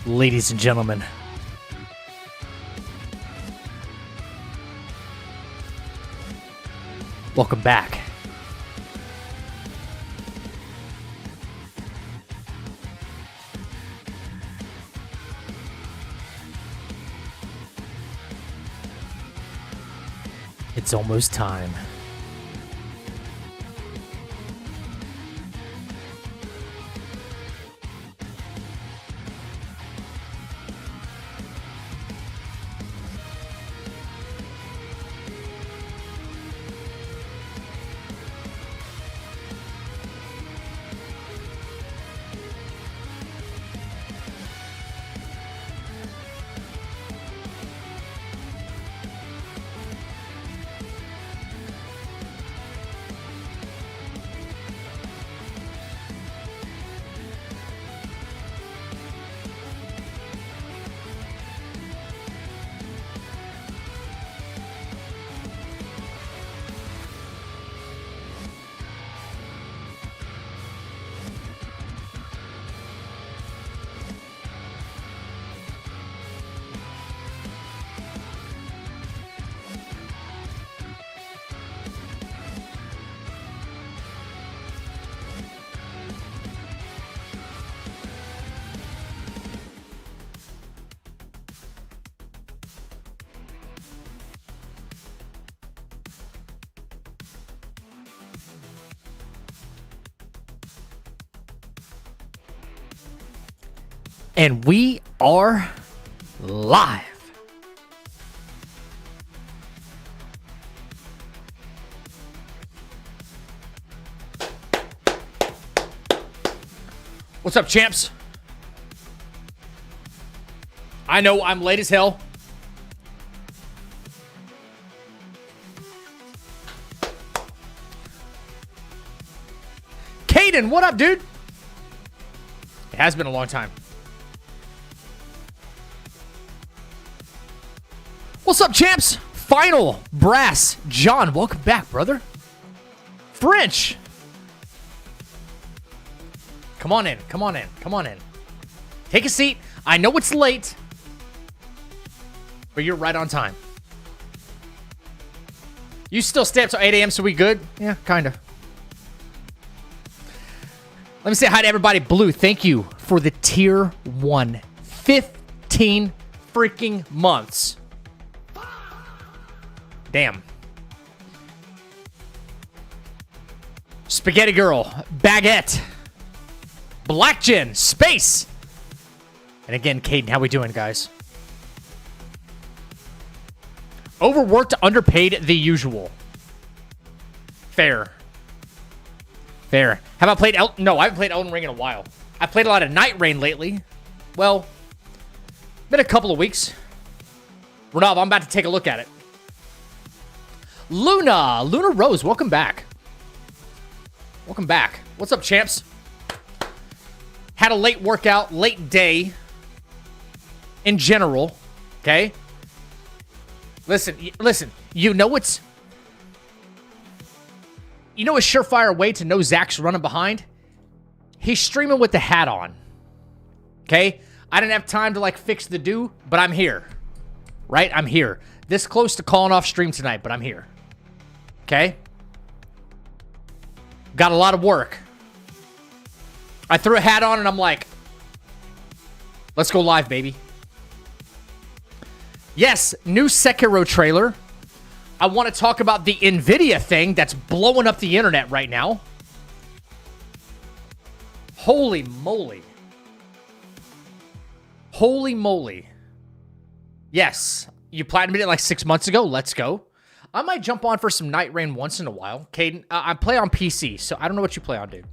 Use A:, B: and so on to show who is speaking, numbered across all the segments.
A: Ladies and gentlemen, welcome back. It's almost time. And we are live. What's up, champs? I know I'm late as hell. Caden, what up, dude? It has been a long time. What's up, champs? Final Brass. John, welcome back, brother. French. Come on in. Come on in. Come on in. Take a seat. I know it's late, but you're right on time. You still stay up till 8 a.m., so we good? Yeah, kind of. Let me say hi to everybody. Blue, thank you for the tier 1. 15 freaking months. Damn. Spaghetti Girl, Baguette, Black Gin, Space. And again, Caden, how we doing, guys? Overworked, underpaid, the usual. Fair. Fair. Have I played No, I haven't played Elden Ring in a while. I played a lot of Night Rain lately. Well, been a couple of weeks. Renav, I'm about to take a look at it. Luna Rose, welcome back. Welcome back. What's up, champs? Had a late workout, late day in general, okay? Listen, you know a surefire way to know Zach's running behind? He's streaming with the hat on, okay? I didn't have time to, like, fix the do, but I'm here, right? I'm here. This close to calling off stream tonight, but I'm here. Okay? Got a lot of work. I threw a hat on and I'm like, let's go live, baby. Yes, new Sekiro trailer. I want to talk about the Nvidia thing that's blowing up the internet right now. Holy moly. Holy moly. Yes, you platinumed it like 6 months ago. Let's go. I might jump on for some Night Rain once in a while. Caden, I play on PC, so I don't know what you play on, dude.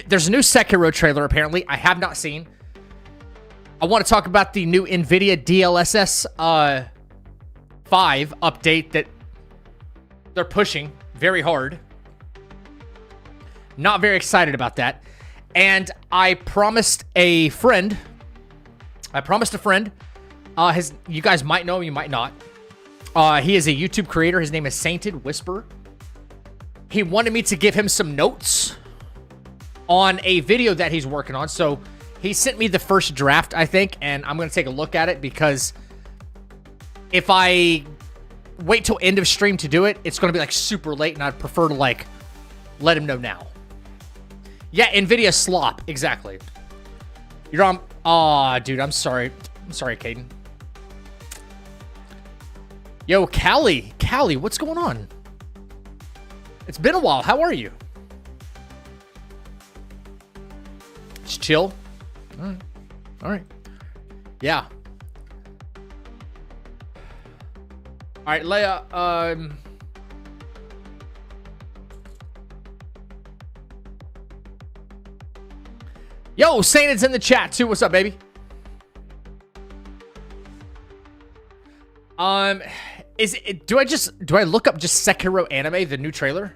A: There's a new Sekiro trailer, apparently. I have not seen. I want to talk about the new Nvidia DLSS 5 update that they're pushing very hard. Not very excited about that. And I promised a friend... you guys might know him, you might not. He is a YouTube creator. His name is Sainted Whisper. He wanted me to give him some notes on a video that he's working on. So he sent me the first draft, I think, and I'm going to take a look at it because if I wait till end of stream to do it, it's going to be like super late, and I'd prefer to like let him know now. Yeah, Nvidia slop, exactly. You're on. Aw, dude, I'm sorry. I'm sorry, Caden. Yo, Callie, what's going on? It's been a while. How are you? Just chill. All right. All right. Yeah. All right, Leia. Yo, Saint's in the chat too. What's up, baby? Do I look up just Sekiro anime, the new trailer?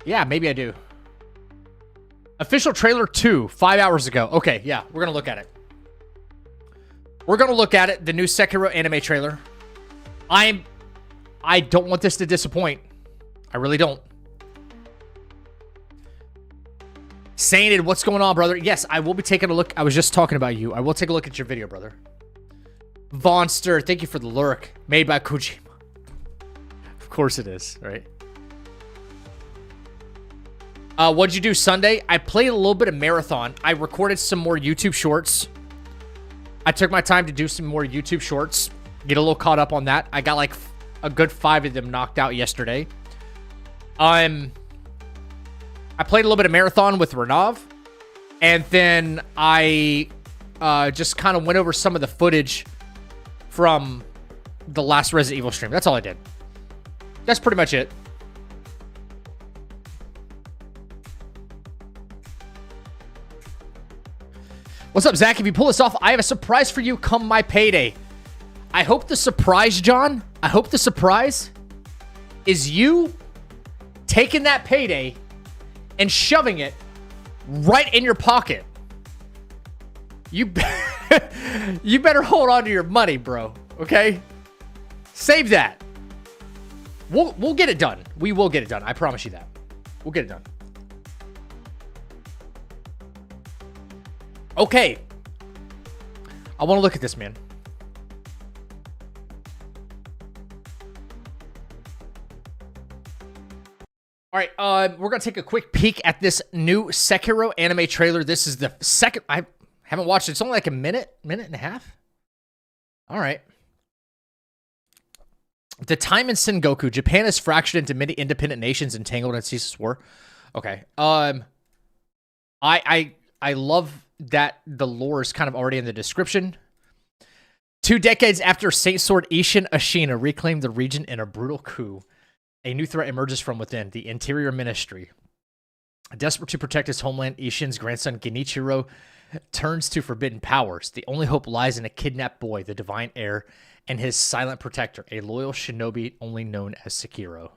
A: Yeah, maybe I do. Official trailer 2, 5 hours ago. Okay, yeah, we're gonna look at it. We're gonna look at it, the new Sekiro anime trailer. I don't want this to disappoint. I really don't. Sainted, what's going on, brother? Yes, I will be taking a look. I was just talking about you. I will take a look at your video, brother. Vonster, thank you for the lurk. Made by Kojima. Of course it is, right? What'd you do Sunday? I played a little bit of Marathon. I recorded some more YouTube shorts. I took my time to do some more YouTube shorts. Get a little caught up on that. I got like a good 5 of them knocked out yesterday. I played a little bit of Marathon with Renov. And then I just kind of went over some of the footage from the last Resident Evil stream. That's all I did. That's pretty much it. What's up, Zach? If you pull this off, I have a surprise for you come my payday. I hope the surprise, John, I hope the surprise is you taking that payday and shoving it right in your pocket. You better hold on to your money, bro. Okay? Save that. We'll get it done. We will get it done. I promise you that. We'll get it done. Okay. I want to look at this, man. All right, we're going to take a quick peek at this new Sekiro anime trailer. This is the second... I haven't watched it. It's only like a minute and a half. All right. The time in Sengoku. Japan is fractured into many independent nations entangled in ceaseless war. Okay. I love that the lore is kind of already in the description. 2 decades after Saint Sword Ishin Ashina reclaimed the region in a brutal coup, a new threat emerges from within, the Interior Ministry. Desperate to protect his homeland, Ishin's grandson Genichiro turns to forbidden powers. The only hope lies in a kidnapped boy, the divine heir, and his silent protector, a loyal shinobi only known as Sekiro.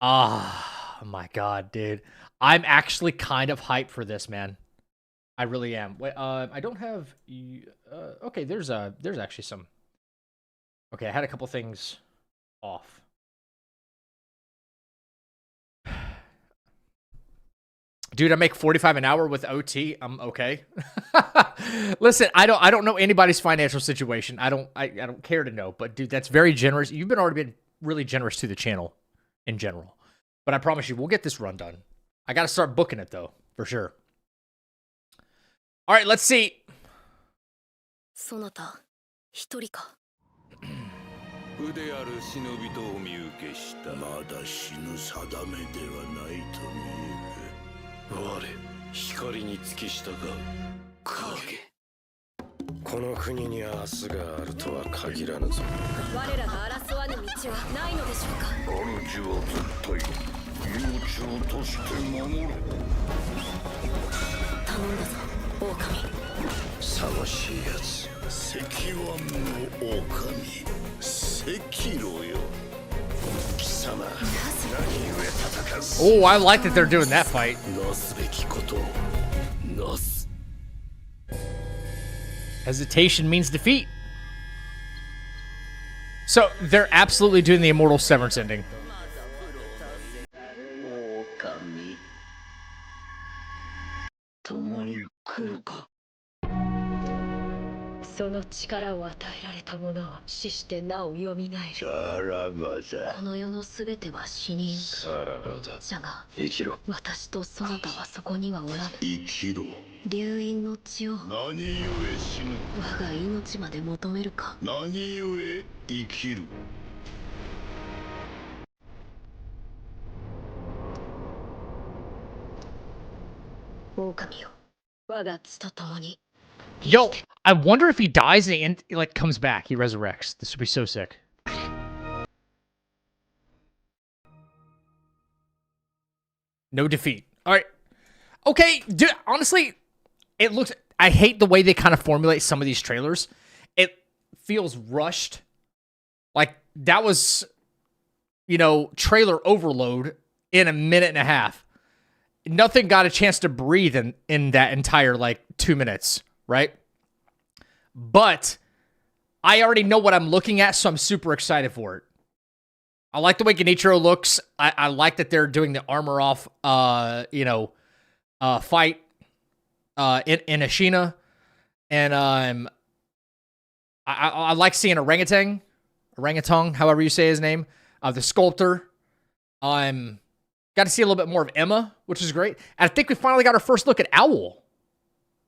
A: Ah, oh my god, dude. I'm actually kind of hyped for this, man. I really am. Wait, I don't have... okay, there's actually some... Okay, I had a couple things off. Dude, I make $45 an hour with OT. I'm okay. Listen, I don't know anybody's financial situation. I don't care to know. But dude, that's very generous. You've already been really generous to the channel in general. But I promise you, we'll get this run done. I got to start booking it though, for sure. All right, let's see. Sonata, 一人か。腕ある忍びとお見受けした。まだ死ぬ定めではないと見える。我、光に付き従う影。この国に明日があるとは限らぬぞ。我らが争わぬ道はないのでしょうか。主は絶対命を賭して守る。頼んだぞ、狼。探しいやつ。石腕の狼。Sekiroよ。貴様、何故戦う。Oh, I like that they're doing that fight. なすべきことをなす。Hesitation means defeat. So they're absolutely doing the Immortal Severance ending.
B: の力を与えられた者は死してなお蘇る。
C: さらばだ。
B: この世のすべては死人。
C: さらばだ。
B: じゃが
C: 生きろ。
B: 私とそなたはそこにはおらぬ。
C: 生きろ。
B: 流因の血を
C: 何故死ぬ。
B: 我が命まで求めるか。
C: 何故生きる。
B: 狼よ、我が血と共に。
A: Yo, I wonder if he dies and he like comes back. He resurrects. This would be so sick. No defeat. All right. Okay, dude, honestly, it looks... I hate the way they kind of formulate some of these trailers. It feels rushed. Like, that was, you know, trailer overload in a minute and a half. Nothing got a chance to breathe in that entire, like, 2 minutes, right? But I already know what I'm looking at, so I'm super excited for it. I like the way Genichiro looks. I like that they're doing the armor off, fight in Ashina. And I like seeing orangutan, however you say his name, the sculptor. Got to see a little bit more of Emma, which is great. And I think we finally got our first look at Owl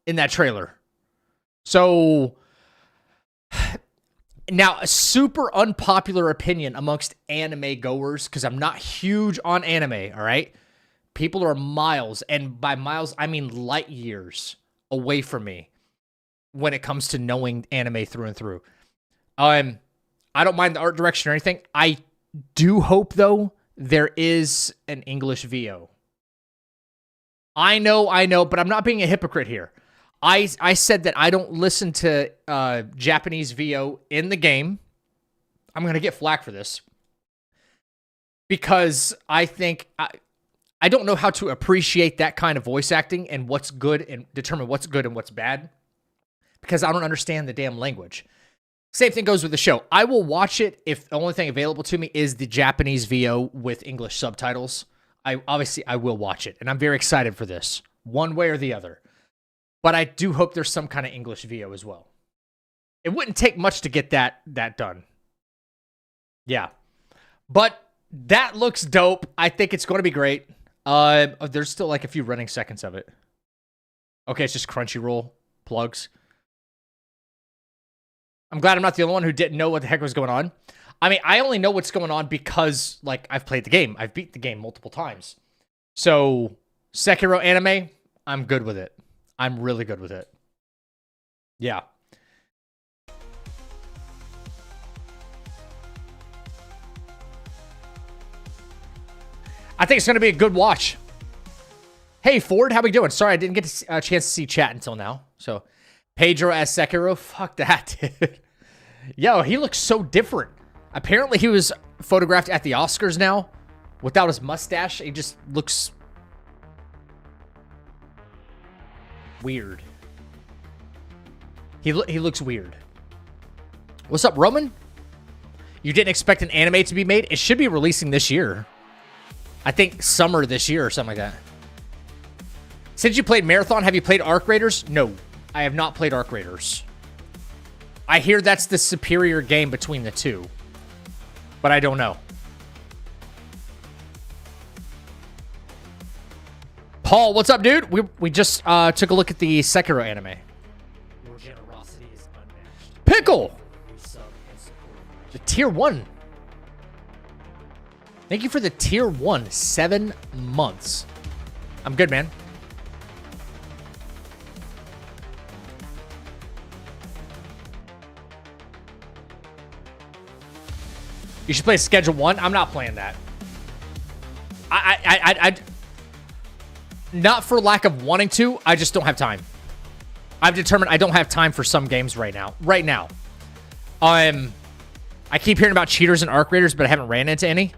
A: in that trailer. So now, a super unpopular opinion amongst anime goers, because I'm not huge on anime, all right? People are miles, and by miles, I mean light years away from me when it comes to knowing anime through and through. I don't mind the art direction or anything. I do hope, though, there is an English VO. I know, but I'm not being a hypocrite here. I said that I don't listen to Japanese VO in the game. I'm going to get flack for this. Because I think... I don't know how to appreciate that kind of voice acting and what's good and determine what's good and what's bad. Because I don't understand the damn language. Same thing goes with the show. I will watch it if the only thing available to me is the Japanese VO with English subtitles. I will watch it. And I'm very excited for this. One way or the other. But I do hope there's some kind of English VO as well. It wouldn't take much to get that done. Yeah. But that looks dope. I think it's going to be great. There's still like a few running seconds of it. Okay, it's just Crunchyroll plugs. I'm glad I'm not the only one who didn't know what the heck was going on. I mean, I only know what's going on because, like, I've played the game. I've beat the game multiple times. So, Sekiro anime, I'm good with it. I'm really good with it. Yeah. I think it's going to be a good watch. Hey, Ford, how we doing? Sorry, I didn't get a chance to see chat until now. So, Pedro as Sekiro, fuck that, dude. Yo, he looks so different. Apparently, he was photographed at the Oscars now without his mustache. He just looks weird. He looks weird. What's up, Roman? You didn't expect an anime to be made? It should be releasing this year. I think summer this year or something like that. Since you played Marathon, have you played Arc Raiders? No, I have not played Arc Raiders. I hear that's the superior game between the two, but I don't know. Paul, what's up, dude? We just took a look at the Sekiro anime. Your generosity is unmatched. Pickle! The tier 1. Thank you for the tier 1. 7 months. I'm good, man. You should play Schedule 1. I'm not playing that. I not for lack of wanting to. I just don't have time. I've determined I don't have time for some games right now. I keep hearing about cheaters and Arc Raiders, but I haven't ran into any.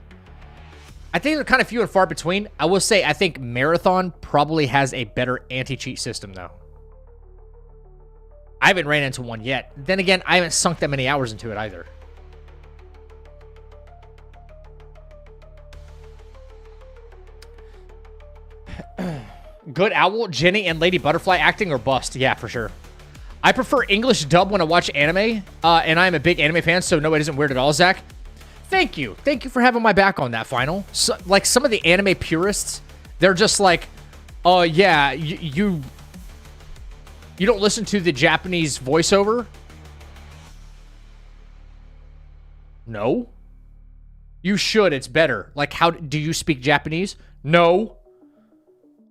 A: I think they're kind of few and far between. I will say I think Marathon probably has a better anti-cheat system, though. I haven't ran into one yet. Then again, I haven't sunk that many hours into it either. Good Owl, Jenny, and Lady Butterfly acting or bust? Yeah, for sure. I prefer English dub when I watch anime, and I'm a big anime fan, so no, it isn't weird at all, Zach. Thank you. Thank you for having my back on that, Final. So, like, some of the anime purists, they're just like, oh, yeah, you don't listen to the Japanese voiceover? No. You should. It's better. Like, how do you speak Japanese? No.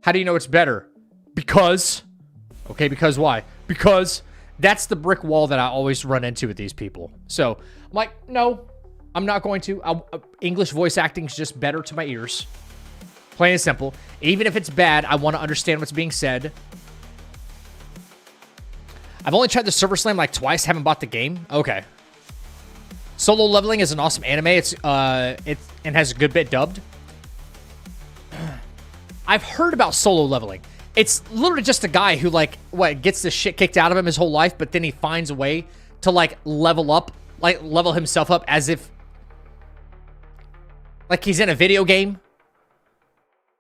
A: How do you know it's better? Because. Okay, because why? Because that's the brick wall that I always run into with these people. So, I'm like, no, I'm not going to. English voice acting is just better to my ears. Plain and simple. Even if it's bad, I want to understand what's being said. I've only tried the Server Slam like twice. Haven't bought the game. Okay. Solo Leveling is an awesome anime. It has a good bit dubbed. I've heard about Solo Leveling. It's literally just a guy who, like, gets the shit kicked out of him his whole life, but then he finds a way to, like, level up, like, level himself up as if, like, he's in a video game.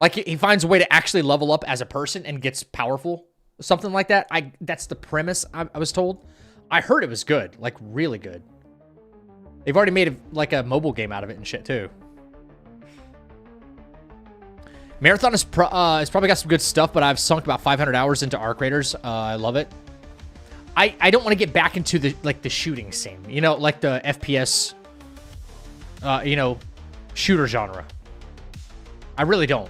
A: Like, he finds a way to actually level up as a person and gets powerful. Something like that. That's the premise I was told. I heard it was good. Like, really good. They've already made, like, a mobile game out of it and shit, too. Marathon is probably got some good stuff, but I've sunk about 500 hours into Arc Raiders. I love it. I don't want to get back into the shooting scene. You know, like the FPS, you know, shooter genre. I really don't.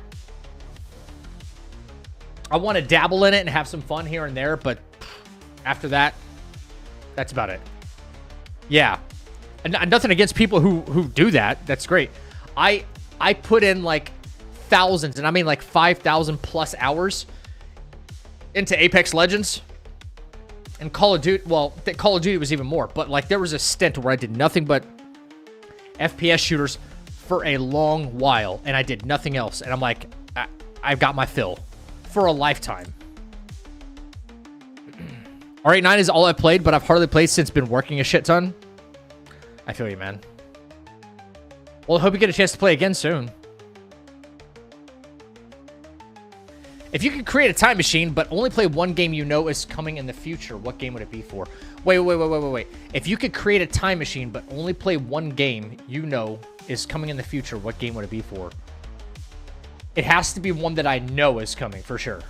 A: I want to dabble in it and have some fun here and there, but after that, that's about it. Yeah. And nothing against people who do that. That's great. I put in like thousands, and I mean like 5,000 plus hours into Apex Legends and Call of Duty. Well, Call of Duty was even more, but like there was a stint where I did nothing but FPS shooters for a long while, and I did nothing else. And I'm like, I've got my fill for a lifetime. RE9 is all I've played, but I've hardly played since been working a shit ton. I feel you, man. Well, I hope you get a chance to play again soon. If you could create a time machine, but only play one game you know is coming in the future, what game would it be for? Wait. If you could create a time machine, but only play one game you know is coming in the future, what game would it be for? It has to be one that I know is coming, for sure.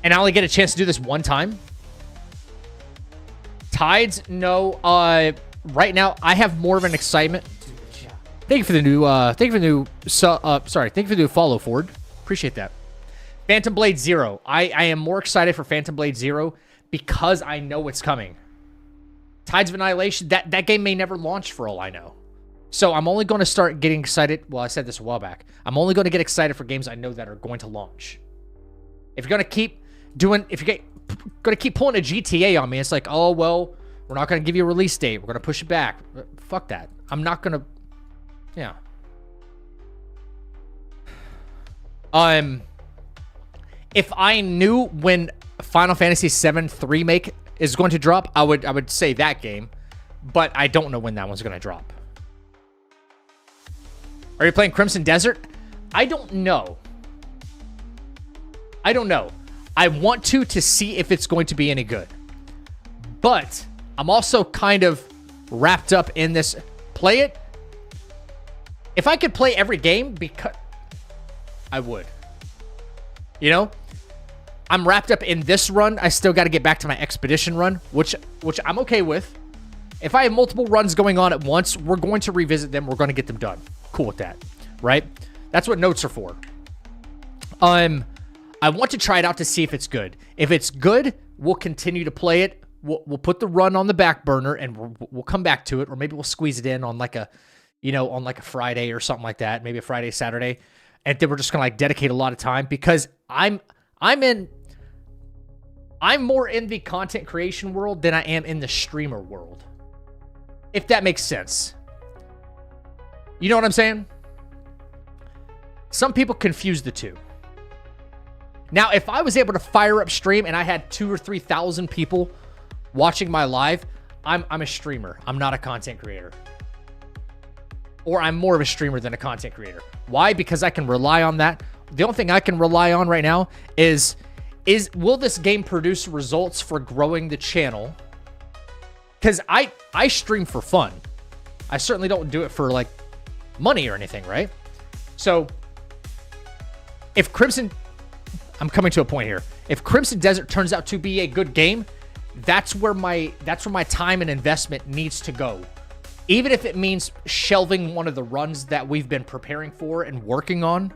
A: And I only get a chance to do this one time? Tides? No. Right now, I have more of an excitement. Thank you for the new, thank you for the new follow, Ford. Appreciate that. Phantom Blade Zero. I am more excited for Phantom Blade Zero because I know it's coming. Tides of Annihilation, that game may never launch for all I know. So I'm only going to start getting excited. Well, I said this a while back. I'm only going to get excited for games I know that are going to launch. If you're going to keep doing, if you're going to keep pulling a GTA on me, it's like, oh, well, we're not going to give you a release date. We're going to push it back. Fuck that. I'm not going to, yeah. If I knew when Final Fantasy VII Remake is going to drop, I would say that game, but I don't know when that one's going to drop. Are you playing Crimson Desert? I don't know. I don't know. I want to see if it's going to be any good. But I'm also kind of wrapped up in this. Play it. If I could play every game, because I would. You know? I'm wrapped up in this run. I still got to get back to my Expedition run, which I'm okay with. If I have multiple runs going on at once, we're going to revisit them. We're going to get them done. Cool with that, right? That's what notes are for. I want to try it out to see if it's good. If it's good, we'll continue to play it. We'll put the run on the back burner, and we'll come back to it, or maybe we'll squeeze it in on like a, you know, on like a Friday or something like that. Maybe a Friday, Saturday, and then we're just gonna like dedicate a lot of time because I'm more in the content creation world than I am in the streamer world. If that makes sense. You know what I'm saying? Some people confuse the two. Now, if I was able to fire up stream and I had 2,000 or 3,000 people watching my live, I'm a streamer. I'm not a content creator. Or I'm more of a streamer than a content creator. Why? Because I can rely on that. The only thing I can rely on right now is will this game produce results for growing the channel? Because I stream for fun. I certainly don't do it for like money or anything, right? So if Crimson, I'm coming to a point here. If Crimson Desert turns out to be a good game, that's where my time and investment needs to go. Even if it means shelving one of the runs that we've been preparing for and working on.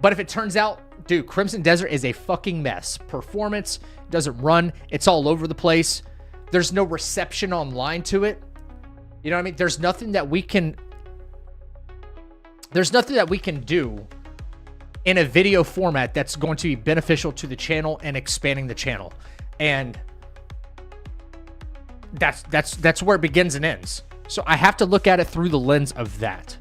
A: But if it turns out, dude, Crimson Desert is a fucking mess. Performance doesn't run. It's all over the place. There's no reception online to it. You know what I mean? There's nothing that we can do in a video format that's going to be beneficial to the channel and expanding the channel. And that's where it begins and ends. So I have to look at it through the lens of that.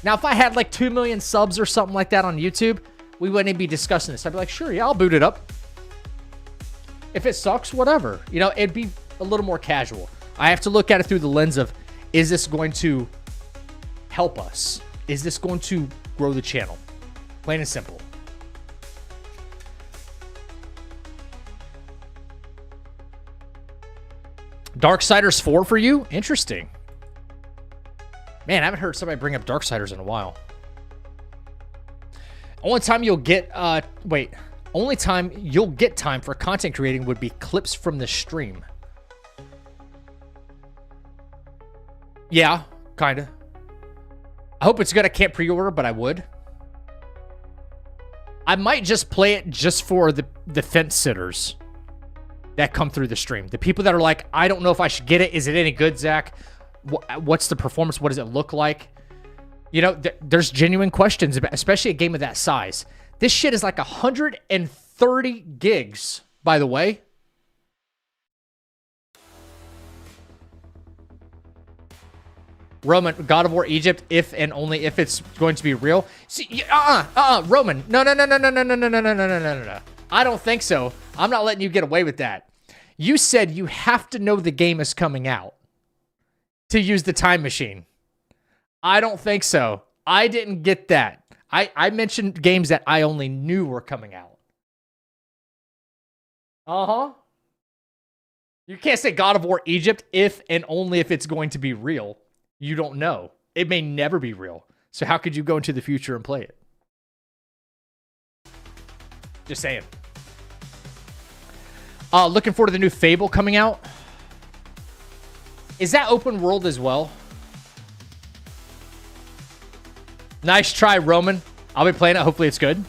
A: Now, if I had like 2 million subs or something like that on YouTube, we wouldn't even be discussing this. I'd be like, sure, yeah, I'll boot it up. If it sucks, whatever. You know, it'd be a little more casual. I have to look at it through the lens of, is this going to help us? Is this going to grow the channel? Plain and simple. Darksiders 4 for you? Interesting. Man, I haven't heard somebody bring up Darksiders in a while. Only time you'll get time for content creating would be clips from the stream. Yeah, kinda. I hope it's good. I can't pre-order, but I would. I might just play it just for the fence sitters that come through the stream. The people that are like, I don't know if I should get it. Is it any good, Zach? What's the performance? What does it look like? You know, there's genuine questions, especially a game of that size. This shit is like 130 gigs, by the way. Roman, God of War Egypt, if and only if it's going to be real. See, Roman, no. I don't think so. I'm not letting you get away with that. You said you have to know the game is coming out to use the time machine. I don't think so. I didn't get that. I mentioned games that I only knew were coming out. Uh-huh. You can't say God of War Egypt if and only if it's going to be real. You don't know. It may never be real. So how could you go into the future and play it? Just saying. Looking forward to the new Fable coming out. Is that open world as well? Nice try, Roman. I'll be playing it. Hopefully it's good.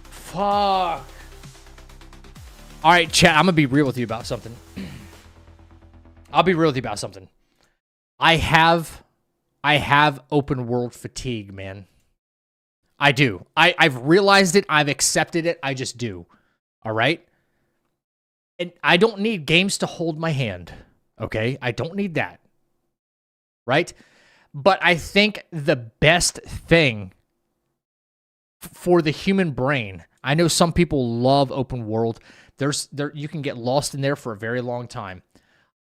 A: Fuck. All right, chat, I'm going to be real with you about something. I'll be real with you about something. I have open world fatigue, man. I do. I've realized it. I've accepted it. I just do. All right? And I don't need games to hold my hand. Okay? I don't need that. Right? But I think the best thing for the human brain, I know some people love open world. You can get lost in there for a very long time.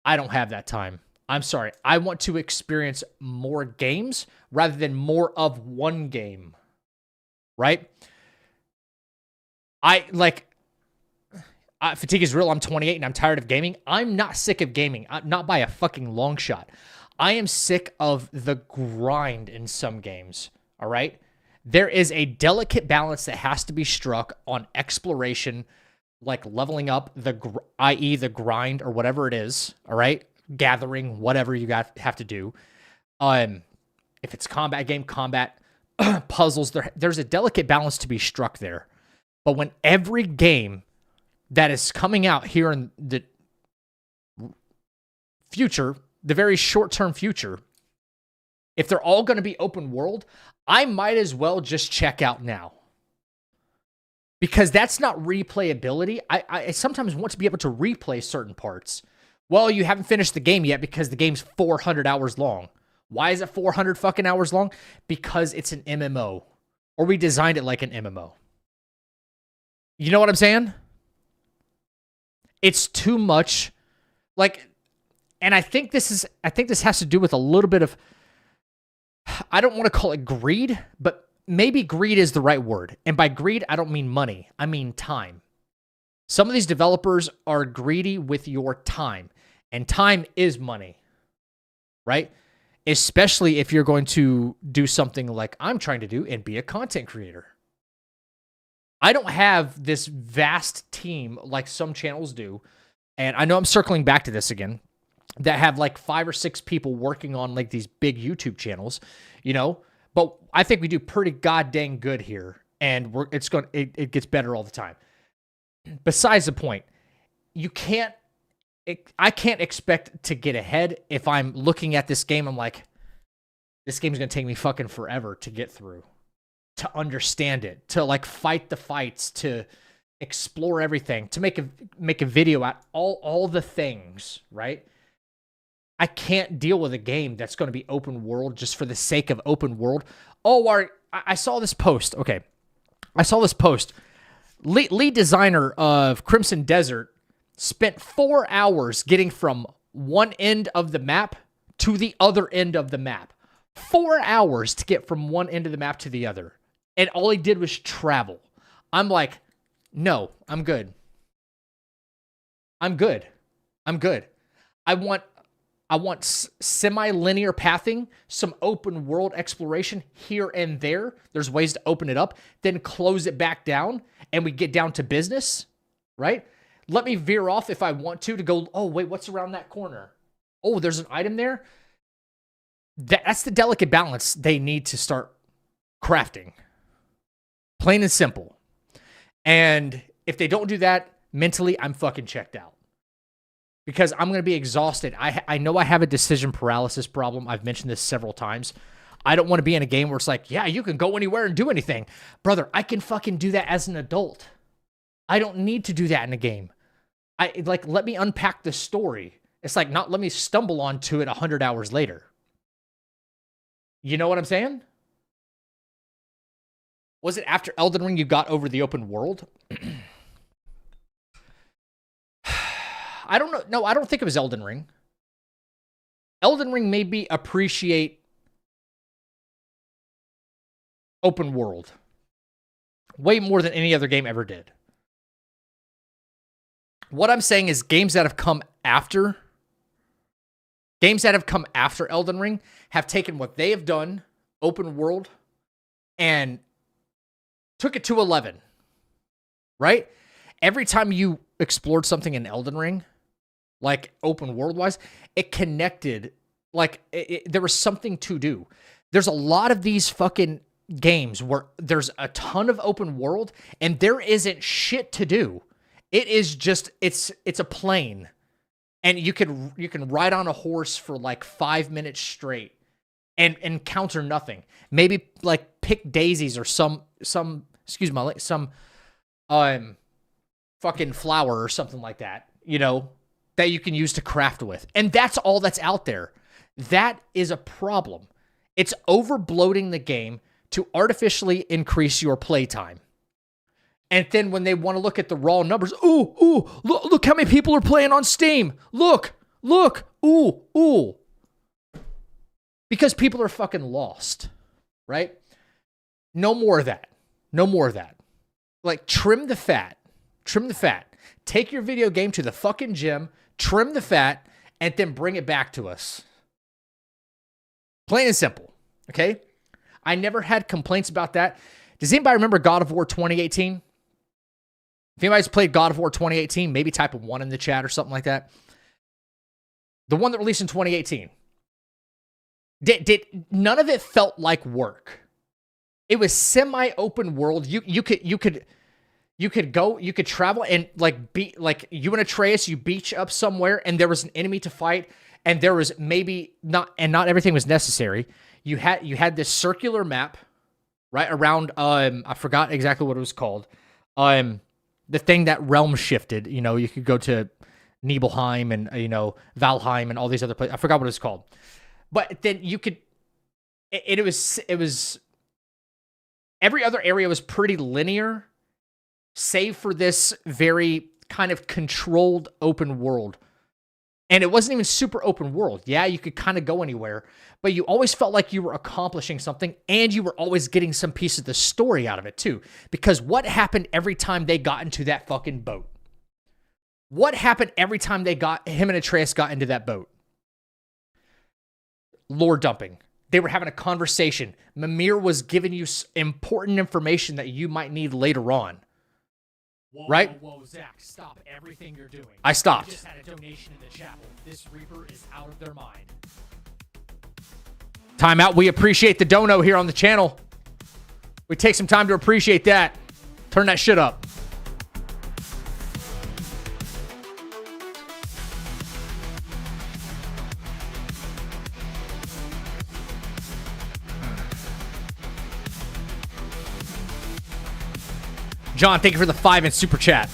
A: I don't have that time. I'm sorry. I want to experience more games rather than more of one game. Right? Fatigue is real. I'm 28 and I'm tired of gaming. I'm not sick of gaming. Not by a fucking long shot. I am sick of the grind in some games. All right? There is a delicate balance that has to be struck on exploration, like leveling up, i.e. the grind or whatever it is, all right? Gathering, whatever you have to do. If it's combat game, combat, puzzles, there's a delicate balance to be struck there. But when every game that is coming out here in the future, the very short-term future, if they're all going to be open world, I might as well just check out now. Because that's not replayability. I sometimes want to be able to replay certain parts. Well, you haven't finished the game yet because the game's 400 hours long. Why is it 400 fucking hours long? Because it's an MMO. Or we designed it like an MMO. You know what I'm saying? It's too much. Like, and I think this has to do with a little bit of I don't want to call it greed, but maybe greed is the right word. And by greed, I don't mean money. I mean time. Some of these developers are greedy with your time, and time is money, right? Especially if you're going to do something like I'm trying to do and be a content creator. I don't have this vast team like some channels do, and I know I'm circling back to this again, that have like 5 or 6 people working on like these big YouTube channels, you know, but I think we do pretty goddamn good here, and it gets better all the time. Besides the point, I can't expect to get ahead if I'm looking at this game. I'm like, this game's going to take me fucking forever to get through, to understand it, to like fight the fights, to explore everything, to make a video at all the things, right? I can't deal with a game that's going to be open world just for the sake of open world. Oh, I saw this post. Okay. I saw this post. Lead designer of Crimson Desert spent 4 hours getting from one end of the map to the other end of the map. 4 hours to get from one end of the map to the other. And all he did was travel. I'm like, no, I'm good. I'm good. I want semi-linear pathing, some open world exploration here and there. There's ways to open it up, then close it back down, and we get down to business, right? Let me veer off if I want to go, oh, wait, what's around that corner? Oh, there's an item there? That's the delicate balance they need to start crafting. Plain and simple. And if they don't do that, mentally, I'm fucking checked out. Because I'm going to be exhausted. I know I have a decision paralysis problem. I've mentioned this several times. I don't want to be in a game where it's like, yeah, you can go anywhere and do anything. Brother, I can fucking do that as an adult. I don't need to do that in a game. Let me unpack the story. It's like, not let me stumble onto it 100 hours later. You know what I'm saying? Was it after Elden Ring you got over the open world? I don't know. No, I don't think it was Elden Ring. Elden Ring made me appreciate open world way more than any other game ever did. What I'm saying is games that have come after Elden Ring have taken what they have done, open world, and took it to 11. Right? Every time you explored something in Elden Ring, like open world wise, it connected, like there was something to do. There's a lot of these fucking games where there's a ton of open world and there isn't shit to do. It is just, it's a plane, and you can ride on a horse for like 5 minutes straight and encounter nothing. Maybe like pick daisies or some fucking flower or something like that, you know, that you can use to craft with. And that's all that's out there. That is a problem. It's over bloating the game to artificially increase your playtime. And then when they want to look at the raw numbers, look how many people are playing on Steam. Look, ooh. Because people are fucking lost, right? No more of that. Like, trim the fat. Take your video game to the fucking gym, trim the fat, and then bring it back to us. Plain and simple, okay? I never had complaints about that. Does anybody remember God of War 2018? If anybody's played God of War 2018, maybe type a 1 in the chat or something like that. The one that released in 2018. None of it felt like work. It was semi-open world. You could travel and like you and Atreus, you beach up somewhere and there was an enemy to fight, and there was not everything was necessary. You had this circular map right around I forgot exactly what it was called. The thing that realm shifted, you know, you could go to Nibelheim and Valheim and all these other places. I forgot what it's called. But then you could it was every other area was pretty linear, save for this very kind of controlled open world. And it wasn't even super open world. Yeah, you could kind of go anywhere, but you always felt like you were accomplishing something, and you were always getting some piece of the story out of it too. Because what happened every time they got into that fucking boat? What happened every time him and Atreus got into that boat? Lore dumping. They were having a conversation. Mimir was giving you important information that you might need later on.
D: Whoa,
A: right?
D: Whoa, Zach, stop everything you're doing.
A: I stopped.
D: We just had a donation in the chapel. This Reaper is out of their mind.
A: Time out. We appreciate the dono here on the channel. We take some time to appreciate that. Turn that shit up. John, thank you for the 5 in super chat.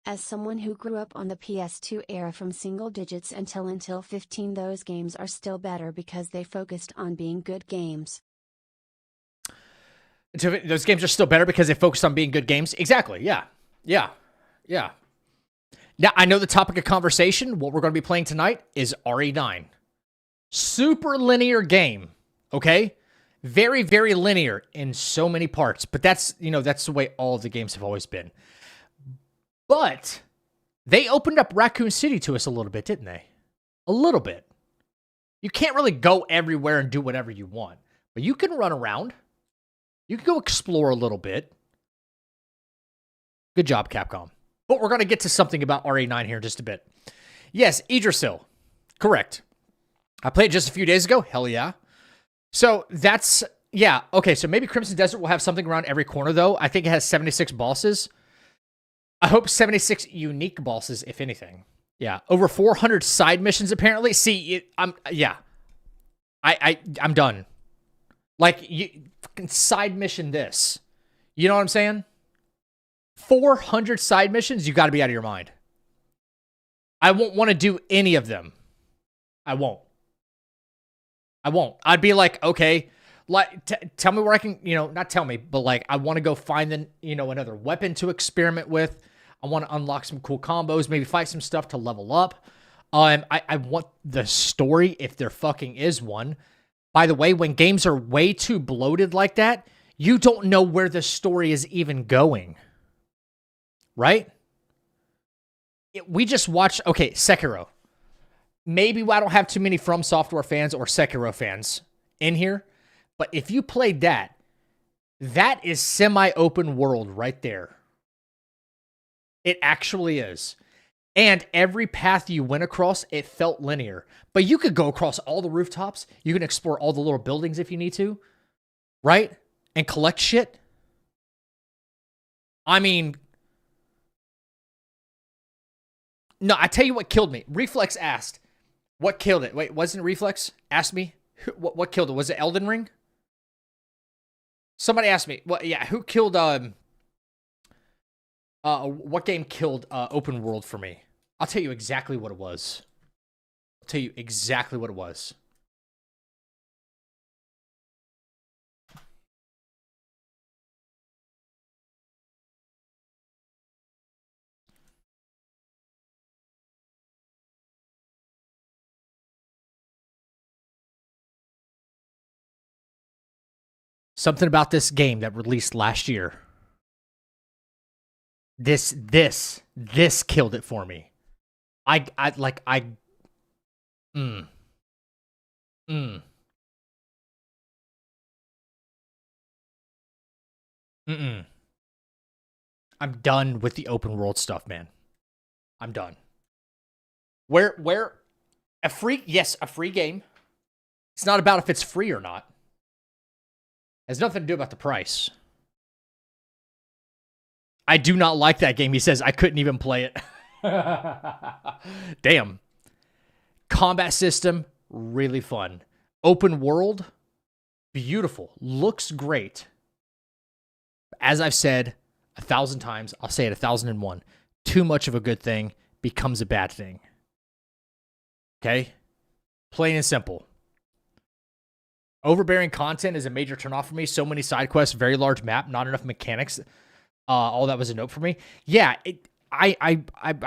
E: As someone who grew up on the PS2 era from single digits until 15, those games are still better because they focused on being good games.
A: Those games are still better because they focused on being good games? Exactly, yeah. Yeah. Yeah. Now, I know the topic of conversation, what we're going to be playing tonight, is RE9. Super linear game, okay? Very, very linear in so many parts. But that's, that's the way all of the games have always been. But they opened up Raccoon City to us a little bit, didn't they? A little bit. You can't really go everywhere and do whatever you want. But you can run around. You can go explore a little bit. Good job, Capcom. But we're going to get to something about RE9 here in just a bit. Yes, Idrisil. Correct. I played it just a few days ago. Hell yeah. So that's, yeah. Okay, so maybe Crimson Desert will have something around every corner, though. I think it has 76 bosses. I hope 76 unique bosses, if anything. Yeah, over 400 side missions, apparently. See, I'm done. Like, you fucking side mission this. You know what I'm saying? 400 side missions? You got to be out of your mind. I won't want to do any of them. I won't. I'd be like, okay, like tell me where I can, not tell me, but like I want to go find another weapon to experiment with. I want to unlock some cool combos, maybe fight some stuff to level up. I want the story, if there fucking is one. By the way, when games are way too bloated like that, you don't know where the story is even going. Right? We just watched, okay, Sekiro. Maybe I don't have too many From Software fans or Sekiro fans in here, but if you played that, that is semi-open world right there. It actually is. And every path you went across, it felt linear. But you could go across all the rooftops. You can explore all the little buildings if you need to, right? And collect shit. I mean, no, I tell you what killed me. Reflex asked, what killed it? Wait, wasn't it Reflex? Asked me, what killed it? Was it Elden Ring? Somebody asked me, who killed, what game killed open world for me? I'll tell you exactly what it was. Something about this game that released last year. This killed it for me. I'm done with the open world stuff, man. I'm done. Where a free game. It's not about if it's free or not. It has nothing to do about the price. I do not like that game. He says I couldn't even play it. Damn. Combat system, really fun. Open world, beautiful. Looks great. As I've said 1,000 times, I'll say it 1,001. Too much of a good thing becomes a bad thing. Okay? Plain and simple. Overbearing content is a major turnoff for me. So many side quests, very large map, not enough mechanics. all that was a note for me. Yeah, I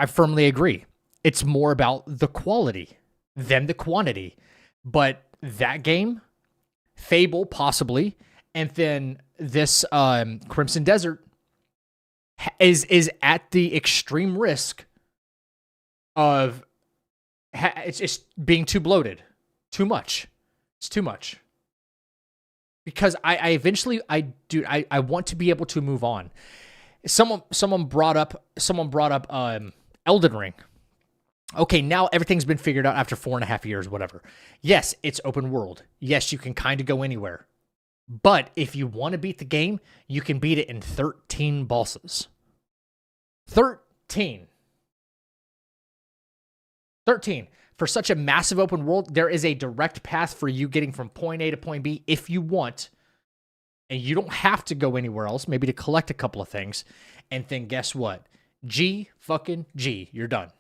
A: firmly agree. It's more about the quality than the quantity. But that game, Fable possibly, and then this Crimson Desert is at the extreme risk of it's just being too bloated, too much. It's too much. Because I eventually I want to be able to move on. Someone brought up Elden Ring. Okay, now everything's been figured out after 4.5 years, whatever. Yes, it's open world. Yes, you can kind of go anywhere. But if you want to beat the game, you can beat it in 13 bosses. 13. For such a massive open world, there is a direct path for you getting from point A to point B if you want. And you don't have to go anywhere else, maybe to collect a couple of things. And then guess what? G, you're done.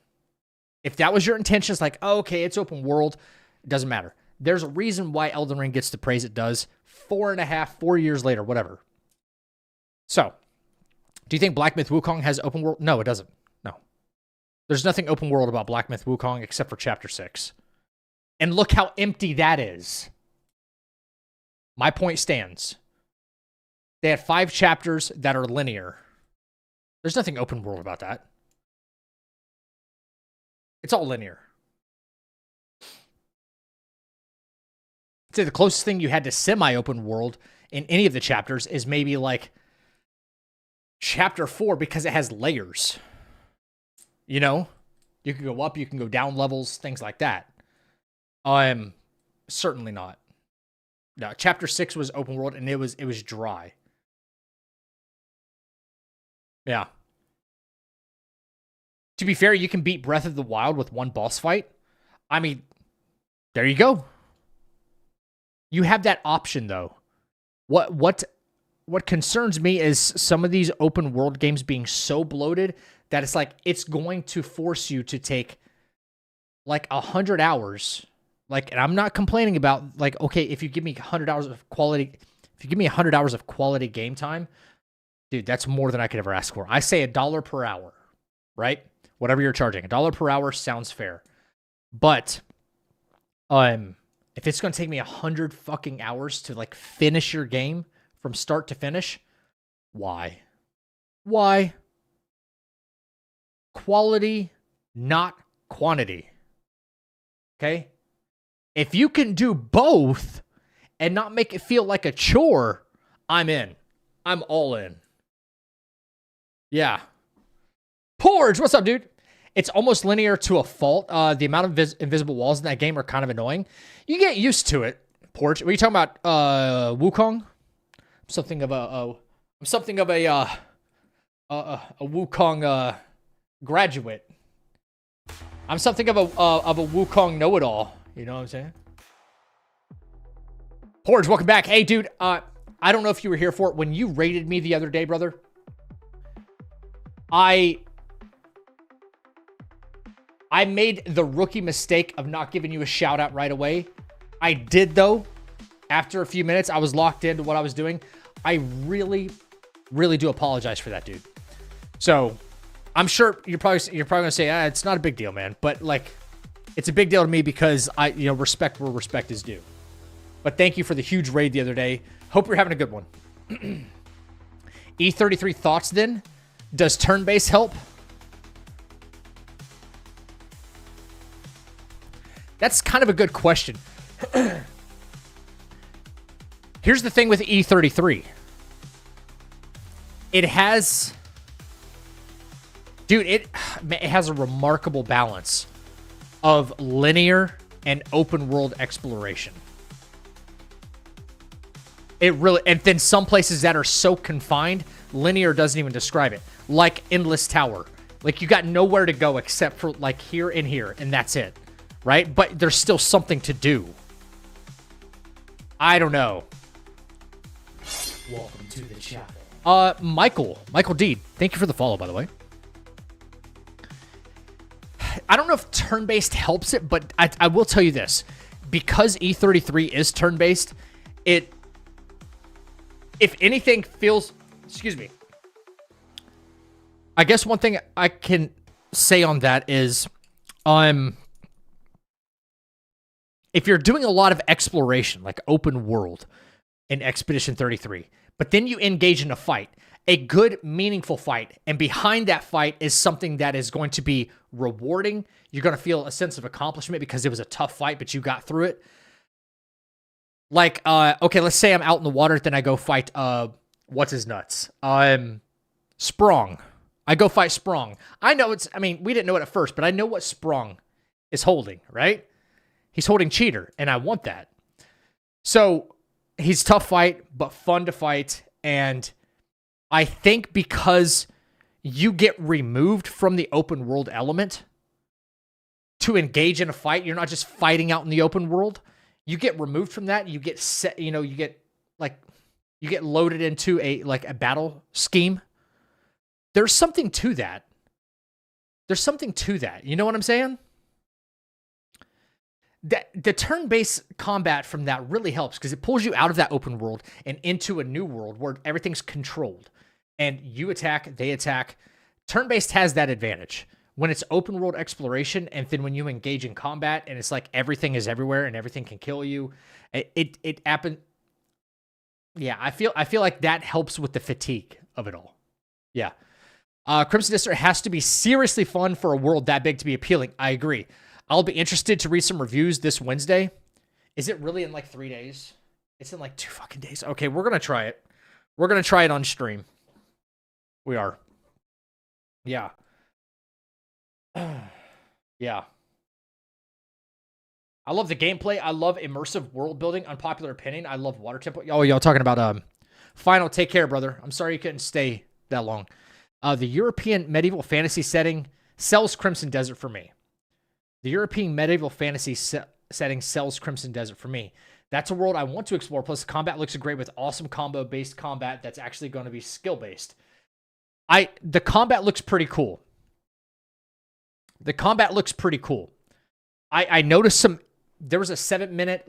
A: If that was your intention, it's like, oh, okay, it's open world. It doesn't matter. There's a reason why Elden Ring gets the praise it does 4 years later, whatever. So, do you think Black Myth Wukong has open world? No, it doesn't. No. There's nothing open world about Black Myth Wukong except for Chapter 6. And look how empty that is. My point stands. They had 5 chapters that are linear. There's nothing open world about that. It's all linear. I'd say the closest thing you had to semi-open world in any of the chapters is maybe like Chapter 4 because it has layers. You know? You can go up, you can go down levels, things like that. Certainly not. No, Chapter 6 was open world and it was dry. Yeah. To be fair, you can beat Breath of the Wild with one boss fight. I mean, there you go. You have that option, though. What concerns me is some of these open world games being so bloated that it's like it's going to force you to take like 100 hours. Like, and I'm not complaining about like, okay, if you give me 100 hours of quality, if you give me 100 hours of quality game time, dude, that's more than I could ever ask for. I say $1 per hour, right? Whatever you're charging, $1 per hour sounds fair. But, if it's going to take me 100 fucking hours to like finish your game from start to finish, why? Why? Quality, not quantity. Okay? If you can do both and not make it feel like a chore, I'm in. I'm all in. Yeah. Porge, what's up, dude? It's almost linear to a fault. The amount of invisible walls in that game are kind of annoying. You get used to it, Porge. What are you talking about? Wukong? I'm something of a Wukong graduate. I'm something of a Wukong know-it-all. You know what I'm saying? Porge, welcome back. Hey, dude. I don't know if you were here for it when you rated me the other day, brother. I made the rookie mistake of not giving you a shout out right away. I did, though. After a few minutes, I was locked into what I was doing. I really, really do apologize for that, dude. So I'm sure you're probably gonna say, it's not a big deal, man. But like, it's a big deal to me because I respect where respect is due. But thank you for the huge raid the other day. Hope you're having a good one. E33 thoughts then? Does turn-based help? That's kind of a good question. Here's the thing with E33. It has... Dude, it has a remarkable balance of linear and open world exploration. It really... And then some places that are so confined, linear doesn't even describe it. Like Endless Tower. Like, you got nowhere to go except for, like, here, and that's it. Right? But there's still something to do. I don't know.
D: Welcome to the chapel.
A: Michael D. Thank you for the follow, by the way. I don't know if turn-based helps it, but I will tell you this. Because E33 is turn-based, it, if anything, feels... Excuse me. I guess one thing I can say on that is, if you're doing a lot of exploration, like open world in Expedition 33, but then you engage in a fight, a good, meaningful fight, and behind that fight is something that is going to be rewarding. You're going to feel a sense of accomplishment because it was a tough fight, but you got through it. Like, okay, let's say I'm out in the water, then I go fight, what's his nuts? Sprong. I go fight Sprong. I know I mean, we didn't know it at first, but I know what Sprong is holding, right? He's holding Cheater, and I want that. So, he's tough fight, but fun to fight, and I think because you get removed from the open world element to engage in a fight, you're not just fighting out in the open world. You get removed from that. You get set, you know, you get loaded into a battle scheme. There's something to that. There's something to that. You know what I'm saying? The turn-based combat from that really helps because it pulls you out of that open world and into a new world where everything's controlled. And you attack, they attack. Turn-based has that advantage. When it's open world exploration, and then when you engage in combat, and it's like everything is everywhere and everything can kill you, it happen. Yeah, I feel like that helps with the fatigue of it all. Yeah, Crimson District has to be seriously fun for a world that big to be appealing. I agree. I'll be interested to read some reviews this Wednesday. Is it really in like 3 days? It's in like 2 fucking days. Okay, we're gonna try it. We're gonna try it on stream. We are. Yeah. Yeah. I love the gameplay. I love immersive world building. Unpopular opinion. I love Water Temple. Oh, y'all talking about Final. Take care, brother. I'm sorry you couldn't stay that long. The European medieval fantasy setting sells Crimson Desert for me. The European medieval fantasy setting sells Crimson Desert for me. That's a world I want to explore. Plus, the combat looks great with awesome combo-based combat that's actually going to be skill-based. The combat looks pretty cool. The combat looks pretty cool. I noticed there was a 7-minute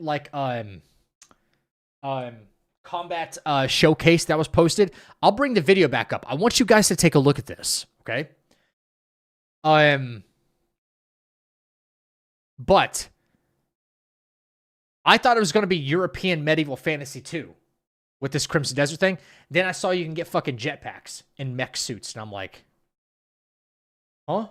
A: combat showcase that was posted. I'll bring the video back up. I want you guys to take a look at this, okay? But I thought it was going to be European medieval fantasy 2 with this Crimson Desert thing. Then I saw you can get fucking jetpacks and mech suits, and I'm like, huh?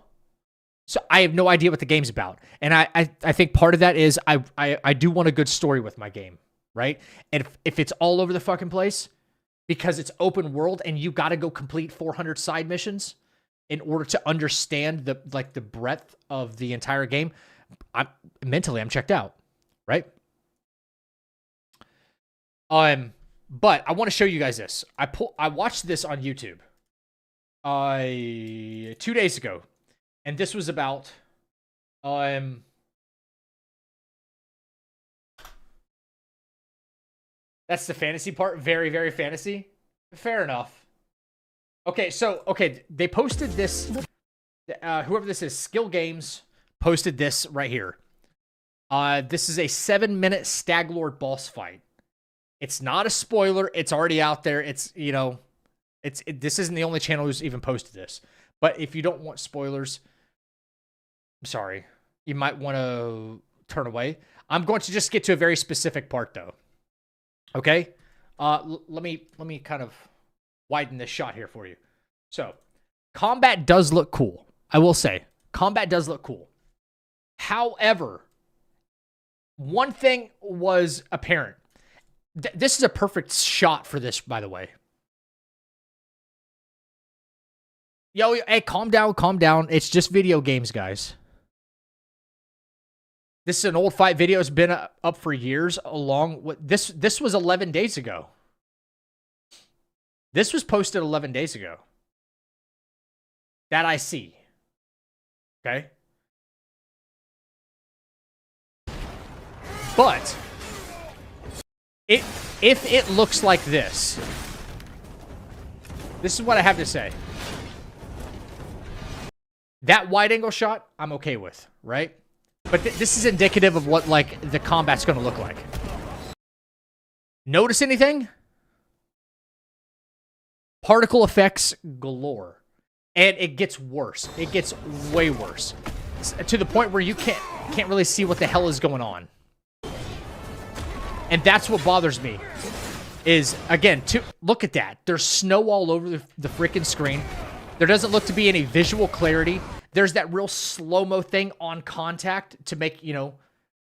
A: So I have no idea what the game's about. And I think part of that is I do want a good story with my game, right? And if it's all over the fucking place because it's open world and you got to go complete 400 side missions in order to understand the breadth of the entire game, I'm checked out, right? But I want to show you guys this. I watched this on YouTube 2 days ago. And this was about, that's the fantasy part. Very, very fantasy. Fair enough. Okay, they posted this, whoever this is, Skill Games, posted this right here. This is a 7-minute Staglord boss fight. It's not a spoiler. It's already out there. It's, you know, this isn't the only channel who's even posted this. But if you don't want spoilers, I'm sorry. You might want to turn away. I'm going to just get to a very specific part, though. Okay? Let me kind of widen this shot here for you. So, combat does look cool. I will say, combat does look cool. However, one thing was apparent. This is a perfect shot for this, by the way. Yo, hey, calm down, calm down. It's just video games, guys. This is an old fight video. It's been up for years. Along with this was 11 days ago. This was posted 11 days ago. That I see. Okay. But if it looks like this is what I have to say. That wide angle shot, I'm okay with, right? But this is indicative of what, like, the combat's going to look like. Notice anything? Particle effects galore. And it gets worse. It gets way worse. To the point where you can't really see what the hell is going on. And that's what bothers me. Is, again, look at that. There's snow all over the freaking screen. There doesn't look to be any visual clarity. There's that real slow-mo thing on contact to make, you know,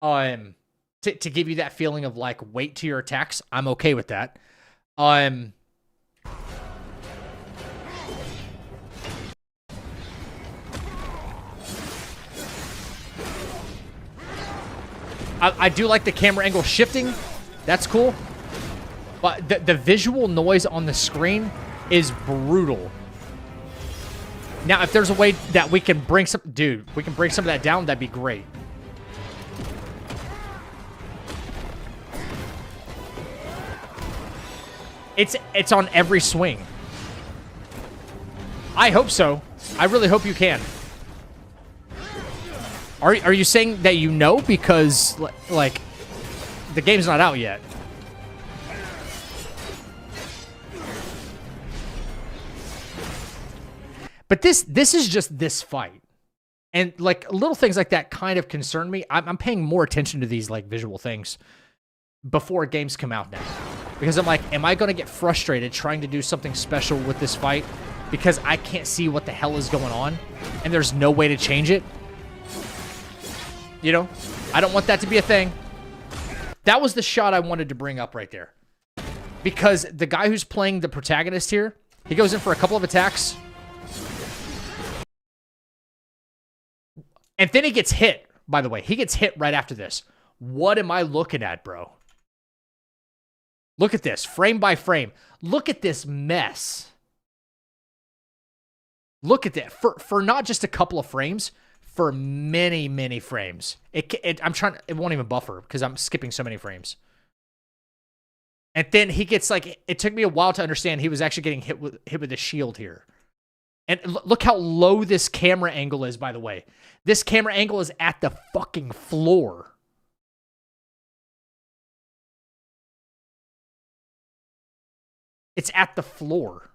A: to give you that feeling of, like, weight to your attacks. I'm okay with that. I do like the camera angle shifting. That's cool. But the visual noise on the screen is brutal. Now, if there's a way that we can bring some... Dude, we can bring some of that down, that'd be great. It's on every swing. I hope so. I really hope you can. Are you saying that you know? Because, like, the game's not out yet. But this is just this fight. And, like, little things like that kind of concern me. I'm paying more attention to these, like, visual things before games come out now. Because I'm like, am I going to get frustrated trying to do something special with this fight because I can't see what the hell is going on and there's no way to change it? You know? I don't want that to be a thing. That was the shot I wanted to bring up right there. Because the guy who's playing the protagonist here, he goes in for a couple of attacks. And then he gets hit, by the way. He gets hit right after this. What am I looking at, bro? Look at this, frame by frame. Look at this mess. Look at that. For not just a couple of frames, for many, many frames. It won't even buffer because I'm skipping so many frames. And then he gets, like, it took me a while to understand he was actually getting hit with the shield here. And look how low this camera angle is, by the way. This camera angle is at the fucking floor. It's at the floor.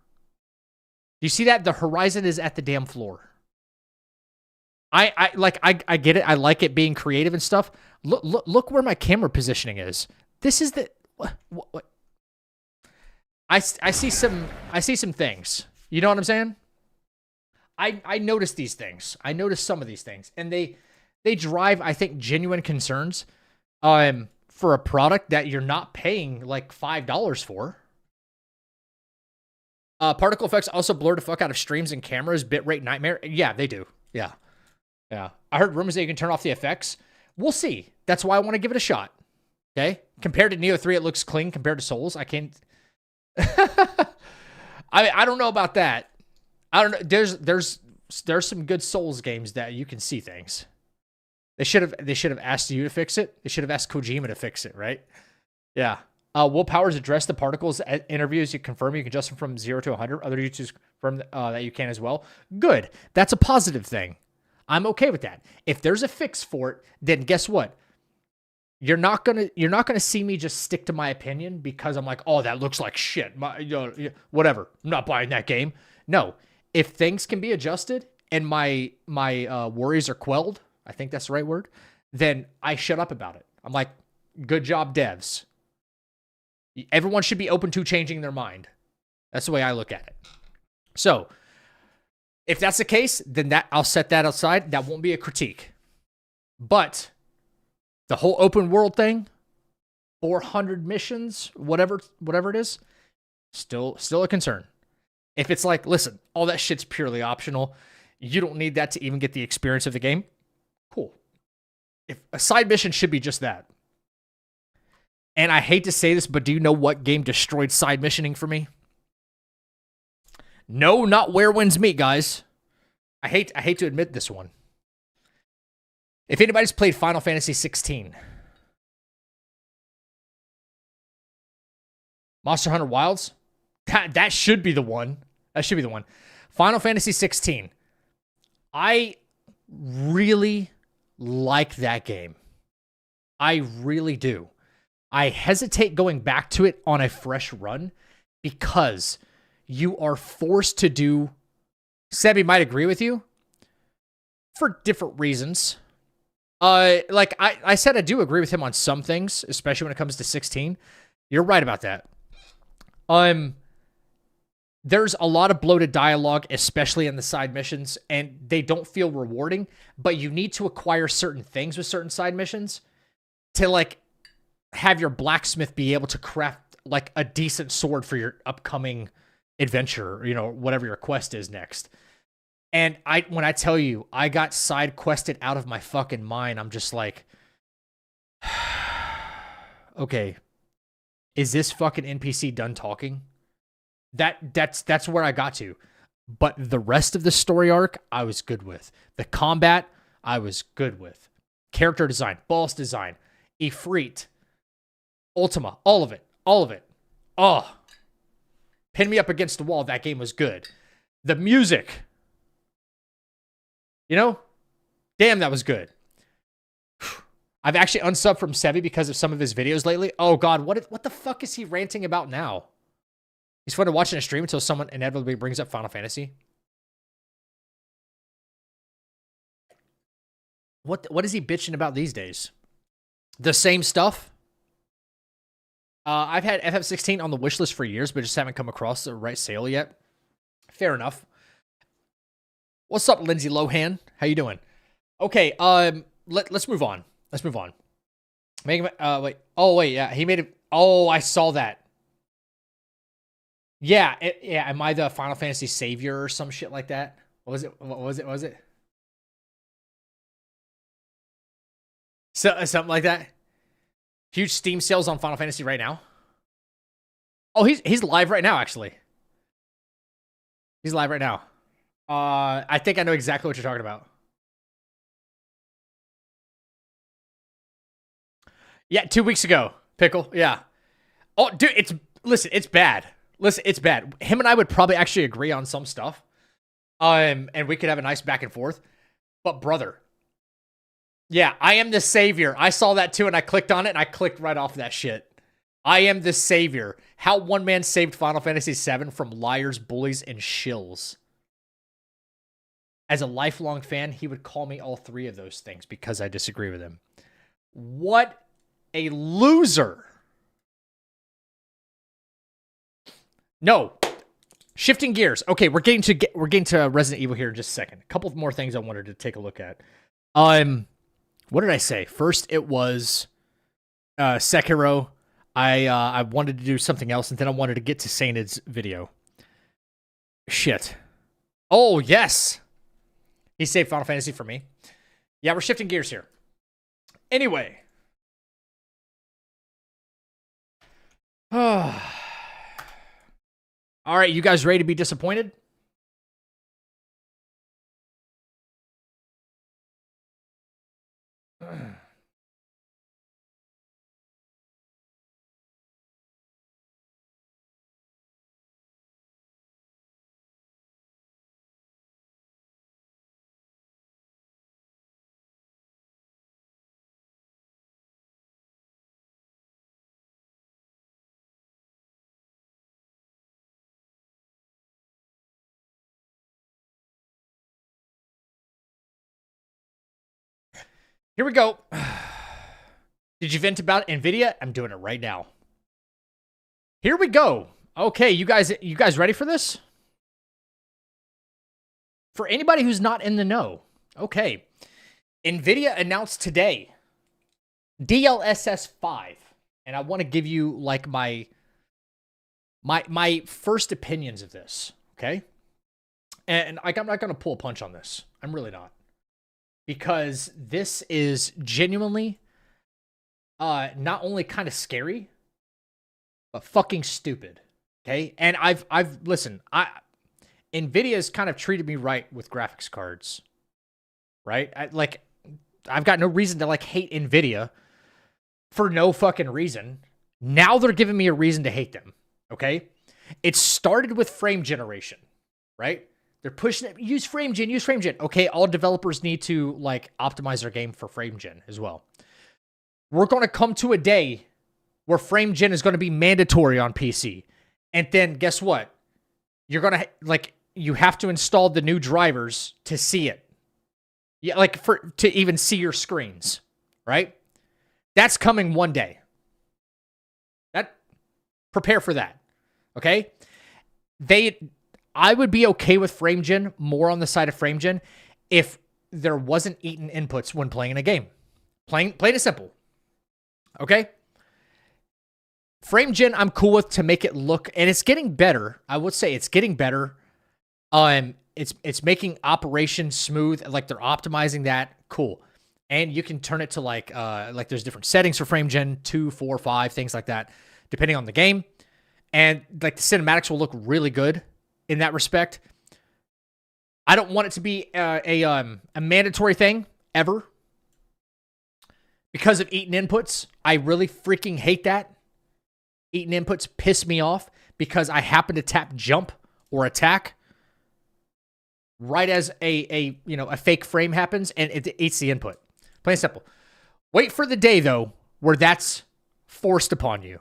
A: Do you see that? The horizon is at the damn floor. I get it. I like it being creative and stuff. Look where my camera positioning is. This is the what? I see some things. You know what I'm saying? I notice these things. I notice some of these things, and they drive, I think, genuine concerns for a product that you're not paying like $5 for. Particle effects also blur the fuck out of streams and cameras. Bitrate nightmare. Yeah, they do. Yeah. I heard rumors that you can turn off the effects. We'll see. That's why I want to give it a shot. Okay? Compared to Neo 3, it looks clean. Compared to Souls, I can't... I don't know about that. I don't know. There's some good Souls games that you can see things. They should have asked you to fix it. They should have asked Kojima to fix it, right? Yeah. Will Powers address the particles at interviews? You confirm you can adjust them from 0 to 100. Other YouTubers confirm that you can as well. Good. That's a positive thing. I'm okay with that. If there's a fix for it, then guess what? You're not gonna see me just stick to my opinion because I'm like, oh, that looks like shit. Whatever. I'm not buying that game. No. If things can be adjusted and my worries are quelled, I think that's the right word, then I shut up about it. I'm like, good job, devs. Everyone should be open to changing their mind. That's the way I look at it. So, if that's the case, then I'll set that aside. That won't be a critique. But the whole open world thing, 400 missions, whatever it is, still a concern. If it's like, listen, all that shit's purely optional, you don't need that to even get the experience of the game, cool. If a side mission should be just that. And I hate to say this, but do you know what game destroyed side missioning for me? No, not Where Winds Meet, guys. I hate to admit this one. If anybody's played Final Fantasy 16, Monster Hunter Wilds, that should be the one. That should be the one. Final Fantasy 16. I really like that game. I really do. I hesitate going back to it on a fresh run because you are forced to do Sebi might agree with you for different reasons. Like I said, I do agree with him on some things, especially when it comes to 16. You're right about that. There's a lot of bloated dialogue, especially in the side missions, and they don't feel rewarding, but you need to acquire certain things with certain side missions to, like, have your blacksmith be able to craft, like, a decent sword for your upcoming adventure, you know, whatever your quest is next. And when I tell you, I got side quested out of my fucking mind, I'm just like, okay, is this fucking NPC done talking? That's where I got to. But the rest of the story arc, I was good with. The combat, I was good with. Character design, boss design, Ifrit, Ultima, all of it. Oh, pin me up against the wall. That game was good. The music, you know, damn, that was good. I've actually unsubbed from Sebi because of some of his videos lately. Oh God, what the fuck is he ranting about now? He's fun to watch in a stream until someone inevitably brings up Final Fantasy. What is he bitching about these days? The same stuff? I've had FF16 on the wish list for years, but just haven't come across the right sale yet. Fair enough. What's up, Lindsay Lohan? How you doing? Okay, let's move on. Let's move on. Wait. Oh, wait, yeah. He made it. Oh, I saw that. Yeah, yeah. Am I the Final Fantasy savior or some shit like that? What was it? So, something like that? Huge Steam sales on Final Fantasy right now? Oh, he's live right now, actually. He's live right now. I think I know exactly what you're talking about. Yeah, 2 weeks ago, Pickle. Yeah. Oh, dude, it's bad. Listen, it's bad. Him and I would probably actually agree on some stuff. And we could have a nice back and forth. But brother, yeah, I am the savior. I saw that too, and I clicked on it, and I clicked right off that shit. I am the savior. How one man saved Final Fantasy VII from liars, bullies, and shills. As a lifelong fan, he would call me all three of those things because I disagree with him. What a loser. No. Shifting gears. Okay, we're getting to Resident Evil here in just a second. A couple more things I wanted to take a look at. What did I say? First, it was Sekiro. I wanted to do something else, and then I wanted to get to Sainted's video. Shit. Oh, yes. He saved Final Fantasy for me. Yeah, we're shifting gears here. Anyway. All right, you guys ready to be disappointed? Here we go. Did you vent about Nvidia? I'm doing it right now. Here we go. Okay, you guys ready for this? For anybody who's not in the know. Okay. Nvidia announced today DLSS 5. And I want to give you like my first opinions of this, okay? And I'm not going to pull a punch on this. I'm really not. Because this is genuinely not only kind of scary, but fucking stupid. Okay? And listen, Nvidia's kind of treated me right with graphics cards. Right? I've got no reason to like hate Nvidia for no fucking reason. Now they're giving me a reason to hate them. Okay? It started with frame generation, right? They're pushing it. Use frame gen. Okay, all developers need to like optimize their game for frame gen as well. We're going to come to a day where frame gen is going to be mandatory on PC. And then guess what? You're going to like you have to install the new drivers to see it. Yeah, like to even see your screens, right? That's coming one day. Prepare for that. Okay? I would be okay with FrameGen, more on the side of FrameGen, if there wasn't eaten inputs when playing in a game. Plain and simple. Okay? FrameGen, I'm cool with to make it look, and it's getting better. I would say it's getting better. It's making operation smooth, like they're optimizing that. Cool. And you can turn it to like there's different settings for FrameGen, 2, 4, 5, things like that, depending on the game. And like the cinematics will look really good in that respect. I don't want it to be a mandatory thing ever because of eaten inputs. I really freaking hate that. Eaten inputs piss me off because I happen to tap jump or attack right as a fake frame happens and it eats the input. Plain and simple. Wait for the day though where that's forced upon you.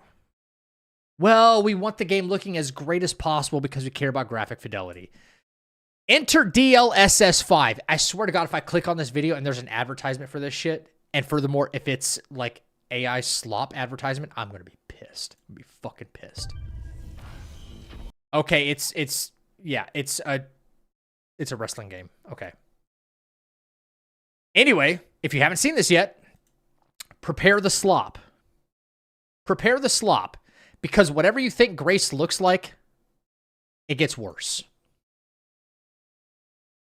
A: Well, we want the game looking as great as possible because we care about graphic fidelity. Enter DLSS 5. I swear to God, if I click on this video and there's an advertisement for this shit, and furthermore, if it's like AI slop advertisement, I'm going to be pissed. I'm going to be fucking pissed. Okay, it's a wrestling game. Okay. Anyway, if you haven't seen this yet, prepare the slop. Prepare the slop. Because whatever you think Grace looks like, it gets worse.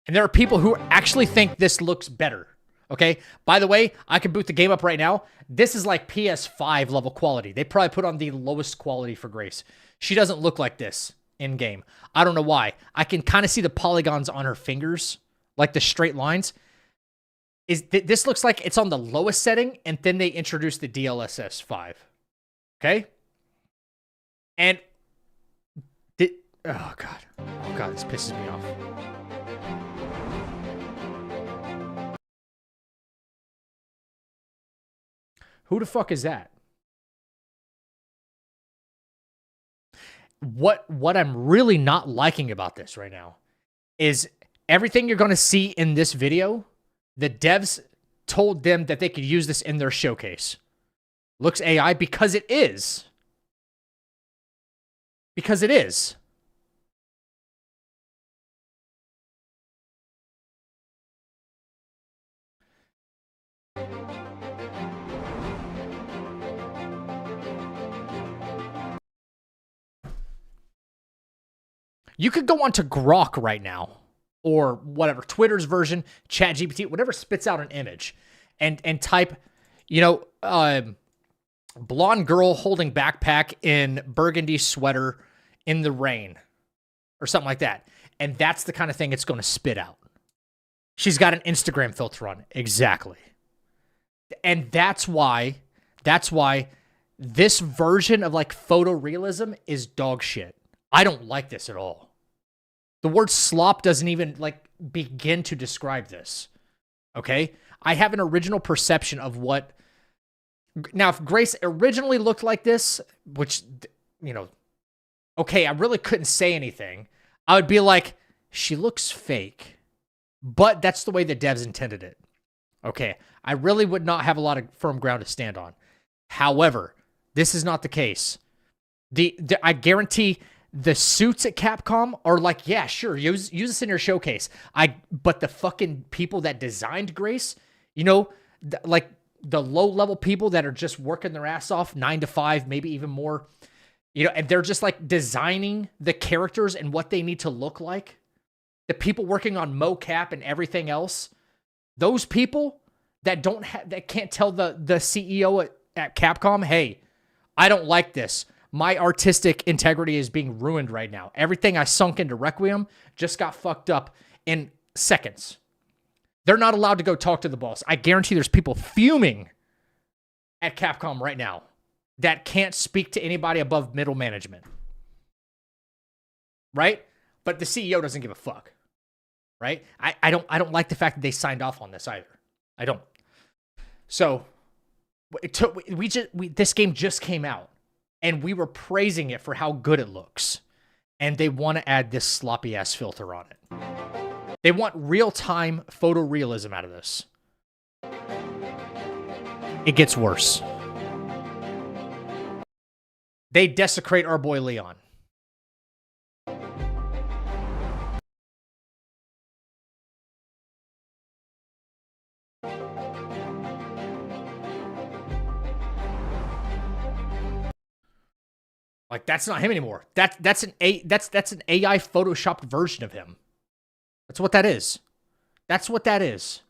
A: And there are people who actually think this looks better. Okay? By the way, I can boot the game up right now. This is like PS5 level quality. They probably put on the lowest quality for Grace. She doesn't look like this in-game. I don't know why. I can kind of see the polygons on her fingers, like the straight lines. This looks like it's on the lowest setting, and then they introduced the DLSS 5. Okay? And oh god, this pisses me off. Who the fuck is that? What I'm really not liking about this right now is everything you're going to see in this video, the devs told them that they could use this in their showcase. Looks AI because it is. Because it is. You could go onto Grok right now, or whatever, Twitter's version, ChatGPT, whatever spits out an image, and type, blonde girl holding backpack in burgundy sweater in the rain or something like that. And that's the kind of thing it's going to spit out. She's got an Instagram filter on. Exactly. And that's why this version of like photorealism is dog shit. I don't like this at all. The word slop doesn't even like begin to describe this. Okay? I have an original perception of what... Now, if Grace originally looked like this, which, okay, I really couldn't say anything. I would be like, she looks fake. But that's the way the devs intended it. Okay, I really would not have a lot of firm ground to stand on. However, this is not the case. I guarantee the suits at Capcom are like, yeah, sure, use this in your showcase. But the fucking people that designed Grace, like the low-level people that are just working their ass off 9 to 5, maybe even more, and they're just like designing the characters and what they need to look like. The people working on mocap and everything else, those people that can't tell the CEO at Capcom, hey, I don't like this. My artistic integrity is being ruined right now. Everything I sunk into Requiem just got fucked up in seconds. They're not allowed to go talk to the boss. I guarantee there's people fuming at Capcom right now that can't speak to anybody above middle management. Right? But the CEO doesn't give a fuck. Right? I don't like the fact that they signed off on this either. I don't. So this game just came out and we were praising it for how good it looks. And they want to add this sloppy ass filter on it. They want real-time photorealism out of this. It gets worse. They desecrate our boy Leon. Like, that's not him anymore. That's an AI photoshopped version of him. That's what that is. That's what that is.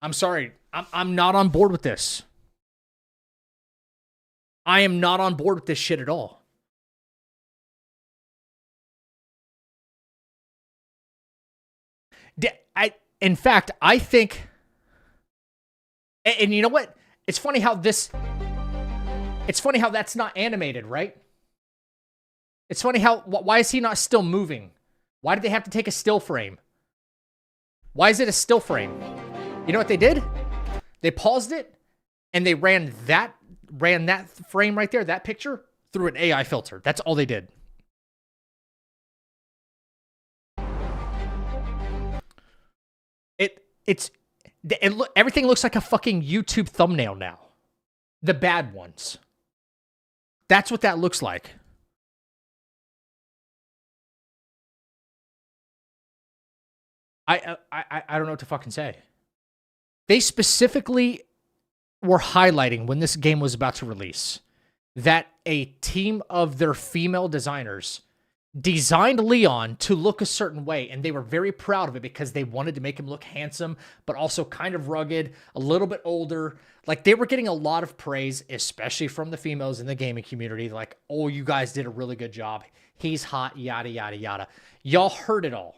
A: I'm sorry. I'm not on board with this. I am not on board with this shit at all. In fact, I think, and you know what? It's funny how that's not animated, right? It's funny how, why is he not still moving? Why did they have to take a still frame? Why is it a still frame? You know what they did? They paused it and they ran that frame right there, that picture, through an AI filter. That's all they did. Everything looks like a fucking YouTube thumbnail now. The bad ones. That's what that looks like. I don't know what to fucking say. They specifically were highlighting when this game was about to release that a team of their female designers designed Leon to look a certain way, and they were very proud of it because they wanted to make him look handsome, but also kind of rugged, a little bit older. Like, they were getting a lot of praise, especially from the females in the gaming community. Like, oh, you guys did a really good job. He's hot, yada, yada, yada. Y'all heard it all.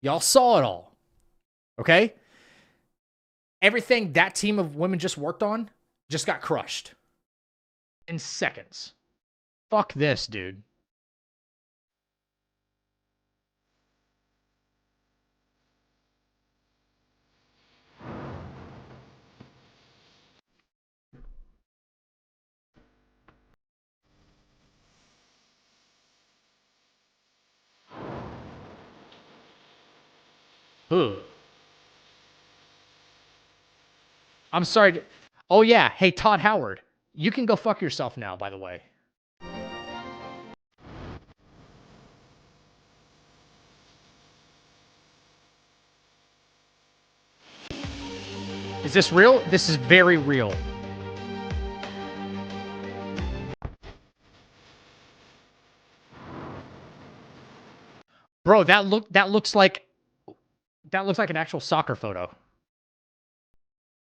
A: Y'all saw it all. Okay? Everything that team of women just worked on just got crushed in seconds. Fuck this, dude. Who? I'm sorry. Oh, yeah. Hey, Todd Howard. You can go fuck yourself now, by the way. Is this real? This is very real. Bro, that looks like an actual soccer photo.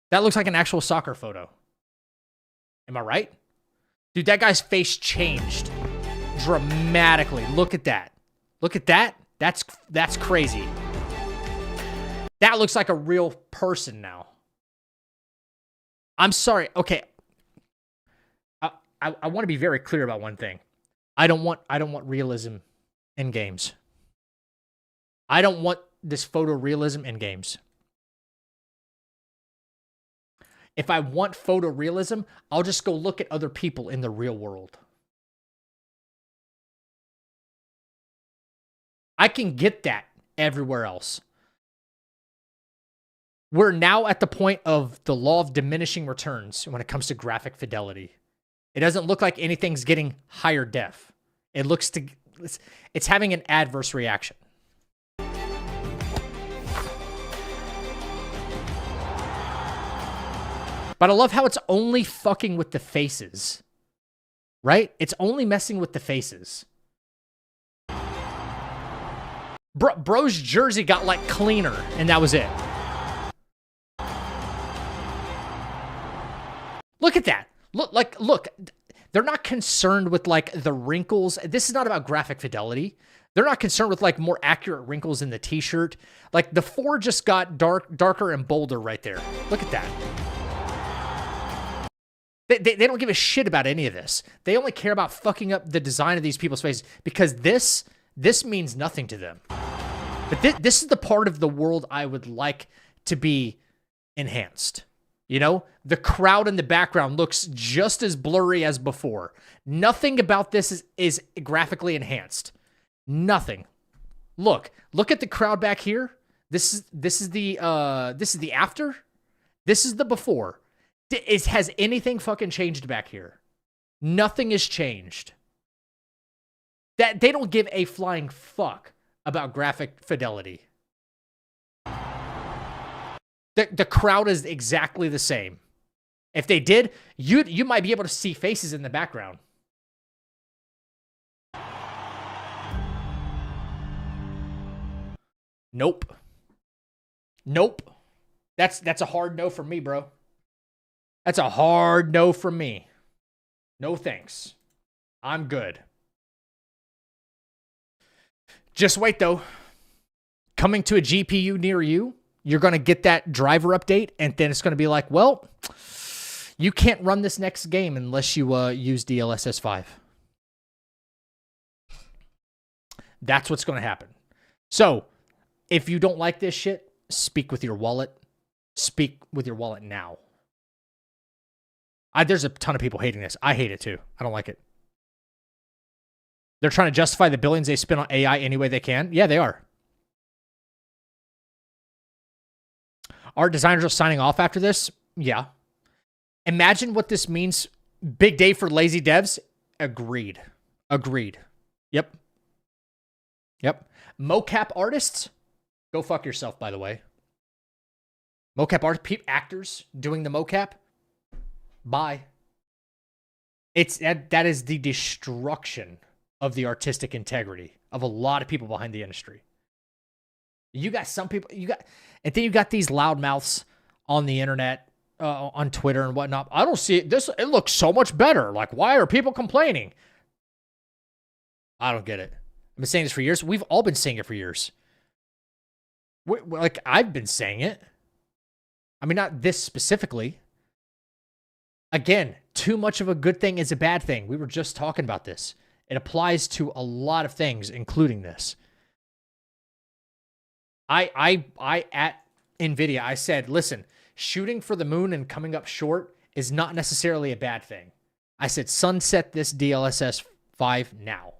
A: That looks like an actual soccer photo. Am I right? Dude, that guy's face changed dramatically. Look at that. Look at that. That's crazy. That looks like a real person now. I'm sorry. Okay. I want to be very clear about one thing. I don't want realism in games. I don't want this photorealism in games. If I want photorealism, I'll just go look at other people in the real world. I can get that everywhere else. We're now at the point of the law of diminishing returns when it comes to graphic fidelity. It doesn't look like anything's getting higher def. It looks to it's having an adverse reaction. But I love how it's only fucking with the faces. Right? It's only messing with the faces. Bro's jersey got like cleaner, and that was it. Look at that. Look. They're not concerned with like the wrinkles. This is not about graphic fidelity. They're not concerned with like more accurate wrinkles in the t-shirt. Like the 4 just got darker and bolder right there. Look at that. They don't give a shit about any of this. They only care about fucking up the design of these people's faces because this means nothing to them. But this is the part of the world I would like to be enhanced. You know, the crowd in the background looks just as blurry as before. Nothing about this is graphically enhanced. Nothing. Look at the crowd back here. This is the after. This is the before. Has anything fucking changed back here? Nothing has changed. That they don't give a flying fuck about graphic fidelity. The crowd is exactly the same. If they did, you might be able to see faces in the background. Nope. That's a hard no from me, bro. That's a hard no from me. No thanks. I'm good. Just wait, though. Coming to a GPU near you, you're going to get that driver update, and then it's going to be like, well, you can't run this next game unless you use DLSS 5. That's what's going to happen. So, if you don't like this shit, speak with your wallet. Speak with your wallet now. There's a ton of people hating this. I hate it too. I don't like it. They're trying to justify the billions they spend on AI any way they can. Yeah, they are. Art designers are signing off after this. Yeah. Imagine what this means. Big day for lazy devs. Agreed. Yep. Mocap artists. Go fuck yourself, by the way. Mocap artists, actors doing the mocap. Bye. That is the destruction of the artistic integrity of a lot of people behind the industry. You got some people, and then you got these loudmouths on the internet, on Twitter and whatnot. I don't see it. It looks so much better. Like, why are people complaining? I don't get it. I've been saying this for years. We've all been saying it for years. Like, I've been saying it. I mean, not this specifically. Again, too much of a good thing is a bad thing. We were just talking about this. It applies to a lot of things, including this. I at Nvidia, I said, listen, shooting for the moon and coming up short is not necessarily a bad thing. I said, sunset this DLSS 5 now.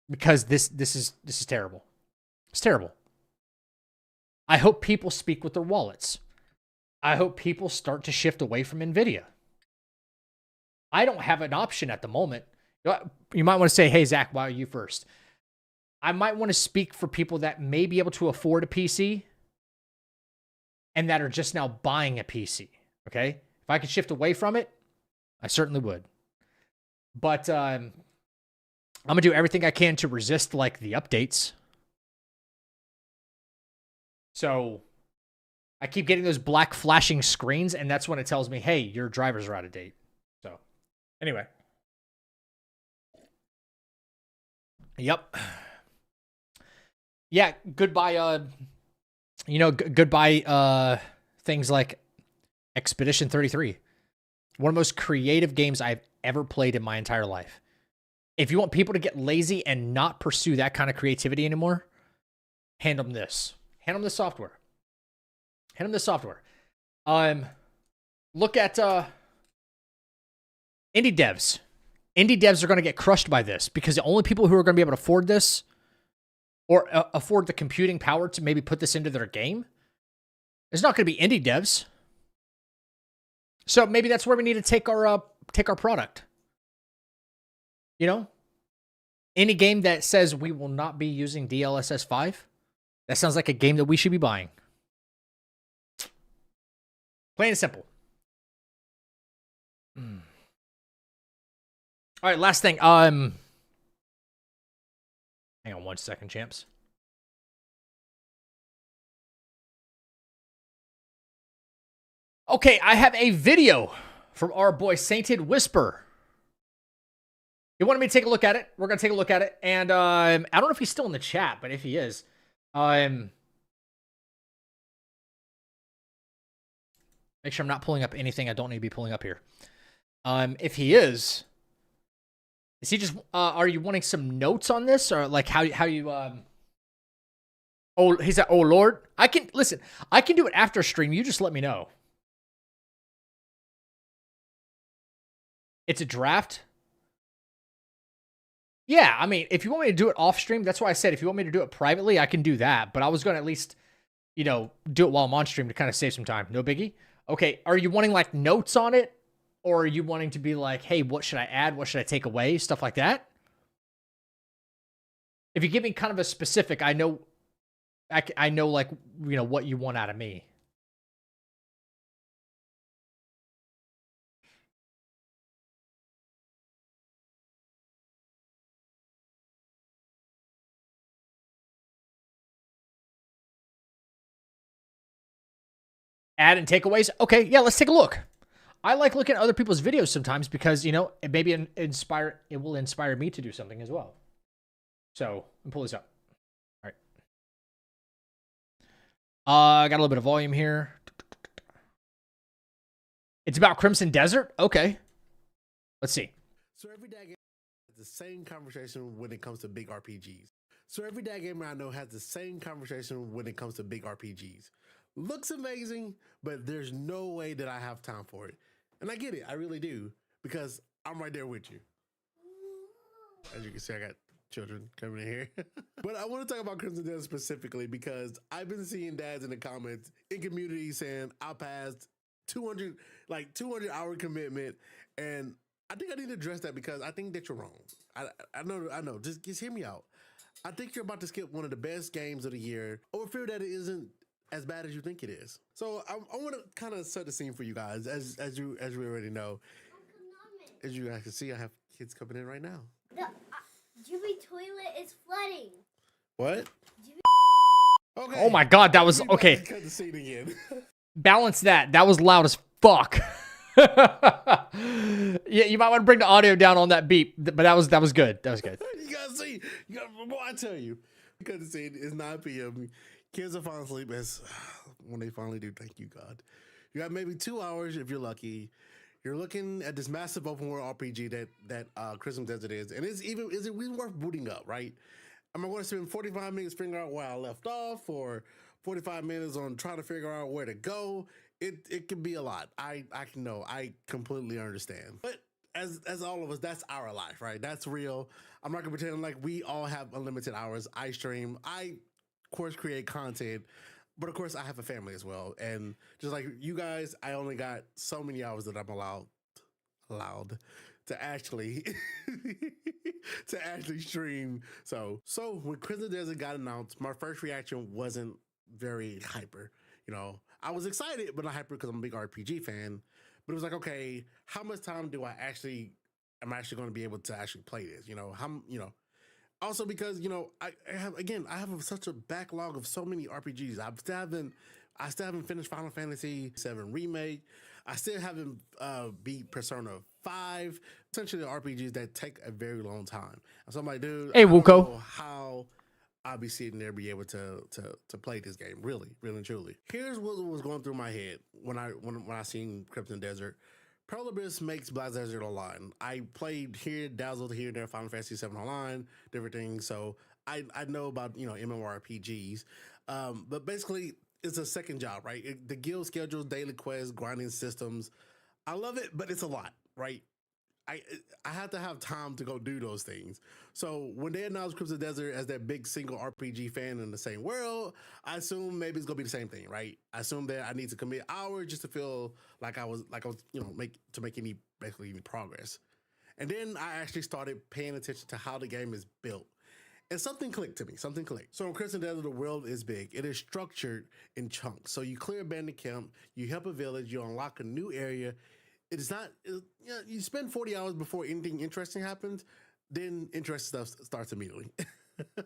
A: Because this is terrible. It's terrible. I hope people speak with their wallets. I hope people start to shift away from Nvidia. I don't have an option at the moment. You might want to say, hey, Zach, why are you first? I might want to speak for people that may be able to afford a PC and that are just now buying a PC, okay? If I could shift away from it, I certainly would. But I'm going to do everything I can to resist, like, the updates. So I keep getting those black flashing screens, and that's when it tells me, hey, your drivers are out of date. So anyway. Yep. Yeah, goodbye, goodbye things like Expedition 33. One of the most creative games I've ever played in my entire life. If you want people to get lazy and not pursue that kind of creativity anymore, hand them this. Hand them the software. Hand them the software. Look at indie devs. Indie devs are going to get crushed by this because the only people who are going to be able to afford this or afford the computing power to maybe put this into their game is not going to be indie devs. So maybe that's where we need to take our product. You know, any game that says we will not be using DLSS 5, that sounds like a game that we should be buying. Plain and simple. All right, last thing. Hang on 1 second, champs. Okay, I have a video from our boy Sainted Whisper. He wanted me to take a look at it. We're going to take a look at it. And I don't know if he's still in the chat, but if he is, make sure I'm not pulling up anything I don't need to be pulling up here. If he is he just, are you wanting some notes on this? Or like how you, Oh, he said, oh, Lord. I can, listen, I can do it after stream. You just let me know. It's a draft? Yeah, I mean, if you want me to do it off stream, that's why I said if you want me to do it privately, I can do that. But I was going to at least, you know, do it while I'm on stream to kind of save some time. No biggie. Okay, are you wanting like notes on it? Or are you wanting to be like, hey, what should I add? What should I take away? Stuff like that? If you give me kind of a specific, I know like, you know, what you want out of me. Add and takeaways? Okay, yeah, let's take a look. I like looking at other people's videos sometimes because, you know, it maybe it will inspire me to do something as well. So, let me pull this up. All right. Got a little bit of volume here. It's about Crimson Desert? Okay. Let's see.
F: So every day has the same conversation when it comes to big RPGs. So every day gamer I know has the same conversation when it comes to big RPGs. Looks amazing, but there's no way that I have time for it. And I get it, I really do, because I'm right there with you. As you can see, I got children coming in here. But I want to talk about Crimson Desert specifically because I've been seeing dads in the comments in community saying I passed 200 hour commitment, and I think I need to address that because I think that you're wrong. I know. Just hear me out. I think you're about to skip one of the best games of the year over fear that it isn't as bad as you think it is. So I want to kind of set the scene for you guys, as we already know. As you guys can see, I have kids coming in right now.
G: The Jimmy toilet is flooding.
F: What? Okay.
A: Oh my God, that was okay.
F: Cut the scene again.
A: Balance that. That was loud as fuck. Yeah, you might want to bring the audio down on that beep, but that was good. That was good.
F: You gotta see. Boy, I tell you, cut the scene. It's 9 p.m. Kids are falling asleep when they finally do. Thank you, God. You got maybe 2 hours if you're lucky. You're looking at this massive open world RPG that Crimson Desert is, and is it really worth booting up? Right? Am I going to spend 45 minutes figuring out where I left off, or 45 minutes on trying to figure out where to go? It can be a lot. I know. I completely understand. But as all of us, that's our life, right? That's real. I'm not gonna pretend like we all have unlimited hours. I stream. I of course create content, but of course I have a family as well. And just like you guys, I only got so many hours that I'm allowed to actually stream. So when Crimson Desert got announced, my first reaction wasn't very hyper. You know, I was excited, but not hyper because I'm a big RPG fan. But it was like, okay, how much time do I actually am actually going to be able to actually play this? You know, also because, you know, I have such a backlog of so many RPGs. I still haven't finished Final Fantasy VII Remake. I still haven't beat Persona 5. Essentially RPGs that take a very long time. And so I'm like, dude,
A: hey,
F: I don't
A: Wuko.
F: know how I'll be sitting there be able to play this game, really and truly. Here's what was going through my head when I seen Crimson Desert. Pearl Abyss makes Black Desert Online. I played here, dazzled here and there, Final Fantasy VII Online, different things. So I know about, you know, MMORPGs. But basically it's a second job, right? The guild schedules, daily quests, grinding systems. I love it, but it's a lot, right? I have to have time to go do those things. So when they announced Crimson Desert as that big single RPG fan in the same world, I assume maybe it's gonna be the same thing, right? I assume that I need to commit hours just to feel like I was, you know, make any progress. And then I actually started paying attention to how the game is built. And something clicked to me, So in Crimson Desert, the world is big. It is structured in chunks. So you clear abandoned camp, you help a village, you unlock a new area. It's not, you know, you spend 40 hours before anything interesting happens, then interesting stuff starts immediately.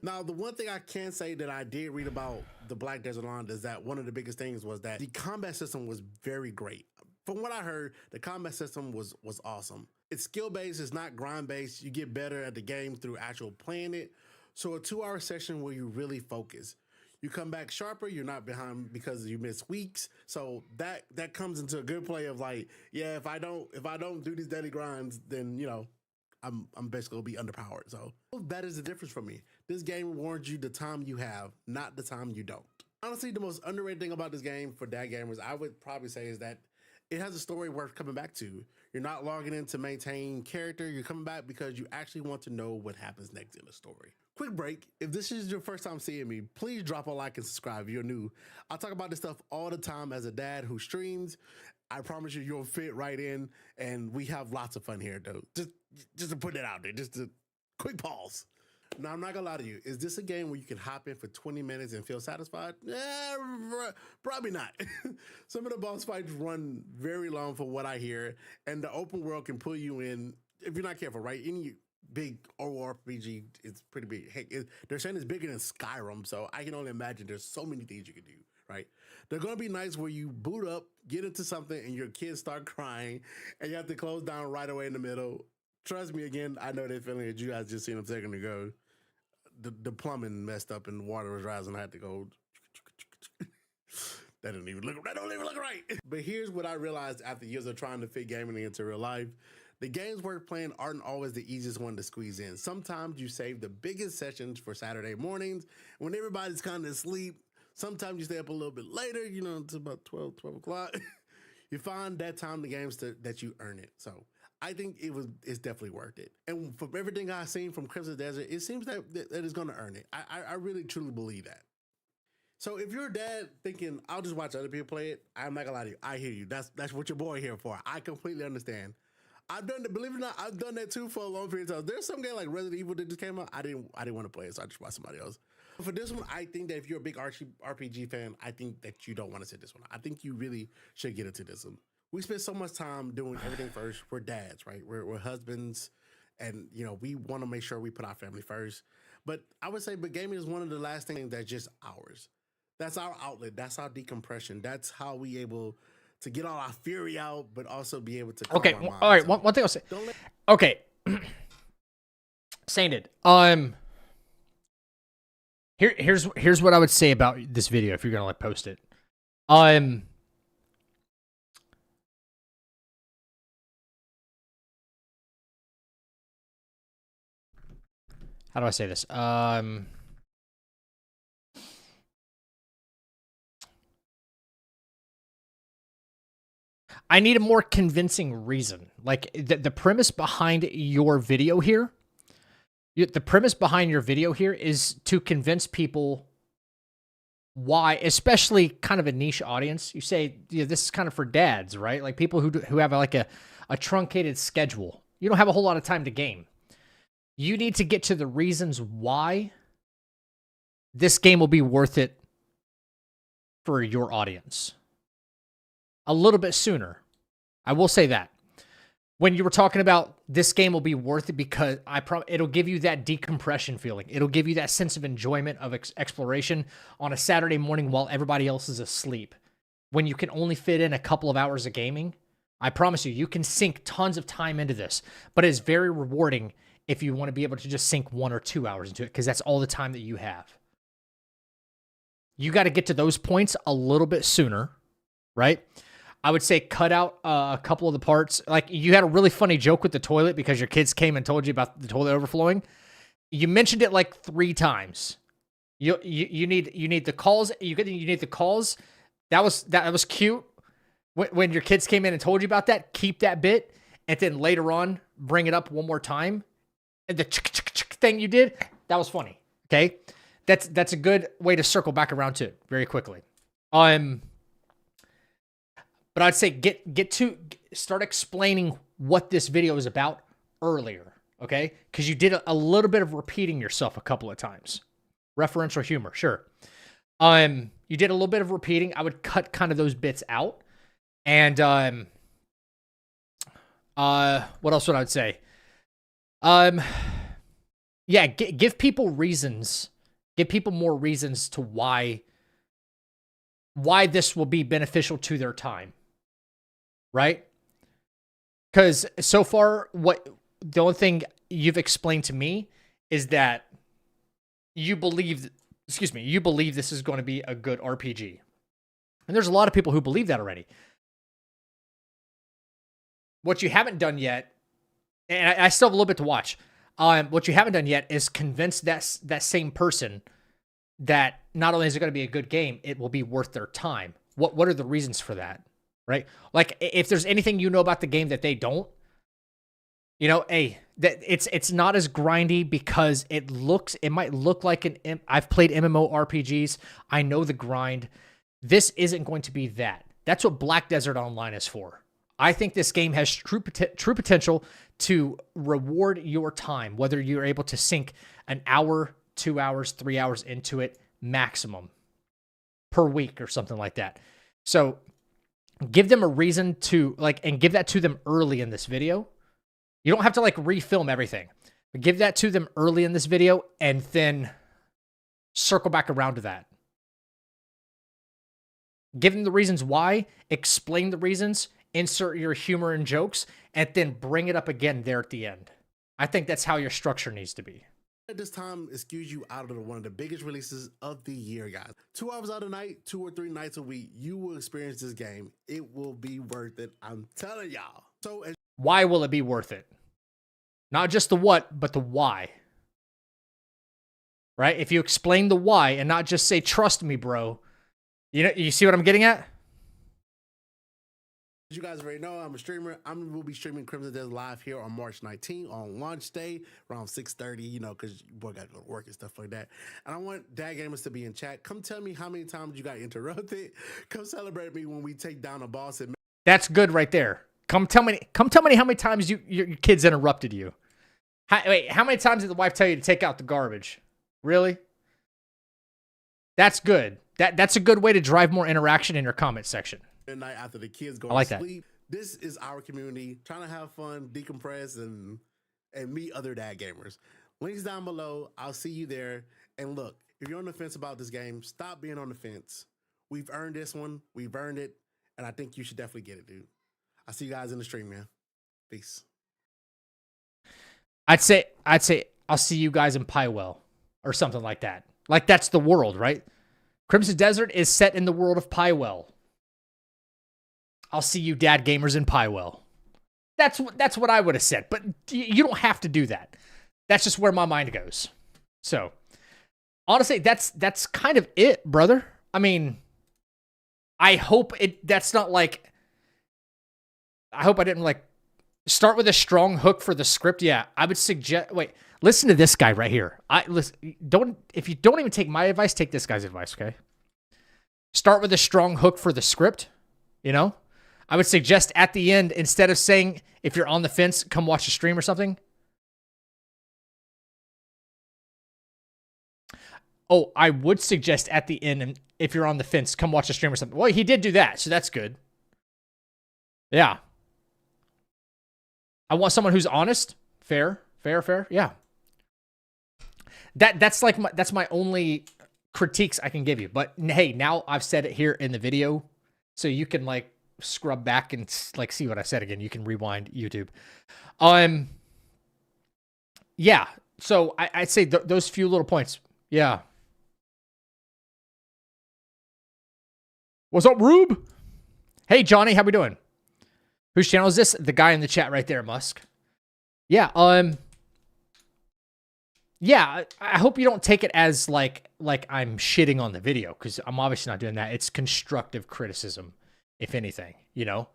F: Now, the one thing I can say that I did read about the Black Desert Online is that one of the biggest things was that the combat system was very great. From what I heard, the combat system was awesome. It's skill-based, it's not grind-based. You get better at the game through actual playing it. So a 2-hour session where you really focus. You come back sharper, you're not behind because you miss weeks. So that comes into a good play of like, yeah, if I don't do these daily grinds, then, you know, I'm basically gonna be underpowered. So that is the difference for me. This game warns you the time you have, not the time you don't. Honestly, the most underrated thing about this game for dad gamers, I would probably say, is that it has a story worth coming back to. You're not logging in to maintain character. You're coming back because you actually want to know what happens next in the story. Quick break. If this is your first time seeing me, please drop a like and subscribe if you're new. I talk about this stuff all the time as a dad who streams. I promise you, you'll fit right in, and we have lots of fun here, though. Just to put it out there, just a quick pause. Now, I'm not gonna lie to you. Is this a game where you can hop in for 20 minutes and feel satisfied? Probably not. Some of the boss fights run very long for what I hear, and the open world can pull you in if you're not careful, right? Any big RPG is pretty big. Heck, they're saying it's bigger than Skyrim, so I can only imagine there's so many things you can do, right? They're gonna be nice where you boot up, get into something, and your kids start crying, and you have to close down right away in the middle. Trust me, again, I know that feeling that you guys just seen a second ago. The plumbing messed up and the water was rising. I had to go. That don't even look right. But here's what I realized after years of trying to fit gaming into real life. The games worth playing aren't always the easiest one to squeeze in. Sometimes you save the biggest sessions for Saturday mornings when everybody's kind of asleep. Sometimes you stay up a little bit later, you know, it's about 12 o'clock. You find that time the games that you earn it. So I think it's definitely worth it. And from everything I've seen from Crimson Desert, it seems that it's going to earn it. I really, truly believe that. So if you're a dad thinking, I'll just watch other people play it, I'm not going to lie to you. I hear you. That's what your boy here for. I completely understand. I've done that, believe it or not, I've done that too for a long period of time. There's some game like Resident Evil that just came out. I didn't want to play it, so I just watched somebody else. For this one, I think that if you're a big RPG fan, I think that you don't want to sit this one. I think you really should get into this one. We spend so much time doing everything first. We're dads, right? We're husbands, and you know we want to make sure we put our family first. But I would say, but gaming is one of the last things that's just ours. That's our outlet. That's our decompression. That's how we able to get all our fury out, but also be able to.
A: Okay,
F: all
A: right. One thing I'll say. Okay, Sainted. Here's what I would say about this video if you're gonna like post it. How do I say this? I need a more convincing reason. Like the premise behind your video here, the premise behind your video here is to convince people why, especially kind of a niche audience. You say, yeah, this is kind of for dads, right? Like people who have like a truncated schedule. You don't have a whole lot of time to game. You need to get to the reasons why this game will be worth it for your audience a little bit sooner. I will say that. When you were talking about this game will be worth it because it'll give you that decompression feeling. It'll give you that sense of enjoyment of exploration on a Saturday morning while everybody else is asleep. When you can only fit in a couple of hours of gaming, I promise you can sink tons of time into this, but it's very rewarding if you want to be able to just sink 1 or 2 hours into it, because that's all the time that you have. You got to get to those points a little bit sooner, right? I would say cut out a couple of the parts. Like you had a really funny joke with the toilet because your kids came and told you about the toilet overflowing. You mentioned it like 3 times. You need the calls. You need the calls. That was cute. When your kids came in and told you about that, keep that bit, and then later on bring it up one more time. And the thing you did, that was funny. Okay, that's a good way to circle back around to it very quickly. But I'd say start explaining what this video is about earlier, okay? Because you did a little bit of repeating yourself a couple of times. Referential humor, sure. You did a little bit of repeating. I would cut kind of those bits out. And what else would I say? Yeah, give people reasons. Give people more reasons to why this will be beneficial to their time. Right? Because so far, the only thing you've explained to me is that you believe this is going to be a good RPG. And there's a lot of people who believe that already. What you haven't done yet, and I still have a little bit to watch. What you haven't done yet is convince that same person that not only is it going to be a good game, it will be worth their time. What are the reasons for that, right? Like, if there's anything you know about the game that they don't, you know, hey, that it's not as grindy because it might look like I've played MMORPGs. I know the grind. This isn't going to be that. That's what Black Desert Online is for. I think this game has true potential to reward your time, whether you're able to sink an hour, 2 hours, 3 hours into it maximum per week or something like that. So give them a reason to and give that to them early in this video. You don't have to refilm everything, but give that to them early in this video and then circle back around to that. Give them the reasons why, explain the reasons, insert your humor and jokes, and then bring it up again there at the end. I think that's how your structure needs to be.
F: At this time, excuse you out of one of the biggest releases of the year, guys. 2 hours out of the night, 2 or 3 nights a week, you will experience this game. It will be worth it. I'm telling y'all. So,
A: why will it be worth it? Not just the what, but the why. Right? If you explain the why and not just say, trust me, bro. You see what I'm getting at?
F: as you guys already know, I'm a streamer. Will be streaming Crimson Desert live here on March 19th on launch day around 6:30, you know, because your boy got to go to work and stuff like that. And I want Dad Gamers to be in chat. Come tell me how many times you got interrupted. Come celebrate me when we take down a boss. And
A: that's good right there. Come tell me how many times your kids interrupted you. Wait, how many times did the wife tell you to take out the garbage? Really? That's good. That's a good way to drive more interaction in your comment section.
F: Night after the kids go
A: to
F: sleep. This is our community trying to have fun, decompress, and meet other dad gamers. Links down below. I'll see you there. And look, if you're on the fence about this game, stop being on the fence. We've earned this one. We've earned it. And I think you should definitely get it, dude. I'll see you guys in the stream, man. Peace.
A: I'd say I'll see you guys in Piewell or something like that. Like, that's the world, right? Crimson Desert is set in the world of Piewell. I'll see you dad gamers in Piewell. That's what I would have said, but you don't have to do that. That's just where my mind goes. So, honestly, that's kind of it, brother. I mean, I hope that's not like, I hope I didn't like start with a strong hook for the script. Yeah, I would suggest, wait, listen to this guy right here. If you don't even take my advice, take this guy's advice, okay? Start with a strong hook for the script, you know? I would suggest at the end, instead of saying, if you're on the fence, come watch the stream or something. Oh, I would suggest at the end, and if you're on the fence, come watch the stream or something. Well, he did do that, so that's good. Yeah. I want someone who's honest, fair. Yeah. That's my only critiques I can give you. But hey, now I've said it here in the video, so you can like scrub back and like see what I said again. You can rewind YouTube. Yeah. So I'd say those few little points. Yeah. What's up, Rube? Hey, Johnny, how we doing? Whose channel is this? The guy in the chat right there, Musk. Yeah. Yeah, I hope you don't take it as like I'm shitting on the video, because I'm obviously not doing that. It's constructive criticism, if anything, you know?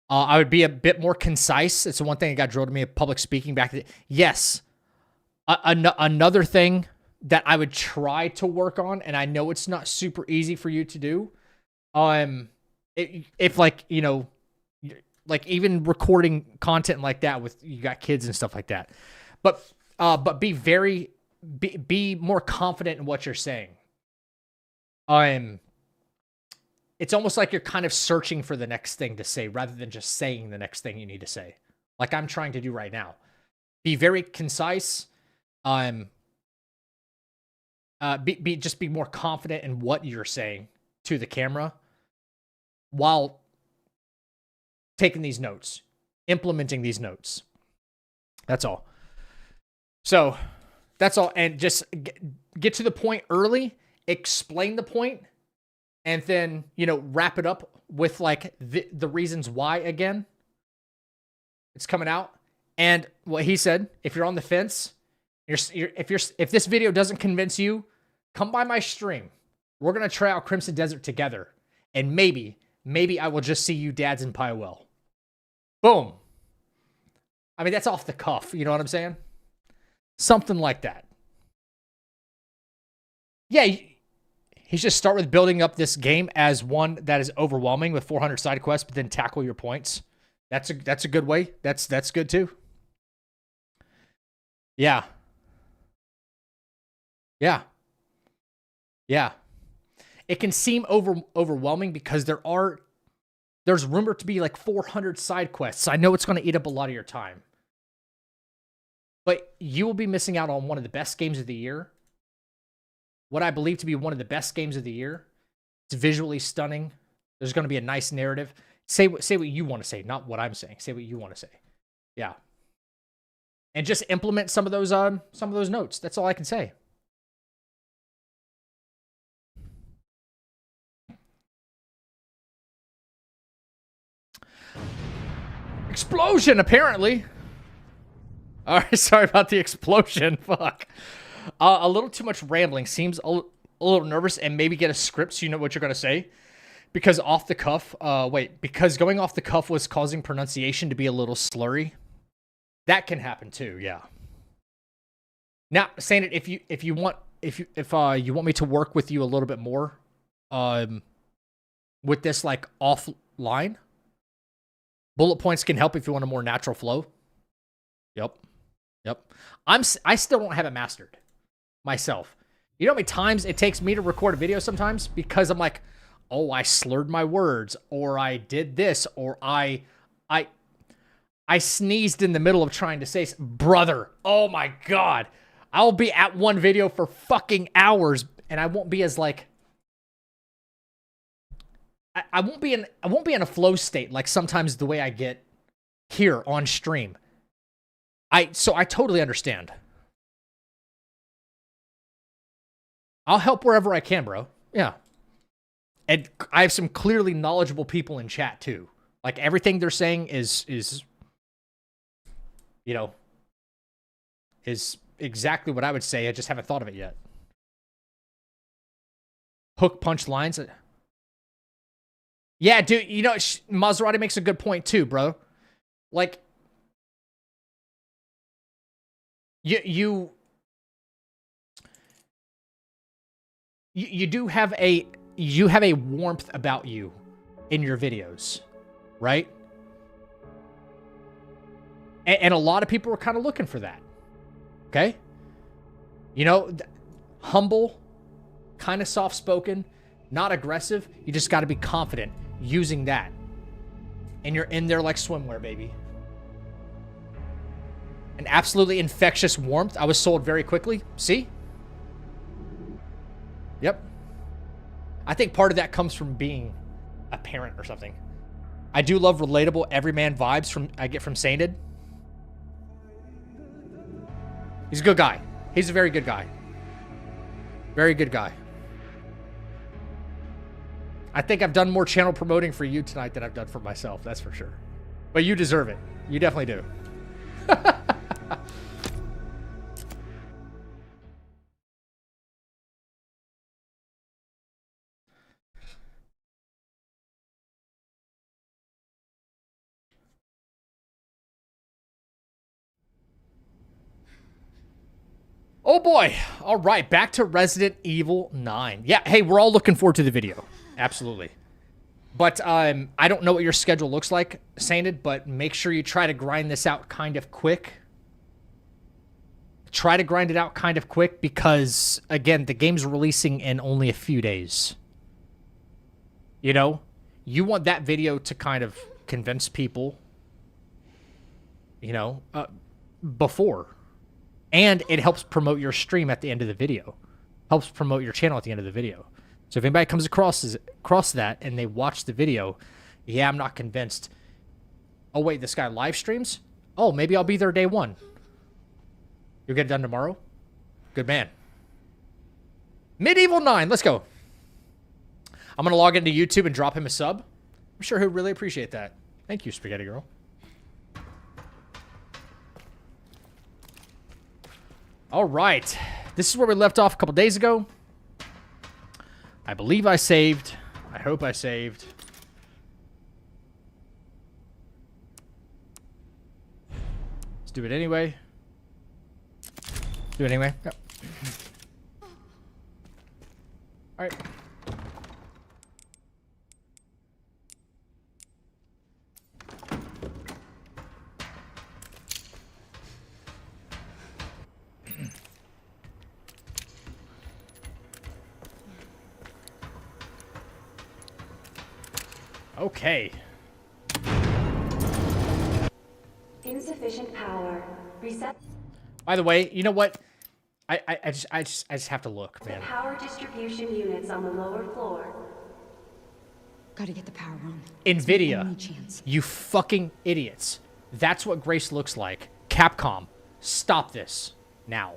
A: I would be a bit more concise. It's the one thing that got drilled to me of public speaking back then. Yes. Another thing that I would try to work on, and I know it's not super easy for you to do, if like, you know, like even recording content like that with, you got kids and stuff like that. But be more confident in what you're saying. It's almost like you're kind of searching for the next thing to say rather than just saying the next thing you need to say. Like I'm trying to do right now. Be very concise. Just be more confident in what you're saying to the camera while taking these notes, implementing these notes. That's all. So that's all. And just get to the point early, explain the point, and then, you know, wrap it up with like the reasons why again it's coming out. And what he said, if you're on the fence, if this video doesn't convince you, come by my stream. We're gonna try out Crimson Desert together, and maybe I will just see you dads in Pywell. Boom. I mean, that's off the cuff. You know what I'm saying? Something like that. Yeah, he's just start with building up this game as one that is overwhelming with 400 side quests, but then tackle your points. That's a good way. That's good too. Yeah. Yeah. Yeah. It can seem overwhelming because there's rumored to be like 400 side quests. I know it's going to eat up a lot of your time. But you will be missing out on one of the best games of the year. What I believe to be one of the best games of the year. It's visually stunning. There's going to be a nice narrative. Say what you want to say, not what I'm saying. Say what you want to say. Yeah. And just implement some of those notes. That's all I can say. Explosion, apparently. All right, sorry about the explosion. Fuck. A little too much rambling. Seems a little nervous, and maybe get a script so you know what you're going to say. Because off the cuff, because going off the cuff was causing pronunciation to be a little slurry. That can happen too, yeah. Now, saying it, if you want me to work with you a little bit more, with this like offline, bullet points can help if you want a more natural flow. Yep. I still don't have it mastered myself. You know how many times it takes me to record a video sometimes because I'm like, oh, I slurred my words, or I did this, or I sneezed in the middle of trying to say, brother, oh my God. I'll be at one video for fucking hours and I won't be as like, I won't be in a flow state like sometimes the way I get here on stream. So I totally understand. I'll help wherever I can, bro. Yeah. And I have some clearly knowledgeable people in chat too. Like everything they're saying is you know, is exactly what I would say. I just haven't thought of it yet. Hook punch lines. Yeah, dude, you know, Maserati makes a good point too, bro. Like, you do have a warmth about you in your videos, right? And a lot of people are kind of looking for that. Okay? You know, humble, kind of soft-spoken, not aggressive. You just got to be confident using that. And you're in there like swimwear, baby. An absolutely infectious warmth. I was sold very quickly. See? Yep. I think part of that comes from being a parent or something. I do love relatable everyman vibes I get from Sainted. He's a good guy. He's a very good guy. Very good guy. I think I've done more channel promoting for you tonight than I've done for myself. That's for sure. But you deserve it. You definitely do. Oh boy. All right, back to Resident Evil 9. Yeah, hey, we're all looking forward to the video. Absolutely. But I don't know what your schedule looks like, Sainted, but make sure you try to grind this out kind of quick. Try to grind it out kind of quick because, again, the game's releasing in only a few days. You know? You want that video to kind of convince people, you know, before. And it helps promote your stream at the end of the video. Helps promote your channel at the end of the video. So if anybody comes across that and they watch the video, yeah, I'm not convinced. Oh, wait, this guy live streams? Oh, maybe I'll be there day one. You'll get it done tomorrow? Good man. Medieval 9, let's go. I'm going to log into YouTube and drop him a sub. I'm sure he'll really appreciate that. Thank you, Spaghetti Girl. All right. This is where we left off a couple days ago. I believe I saved. I hope I saved. Let's do it anyway. Do it anyway. Yep. All right. Okay.
H: Insufficient power. Reset.
A: By the way, you know what? I just have to look, man.
H: Power distribution units on the lower floor.
B: Gotta get the power on.
A: Nvidia, you fucking idiots. That's what Grace looks like. Capcom, stop this now.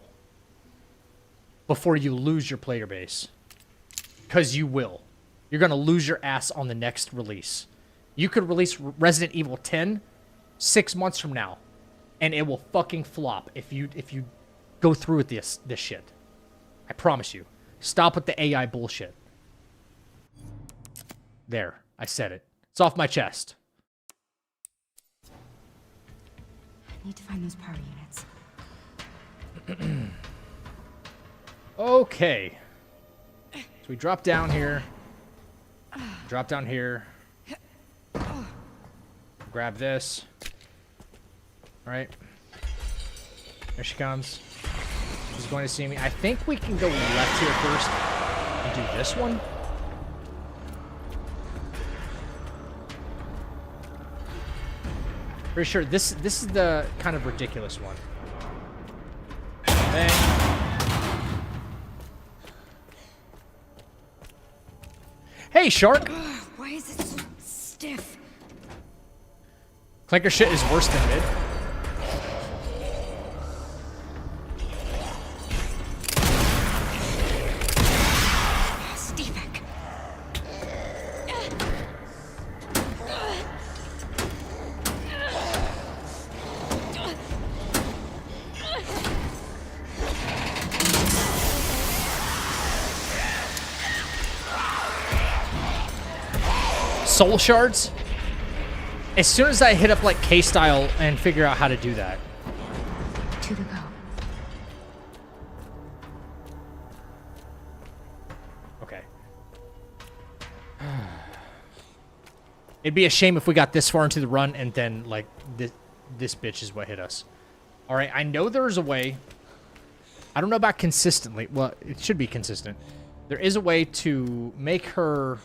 A: Before you lose your player base. Because you will. You're going to lose your ass on the next release. You could release Resident Evil 10 6 months from now, and it will fucking flop if you go through with this shit. I promise you. Stop with the AI bullshit. There, I said it. It's off my chest.
B: I need to find those power units.
A: Okay. So we drop down here. Drop down here. Grab this. Alright. There she comes. She's going to see me. I think we can go left here first and do this one. Pretty sure this is the kind of ridiculous one. Bang. Hey, Shark!
B: Why is it so stiff?
A: Clanker shit is worse than mid.
B: Stevek.
A: Soul shards? As soon as I hit up like K-style and figure out how to do that.
B: 2 to go.
A: Okay. It'd be a shame if we got this far into the run and then like this bitch is what hit us. All right, I know there's a way. I don't know about consistently. Well, it should be consistent. There is a way to make her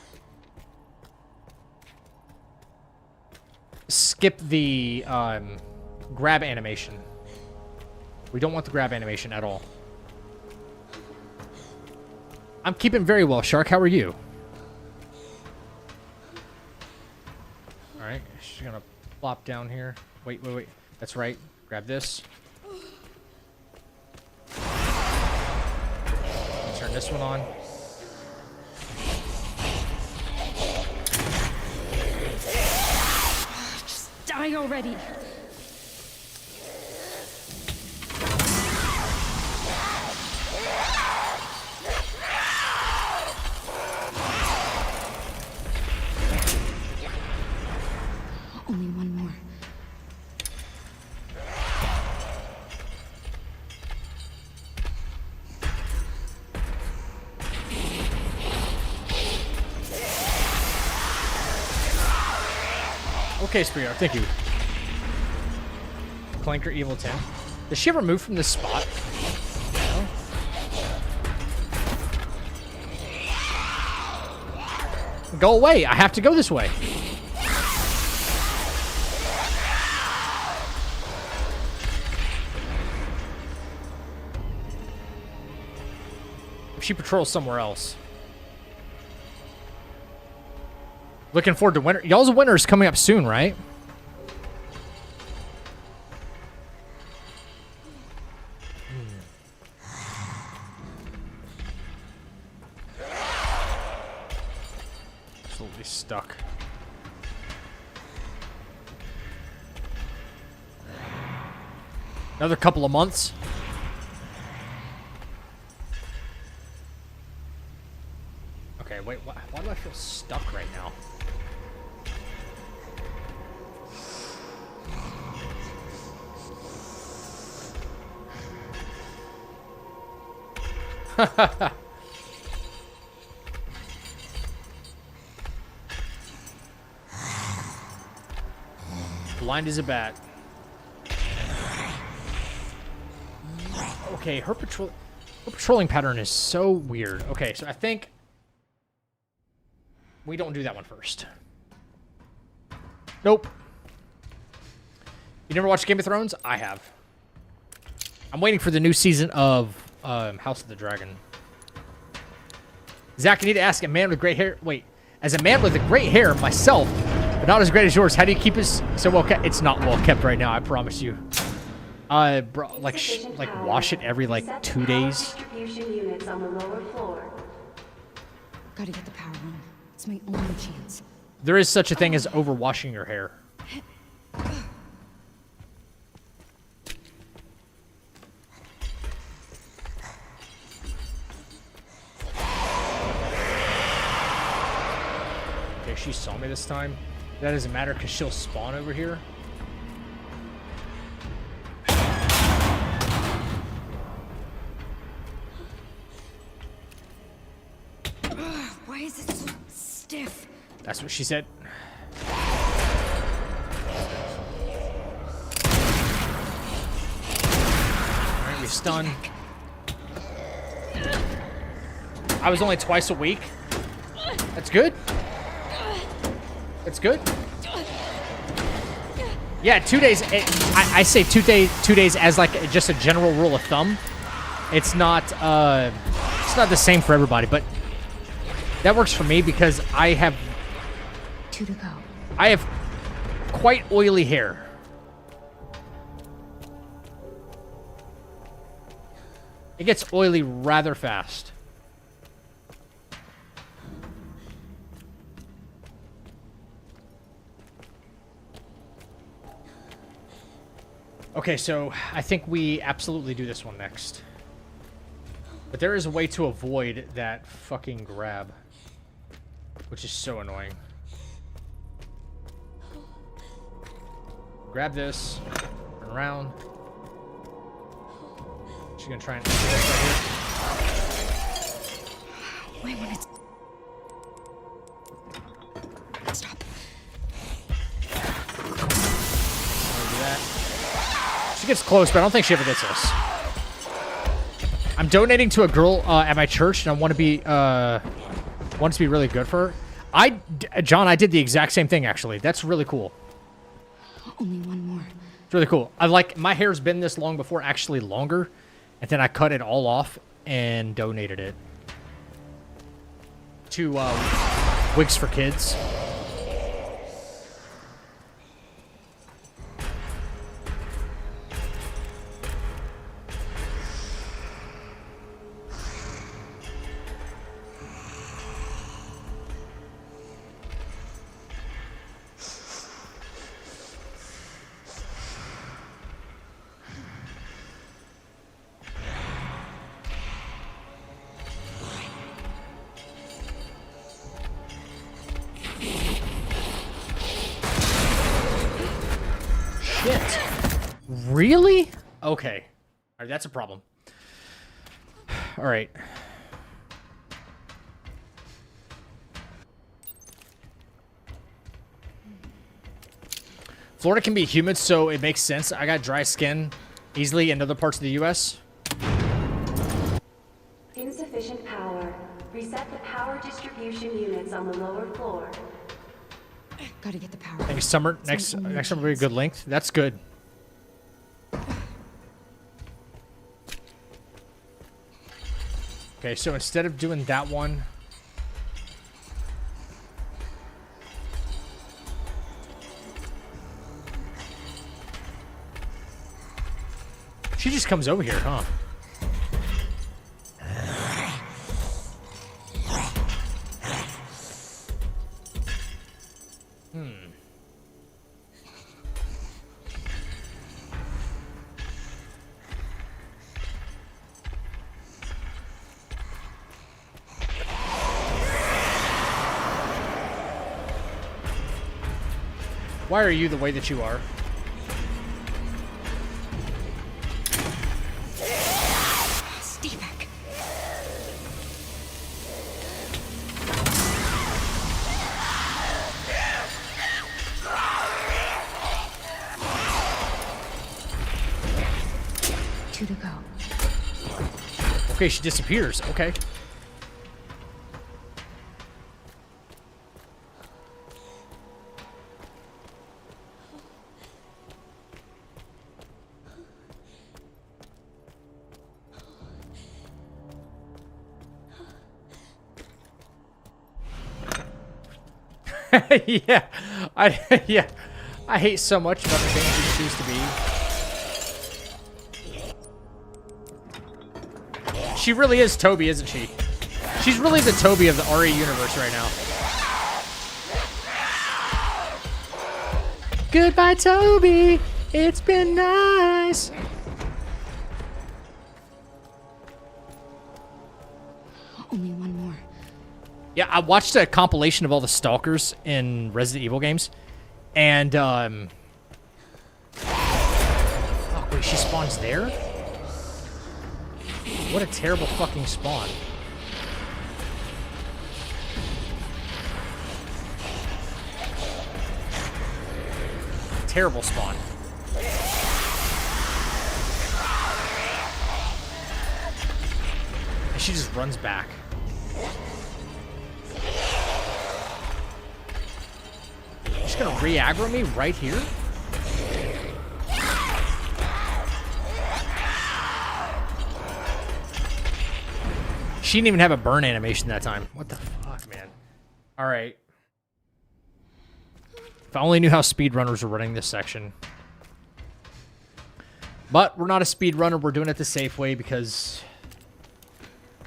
A: skip the grab animation. We don't want the grab animation at all. I'm keeping very well, Shark. How are you? Alright, she's gonna plop down here. Wait. That's right. Grab this. Turn this one on.
B: Die already. Only one more.
A: Okay, Spreear, thank you. Clanker Evil 10. Does she ever move from this spot? No. Go away! I have to go this way. If she patrols somewhere else. Looking forward to winter. Y'all's winter is coming up soon, right? Absolutely stuck. Another couple of months. wait, why do I feel stuck right now? Blind as a bat. Okay, her patrolling pattern is so weird. Okay, so I think we don't do that one first. Nope. You never watched Game of Thrones? I have. I'm waiting for the new season of House of the Dragon. Zach, I need to ask a man with great hair. Wait, as a man with a great hair myself, but not as great as yours, how do you keep it so well kept? It's not well kept right now, I promise you. Bro, like wash it every like 2 days.
H: Distribution units on the lower floor.
B: Gotta get the power on. It's my only chance.
A: There is such a thing as overwashing your hair. Okay, she saw me this time. That doesn't matter because she'll spawn over here.
B: Why is it so stiff?
A: That's what she said. Alright, we stun. I was only twice a week. That's good. That's good. Yeah, 2 days. I say 2 days as like just a general rule of thumb. It's not the same for everybody, but that works for me because I have
B: 2 to go.
A: I have quite oily hair. It gets oily rather fast. Okay, so I think we absolutely do this one next. But there is a way to avoid that fucking grab, which is so annoying. Grab this, turn around. She's gonna try and do this right here.
B: Wait when it's... Stop.
A: Do that. She gets close, but I don't think she ever gets us. I'm donating to a girl at my church, and I want to be really good for her. John, I did the exact same thing actually. That's really cool.
B: Only one more.
A: It's really cool. My hair's been this long before, actually longer, and then I cut it all off and donated it to Wigs for Kids. Really? Okay. All right, that's a problem. All right. Florida can be humid, so it makes sense. I got dry skin easily in other parts of the U.S.
H: Insufficient power. Reset the power distribution units on the lower floor.
B: Gotta get the power.
A: Thank you, Summer. Next summer will be a good length. That's good. Okay, so instead of doing that one, she just comes over here, huh? Why are you the way that you are?
B: Stevek. Two to go.
A: Okay, she disappears. Okay. Yeah, I hate so much about the things you choose to be. She really is Toby, isn't she? She's really the Toby of the RE universe right now. Goodbye, Toby. It's been nice.
B: Only one more.
A: Yeah, I watched a compilation of all the stalkers in Resident Evil games, and oh wait, she spawns there? What a terrible fucking spawn. Terrible spawn. And she just runs back. She's gonna re-aggro me right here? She didn't even have a burn animation that time. What the fuck, man? Alright. If I only knew how speedrunners were running this section. But we're not a speedrunner. We're doing it the safe way because...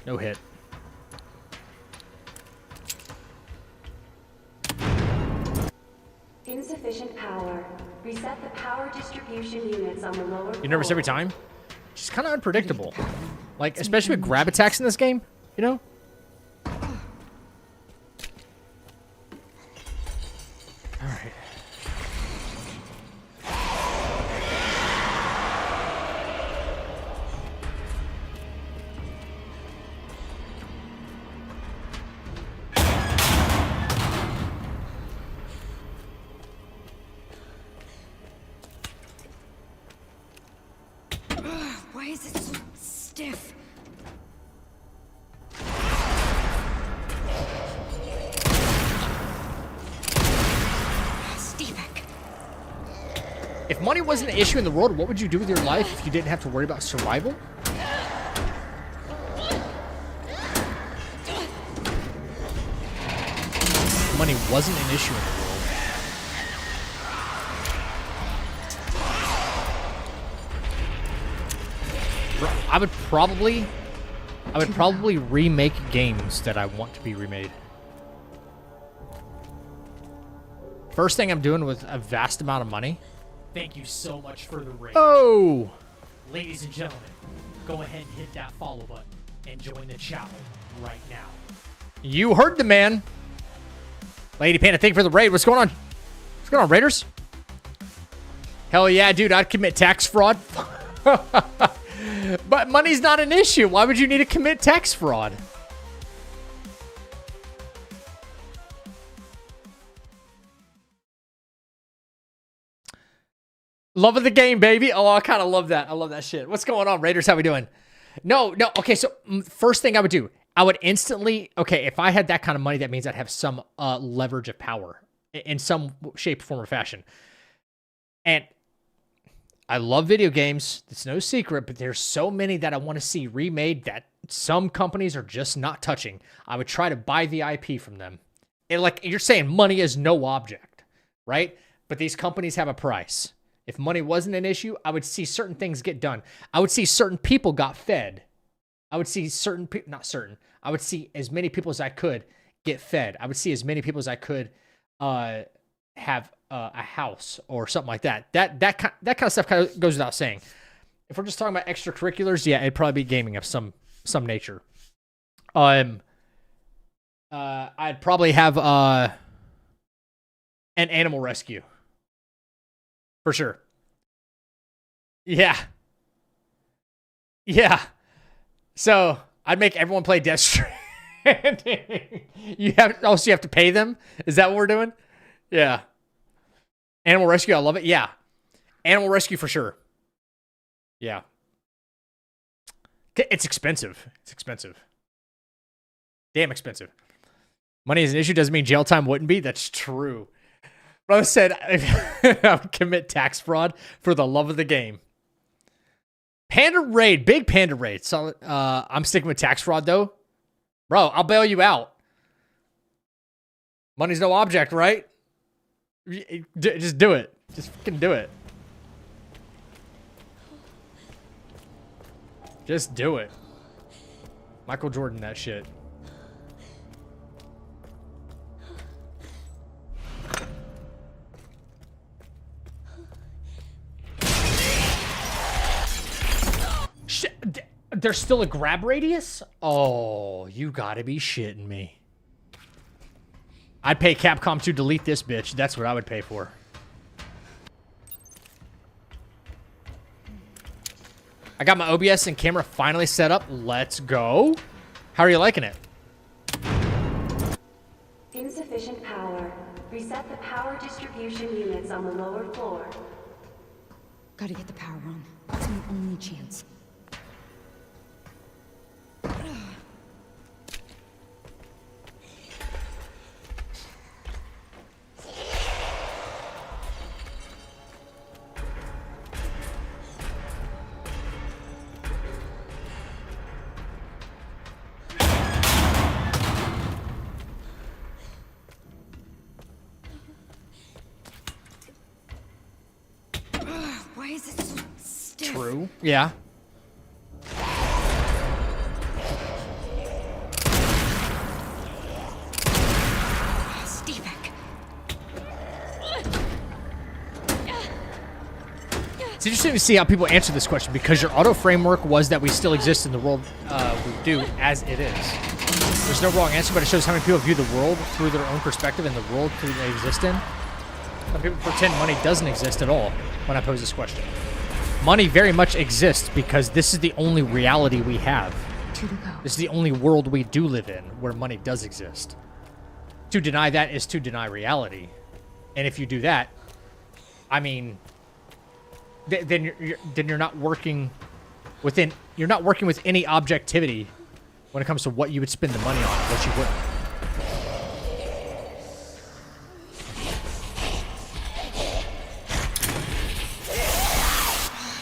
A: no hit.
H: Insufficient power. Reset the power distribution units on the lower
A: You nervous every time? She's kind of unpredictable. Like, especially with grab attacks in this game, you know? Alright.
B: Why is it so stiff? Stevek.
A: If money wasn't an issue in the world, what would you do with your life if you didn't have to worry about survival? Money wasn't an issue in the world. I would probably remake games that I want to be remade. First thing I'm doing with a vast amount of money.
D: Thank you so much for the raid.
A: Oh!
D: Ladies and gentlemen, go ahead and hit that follow button and join the channel right now.
A: You heard the man. Lady Panda, thank you for the raid. What's going on? What's going on, Raiders? Hell yeah, dude. I'd commit tax fraud. But money's not an issue. Why would you need to commit tax fraud? Love of the game, baby. Oh, I kind of love that. I love that shit. What's going on, Raiders? How we doing? No. Okay, so first thing I would do, I would instantly... okay, if I had that kind of money, that means I'd have some leverage of power in some shape, form, or fashion. And I love video games. It's no secret, but there's so many that I want to see remade that some companies are just not touching. I would try to buy the IP from them. And like you're saying, money is no object, right? But these companies have a price. If money wasn't an issue, I would see certain things get done. I would see certain people got fed. I would see certain people, not certain. I would see as many people as I could get fed. I would see as many people as I could have a house or something like that. That kind of stuff kind of goes without saying. If we're just talking about extracurriculars, yeah, it'd probably be gaming of some nature. I'd probably have an animal rescue. For sure. Yeah. Yeah. So I'd make everyone play Death Stranding. You have to pay them? Is that what we're doing? Yeah. Animal Rescue, I love it. Yeah. Animal Rescue for sure. Yeah. It's expensive. It's expensive. Damn expensive. Money is an issue doesn't mean jail time wouldn't be. That's true. Brother said I would commit tax fraud for the love of the game. Panda Raid. Big Panda Raid. So, I'm sticking with tax fraud, though. Bro, I'll bail you out. Money's no object, right? Just do it. Just fucking do it. Just do it. Michael Jordan, that shit. Shit. There's still a grab radius? Oh, you gotta be shitting me. I'd pay Capcom to delete this bitch. That's what I would pay for. I got my OBS and camera finally set up. Let's go. How are you liking it?
H: Insufficient power. Reset the power distribution units on the lower floor.
B: Gotta get the power on. It's my only chance. Why is it so stiff?
A: True. Yeah. It's interesting to see how people answer this question because your auto framework was that we still exist in the world we do as it is. There's no wrong answer, but it shows how many people view the world through their own perspective and the world they exist in. Some people pretend money doesn't exist at all when I pose this question. Money very much exists because this is the only reality we have. This is the only world we do live in where money does exist. To deny that is to deny reality. And if you do that, I mean, then you're not working within, you're not working with any objectivity when it comes to what you would spend the money on, what you wouldn't.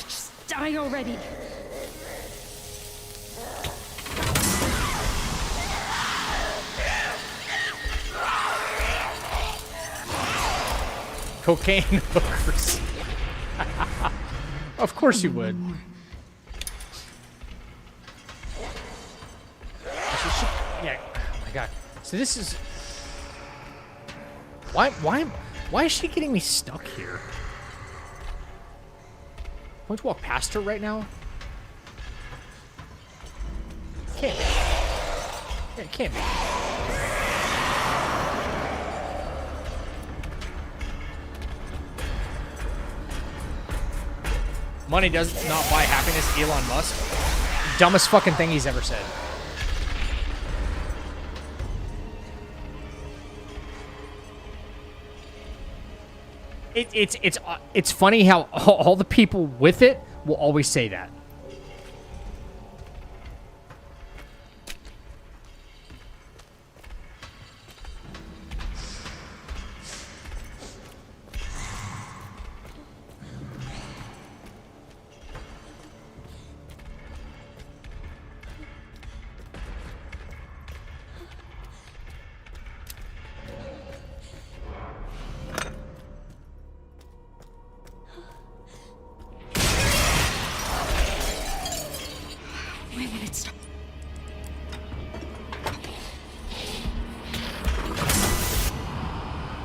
B: Just die already.
A: Cocaine hookers. Of course you would. Yeah. Oh my god. So this is. Why is she getting me stuck here? Can we walk past her right now? Can't be. Yeah, it can't be. Money does not buy happiness, Elon Musk. Dumbest fucking thing he's ever said. It's funny how all the people with it will always say that.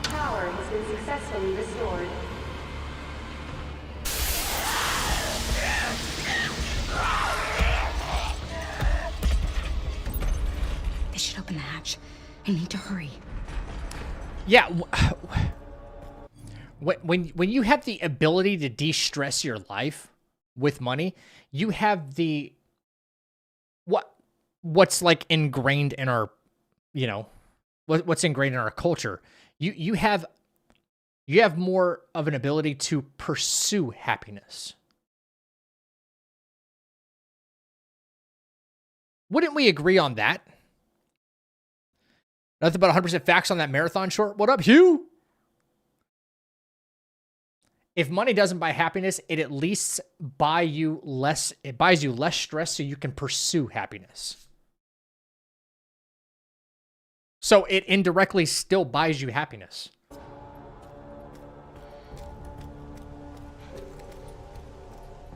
H: Power has been successfully restored.
B: They should open the hatch. I need to hurry.
A: Yeah. when you have the ability to de-stress your life with money, you have the what's like ingrained in our, you know, what's ingrained in our culture. You have more of an ability to pursue happiness. Wouldn't we agree on that? Nothing but 100% facts on that marathon short. What up, Hugh? If money doesn't buy happiness, it at least buys you less stress so you can pursue happiness. So it indirectly still buys you happiness.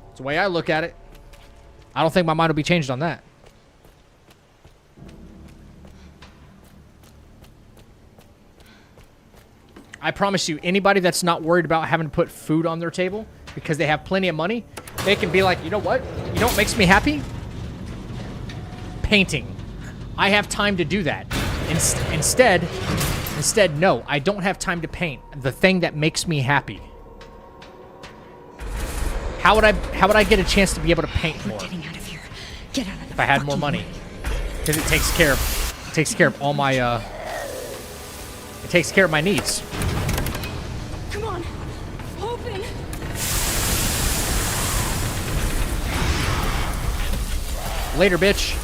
A: It's the way I look at it. I don't think my mind will be changed on that. I promise you, anybody that's not worried about having to put food on their table because they have plenty of money, they can be like, you know what? You know what makes me happy? Painting. I have time to do that. Instead, no, I don't have time to paint. The thing that makes me happy. How would I get a chance to be able to paint more?
B: Getting out of here. Get out of the
A: If I had more money. Because it takes care of all my it takes care of my needs.
B: Come on. Open.
A: Later, bitch.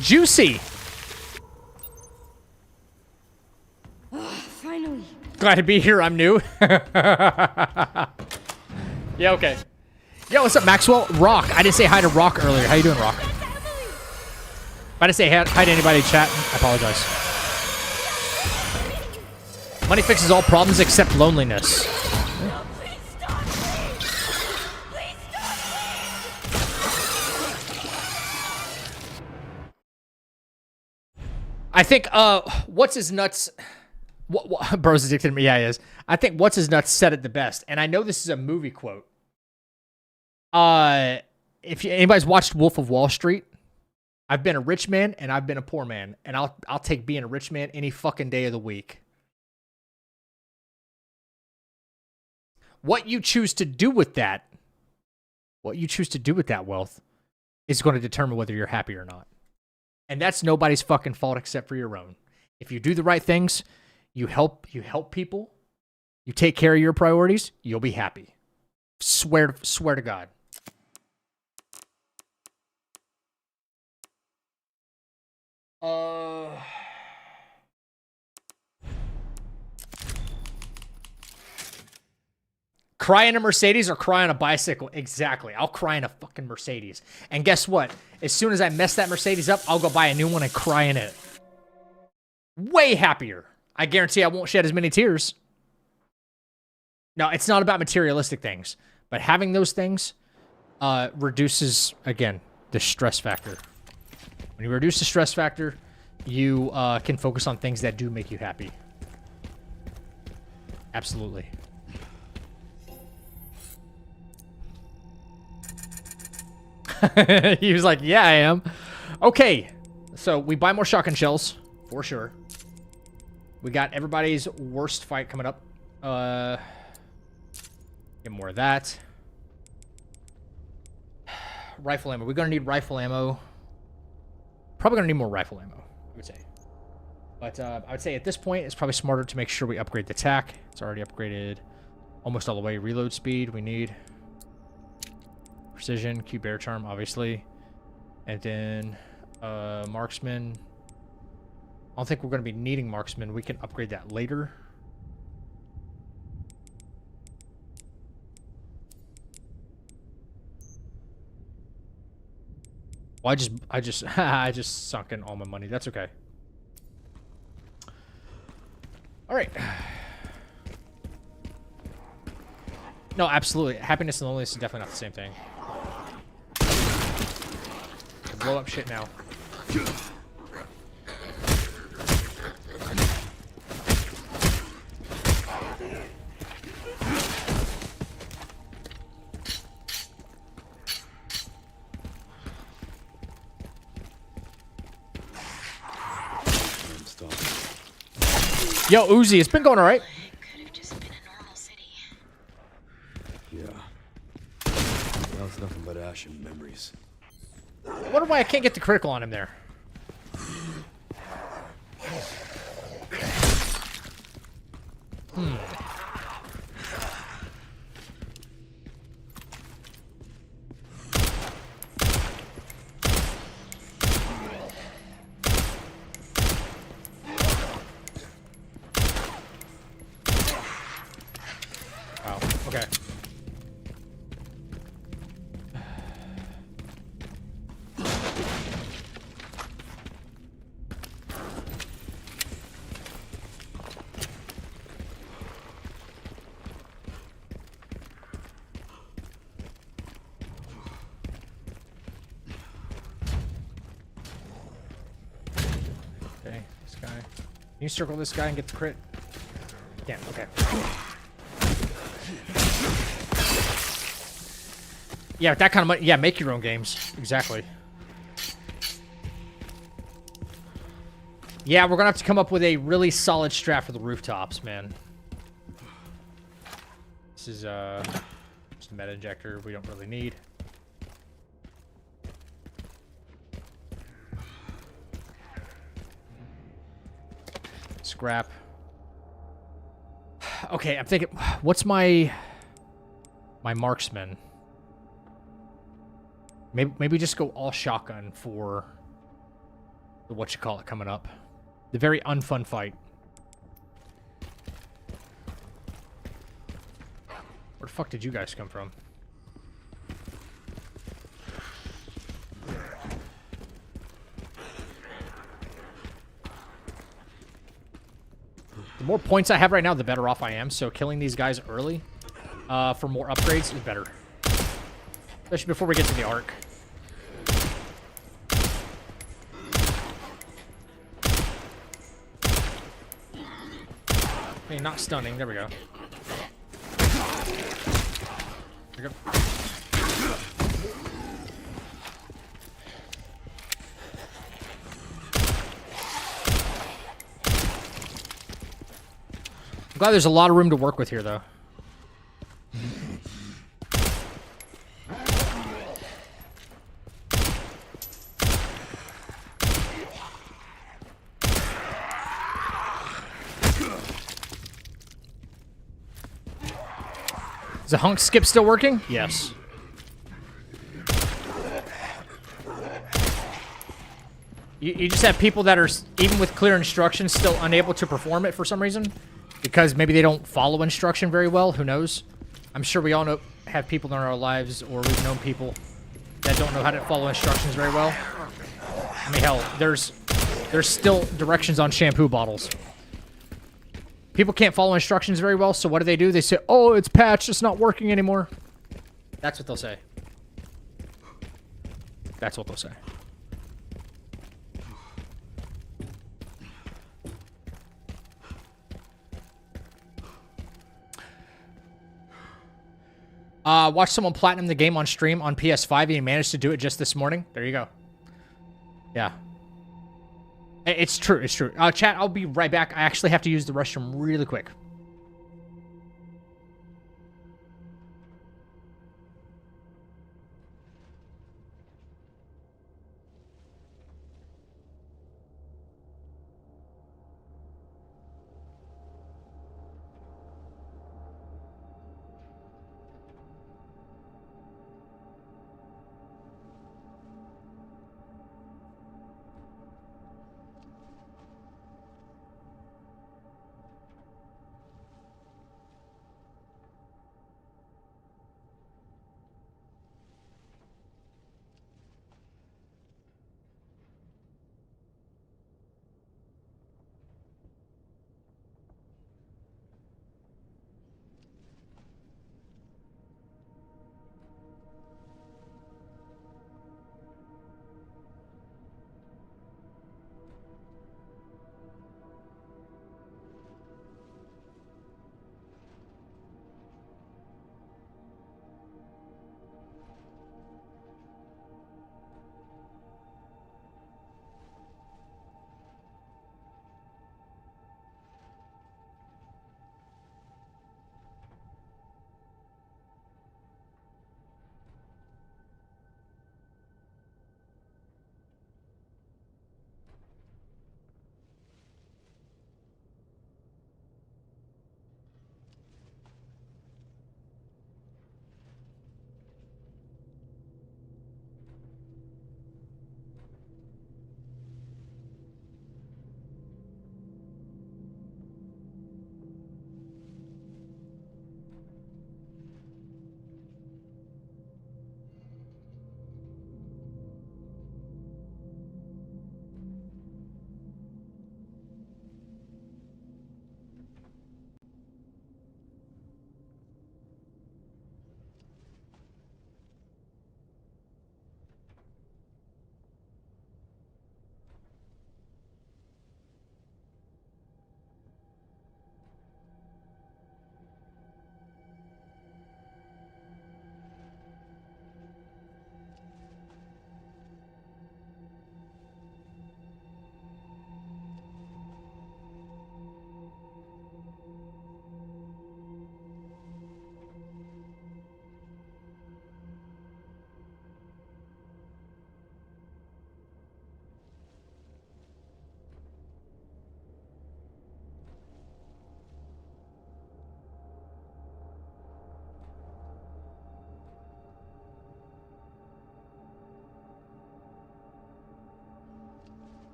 A: Juicy.
B: Finally.
A: Glad to be here. I'm new. Yeah, okay. Yo, what's up, Maxwell? Rock. I didn't say hi to Rock earlier. How you doing, Rock? If I didn't say hi to anybody in chat, I apologize. Money fixes all problems except loneliness. I think, what's his nuts? What bro's addicted to me? Yeah, he is. I think what's his nuts said it the best, and I know this is a movie quote. If anybody's watched Wolf of Wall Street, I've been a rich man and I've been a poor man, and I'll take being a rich man any fucking day of the week. What you choose to do with that, wealth, is going to determine whether you're happy or not. And that's nobody's fucking fault except for your own. If you do the right things, you help people, you take care of your priorities, you'll be happy. Swear to God. Cry in a Mercedes or cry on a bicycle? Exactly. I'll cry in a fucking Mercedes. And guess what? As soon as I mess that Mercedes up, I'll go buy a new one and cry in it. Way happier. I guarantee I won't shed as many tears. No, it's not about materialistic things. But having those things reduces, again, the stress factor. When you reduce the stress factor, you can focus on things that do make you happy. Absolutely. He was like, yeah, I am. Okay. So we buy more shotgun shells, for sure. We got everybody's worst fight coming up. Get more of that. Rifle ammo. We're going to need rifle ammo. Probably going to need more rifle ammo, I would say. But I would say at this point, it's probably smarter to make sure we upgrade the tack. It's already upgraded almost all the way. Reload speed, we need. Precision, Q bear charm, obviously. And then marksman. I don't think we're going to be needing marksman. We can upgrade that later. Well, I just sunk in all my money. That's okay. All right. No, absolutely. Happiness and loneliness is definitely not the same thing. Blow up shit now. Yo, Uzi, it's been going all right.
I: Could have just been a normal city.
C: Yeah. Now it's nothing but ash and memories.
A: I wonder why I can't get the critical on him there. Wow, okay. Okay, this guy. Can you circle this guy and get the crit? Damn, okay. Yeah, with that kind of money, yeah, make your own games. Exactly. Yeah, we're gonna have to come up with a really solid strat for the rooftops, man. This is just a meta injector we don't really need. Scrap. Okay, I'm thinking, what's my marksman? Maybe just go all shotgun for the whatchamacallit coming up. The very unfun fight. Where the fuck did you guys come from? The more points I have right now, the better off I am. So killing these guys early for more upgrades is better. Especially before we get to the arc. Okay, not stunning. There we go. There we go. I'm glad there's a lot of room to work with here, though. Is the hunk skip still working? Yes. You just have people that are, even with clear instructions, still unable to perform it for some reason. Because maybe they don't follow instruction very well. Who knows? I'm sure we all have people in our lives, or we've known people that don't know how to follow instructions very well. I mean, hell, there's still directions on shampoo bottles. People can't follow instructions very well, so what do? They say, oh, it's patched, it's not working anymore. That's what they'll say. That's what they'll say. Watch someone platinum the game on stream on PS5 and he managed to do it just this morning. There you go. Yeah. It's true. It's true. Chat, I'll be right back. I actually have to use the restroom really quick.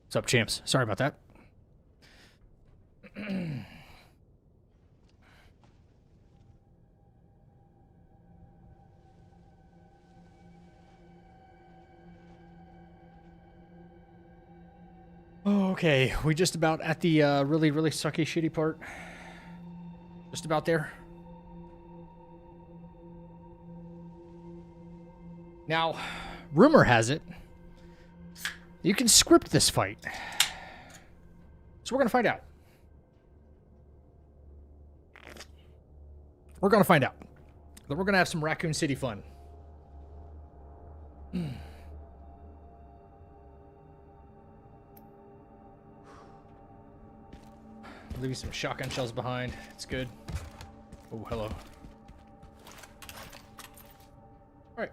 A: What's up, champs? Sorry about that. Okay, we just about at the really, really sucky, shitty part. Just about there. Now, rumor has it, you can script this fight. So we're going to find out. We're going to find out. But we're going to have some Raccoon City fun. Leave you some shotgun shells behind. It's good. Oh, hello. All right.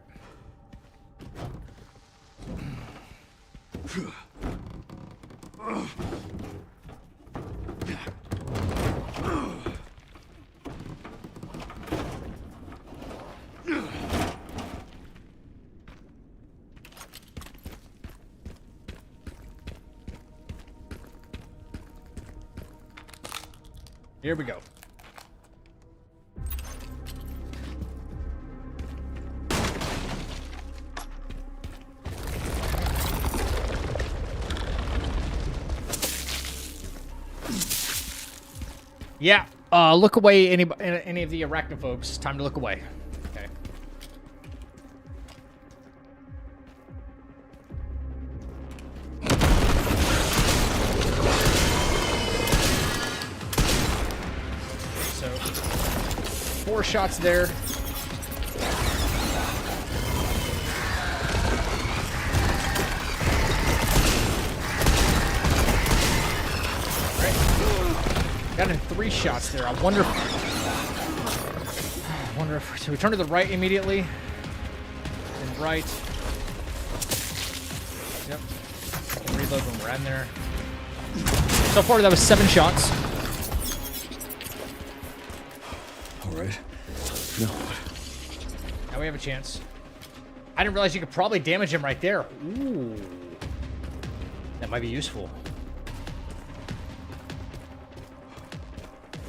A: Here we go. Yeah, look away, any of the arachnophobes. Time to look away. Okay. So, 4 shots there. Got in 3 shots there. I wonder if so we turn to the right immediately. And right. Yep. Reload when we're in there. So far that was 7 shots.
C: Alright. No.
A: Now we have a chance. I didn't realize you could probably damage him right there. Ooh. That might be useful.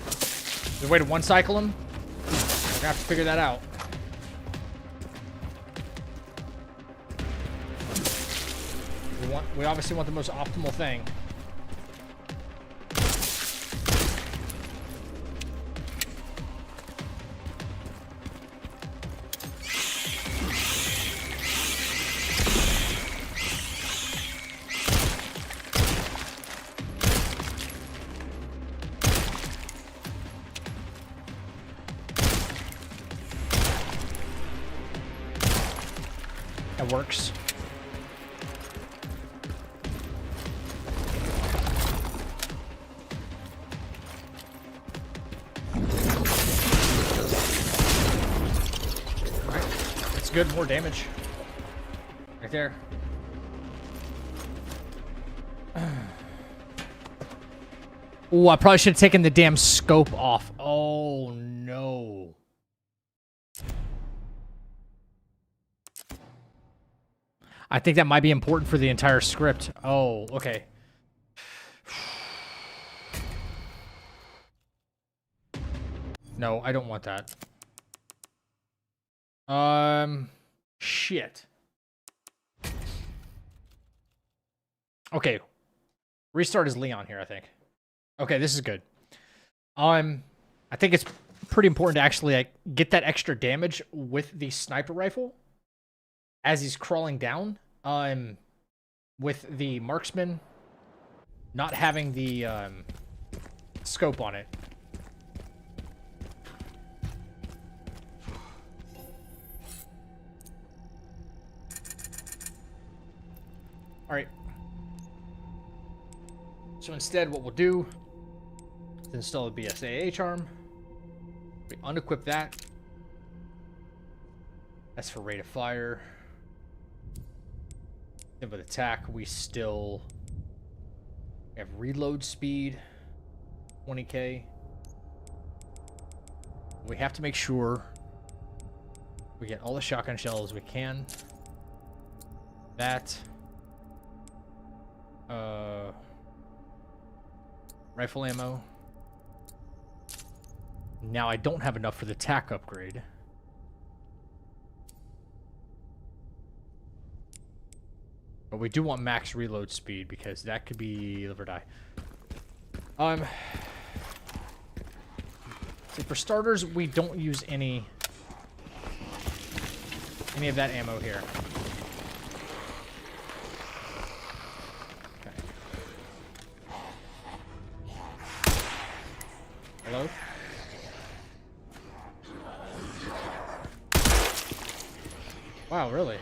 A: Is there a way to one-cycle him? We're gonna have to figure that out. We obviously want the most optimal thing. That works. Alright, that's good. More damage. Right there. Ooh, I probably should have taken the damn scope off. Oh, no. I think that might be important for the entire script. Oh, okay. No, I don't want that. Shit. Okay. Restart as Leon here, I think. Okay, this is good. I think it's pretty important to actually like get that extra damage with the sniper rifle as he's crawling down. With the marksman not having the scope on it. All right. So instead, what we'll do is install a BSAA charm. We unequip that. That's for rate of fire. Then with attack, we still have reload speed, 20k. We have to make sure we get all the shotgun shells we can. That. Rifle ammo. Now I don't have enough for the tack upgrade. But we do want max reload speed because that could be live or die. So for starters, we don't use any of that ammo here. Okay. Hello? Wow, really?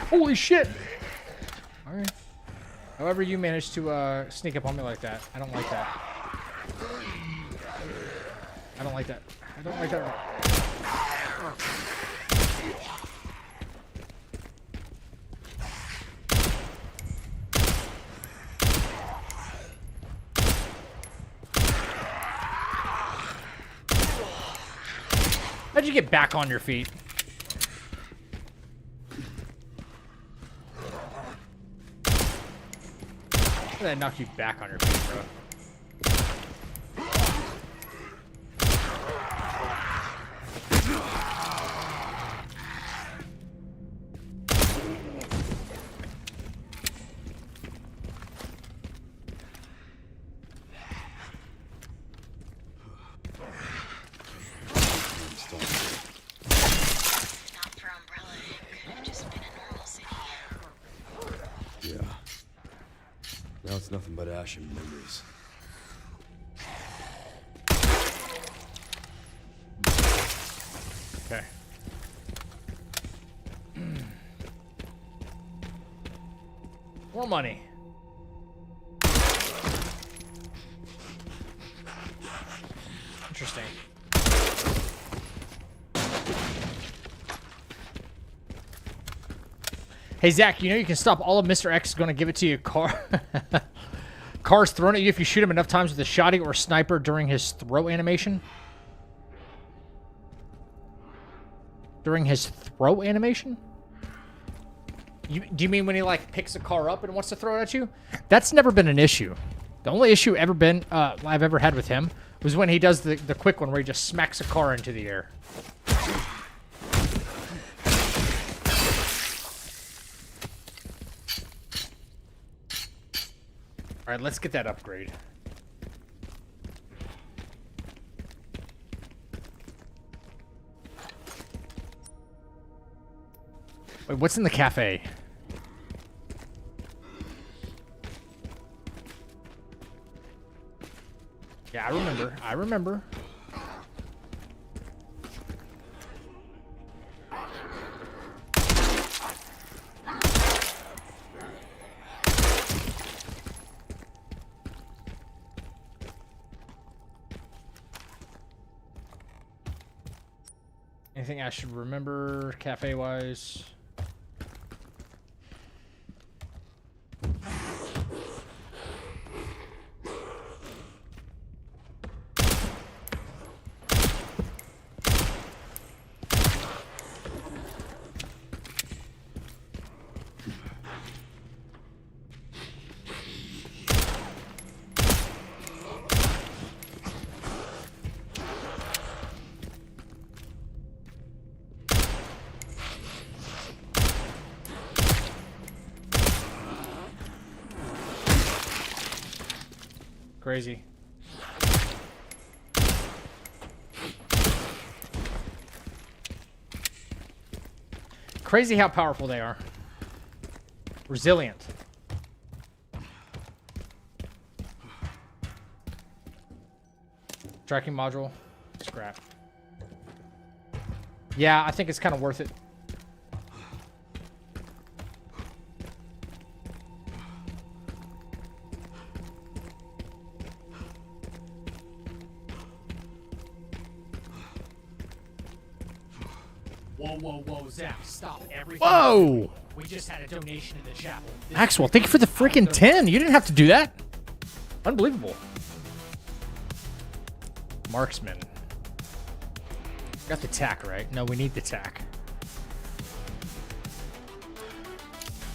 A: Holy shit! Alright. However you managed to sneak up on me like that. I don't like that. I don't like that. I don't like that. How'd you get back on your feet? How did that knock you back on your feet, bro?
I: Not for Umbrella. It could have just been a normal city.
C: Yeah. Now it's nothing but ash and memories.
A: Okay. More money. Interesting. Hey, Zach, you know you can stop all of Mr. X is going to give it to you. Car's thrown at you if you shoot him enough times with a shotty or sniper during his throw animation? During his throw animation? Do you mean when he, like, picks a car up and wants to throw it at you? That's never been an issue. The only issue I've ever had with him was when he does the quick one where he just smacks a car into the air. All right, let's get that upgrade. Wait, what's in the cafe? Yeah, I remember. I remember. Anything I should remember cafe-wise? Crazy. Crazy how powerful they are. Resilient. Tracking module. Scrap. Yeah, I think it's kind of worth it.
D: Whoa, Zach, stop everything.
A: Whoa!
D: We just had a donation in the chapel. This
A: Maxwell, thank you for the freaking 10. You didn't have to do that. Unbelievable. Marksman. Got the tack, right? No, we need the tack.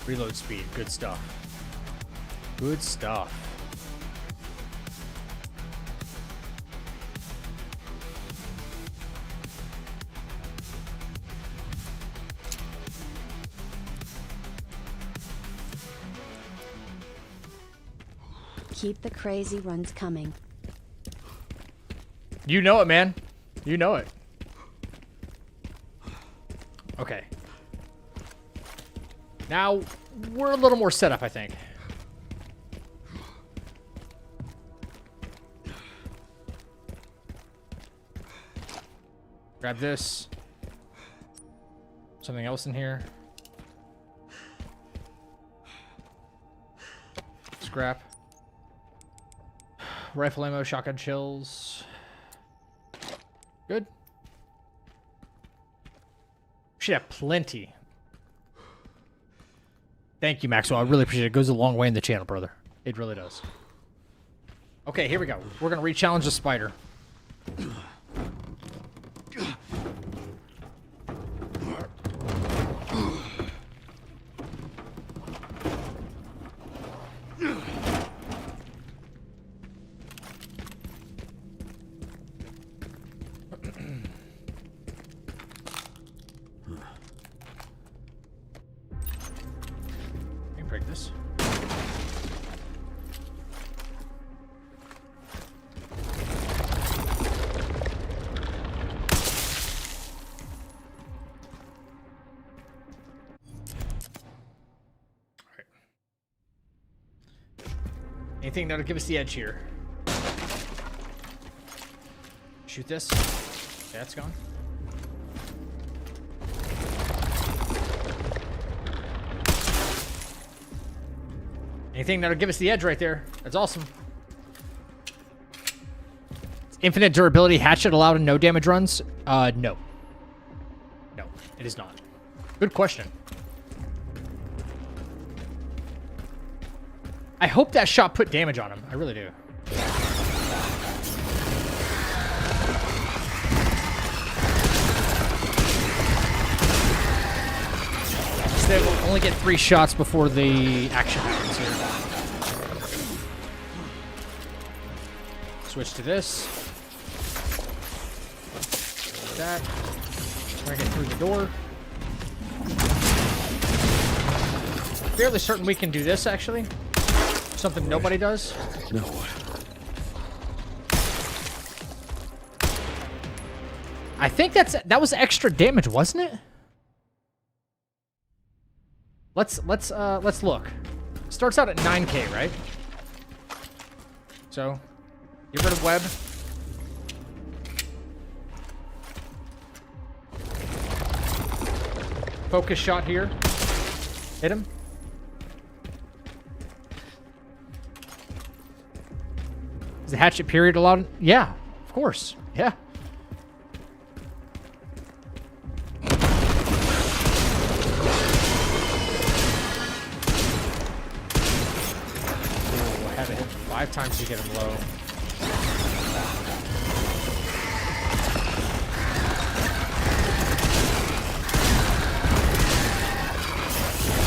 A: Reload speed. Good stuff. Good stuff.
E: Keep the crazy runs coming.
A: You know it, man. You know it. Okay. Now, we're a little more set up, I think. Grab this. Something else in here. Scrap. Rifle ammo, shotgun shells. Good. Should have plenty. Thank you, Maxwell. I really appreciate it. It goes a long way in the channel, brother. It really does. Okay, here we go. We're going to re-challenge the spider. Break this. Alright. Anything that'll give us the edge here. Shoot this. Okay, that's gone. Anything that'll give us the edge right there. That's awesome. It's infinite durability hatchet allowed in no damage runs? No. No, it is not. Good question. I hope that shot put damage on him. I really do. They will only get 3 shots before the action happens here. Switch to this. That. Bring it through the door. Fairly certain we can do this, actually. Something nobody does.
C: Now what?
A: I think that was extra damage, wasn't it? Let's look. Starts out at 9K, right? So, get rid of web. Focus shot here. Hit him. Is the hatchet period allowed? Yeah, of course. Yeah. Have it hit 5 times to get him low.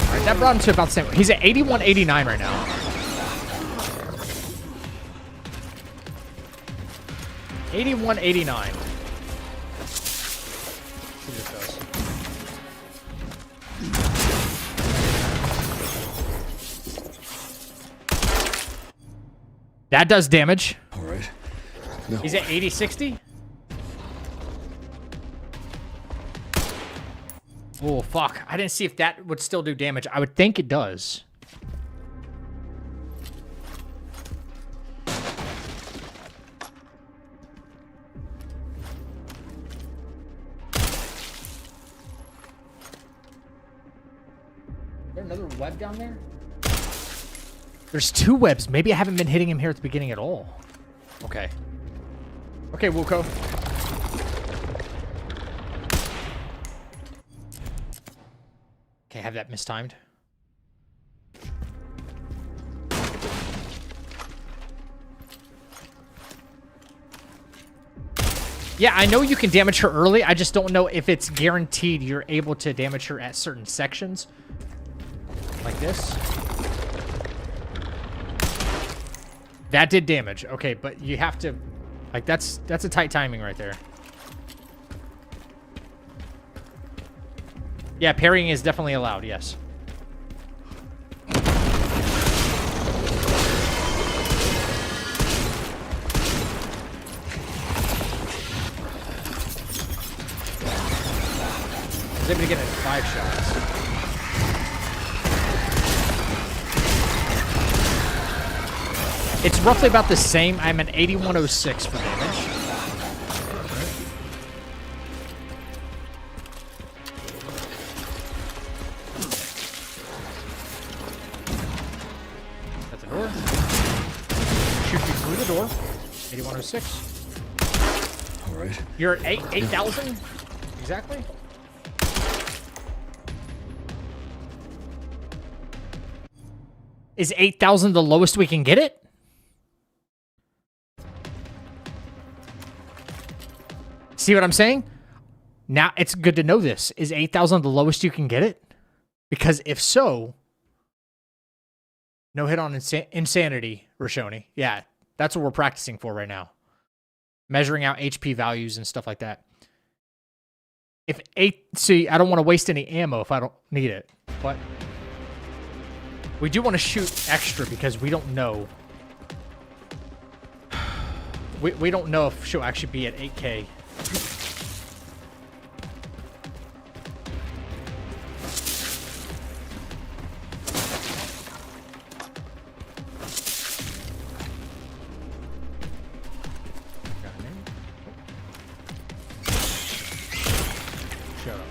A: Alright, that brought him to about the same. He's at 81-89 right now. $81.89. See what this does. That does damage.
C: All right. No.
A: He's at 80-60. Oh, fuck. I didn't see if that would still do damage. I would think it does. Is there another web down there? There's 2 webs. Maybe I haven't been hitting him here at the beginning at all. Okay. Okay, Wuko. Okay, have that mistimed. Yeah, I know you can damage her early. I just don't know if it's guaranteed you're able to damage her at certain sections. Like this. That did damage. Okay, but you have to... Like, that's a tight timing right there. Yeah, parrying is definitely allowed, yes. I was able to get it in 5 shots. It's roughly about the same. I'm at 8106 for damage. That's a door. Shoot you through the door. 8106.
C: All right.
A: You're at 8,000? Exactly? Is 8,000 the lowest we can get it? See what I'm saying? Now, it's good to know this. Is 8,000 the lowest you can get it? Because if so, no hit on insanity, Rashoni. Yeah, that's what we're practicing for right now. Measuring out HP values and stuff like that. See, I don't want to waste any ammo if I don't need it. But we do want to shoot extra because we don't know. We don't know if she'll actually be at 8K. Shut up.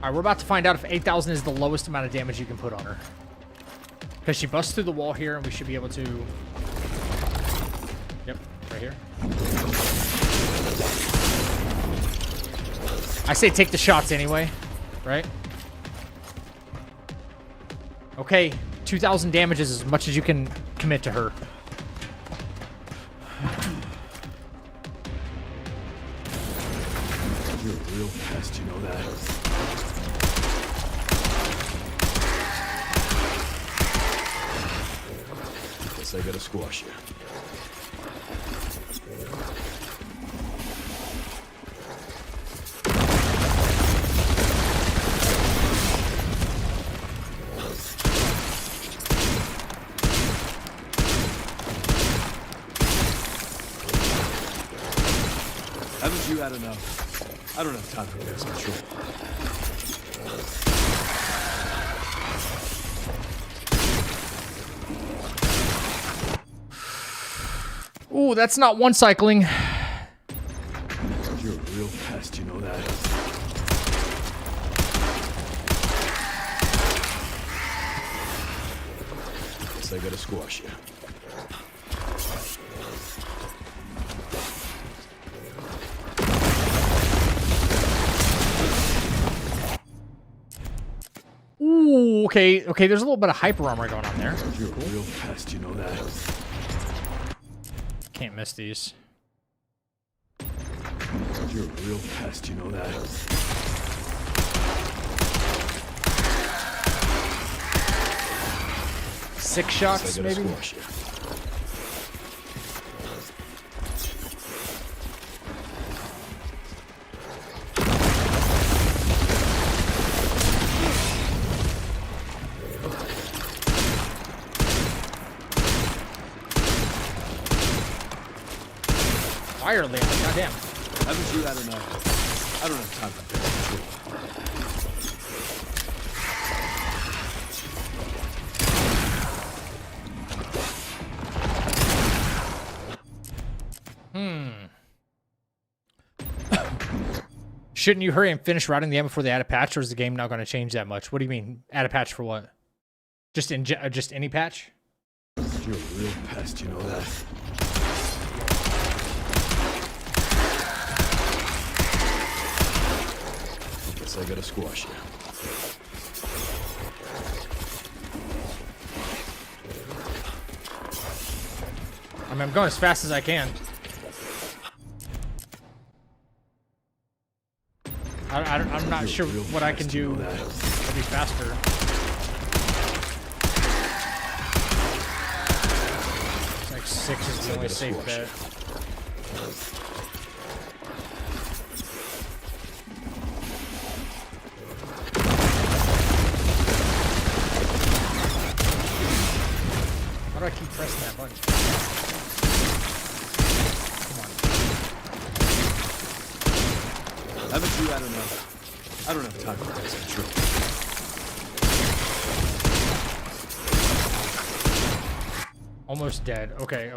A: All right, we're about to find out if 8,000 is the lowest amount of damage you can put on her. Because she busts through the wall here, and we should be able to... Yep, right here. I say take the shots anyway, right? Okay, 2,000 damage is as much as you can commit to her.
C: You're a real pest, you know that. Guess I gotta squash you. Haven't you had enough? I don't have time for this control.
A: Ooh, that's not one cycling.
C: You're a real pest, you know that. Guess I gotta squash you.
A: Ooh, okay, there's a little bit of hyper armor going on there.
C: You're a real pest, you know that.
A: Can't miss these.
C: You're a real pest, you know that.
A: Six shots, maybe?
C: Squash you.
A: Fire lamp, goddamn.
C: Haven't you had enough? I don't have time for this.
A: Shouldn't you hurry and finish routing the end before they add a patch, or is the game not going to change that much? What do you mean, add a patch for what? Just any patch?
C: You're a real pest, you know that. Guess I gotta squash you.
A: I mean, I'm going as fast as I can. I'm not sure what I can do to be faster. Like 6 is the only safe bet. Why do I keep pressing that button? Come on.
C: Haven't you had enough? I don't have time for this.
A: Almost dead. Okay.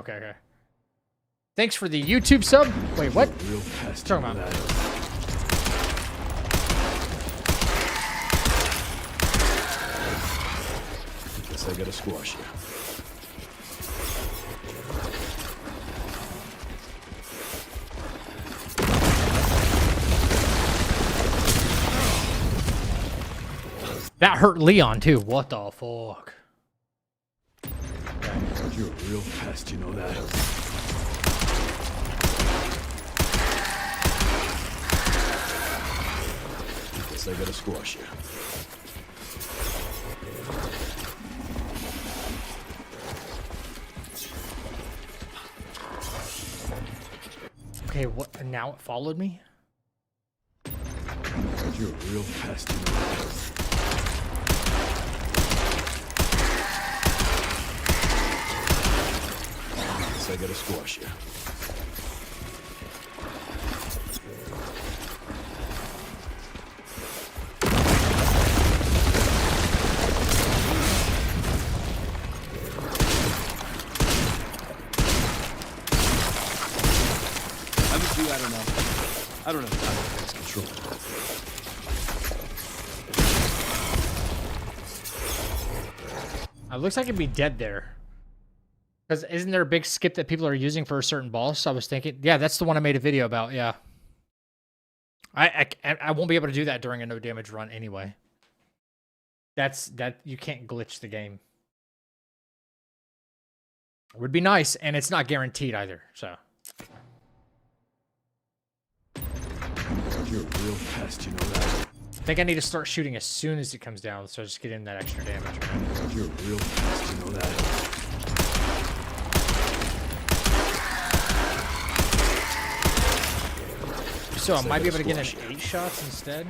A: Thanks for the YouTube sub. Wait, what?
C: Real pest.
A: Talking about
C: that. Guess I gotta squash you.
A: That hurt Leon too. What the fuck?
C: You're a real pest, you know that. Guess I gotta squash you.
A: Okay, what? And now it followed me?
C: You're a real pest, you know that. I gotta squash you. Haven't you had enough? I don't have time to lose control.
A: It looks like it'd be dead there. Because isn't there a big skip that people are using for a certain boss? I was thinking, yeah, that's the one I made a video about. Yeah, I won't be able to do that during a no damage run anyway. That you can't glitch the game. It would be nice, and it's not guaranteed either. So
C: you're a real pest, you know that.
A: I think I need to start shooting as soon as it comes down, so just get in that extra damage. Right?
C: You're a real pest, you know that.
A: So I might be able to get in 8 shots instead.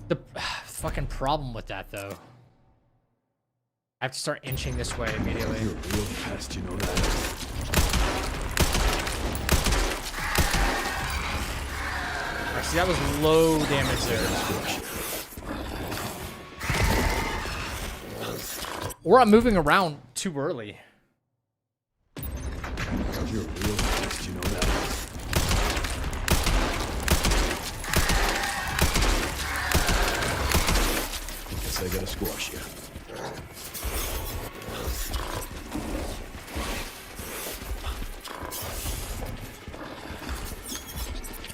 A: The fucking problem with that, though. I have to start inching this way immediately.
C: You're a real pest, you know that.
A: Alright, see, that was low damage there. Or I'm moving around too early.
C: You're a real pest, you know that. Guess I gotta squash you.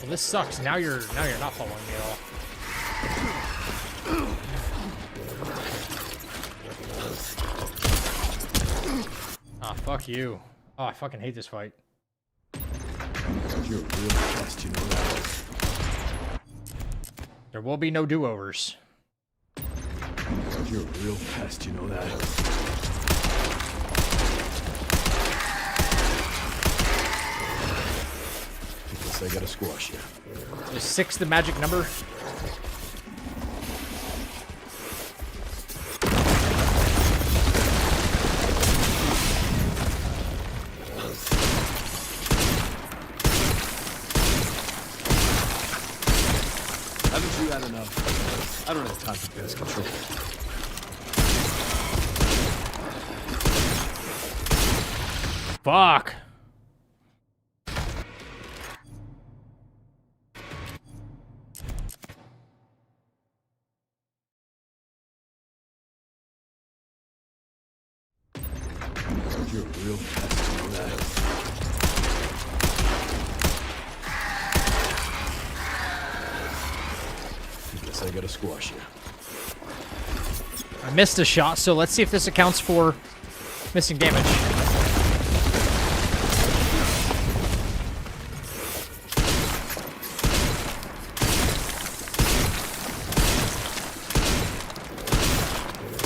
A: Well, this sucks. Now you're not following me at all. Ah, fuck you. Oh, I fucking hate this fight.
C: You're a real pest, you know that.
A: There will be no do-overs.
C: You're a real pest, you know that. Guess I gotta squash you.
A: Is 6 the magic number?
C: Haven't you had enough? I don't have time for this control.
A: Fuck.
C: You're a real pest, you know that. I gotta squash you.
A: I missed a shot, so let's see if this accounts for missing damage.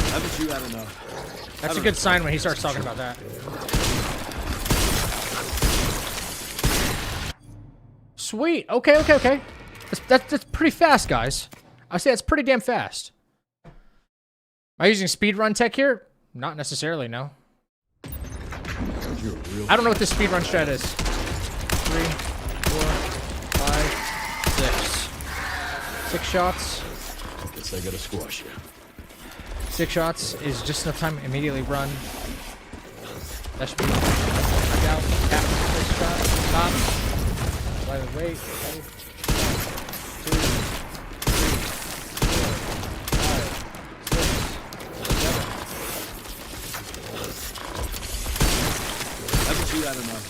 C: Haven't you had enough?
A: That's a good sign when he starts talking about that. Sweet. Okay, okay, okay. That's pretty fast, guys. I say that's pretty damn fast. Am I using speedrun tech here? Not necessarily, no. I don't know what this speedrun strat is. 3, 4, 5, 6. 6 shots.
C: Guess I gotta squash you.
A: 6 shots is just enough time to immediately run. That should be right out after the 6th shot. Stop. Wait. Okay. 1, 2, 3, 4, 5, 6, 7.
C: Haven't you had enough?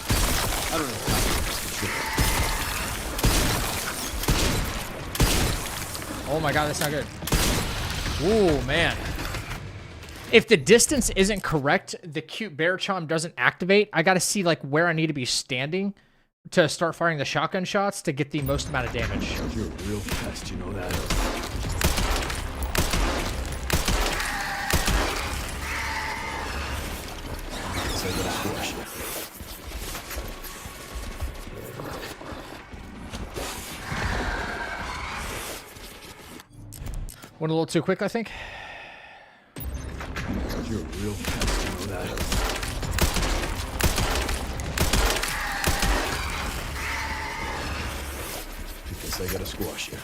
C: I don't know.
A: Oh my god, that's not good. Ooh, man. If the distance isn't correct, the cute bear charm doesn't activate. I gotta see like where I need to be standing to start firing the shotgun shots to get the most amount of damage.
C: You're a real pest, you know that. Guess I gotta squash you.
A: Went a little too quick, I think.
C: You're a real pest, you know that. Guess I gotta squash you.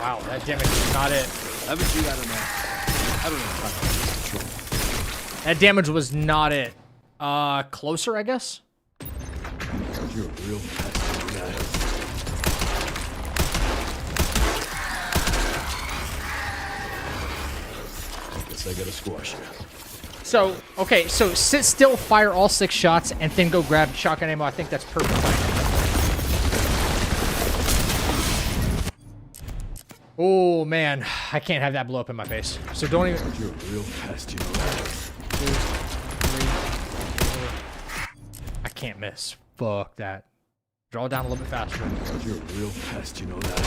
A: Wow, that damage is not it.
C: Haven't you had enough? I don't know.
A: That damage was not it. Closer, I guess?
C: You're a real pest, you know that. Guess I gotta squash you.
A: So, okay, so sit still, fire all 6 shots, and then go grab shotgun ammo. I think that's perfect. Oh, man. I can't have that blow up in my face. So don't even...
C: You're a real pest, you know that.
A: 2, 3, 4. I can't miss. Fuck that. Draw it down a little bit faster.
C: You're a real pest, you know that.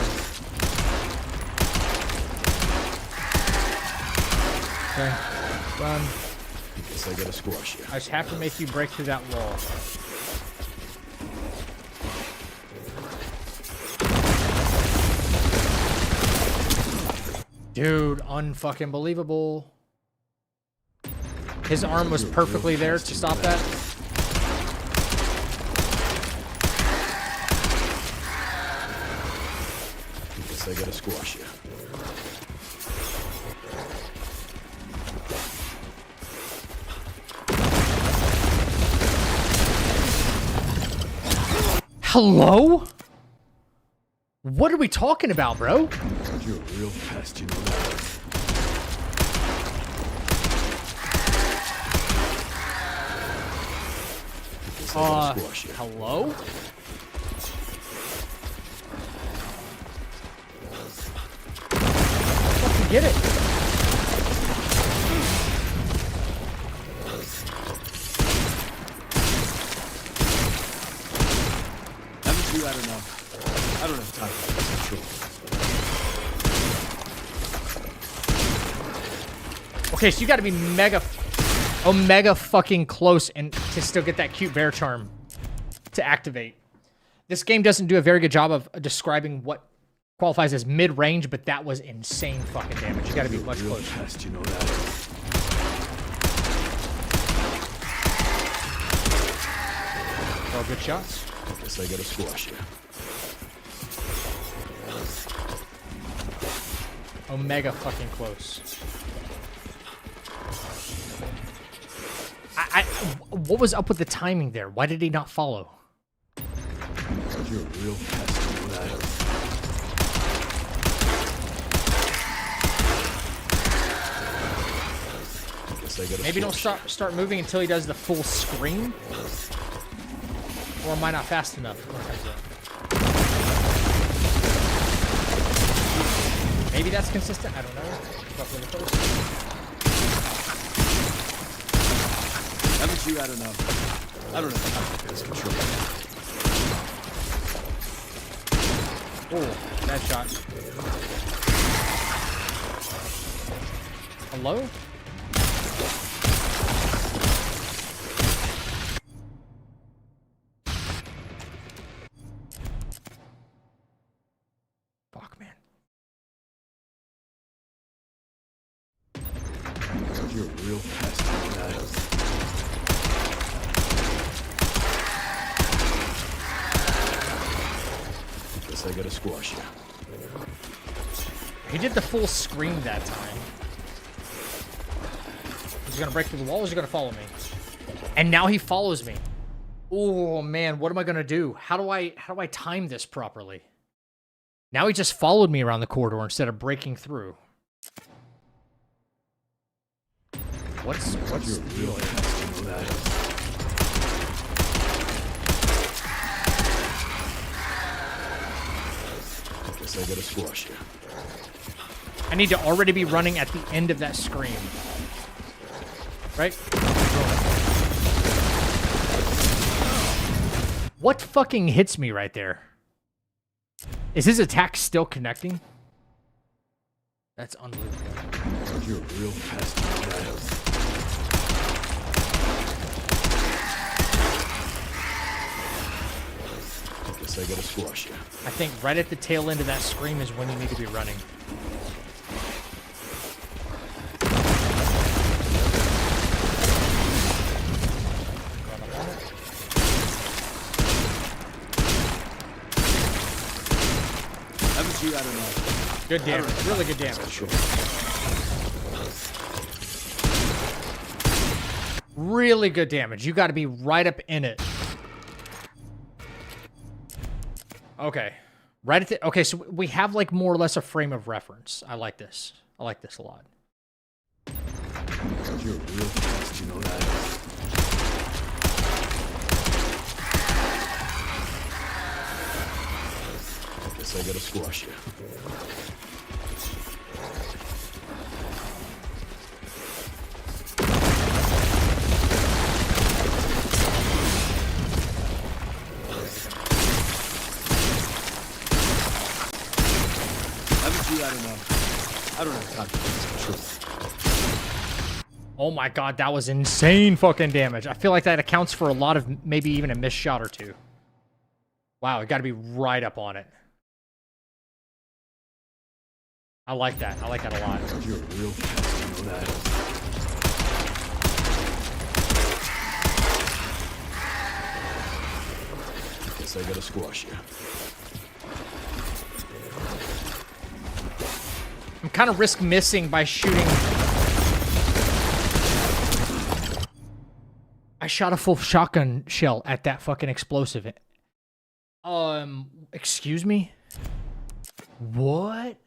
A: Okay. Run.
C: Guess I gotta squash you.
A: I just have to make you break through that wall. Dude, unfucking believable. His arm was perfectly there to stop that.
C: Guess I gotta squash you.
A: Hello? What are we talking about, bro?
C: You're a real pest, you know that. Guess I gotta squash you.
A: Hello? Fucking get it.
C: Haven't you had enough? I don't have time for this.
A: Okay, so you gotta be mega fucking close and to still get that cute bear charm to activate. This game doesn't do a very good job of describing what qualifies as mid-range, but that was insane fucking damage. You gotta be much closer.
C: Pest, you know that.
A: All good shots.
C: Guess I gotta squash you.
A: Omega fucking close. What was up with the timing there? Why did he not follow?
C: You're a real pest, you know that. Guess I gotta
A: Maybe don't start moving until he does the full scream. Or am I not fast enough? Maybe that's consistent. I don't know.
C: Haven't you had enough? I don't know how to get control.
A: Oh, bad shot. Hello? Fuck, man.
C: You're a real pest, you know that. Guess I gotta squash you.
A: He did the full scream that time. He's gonna break through the wall, or is he gonna follow me? And now he follows me. Oh man, what am I gonna do? How do I time this properly? Now he just followed me around the corridor instead of breaking through. What's
C: You're a real pest, you know that. Guess I gotta squash you.
A: I need to already be running at the end of that scream. Right? What fucking hits me right there? Is his attack still connecting? That's unbelievable.
C: You're a real pest, you know that. Guess I gotta squash you.
A: I think right at the tail end of that scream is when you need to be running.
C: Haven't you had enough?
A: Good damage. Really good damage. Really good damage. You got to be right up in it. Okay. Right at the... Okay, so we have like more or less a frame of reference. I like this. I like this a lot.
C: You're a real pest, you know that. Guess I gotta squash you. Haven't you had enough? I don't have time for this.
A: Oh my god, that was insane fucking damage. I feel like that accounts for a lot of maybe even a missed shot or two. Wow, it got to be right up on it. I like that. I like that a lot.
C: You're a real pest, you know that. Guess I gotta squash you.
A: I'm kind of risk missing by shooting. I shot a full shotgun shell at that fucking explosive. Excuse me? What?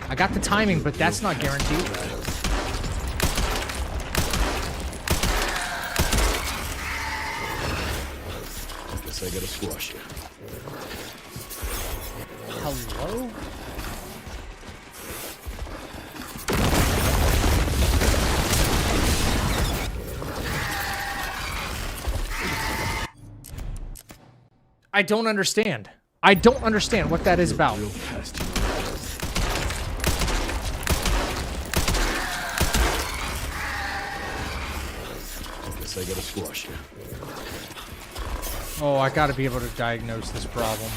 A: I got the timing, but that's not guaranteed.
C: Guess I gotta squash you.
A: Hello? I don't understand. I don't understand what that is about.
C: Real pest, you know. Guess I gotta squash you.
A: Oh, I gotta be able to diagnose this problem.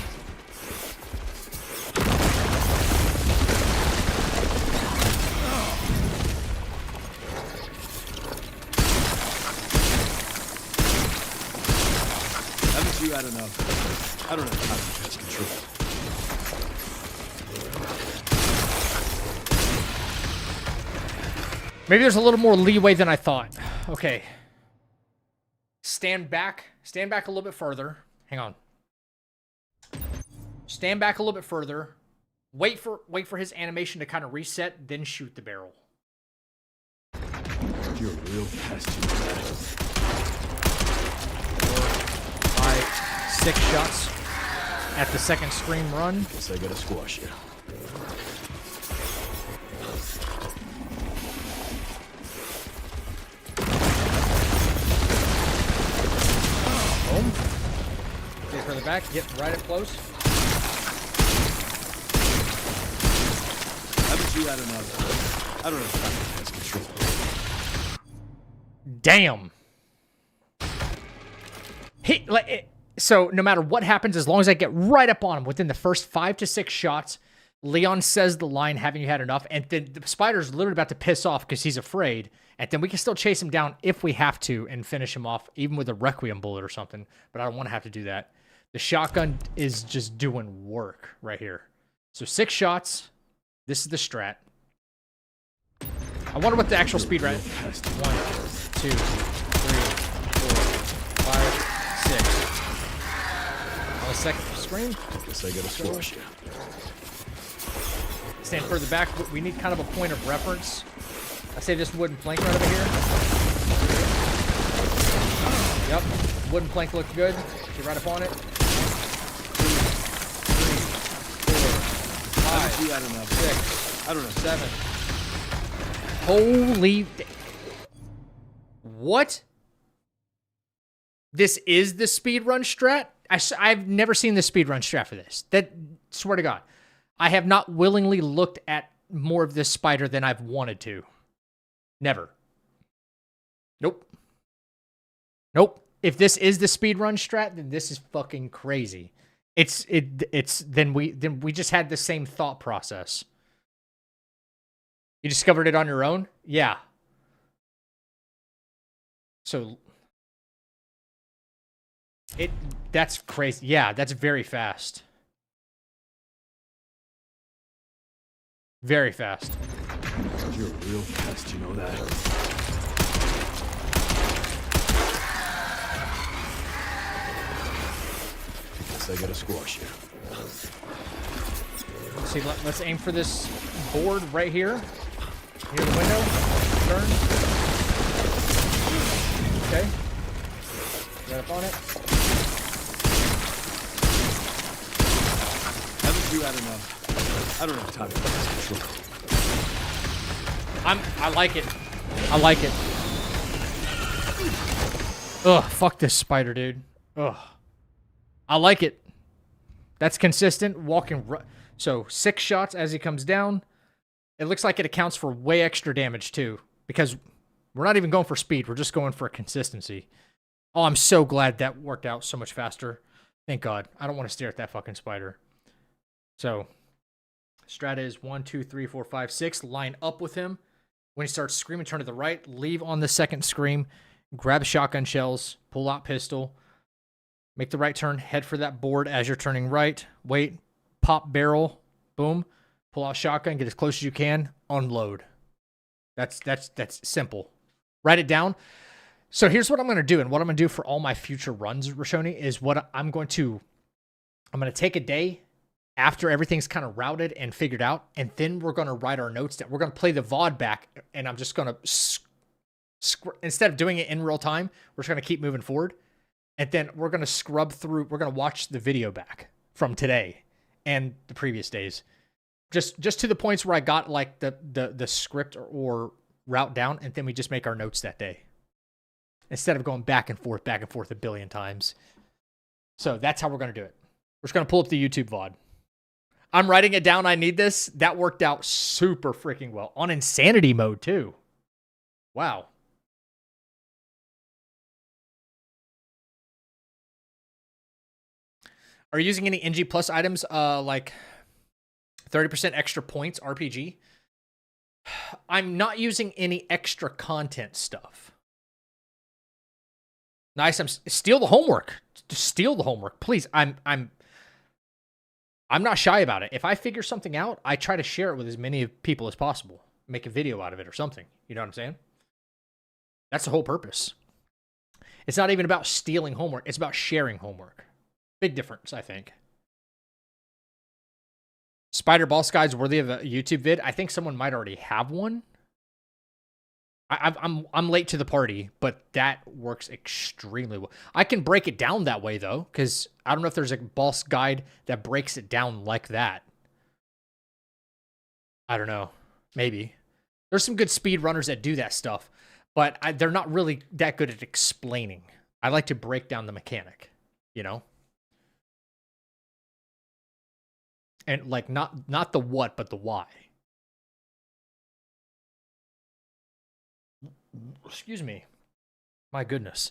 C: Haven't you had enough? I don't have time to catch control.
A: Maybe there's a little more leeway than I thought. Okay. Stand back. Stand back a little bit further. Hang on. stand back a little bit further, wait for his animation to kind of reset, then shoot the barrel.
C: You're a real pest.
A: 4, 5, 6 shots at the second scream run.
C: Guess I gotta squash you.
A: Boom. Get further back. Get right up close.
C: Haven't you had enough? I don't have time to pest control.
A: Damn. So no matter what happens, as long as I get right up on him within the first 5 to 6 shots, Leon says the line, "Haven't you had enough?" And then the spider's literally about to piss off because he's afraid. And then we can still chase him down if we have to and finish him off, even with a Requiem bullet or something. But I don't want to have to do that. The shotgun is just doing work right here. So 6 shots. This is the strat. I wonder what the actual speed rate. 1, 2, 3, 4, 5, 6. On the second screen.
C: Guess I gotta squash you.
A: Stand further back. We need kind of a point of reference. I say this wooden plank right over here. Yep. Wooden plank looked good. Get right up on it. 2, 3, 4, 5, 6.
C: I don't know.
A: 7. Holy... What? This is the speedrun strat? I've never seen the speedrun strat for this. That, swear to God. I have not willingly looked at more of this spider than I've wanted to. Never. Nope. Nope. If this is the speedrun strat, then this is fucking crazy. Then we just had the same thought process. You discovered it on your own? Yeah. So that's crazy. Yeah, that's very fast. Very fast.
C: You're a real pest, you know that. Guess I gotta squash you.
A: See, let's aim for this board right here. Near the window. Turn. Okay. Right up on it.
C: Haven't you had enough? I don't have time to pest control.
A: I like it. I like it. Ugh, fuck this spider, dude. Ugh. I like it. That's consistent. So 6 shots as he comes down. It looks like it accounts for way extra damage too, because we're not even going for speed. We're just going for consistency. Oh, I'm so glad that worked out so much faster. Thank God. I don't want to stare at that fucking spider. So, strat is 1, 2, 3, 4, 5, 6. Line up with him. When he starts screaming, turn to the right. Leave on the second scream. Grab shotgun shells. Pull out pistol. Make the right turn. Head for that board as you're turning right. Wait. Pop barrel. Boom. Pull out shotgun. Get as close as you can. Unload. That's simple. Write it down. So here's what I'm going to do, and what I'm going to do for all my future runs, Rashoni, is what I'm going to take a day after everything's kind of routed and figured out, and then we're going to write our notes down. We're going to play the VOD back, and I'm just going to, instead of doing it in real time, we're just going to keep moving forward, and then we're going to scrub through, we're going to watch the video back from today and the previous days. Just to the points where I got like the script or route down, and then we just make our notes that day. Instead of going back and forth a billion times. So that's how we're going to do it. We're just going to pull up the YouTube VOD. I'm writing it down. I need this. That worked out super freaking well. On insanity mode, too. Wow. Are you using any NG Plus items like 30% extra points RPG? I'm not using any extra content stuff. Nice. Steal the homework. Steal the homework, please. I'm not shy about it. If I figure something out, I try to share it with as many people as possible. Make a video out of it or something. You know what I'm saying? That's the whole purpose. It's not even about stealing homework. It's about sharing homework. Big difference, I think. Spider boss guide's worthy of a YouTube vid. I think someone might already have one. I'm late to the party, but that works extremely well. I can break it down that way though, because I don't know if there's a boss guide that breaks it down like that. I don't know. Maybe. There's some good speed runners that do that stuff, but they're not really that good at explaining. I like to break down the mechanic, you know? And like not the what, but the why. Excuse me. My goodness.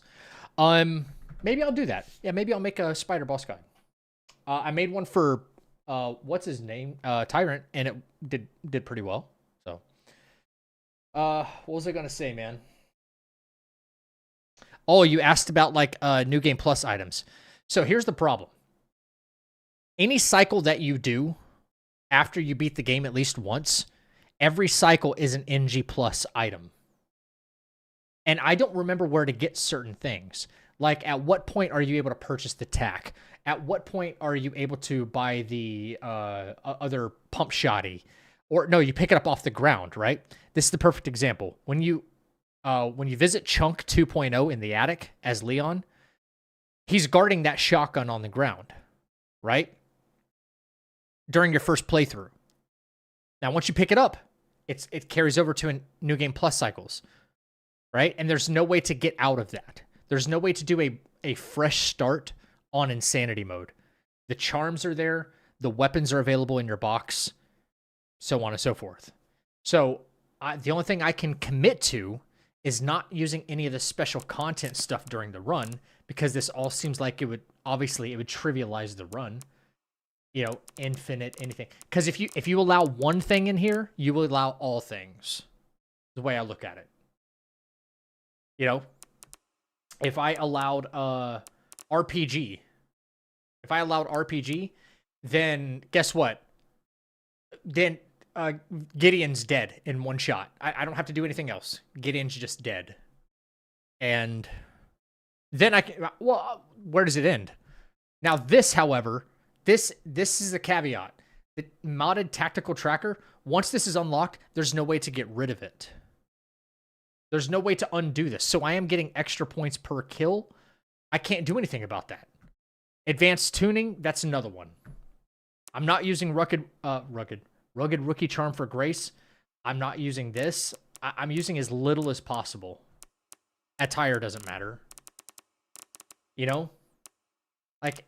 A: Maybe I'll do that. Yeah, maybe I'll make a spider boss guide. I made one for what's his name? Tyrant, and it did pretty well. So what was I gonna say, man? Oh, you asked about like New Game Plus items. So here's the problem. Any cycle that you do after you beat the game at least once, every cycle is an NG Plus item. And I don't remember where to get certain things. Like, at what point are you able to purchase the tack? At what point are you able to buy the other pump shoddy? Or, no, you pick it up off the ground, right? This is the perfect example. When you visit Chunk 2.0 in the attic as Leon, he's guarding that shotgun on the ground, right? During your first playthrough. Now, once you pick it up, it carries over to New Game Plus cycles, right? And there's no way to get out of that. There's no way to do a fresh start on Insanity mode. The charms are there. The weapons are available in your box, so on and so forth. So the only thing I can commit to is not using any of the special content stuff during the run, because this all seems like it would trivialize the run. You know, infinite anything. Because if you allow one thing in here, you will allow all things. The way I look at it. You know, if I allowed RPG, then guess what? Then Gideon's dead in one shot. I don't have to do anything else. Gideon's just dead. And then I can, well, where does it end? Now this, however, this is a caveat. The modded tactical tracker, once this is unlocked, there's no way to get rid of it. There's no way to undo this. So I am getting extra points per kill. I can't do anything about that. Advanced tuning, that's another one. I'm not using rugged rookie charm for grace. I'm not using this. I'm using as little as possible. Attire doesn't matter. You know? Like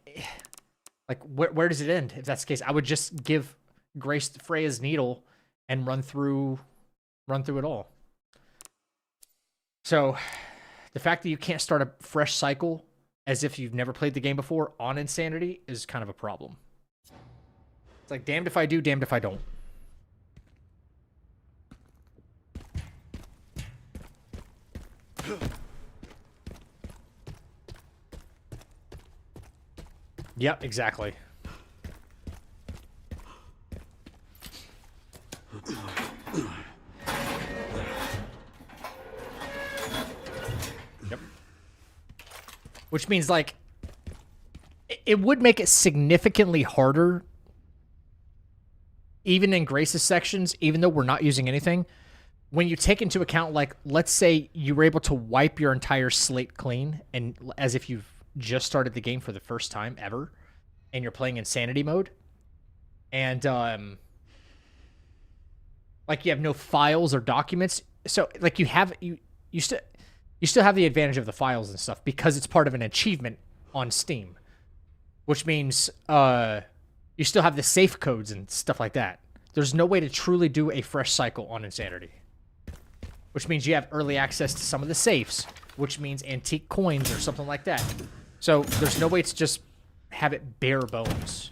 A: where does it end if that's the case? I would just give Grace Freya's needle and run through it all. So, the fact that you can't start a fresh cycle as if you've never played the game before on Insanity is kind of a problem. It's like, damned if I do, damned if I don't. Yep, exactly. Yep. Which means, like, it would make it significantly harder, even in Grace's sections, even though we're not using anything. When you take into account, like, let's say you were able to wipe your entire slate clean, and as if you've just started the game for the first time ever, and you're playing Insanity mode, and like, you have no files or documents, so like you still have the advantage of the files and stuff because it's part of an achievement on Steam, which means you still have the safe codes and stuff like that. There's no way to truly do a fresh cycle on Insanity, which means you have early access to some of the safes, which means antique coins or something like that. So there's no way to just have it bare bones.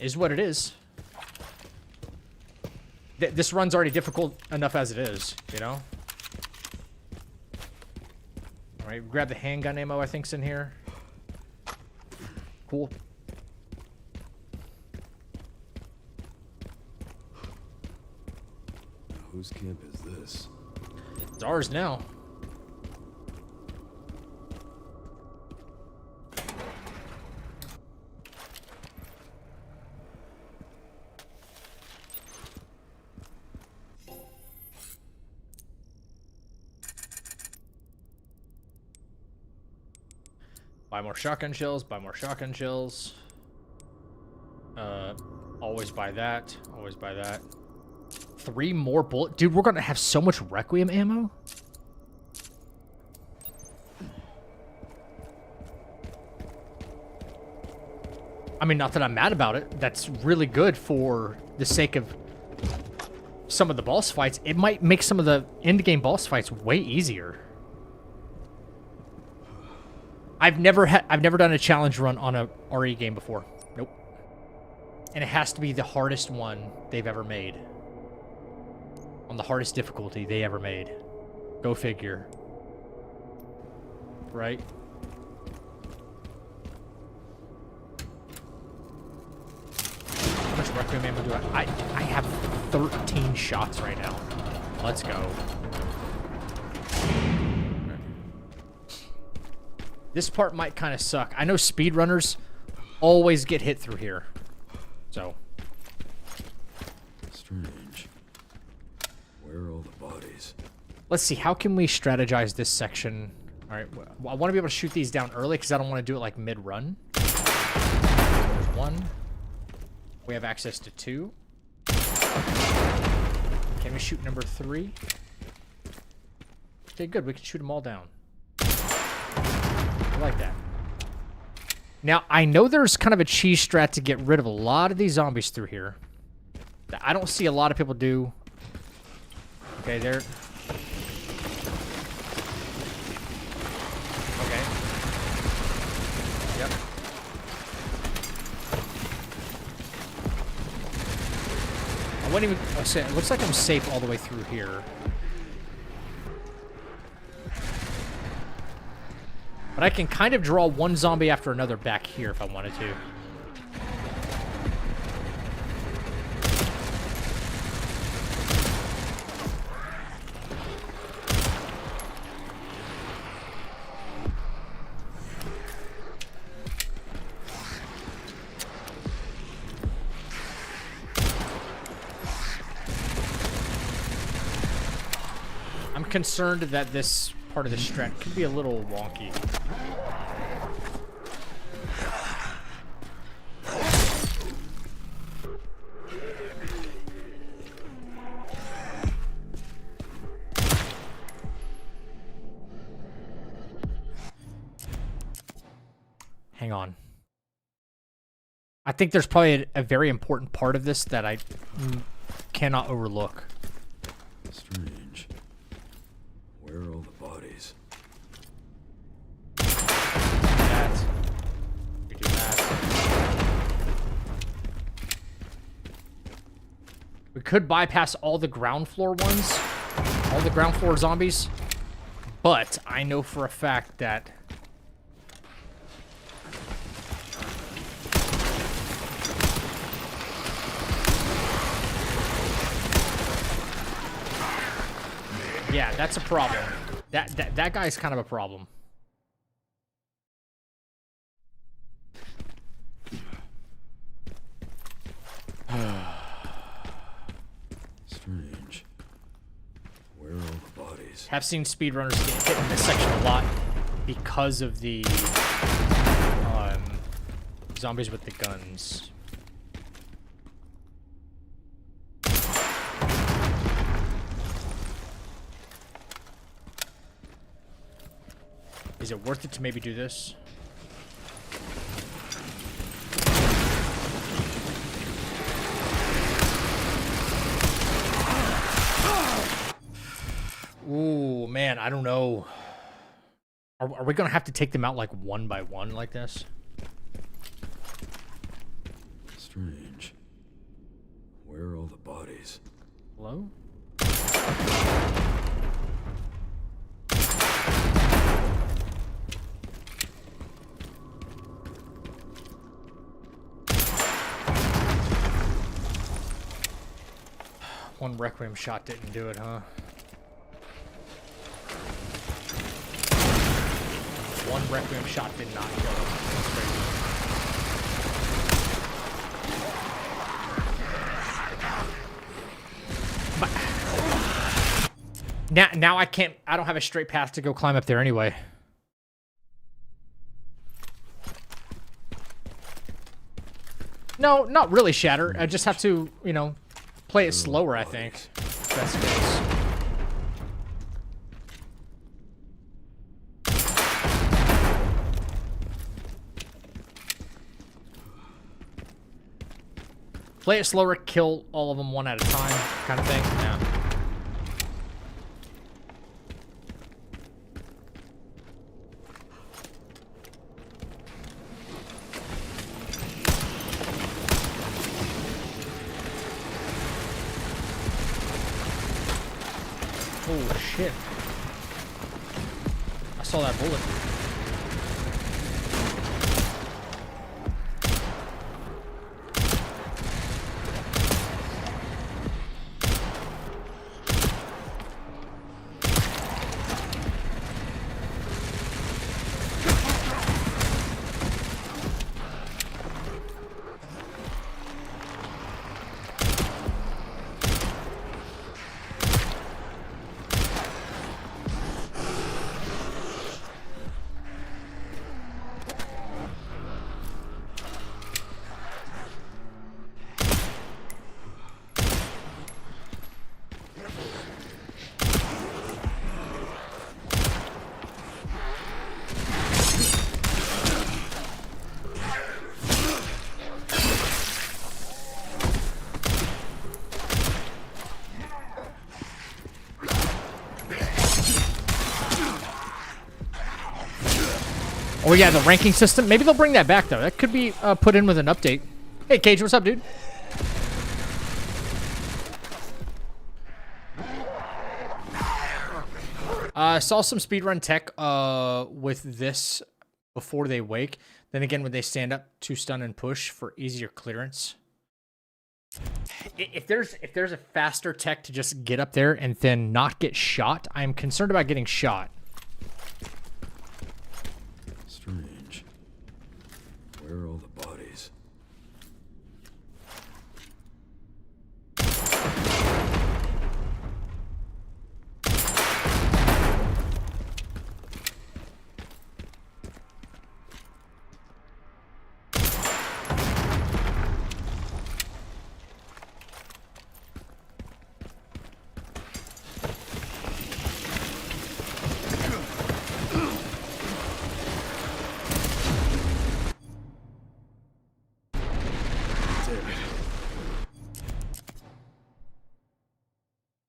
A: Is what it is. This run's already difficult enough as it is, you know? Alright, grab the handgun ammo I think's in here. Cool.
C: Whose camp is this?
A: It's ours now. Buy more shotgun shells, buy more shotgun shells. Always buy that, always buy that. 3 more bullet. Dude, we're gonna have so much Requiem ammo. I mean, not that I'm mad about it. That's really good for the sake of some of the boss fights. It might make some of the end-game boss fights way easier. I've never done a challenge run on a RE game before. Nope. And it has to be the hardest one they've ever made. On the hardest difficulty they ever made. Go figure. Right? How much Requiem ammo do I have 13 shots right now. Let's go. This part might kind of suck. I know speedrunners always get hit through here. So.
C: Strange. Where are all the bodies?
A: Let's see. How can we strategize this section? All right. I want to be able to shoot these down early because I don't want to do it like mid-run. There's 1. We have access to 2. Can we shoot number 3? Okay, good. We can shoot them all down. I like that. Now, I know there's kind of a cheese strat to get rid of a lot of these zombies through here that I don't see a lot of people do. Okay, there. Okay. Yep. I wouldn't even say it looks like I'm safe all the way through here. But I can kind of draw one zombie after another back here if I wanted to. I'm concerned that this part of the strat could be a little wonky. Hang on. I think there's probably a very important part of this that I cannot overlook.
C: Strange. Where are all the bodies?
A: That. We do that. We could bypass all the ground floor ones, all the ground floor zombies, but I know for a fact that yeah, that's a problem. That guy's kind of a problem.
C: Strange. Where are all the bodies?
A: Have seen speedrunners get hit in this section a lot because of the zombies with the guns. Is it worth it to maybe do this? Ooh, man, I don't know. Are we gonna have to take them out like one by one like this?
C: Strange. Where are all the bodies?
A: Hello? One Requiem shot didn't do it, huh? One Requiem shot did not kill it. That's crazy. But now I don't have a straight path to go climb up there anyway. No, not really shatter. I just have to, you know, play it slower, I think. That's the case. Play it slower, kill all of them one at a time, kind of thing. Yeah. Oh shit. I saw that bullet. Oh yeah, the ranking system. Maybe they'll bring that back though. That could be put in with an update. Hey Cage, what's up, dude? I saw some speedrun tech with this before they wake. Then again, when they stand up to stun and push for easier clearance. If there's a faster tech to just get up there and then not get shot, I'm concerned about getting shot.
C: Strange. Where are all the bodies?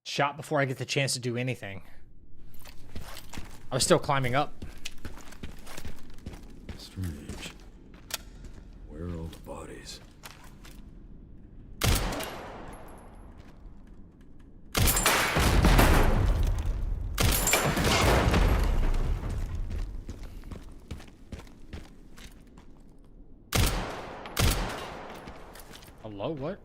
A: Shot before I get the chance to do anything. I was still climbing up.
C: Strange. Where are all the bodies?
A: Hello, what?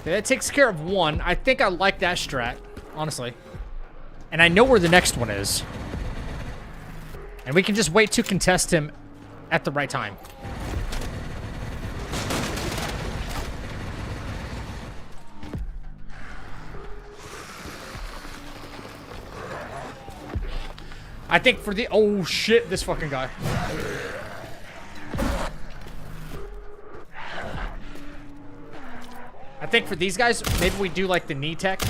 A: That takes care of one. I think I like that strat, honestly. And I know where the next one is. And we can just wait to contest him at the right time. I think for the... Oh, shit, this fucking guy. I think for these guys, maybe we do like the knee tech.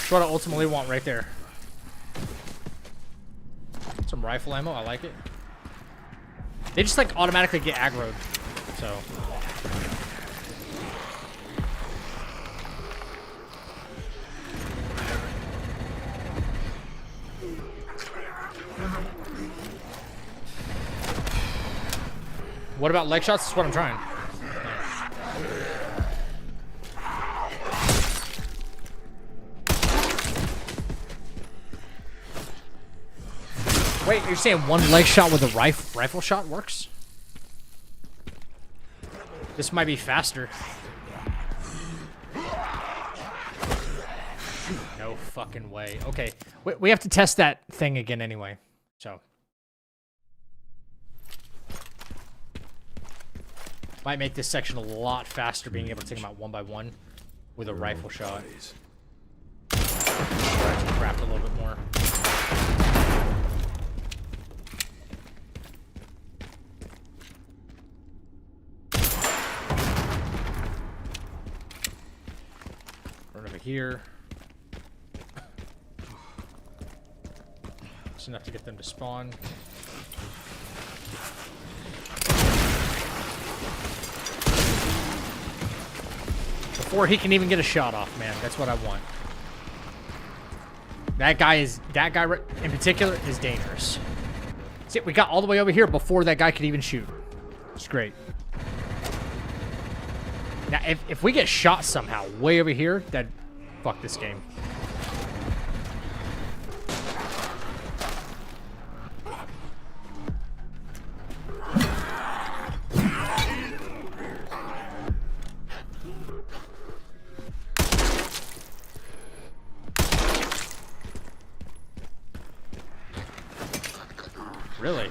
A: That's what I ultimately want right there. Some rifle ammo. I like it. They just like automatically get aggroed. So. What about leg shots? That's what I'm trying. Wait, you're saying one leg shot with a rifle shot works? This might be faster. No fucking way. Okay, we have to test that thing again anyway. So. Might make this section a lot faster, being able to take them out one by one with a rifle shot. Craft a little bit more. Run over here. Just enough to get them to spawn. Before he can even get a shot off, man. That's what I want. That guy in particular is dangerous. See, we got all the way over here before that guy could even shoot. It's great. Now, if we get shot somehow way over here, then fuck this game. Really?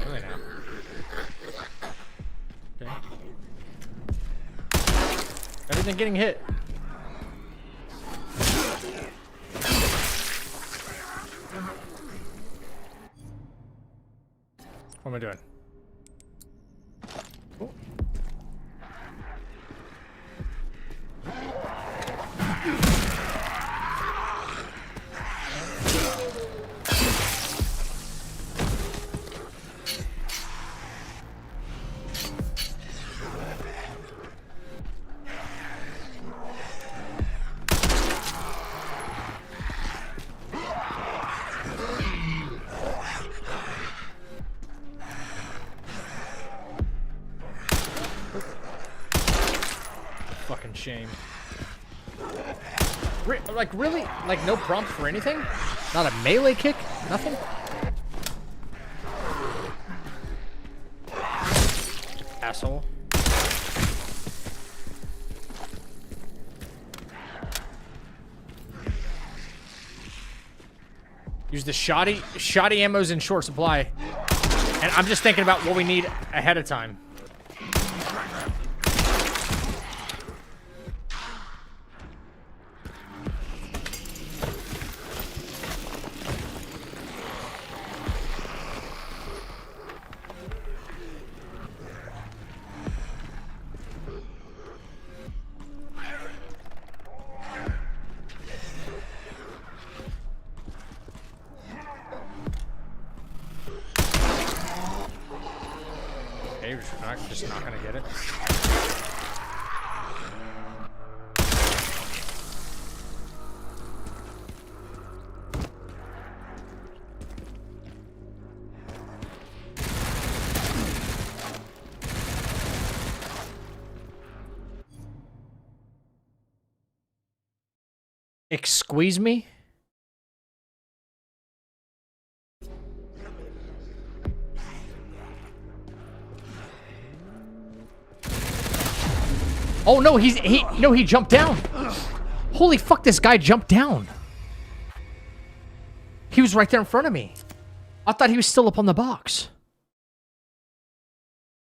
A: Really now? Okay. Better than getting hit. What am I doing? Cool. Fucking shame. Like, really? Like, no prompt for anything? Not a melee kick? Nothing? Asshole. Use the shoddy ammo's in short supply. And I'm just thinking about what we need ahead of time. Just not gonna get it. Squeeze me? Oh no, he jumped down. Holy fuck, this guy jumped down. He was right there in front of me. I thought he was still up on the box.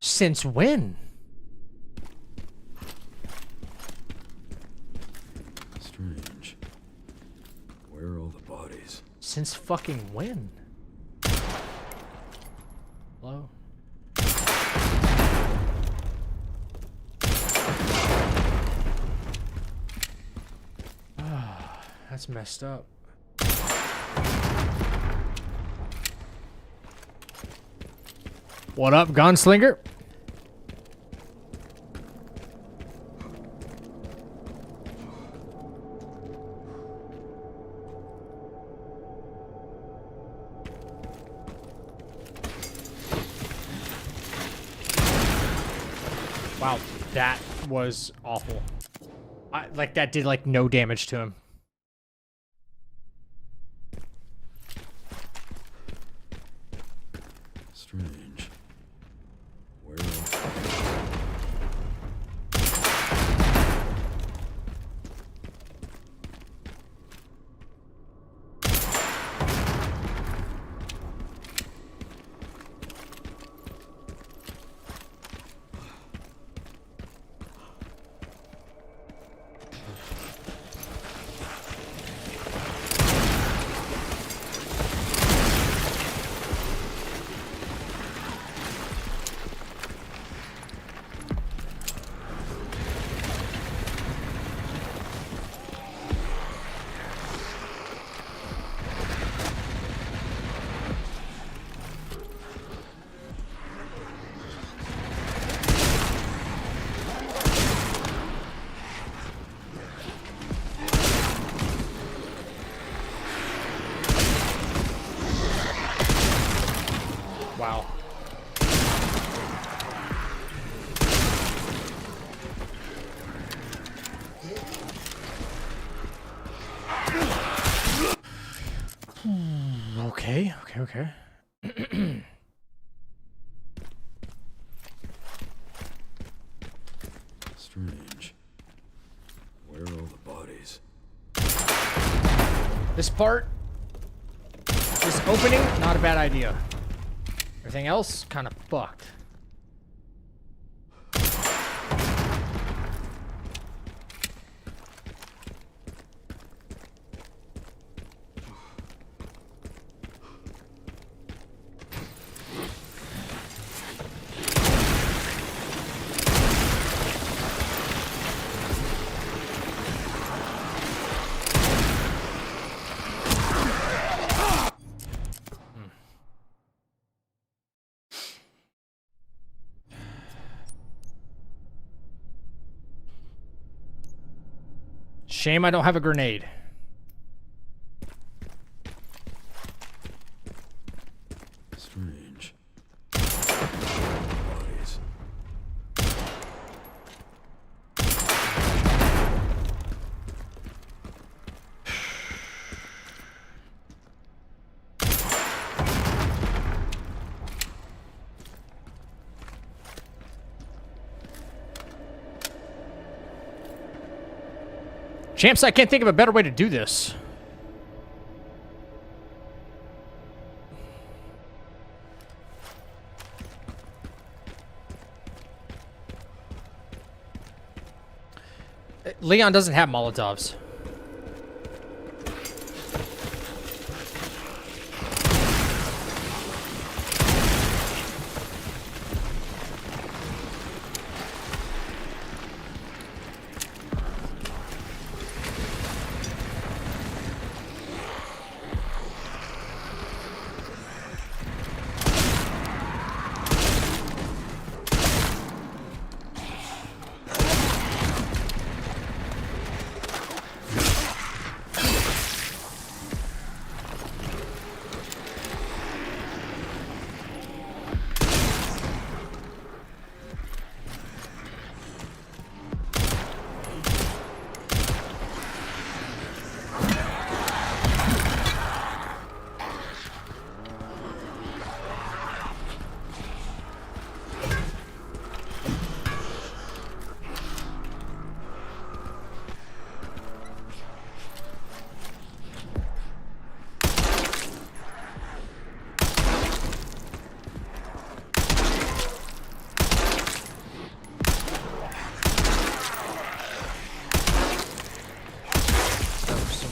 A: Since when?
C: Strange. Where are all the bodies?
A: Since fucking when? Hello? That's messed up. What up, gunslinger? Wow, that was awful. Like, that did, like, no damage to him.
C: Strange. Where?
A: Wow. Okay.
C: Strange. Where are all the bodies?
A: This part, this opening, not a bad idea. Everything else, kind of fucked. Shame I don't have a grenade.
C: Strange. Bodies.
A: Champs, I can't think of a better way to do this. Leon doesn't have Molotovs.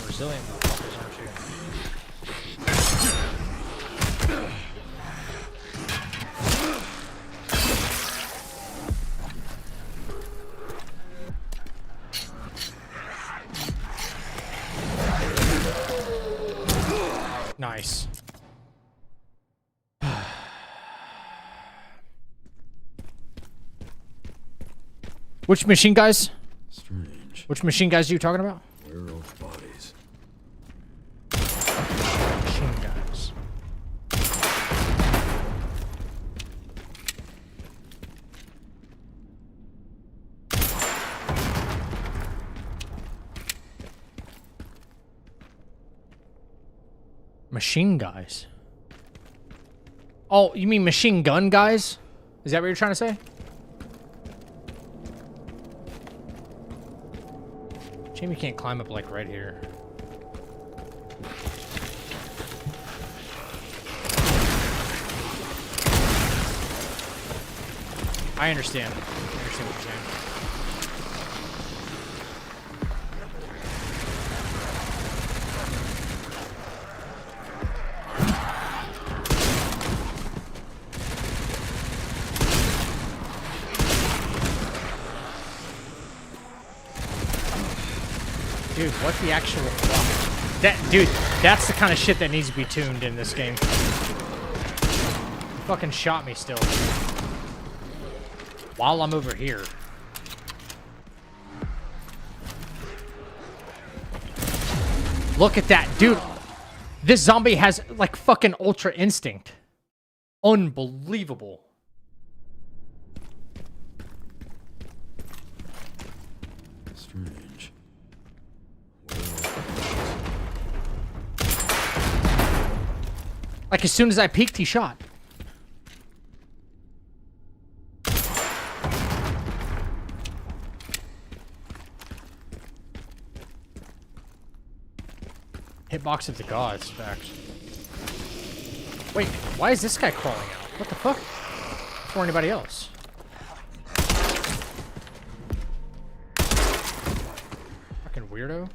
A: Resilient motherfuckers, aren't you? Nice. Which machine guys?
C: Strange.
A: Which machine guys are you talking about?
C: Where are all the bodies?
A: Machine guys. Machine guys. Oh, you mean machine gun guys? Is that what you're trying to say? Shame you can't climb up like right here. I understand. I understand what you're saying. Dude, what the actual fuck? Dude, that's the kind of shit that needs to be tuned in this game. You fucking shot me still. While I'm over here. Look at that, dude. This zombie has like fucking ultra instinct. Unbelievable.
C: Strange.
A: Like as soon as I peeked, he shot. Hitbox of the gods, facts. Wait, why is this guy crawling out? What the fuck? Before anybody else. Fucking weirdo.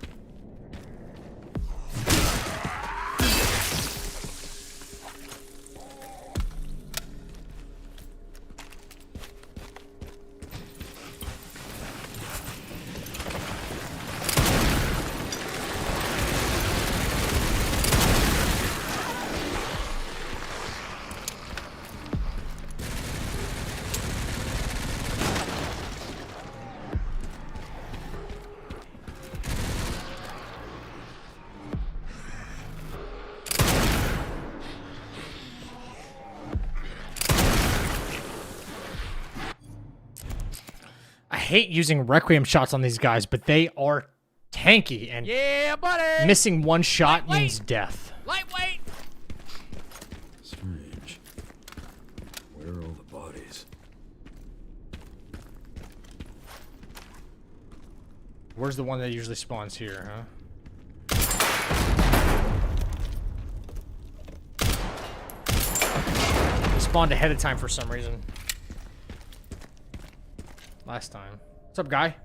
A: I hate using Requiem shots on these guys, but they are tanky, and
D: Yeah, buddy.
A: missing one shot means death.
D: Lightweight.
C: Strange. Where are all the bodies?
A: Where's the one that usually spawns here, huh? He spawned ahead of time for some reason. Last time. What's up, guy?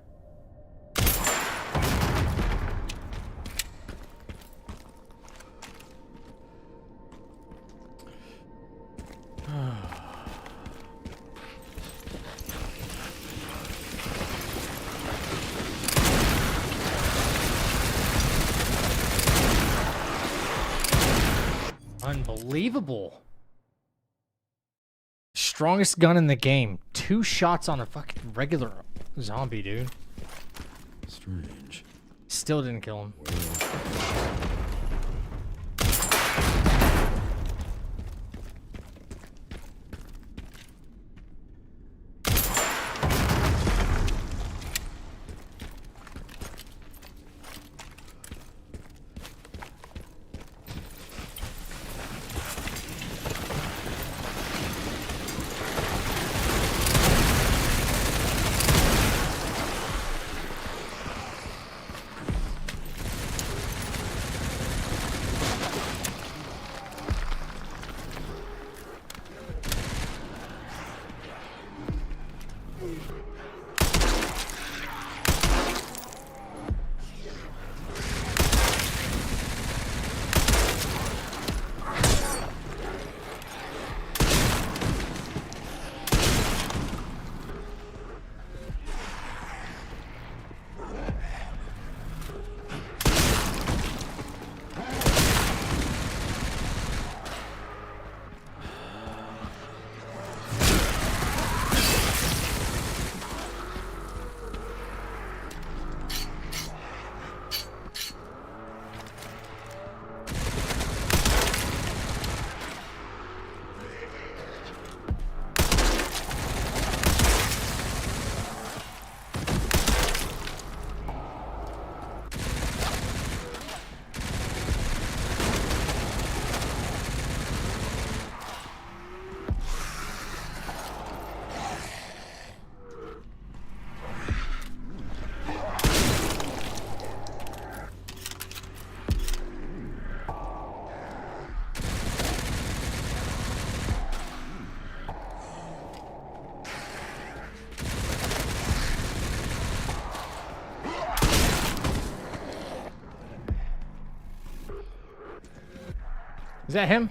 A: Unbelievable. Strongest gun in the game. 2 shots on a fucking regular zombie, dude.
C: Strange.
A: Still didn't kill him.
C: Where are all the bodies?
A: that him?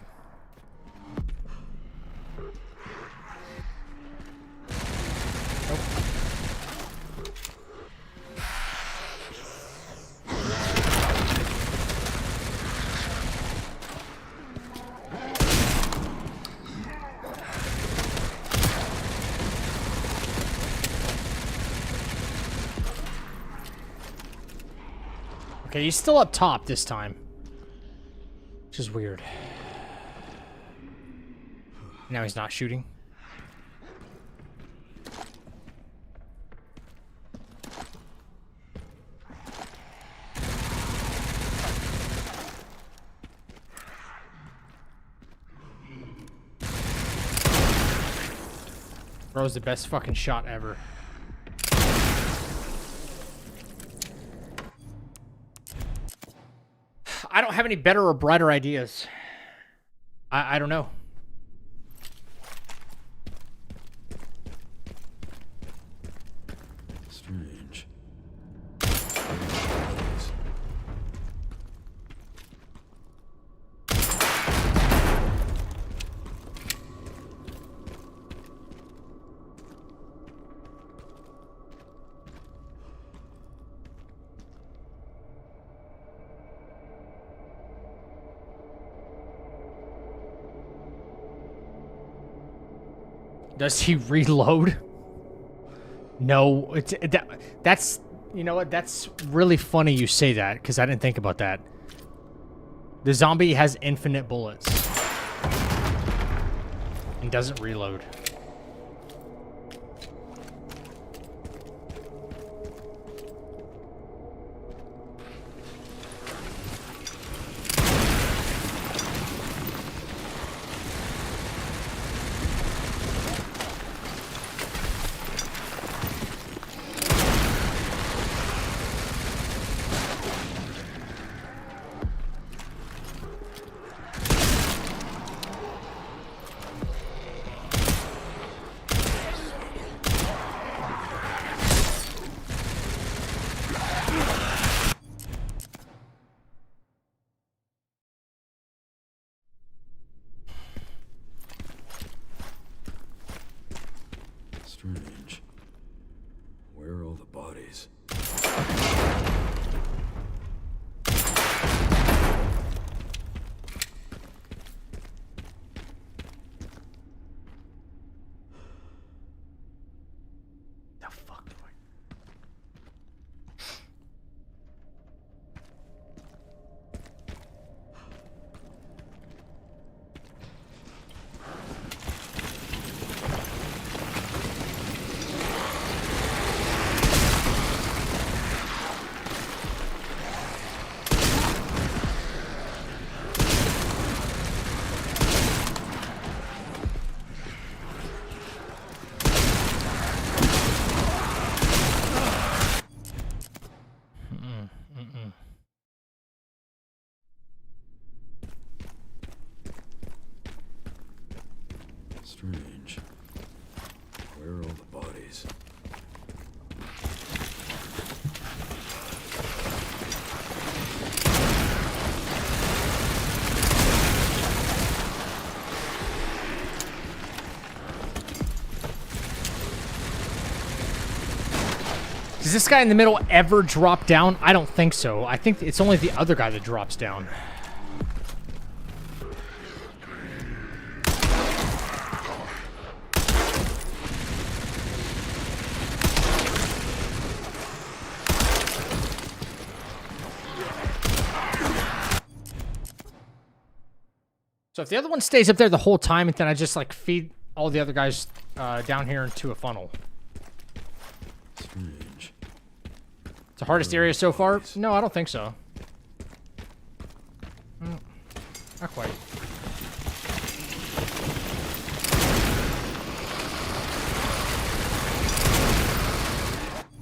A: Okay, he's still up top this time. Which is weird. Now he's not shooting. Bro's the best fucking shot ever. I don't have any better or brighter ideas. I don't know.
C: Strange.
A: Does he reload? No, that's you know what? That's really funny you say that because I didn't think about that. The zombie has infinite bullets and doesn't reload.
C: Strange. Where are all the bodies?
A: The fuck do I?
C: Strange. Where are all the bodies?
A: Does this guy in the middle ever drop down? I don't think so. I think it's only the other guy that drops down. So if the other one stays up there the whole time, and then I just like feed all the other guys down here into a funnel.
C: Strange.
A: It's the hardest area so far? No, I don't think so. Not quite.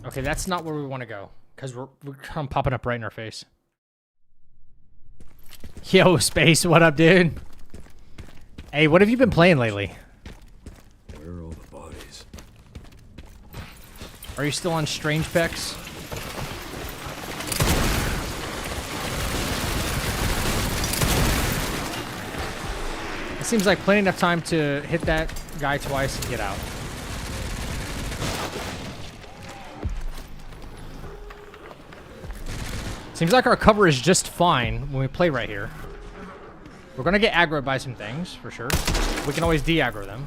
A: Okay, that's not where we want to go. Because we're kind of popping up right in our face. Yo, Space, what up, dude? Hey, what have you been playing lately?
C: Where are all the bodies?
A: Are you still on Strange Pecs? seems like plenty enough time to hit that guy twice and get out. Seems like our cover is just fine when we play right here. We're gonna get aggroed by some things, for sure. We can always de-aggro them.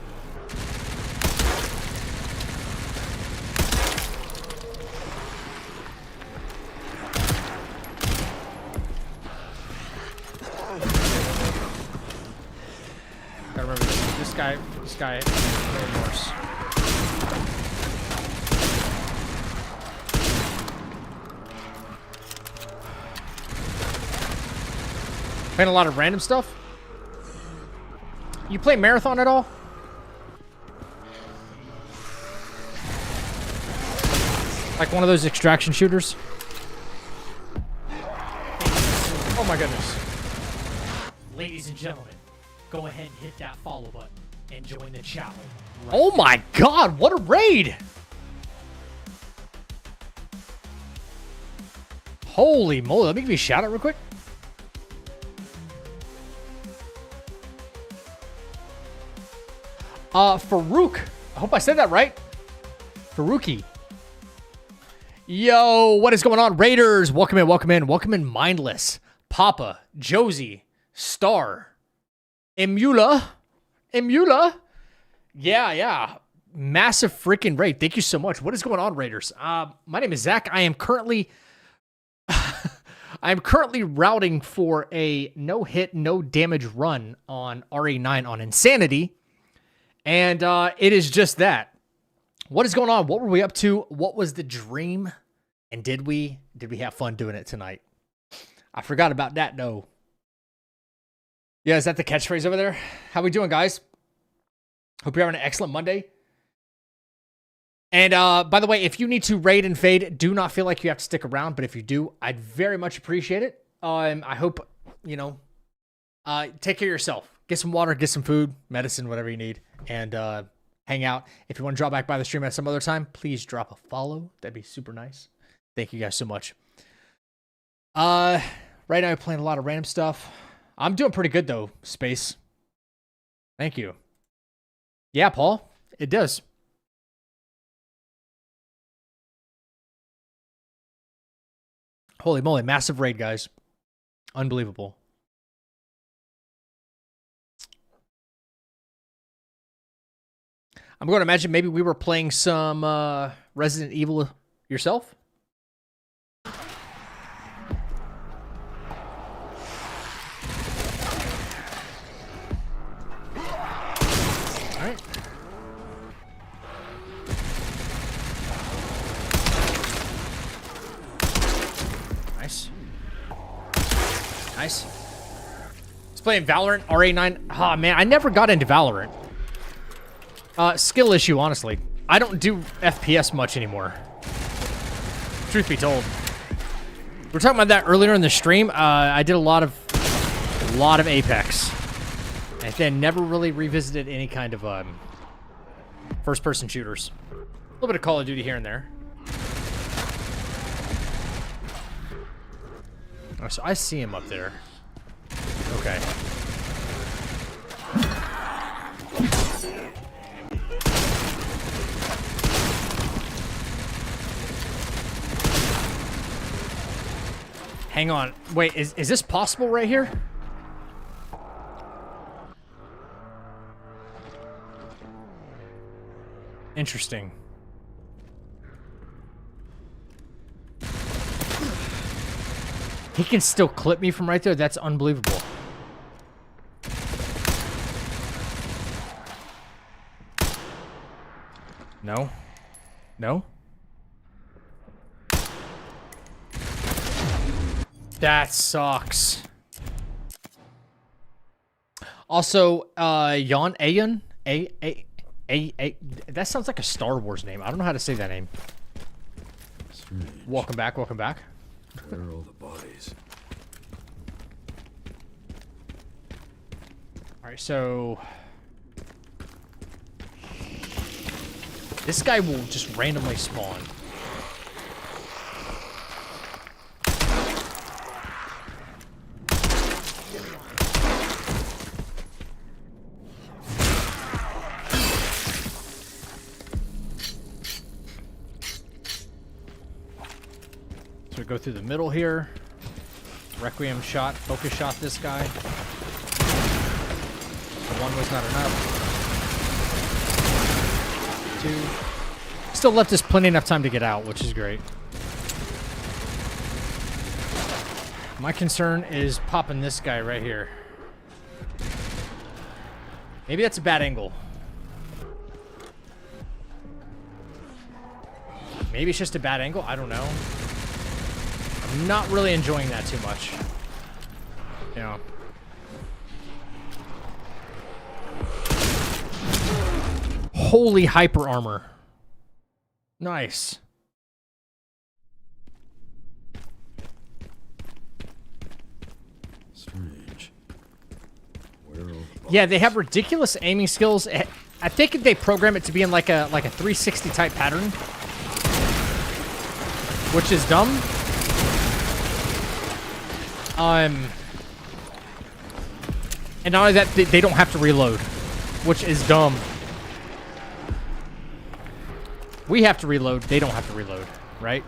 A: Gotta remember this guy is very worse. Playing a lot of random stuff. You play Marathon at all? Like one of those extraction shooters? Oh my goodness.
D: Ladies and gentlemen, go ahead and hit that follow button and join the channel.
A: Oh my god, what a raid! Holy moly, let me give you a shout out real quick. Farouk. I hope I said that right. Farouki. Yo, what is going on, Raiders? Welcome in, welcome in, welcome in, Mindless, Papa, Josie, Star, Emula. Yeah. Massive freaking raid. Thank you so much. What is going on, Raiders? My name is Zach. I am currently routing for a no hit, no damage run on RE9 on Insanity. And it is just that. What is going on? What were we up to? What was the dream? And did we have fun doing it tonight? I forgot about that, though. Yeah, is that the catchphrase over there? How we doing, guys? Hope you're having an excellent Monday. And by the way, if you need to raid and fade, do not feel like you have to stick around. But if you do, I'd very much appreciate it. I hope, take care of yourself. Get some water, get some food, medicine, whatever you need, and hang out. If you want to drop back by the stream at some other time, please drop a follow. That'd be super nice. Thank you guys so much. Right now I'm playing a lot of random stuff. I'm doing pretty good though, Space. Thank you. Yeah, Paul, it does. Holy moly, massive raid, guys. Unbelievable. I'm going to imagine maybe we were playing some Resident Evil yourself. All right. Nice. Nice. He's playing Valorant, RE9. Oh, man, I never got into Valorant. Skill issue, honestly. I don't do FPS much anymore. Truth be told. We were talking about that earlier in the stream. I did a lot of Apex. And then never really revisited any kind of first-person shooters. A little bit of Call of Duty here and there. Oh, so I see him up there. Okay. Hang on. Wait, is this possible right here? Interesting. He can still clip me from right there? That's unbelievable. No. No? That sucks. Also, Aeon? That sounds like a Star Wars name. I don't know how to say that name.
C: Strange.
A: Welcome back, welcome back.
C: Where are all the bodies?
A: Alright, so... this guy will just randomly spawn. go through the middle here. Requiem shot, focus shot this guy. The one was not enough. Two. Still left us plenty enough time to get out, which is great. My concern is popping this guy right here. Maybe that's a bad angle. Maybe it's just a bad angle. I don't know. I'm not really enjoying that too much. You know. Holy hyper armor. Nice.
C: Strange. Where are all the
A: Yeah, they have ridiculous aiming skills. I think they program it to be in like a 360 type pattern, which is dumb. And not only that, they don't have to reload, which is dumb. We have to reload. They don't have to reload, right?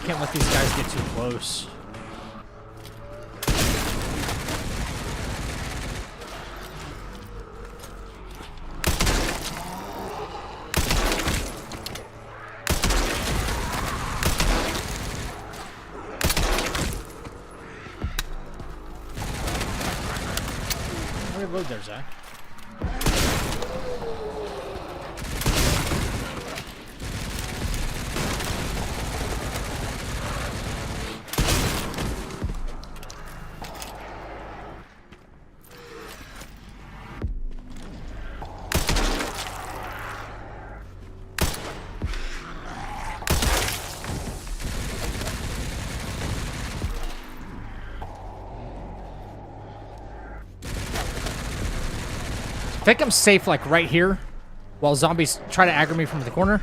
A: Can't let these guys get too close. Reload there, Zach. I think I'm safe, like, right here, while zombies try to aggro me from the corner.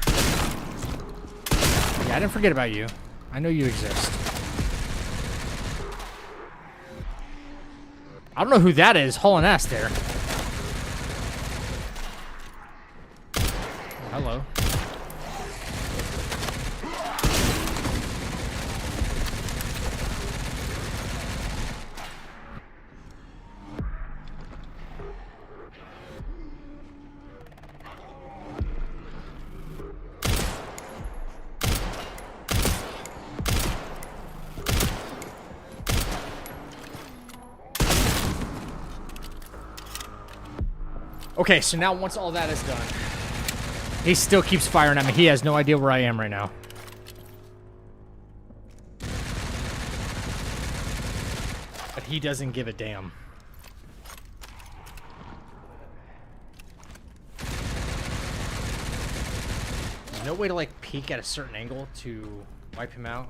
A: Yeah, I didn't forget about you. I know you exist. I don't know who that is hauling ass there. Hello. Okay, so now once all that is done, he still keeps firing at me. He has no idea where I am right now. But he doesn't give a damn. There's no way to, like, peek at a certain angle to wipe him out.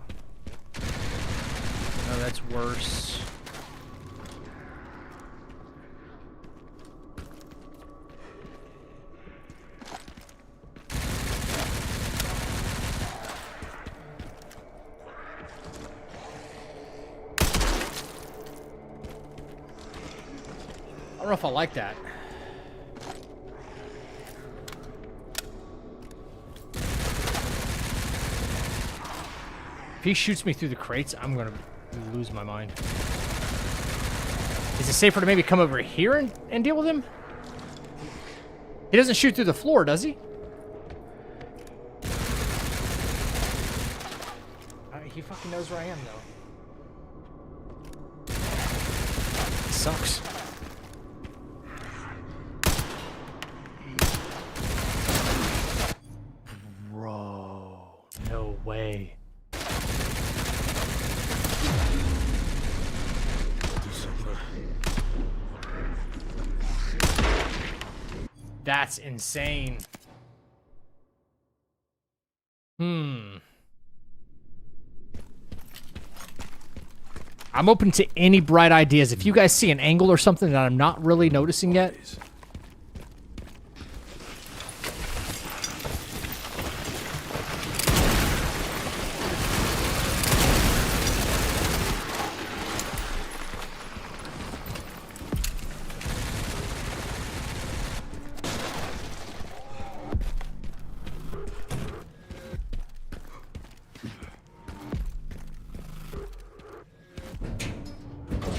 A: No, that's worse. I don't know if I like that. If he shoots me through the crates, I'm gonna lose my mind. Is it safer to maybe come over here and deal with him? He doesn't shoot through the floor, does he? He fucking knows where I am, though. Sucks. Bro, no way. That's insane. I'm open to any bright ideas. If you guys see an angle or something that I'm not really noticing yet.
C: Bodies.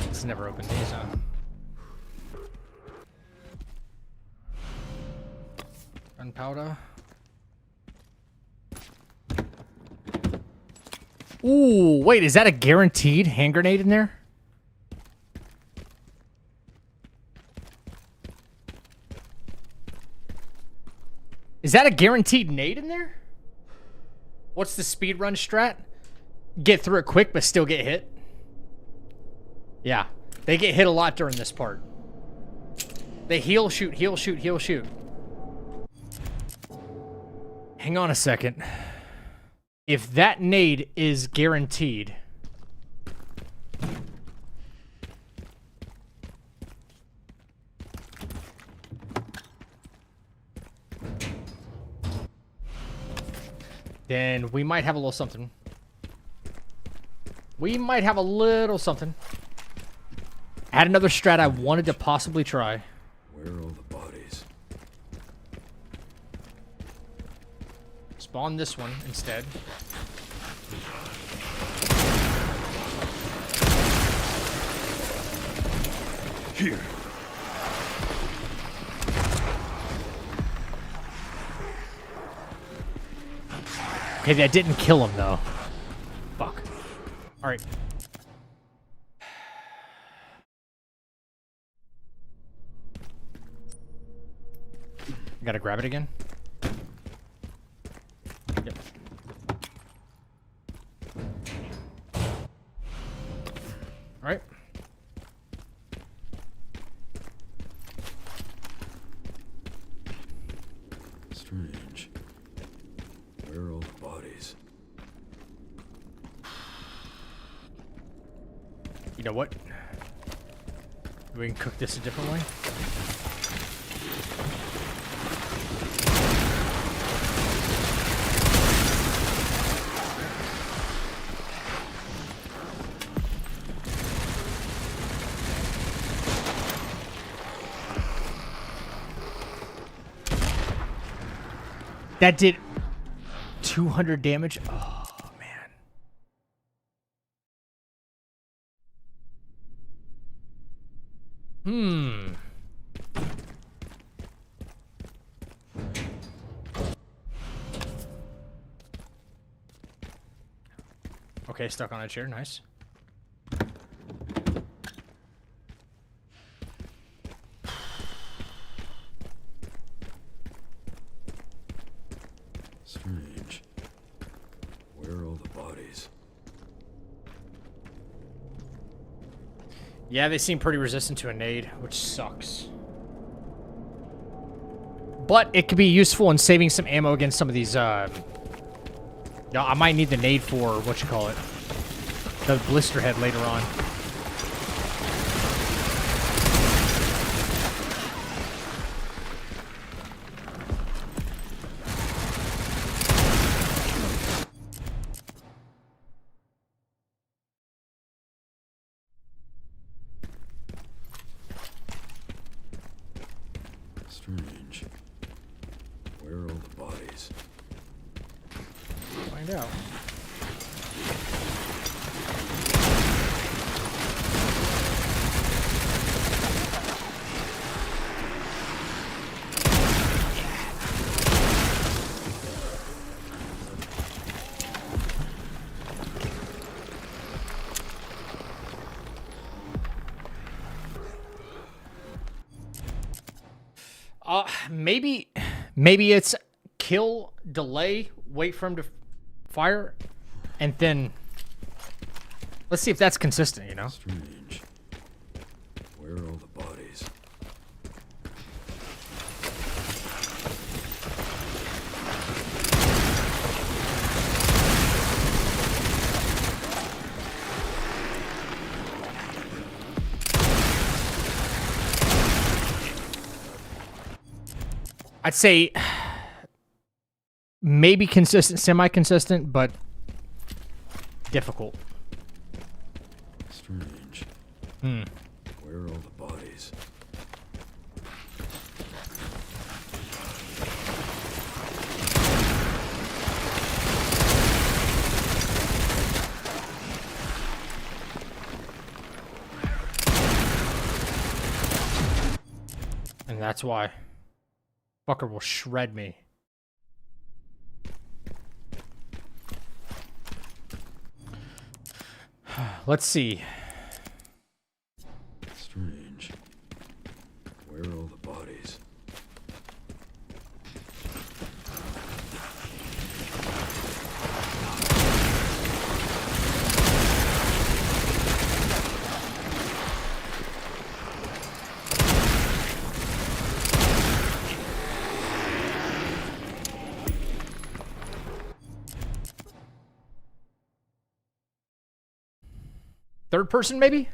A: It's never opened these, huh? Gunpowder. Ooh, wait, is that a guaranteed hand grenade in there? Is that a guaranteed nade in there? What's the speedrun strat? Get through it quick, but still get hit? Yeah, they get hit a lot during this part. They heal, shoot, heal, shoot, heal, shoot. Hang on a second. If that nade is guaranteed... then we might have a little something. We might have a little something. Add another strat I wanted to possibly try.
C: Where are all the bodies?
A: Spawn this one instead.
C: Here.
A: Okay, that didn't kill him though. Fuck. Alright. Gotta grab it again. Yep. Alright.
C: Strange. Where are all the bodies?
A: You know what? We can cook this a different way. That did 200 damage. Oh, man. Okay, stuck on a chair. Nice.
C: Strange. Where are all the bodies?
A: Yeah, they seem pretty resistant to a nade, which sucks. But it could be useful in saving some ammo against some of these, yeah, I might need the nade for, whatchamacallit, the blister head later on.
C: Strange. Where are all the bodies?
A: Find out. Maybe it's kill, delay, wait for him to fire, and then let's see if that's consistent, you know?
C: Strange. Where are all the bodies?
A: I'd say maybe consistent, semi-consistent, but difficult.
C: Strange.
A: Hmm.
C: Where are all the bodies?
A: And that's why. Fucker will shred me. Let's see.
C: Strange. Where are all the bodies?
A: Third person, maybe?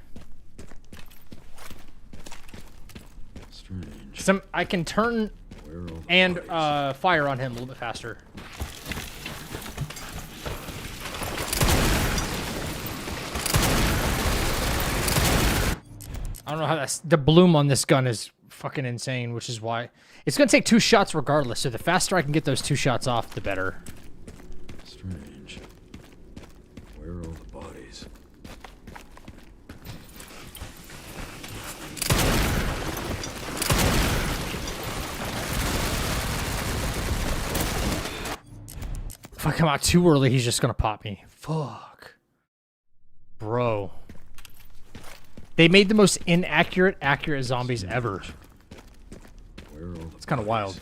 C: Strange.
A: I can turn
C: Where are all the
A: and
C: bodies?
A: fire on him a little bit faster. I don't know how that's... The bloom on this gun is fucking insane, which is why... It's going to take 2 shots regardless, so the faster I can get those 2 shots off, the better.
C: Strange. Where are all the bodies?
A: If I come out too early, he's just going to pop me. Fuck. Bro. They made the most inaccurate, accurate zombies ever.
C: Where are all the
A: It's kind of wild.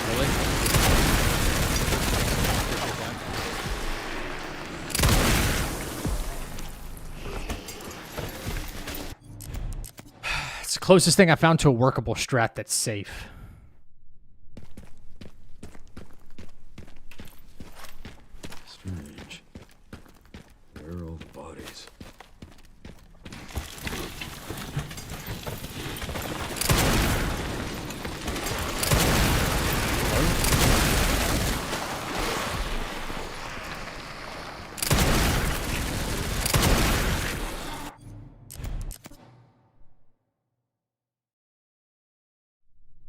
A: Really? It's the closest thing I found to a workable strat that's safe.
C: Strange. Where are all the bodies?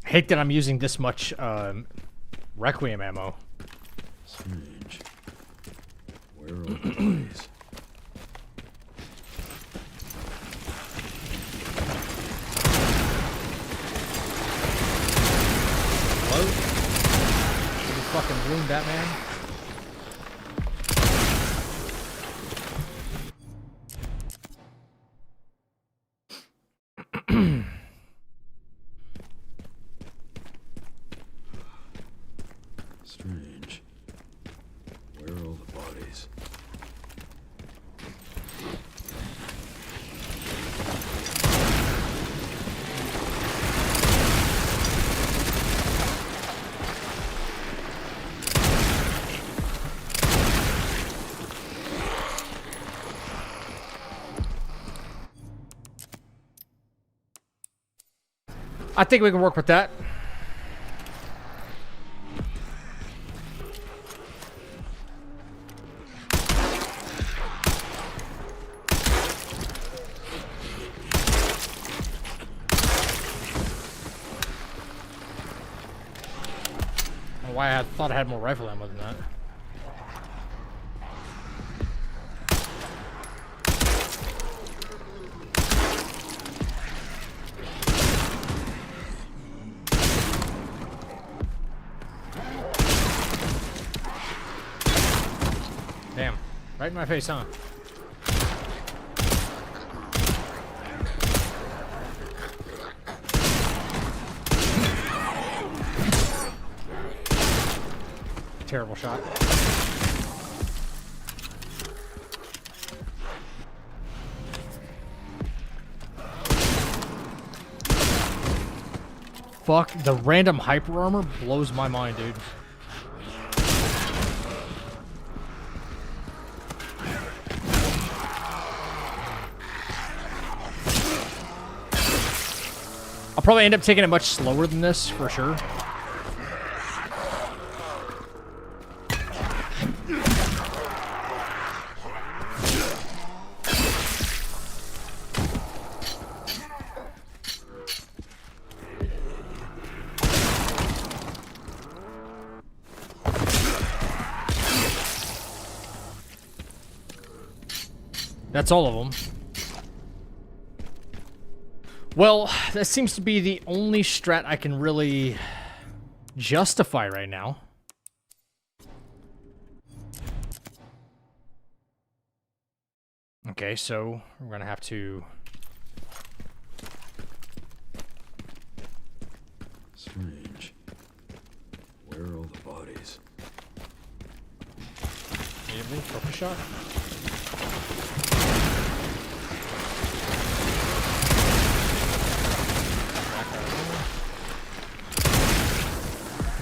A: I hate that I'm using this much Requiem ammo.
C: Strange. Where are all the bodies?
A: Hello? Did you fucking bloom Batman?
C: Strange. Where are all the bodies?
A: I think we can work with that. I don't know why I thought I had more rifle ammo than that. Damn. Right in my face, huh? Terrible shot. Fuck, the random hyper armor blows my mind, dude. I'll probably end up taking it much slower than this, for sure. That's all of them. Well, that seems to be the only strat I can really justify right now. Okay, so we're gonna have to...
C: Strange. Where are all the bodies?
A: Immediately, focus shot.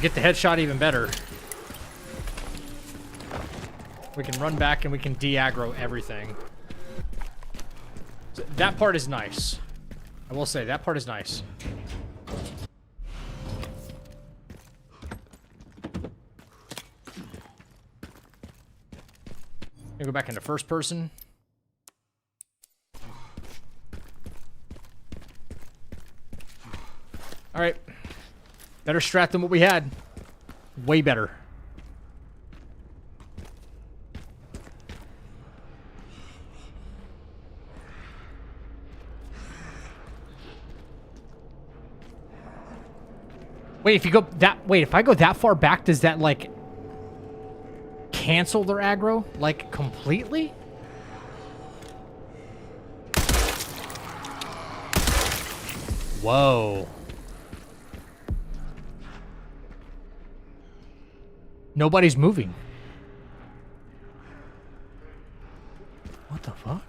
A: Get the headshot even better. We can run back and we can de-aggro everything. So that part is nice. I will say, that part is nice. Go back into first person. All right. Better strat than what we had. Way better. Wait, if you go that... Wait, if I go that far back, does that, like... cancel their aggro? Like, completely? Whoa. Nobody's moving. What the fuck?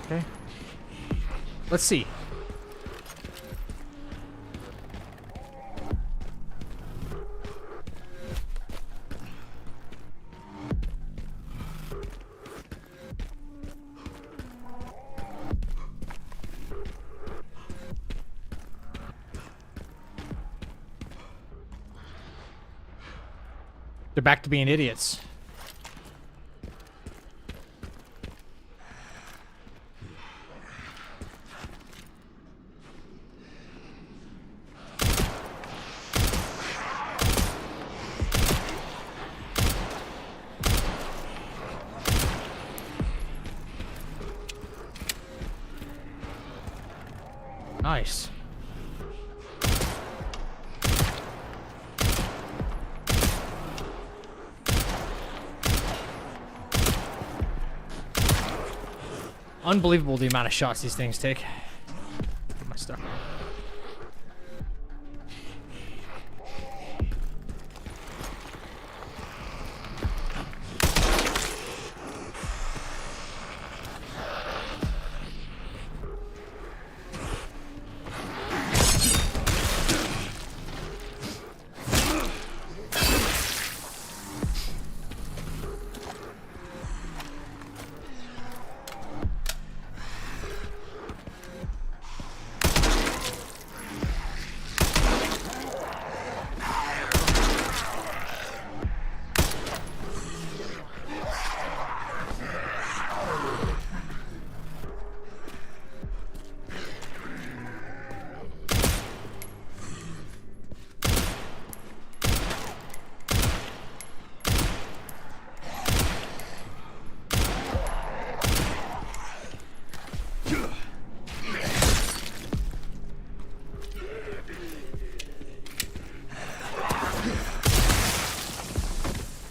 A: Okay. Let's see. They're back to being idiots. Nice. Unbelievable the amount of shots these things take. Put my stuff on.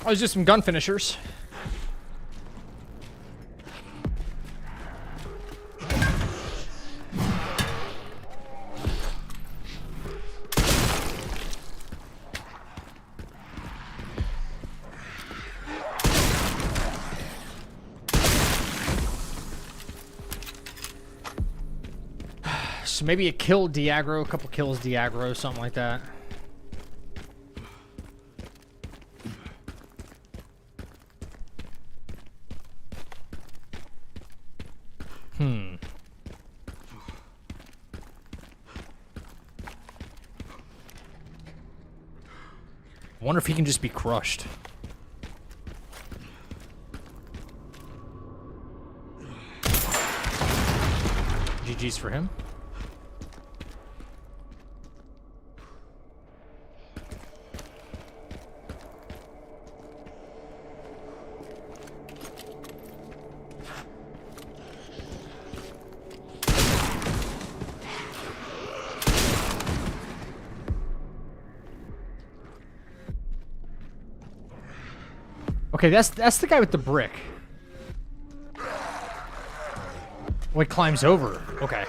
A: Oh, there's just some gun finishers. So maybe a kill de-aggro, a couple kills de-aggro, something like that. I wonder if he can just be crushed. GG's for him. Okay, that's the guy with the brick. Oh, he climbs over. Okay.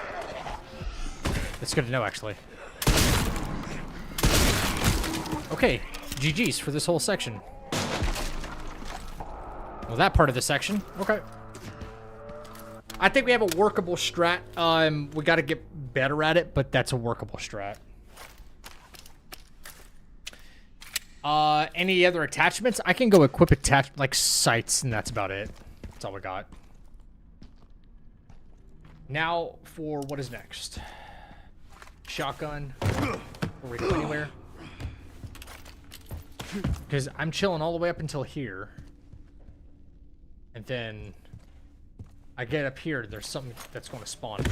A: That's good to know, actually. Okay, GG's for this whole section. Well, that part of the section. Okay. I think we have a workable strat. We got to get better at it, but that's a workable strat. Any other attachments? I can go equip like sights, and that's about it. That's all we got. Now for what is next? Shotgun. Before we go anywhere. Because I'm chilling all the way up until here. And then I get up here, there's something that's going to spawn.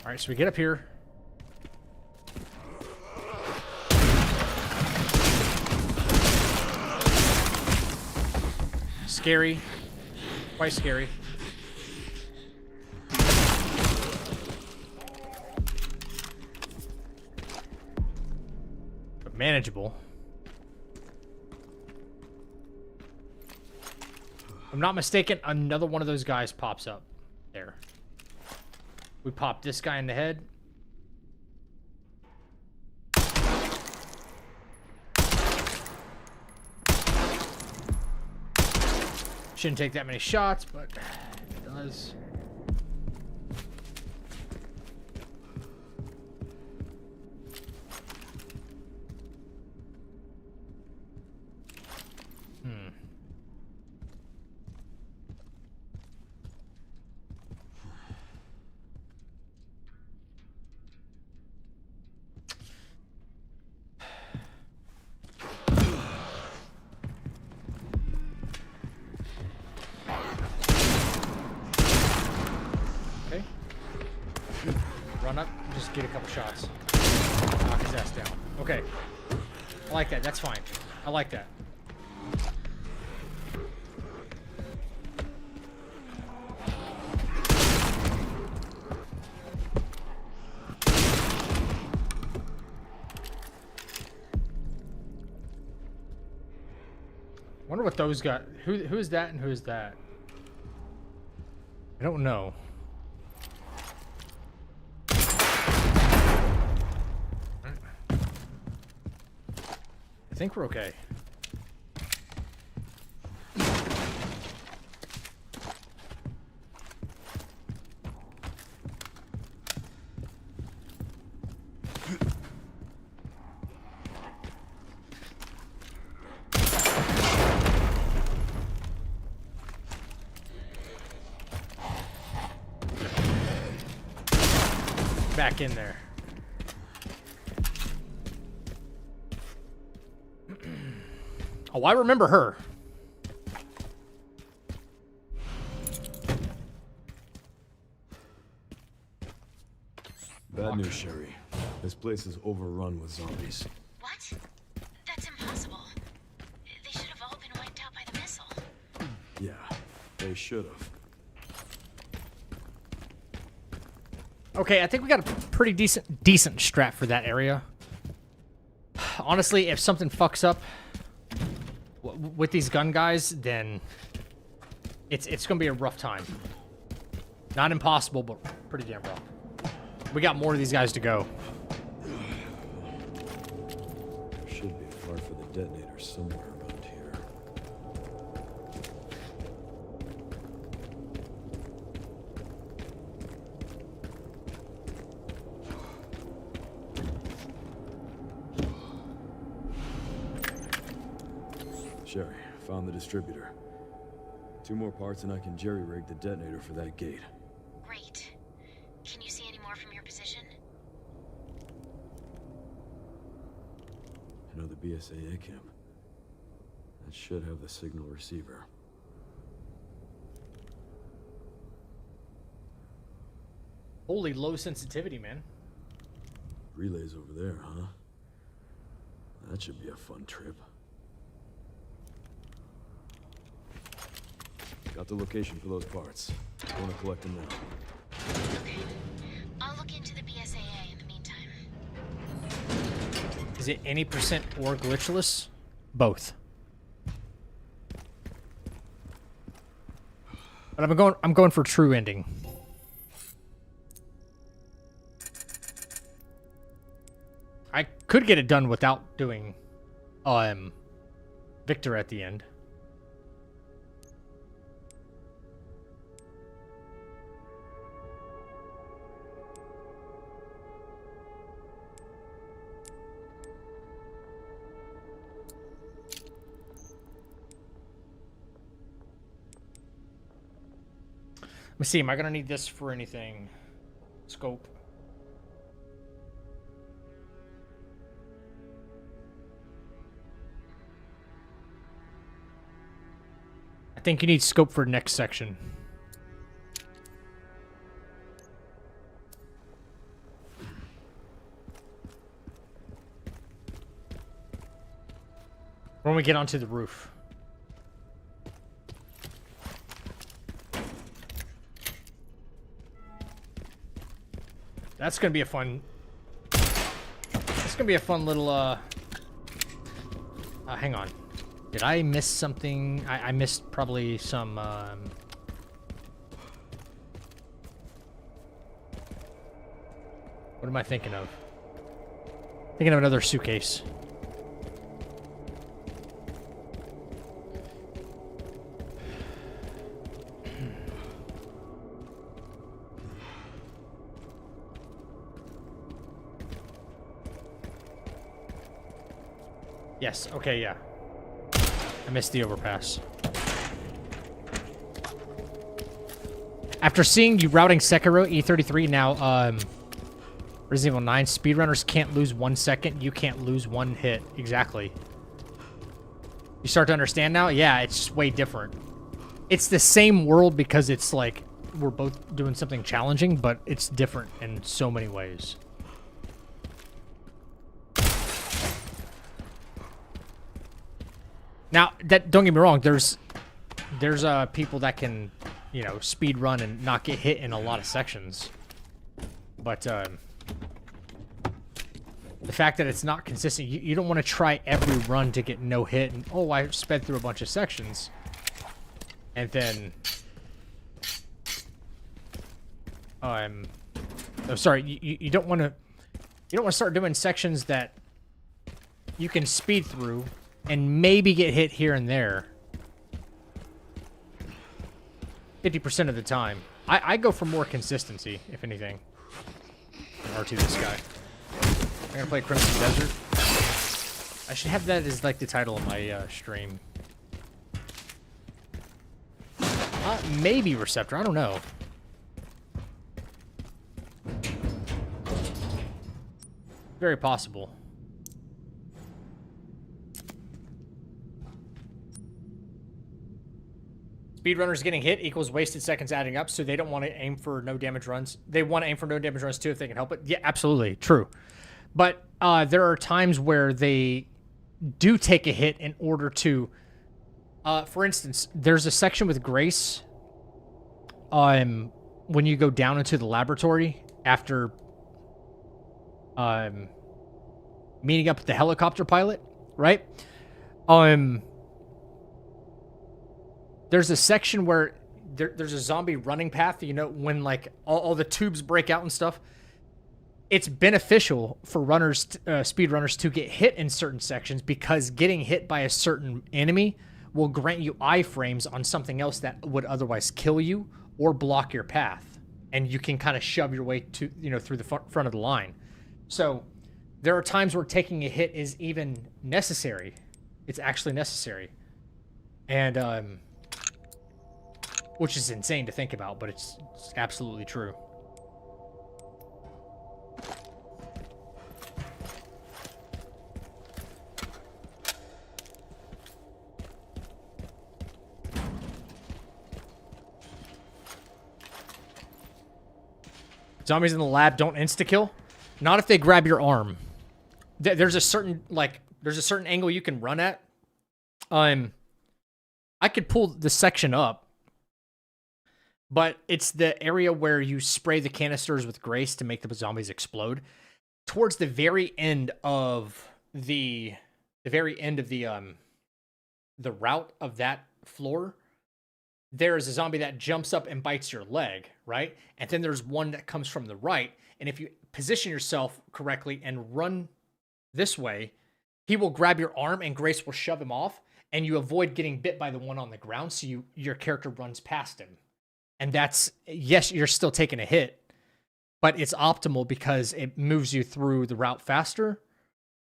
A: Alright, so we get up here. Scary. Quite scary. But manageable. If I'm not mistaken, another one of those guys pops up. There. We pop this guy in the head. Shouldn't take that many shots, but it does. Run up, just get a couple shots. Knock his ass down. Okay. I like that. That's fine. I like that. Wonder what those got. Who is that and who is that? I don't know. I think we're okay. Back in there. Oh, I remember her.
C: Bad news, Sherry. This place is overrun with zombies.
I: What? That's impossible. They should have all been wiped out by the missile.
C: Yeah, they should have.
A: Okay, I think we got a pretty decent strat for that area. Honestly, if something fucks up with these gun guys, then it's gonna be a rough time. Not impossible, but pretty damn rough. We got more of these guys to go.
C: There should be a part for the detonator somewhere around here. Sherry, found the distributor. 2 more parts and I can jerry-rig the detonator for that gate.
I: Great. Can you see any more from your position?
C: Another BSAA camp. That should have the signal receiver.
A: Holy low sensitivity, man.
C: Relays over there, huh? That should be a fun trip. Got the location for those parts. I want to collect them now.
I: Okay. I'll look into the BSAA in the meantime.
A: Is it any percent or glitchless? Both. But I'm going for true ending. I could get it done without doing Victor at the end. Let me see, am I gonna need this for anything? Scope. I think you need scope for next section. When we get onto the roof. That's gonna be a fun. That's gonna be a fun little. Hang on. Did I miss something? I missed probably some. What am I thinking of? Thinking of another suitcase. Yes, okay, yeah. I missed the overpass. After seeing you routing Sekiro, E33, now, Resident Evil 9, speedrunners can't lose 1 second, you can't lose 1 hit. Exactly. You start to understand now? Yeah, it's just way different. It's the same world because it's like, we're both doing something challenging, but it's different in so many ways. Now, that don't get me wrong, there's people that can, you know, speed run and not get hit in a lot of sections. But the fact that it's not consistent, you don't want to try every run to get no hit and, oh, I sped through a bunch of sections. And then oh, sorry, you don't want to start doing sections that you can speed through and maybe get hit here and there 50% of the time. I go for more consistency, if anything. R2 this guy. I'm gonna play Crimson Desert. I should have that as like the title of my stream. Maybe Receptor, I don't know. Very possible. Speedrunners getting hit equals wasted seconds adding up, so they don't want to aim for no damage runs. They want to aim for no damage runs too if they can help it. Yeah, absolutely. True. But there are times where they do take a hit in order to... for instance, there's a section with Grace when you go down into the laboratory after meeting up with the helicopter pilot, right? There's a section where there's a zombie running path, you know, when like all the tubes break out and stuff. It's beneficial for runners, speed runners, to get hit in certain sections because getting hit by a certain enemy will grant you iframes on something else that would otherwise kill you or block your path, and you can kind of shove your way to, you know, through the front of the line. So there are times where taking a hit is even necessary. It's actually necessary. And which is insane to think about, but it's absolutely true. Zombies in the lab don't insta-kill. Not if they grab your arm. There's a certain angle you can run at. I could pull the section up, but it's the area where you spray the canisters with grace to make the zombies explode. Towards the very end of the route of that floor, there's a zombie that jumps up and bites your leg, right? And then there's one that comes from the right. And if you position yourself correctly and run this way, he will grab your arm and Grace will shove him off, and you avoid getting bit by the one on the ground, so your character runs past him. And that's, yes, you're still taking a hit, but it's optimal because it moves you through the route faster,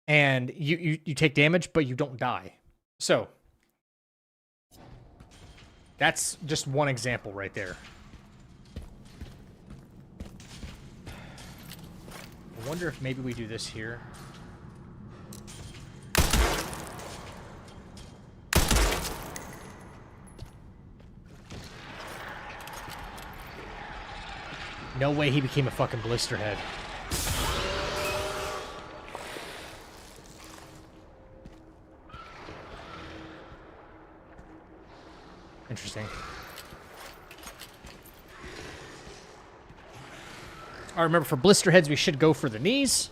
A: and you take damage, but you don't die. So that's just one example right there. I wonder if maybe we do this here. No way he became a fucking blister head. Interesting. I remember for blister heads, we should go for the knees.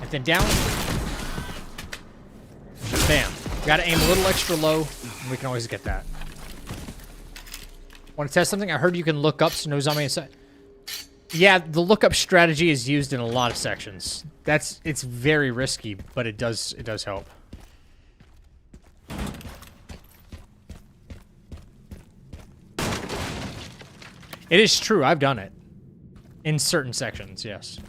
A: And then down. Bam. Gotta aim a little extra low, and we can always get that. Want to test something? I heard you can look up so no zombie inside. Yeah, the lookup strategy is used in a lot of sections. It's very risky, but it does help. It is true. I've done it in certain sections. Yes.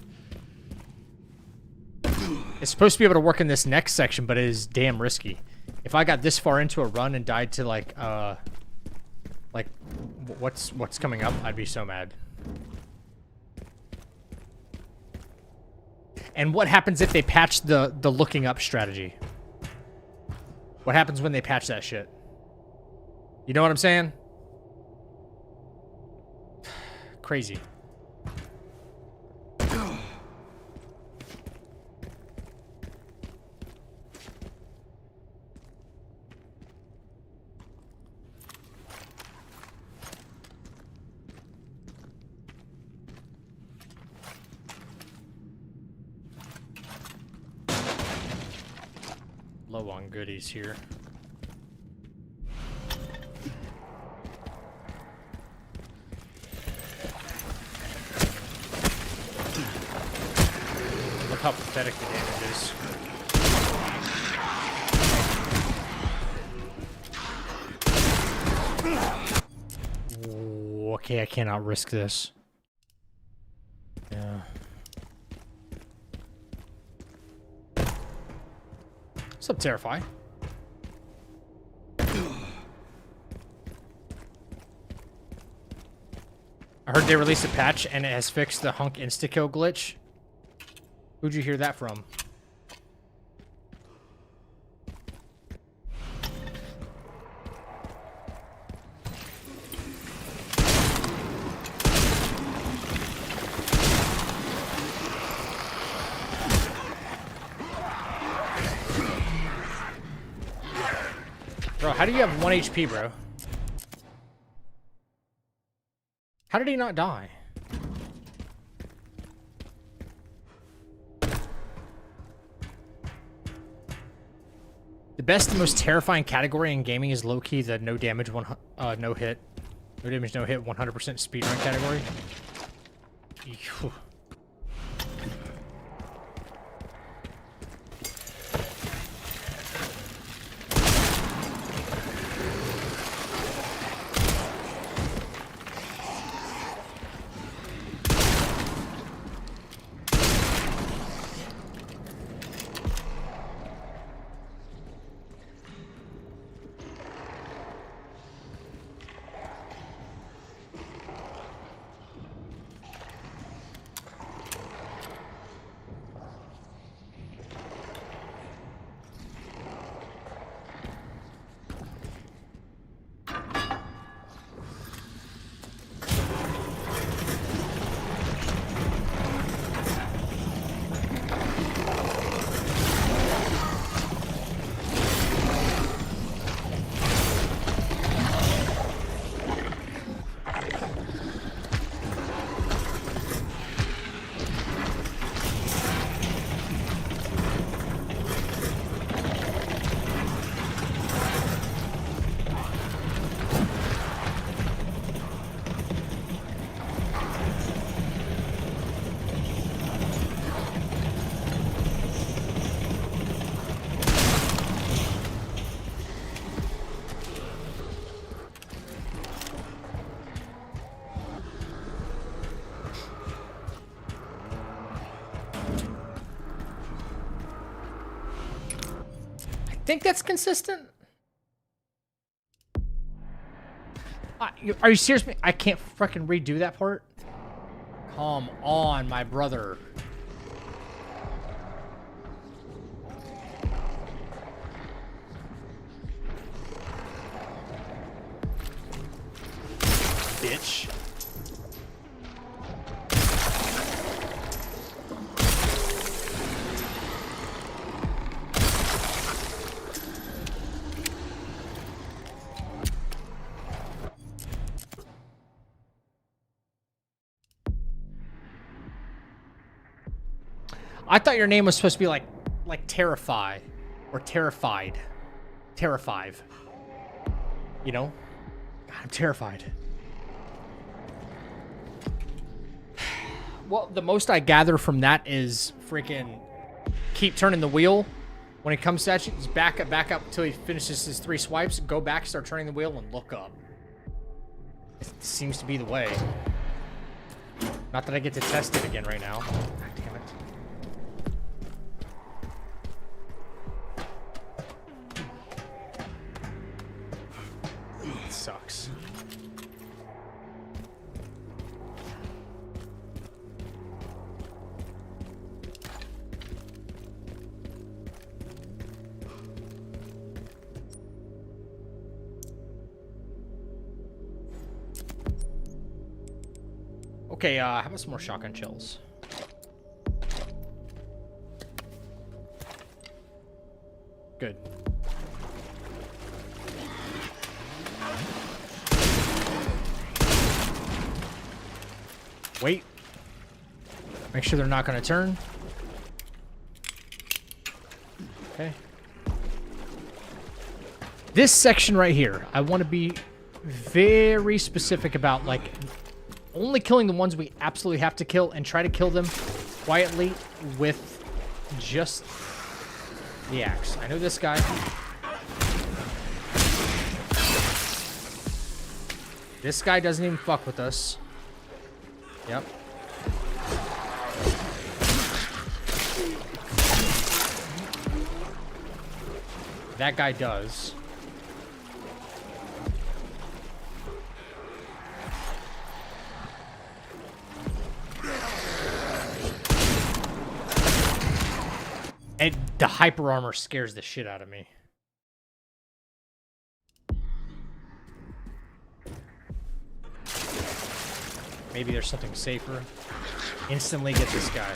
A: It's supposed to be able to work in this next section, but it is damn risky. If I got this far into a run and died to like what's coming up, I'd be so mad. And what happens if they patch the looking up strategy? What happens when they patch that shit? You know what I'm saying? Crazy. Low on goodies here. Look how pathetic the damage is. Ooh, okay, I cannot risk this. Yeah. What's up, Terrify? I heard they released a patch and it has fixed the hunk insta-kill glitch. Who'd you hear that from? Bro, how do you have 1 HP, bro? How did he not die? The best and most terrifying category in gaming is low-key the no damage, no hit. No damage, no hit, 100% speedrun category. Ew. think that's consistent? Are you serious? I can't freaking redo that part? Come on, my brother. Bitch. I thought your name was supposed to be like Terrify or Terrified. Terrifive. You know? God, I'm terrified. Well, the most I gather from that is freaking keep turning the wheel. When he comes at you, just back up until he finishes his 3 swipes. Go back, start turning the wheel, and look up. It seems to be the way. Not that I get to test it again right now. God damn it. It sucks. Okay, how about some more shotgun shells? Good. Wait. Make sure they're not going to turn. Okay. This section right here, I want to be very specific about, like, only killing the ones we absolutely have to kill and try to kill them quietly with just the axe. I know this guy. This guy doesn't even fuck with us. Yep. That guy does. And the hyper armor scares the shit out of me. Maybe there's something safer. Instantly get this guy.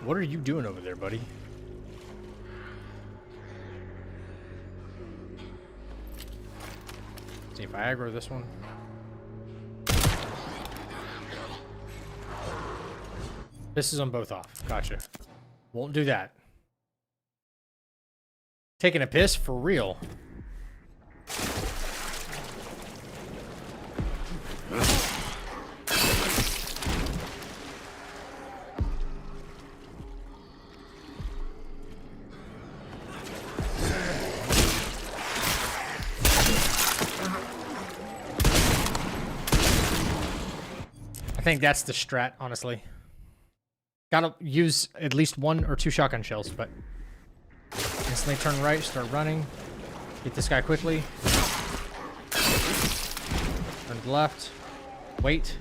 A: What are you doing over there, buddy? See if I aggro this one. This is on both off. Gotcha. Won't do that. Taking a piss? For real. I think that's the strat, honestly. Gotta use at least 1 or 2 shotgun shells, but instantly turn right, start running. Get this guy quickly. Turn to the left. Wait.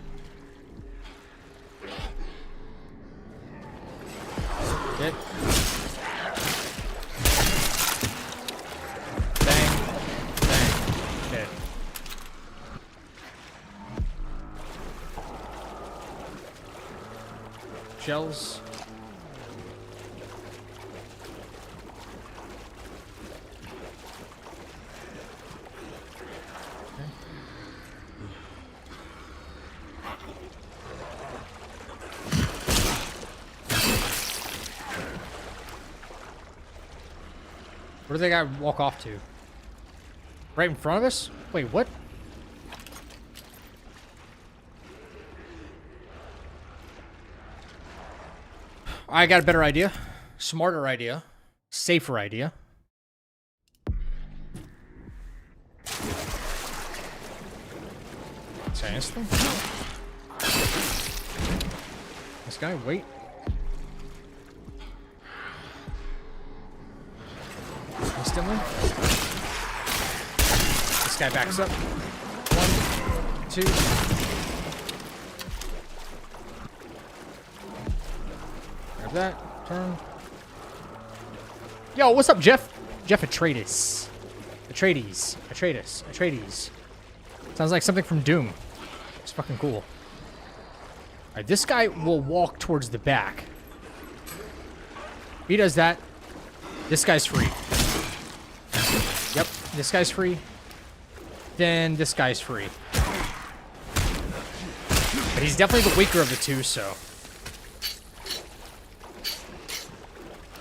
A: Hit. Bang. Bang. Dead. Shells. Where do they gotta walk off to? Right in front of us? Wait, what? I got a better idea. Smarter idea. Safer idea. Seriously? This guy, wait. Instantly. This guy backs up. 1, 2. Grab that. Turn. Yo, what's up, Jeff? Jeff Atreides. Atreides. Sounds like something from Doom. It's fucking cool. Alright, this guy will walk towards the back. He does that. This guy's free. Yep, this guy's free. Then this guy's free. But he's definitely the weaker of the two, so.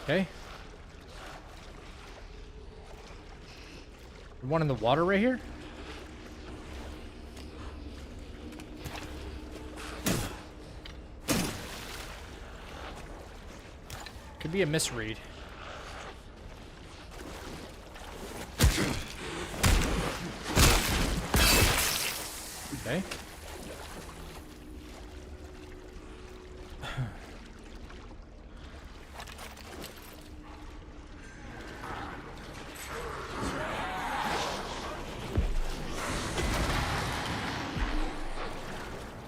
A: Okay. One in the water right here? Could be a misread. Okay.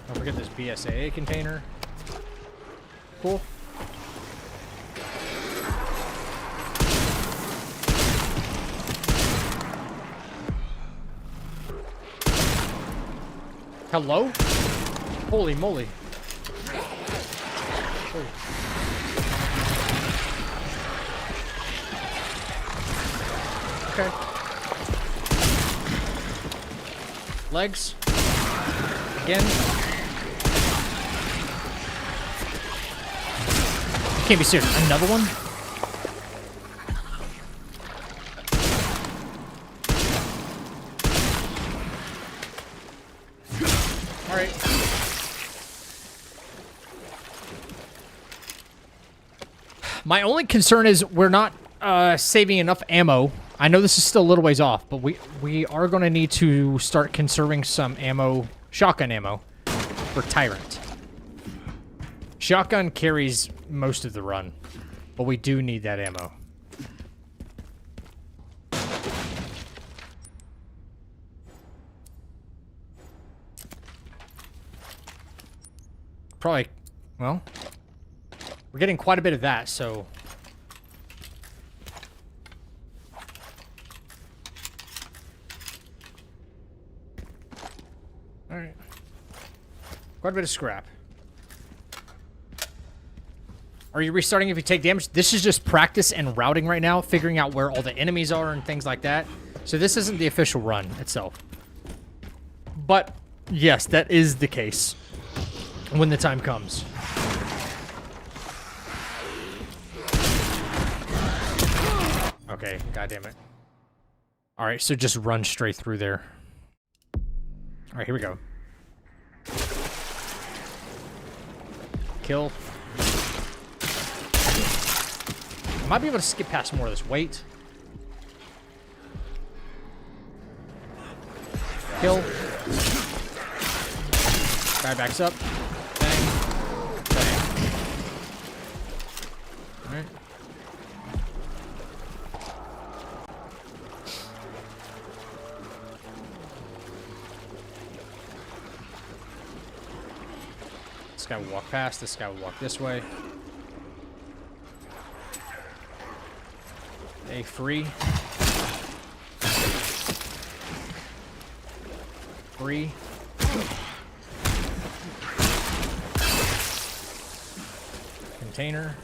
A: Don't forget this BSAA container. Cool. Hello? Holy moly. Oh. Okay. Legs. Again. Can't be serious. Another one? Alright. My only concern is we're not saving enough ammo. I know this is still a little ways off, but we are going to need to start conserving some ammo, shotgun ammo, for Tyrant. Shotgun carries most of the run, but we do need that ammo. Probably, well, we're getting quite a bit of that, so. All right. Quite a bit of scrap. Are you restarting if you take damage? This is just practice and routing right now, figuring out where all the enemies are and things like that. So this isn't the official run itself. But, yes, that is the case. When the time comes. Okay, goddammit. Alright, so just run straight through there. Alright, here we go. Kill. I might be able to skip past more of this. Wait. Kill. Guy backs up. Alright. This guy will walk past, this guy will walk this way. A free. Free. Container.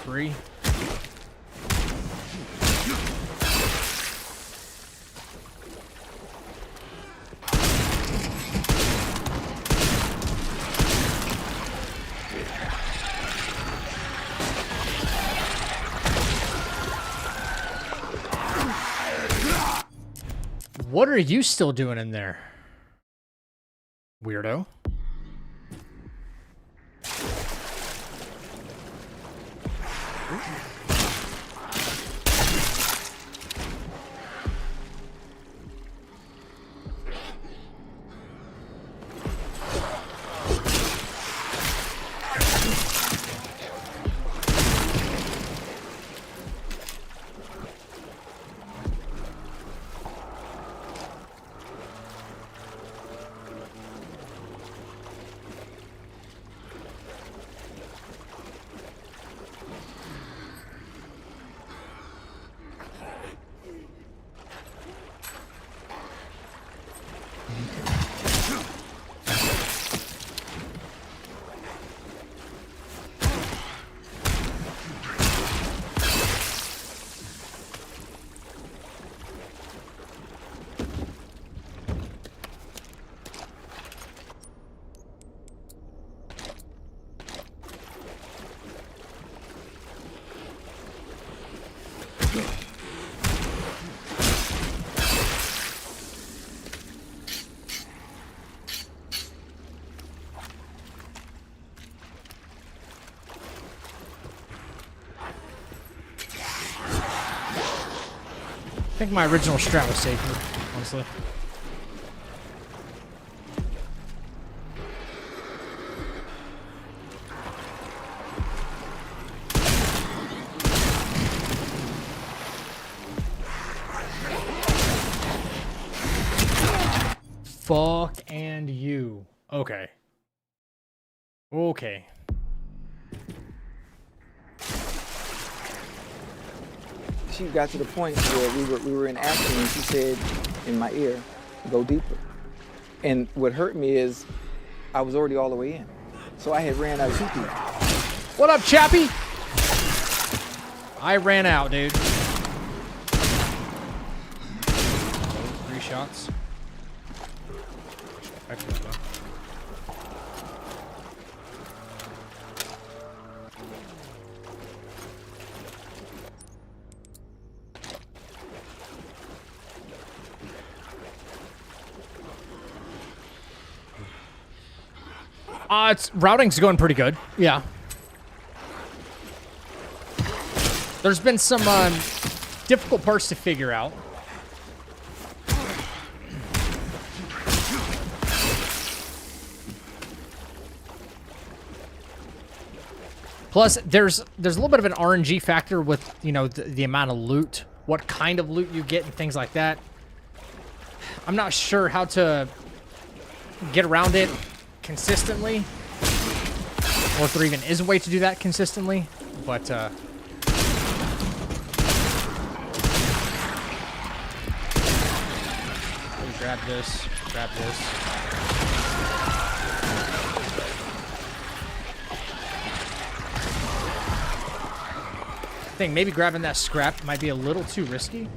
A: Free. What are you still doing in there? Weirdo. I think my original strat was safer, honestly. Fuck and you. Okay. Okay.
J: She got to the point where we were in action and she said in my ear, go deeper. And what hurt me is I was already all the way in. So I had ran out of TP.
A: What up, Chappie? I ran out, dude. 3 shots. Excellent, though. Routing's going pretty good. Yeah. There's been some difficult parts to figure out. Plus, there's a little bit of an RNG factor with, you know, the amount of loot, what kind of loot you get and things like that. I'm not sure how to get around it consistently, or if there even is a way to do that consistently, but grab this, grab this. I think maybe grabbing that scrap might be a little too risky.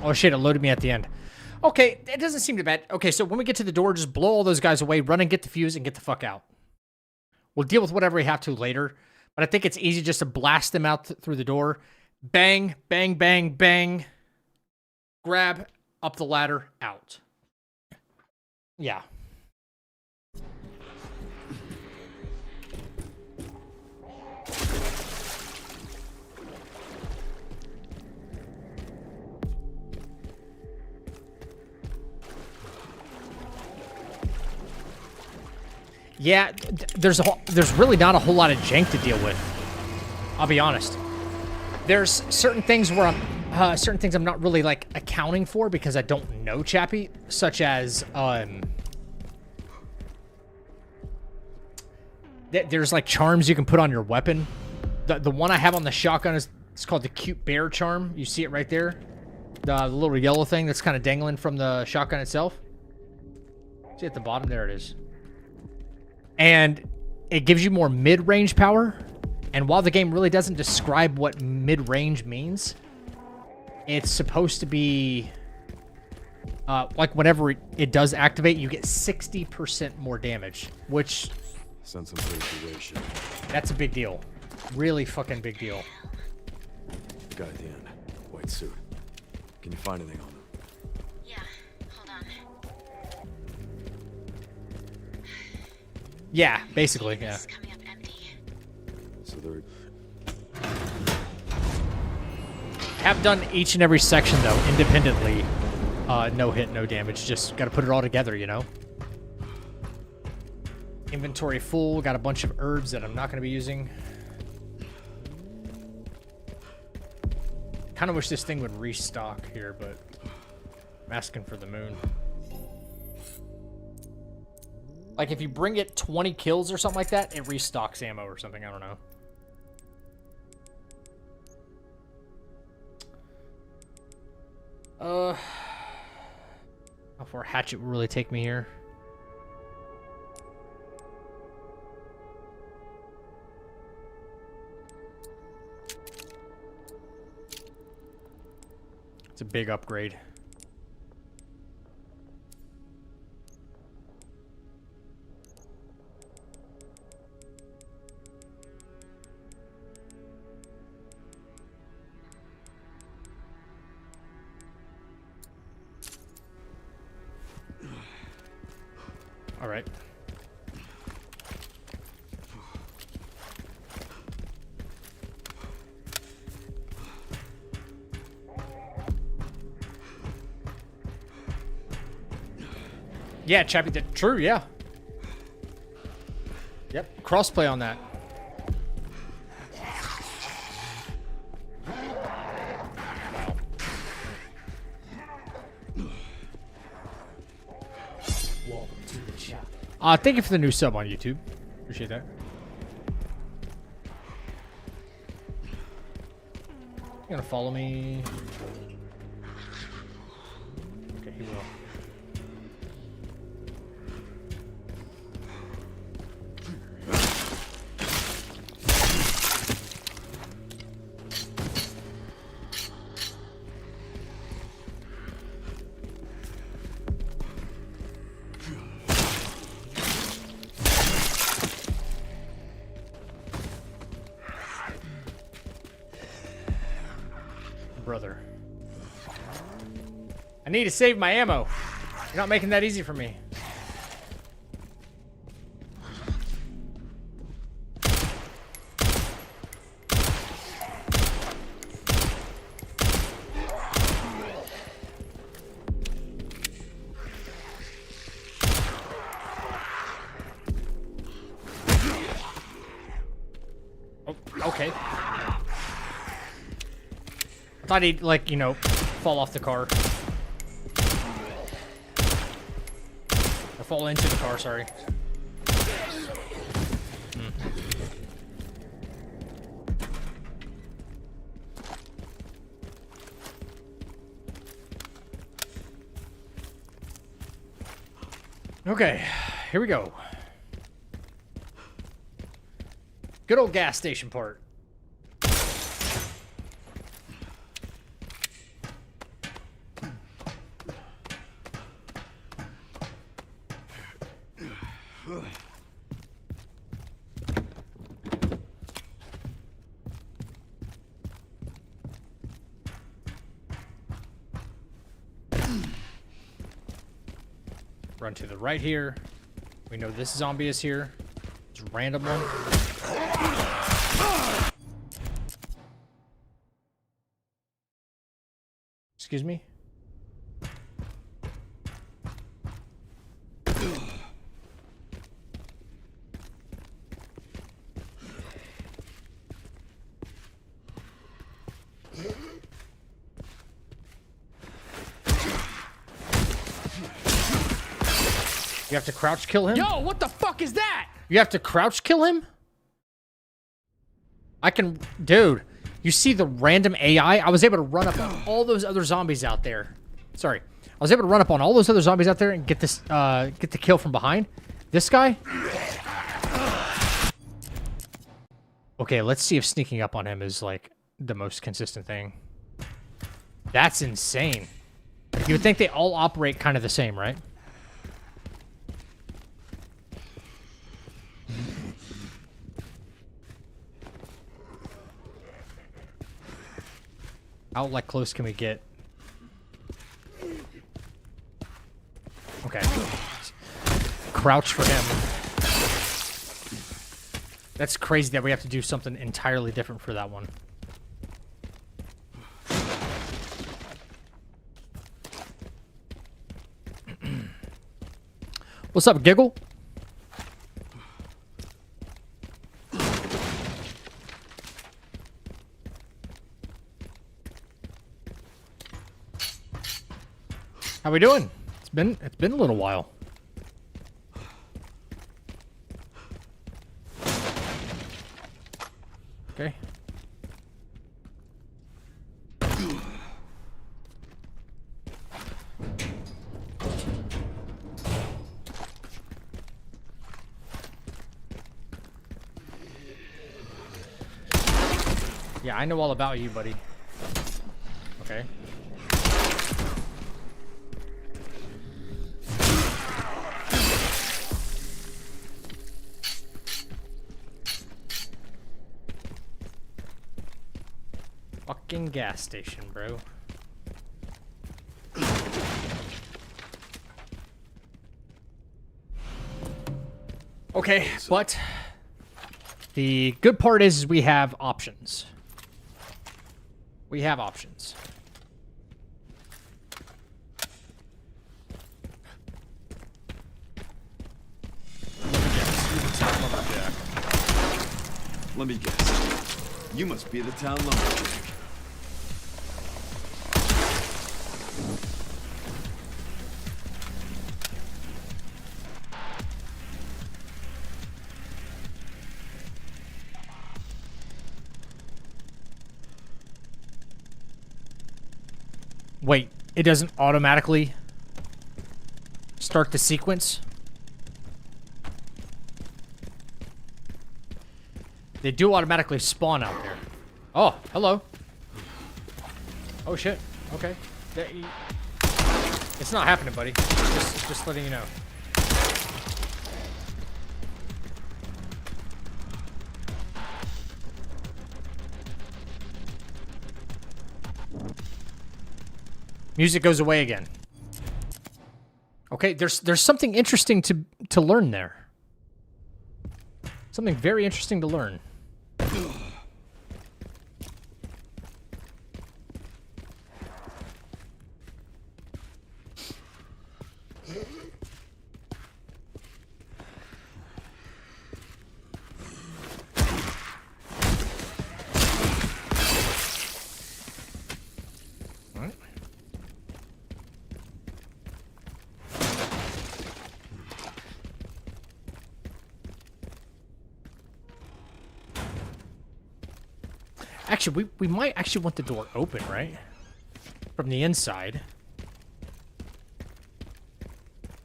A: Oh shit, it loaded me at the end. Okay, it doesn't seem too bad. Okay, so when we get to the door, just blow all those guys away, run and get the fuse, and get the fuck out. We'll deal with whatever we have to later, but I think it's easy just to blast them out through the door. Bang, bang, bang, bang. Grab, up the ladder, out. Yeah. Yeah, there's really not a whole lot of jank to deal with. I'll be honest. There's certain things where I'm not really like accounting for because I don't know Chappie, such as there's like charms you can put on your weapon. The one I have on the shotgun it's called the cute bear charm. You see it right there, the little yellow thing that's kind of dangling from the shotgun itself. See at the bottom there it is. And it gives you more mid-range power. And while the game really doesn't describe what mid-range means, it's supposed to be like whenever it does activate, you get 60% more damage, which
C: Sense some duration.
A: that's a big deal. Really fucking big deal.
C: Guy at the end. White suit. Can you find anything on him?
I: Yeah, hold on.
A: Yeah, basically, yeah.
I: It's coming up empty.
C: So they're...
A: Have done each and every section though independently. No hit, no damage. Just got to put it all together, you know. Inventory full. Got a bunch of herbs that I'm not going to be using. Kind of wish this thing would restock here, but I'm asking for the moon. Like if you bring it 20 kills or something like that, it restocks ammo or something. I don't know. How far hatchet will really take me here? It's a big upgrade. All right. Yeah, Chappie did. True, yeah. Yep, crossplay on that.
D: Welcome to the chapel.
A: Thank you for the new sub on YouTube. Appreciate that. You gonna follow me? Okay, he will. Brother. I need to save my ammo. You're not making that easy for me. Oh, okay. Thought he'd, like, you know, fall off the car. Or fall into the car, sorry. Okay, here we go. Good old gas station part. Run to the right here. We know this zombie is here. Just random one. Excuse me? You have to crouch kill him?
D: Yo, what the fuck is that?
A: You have to crouch kill him? I can... Dude, you see the random AI? I was able to run up on all those other zombies out there. Sorry. I was able to run up on all those other zombies out there and get this, get the kill from behind. This guy? Okay, let's see if sneaking up on him is, like, the most consistent thing. That's insane. You would think they all operate kind of the same, right? How, like, close can we get? Okay. Crouch for him. That's crazy that we have to do something entirely different for that one. What's up, Giggle? How we doing? It's been a little while. Okay. Yeah, I know all about you, buddy. Okay. Fucking gas station, bro. Okay, but the good part is we have options. We have options.
C: Let me guess. You must be the town lumberjack.
A: Wait, it doesn't automatically start the sequence? They do automatically spawn out there. Oh, hello. Oh shit. Okay. It's not happening, buddy. Just letting you know. Music goes away again. Okay, there's something interesting to learn there. Something very interesting to learn. Actually, we might actually want the door open, right? From the inside.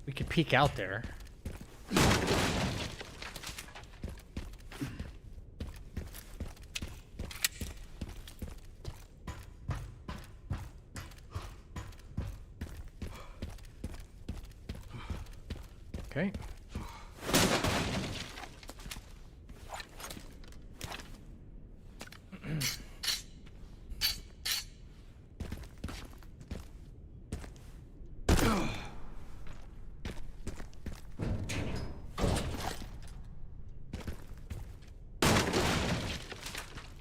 A: We could peek out there. Okay.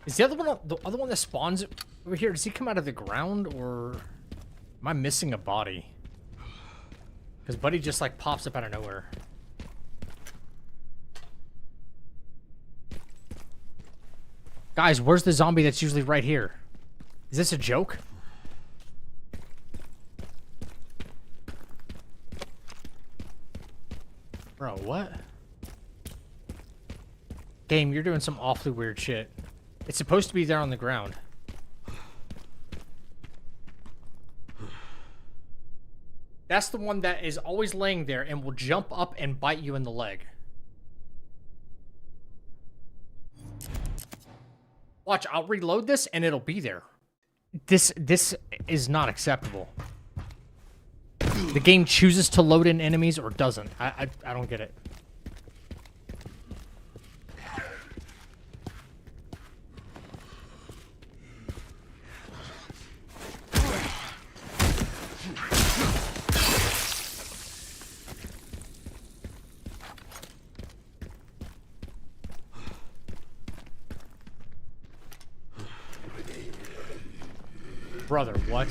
A: Is the other one that spawns over here, does he come out of the ground, or am I missing a body? Because Buddy just like pops up out of nowhere. Guys, where's the zombie that's usually right here? Is this a joke? Bro, what? Game, you're doing some awfully weird shit. It's supposed to be there on the ground. That's the one that is always laying there and will jump up and bite you in the leg. Watch, I'll reload this and it'll be there. This is not acceptable. The game chooses to load in enemies or doesn't. I don't get it. Brother, what?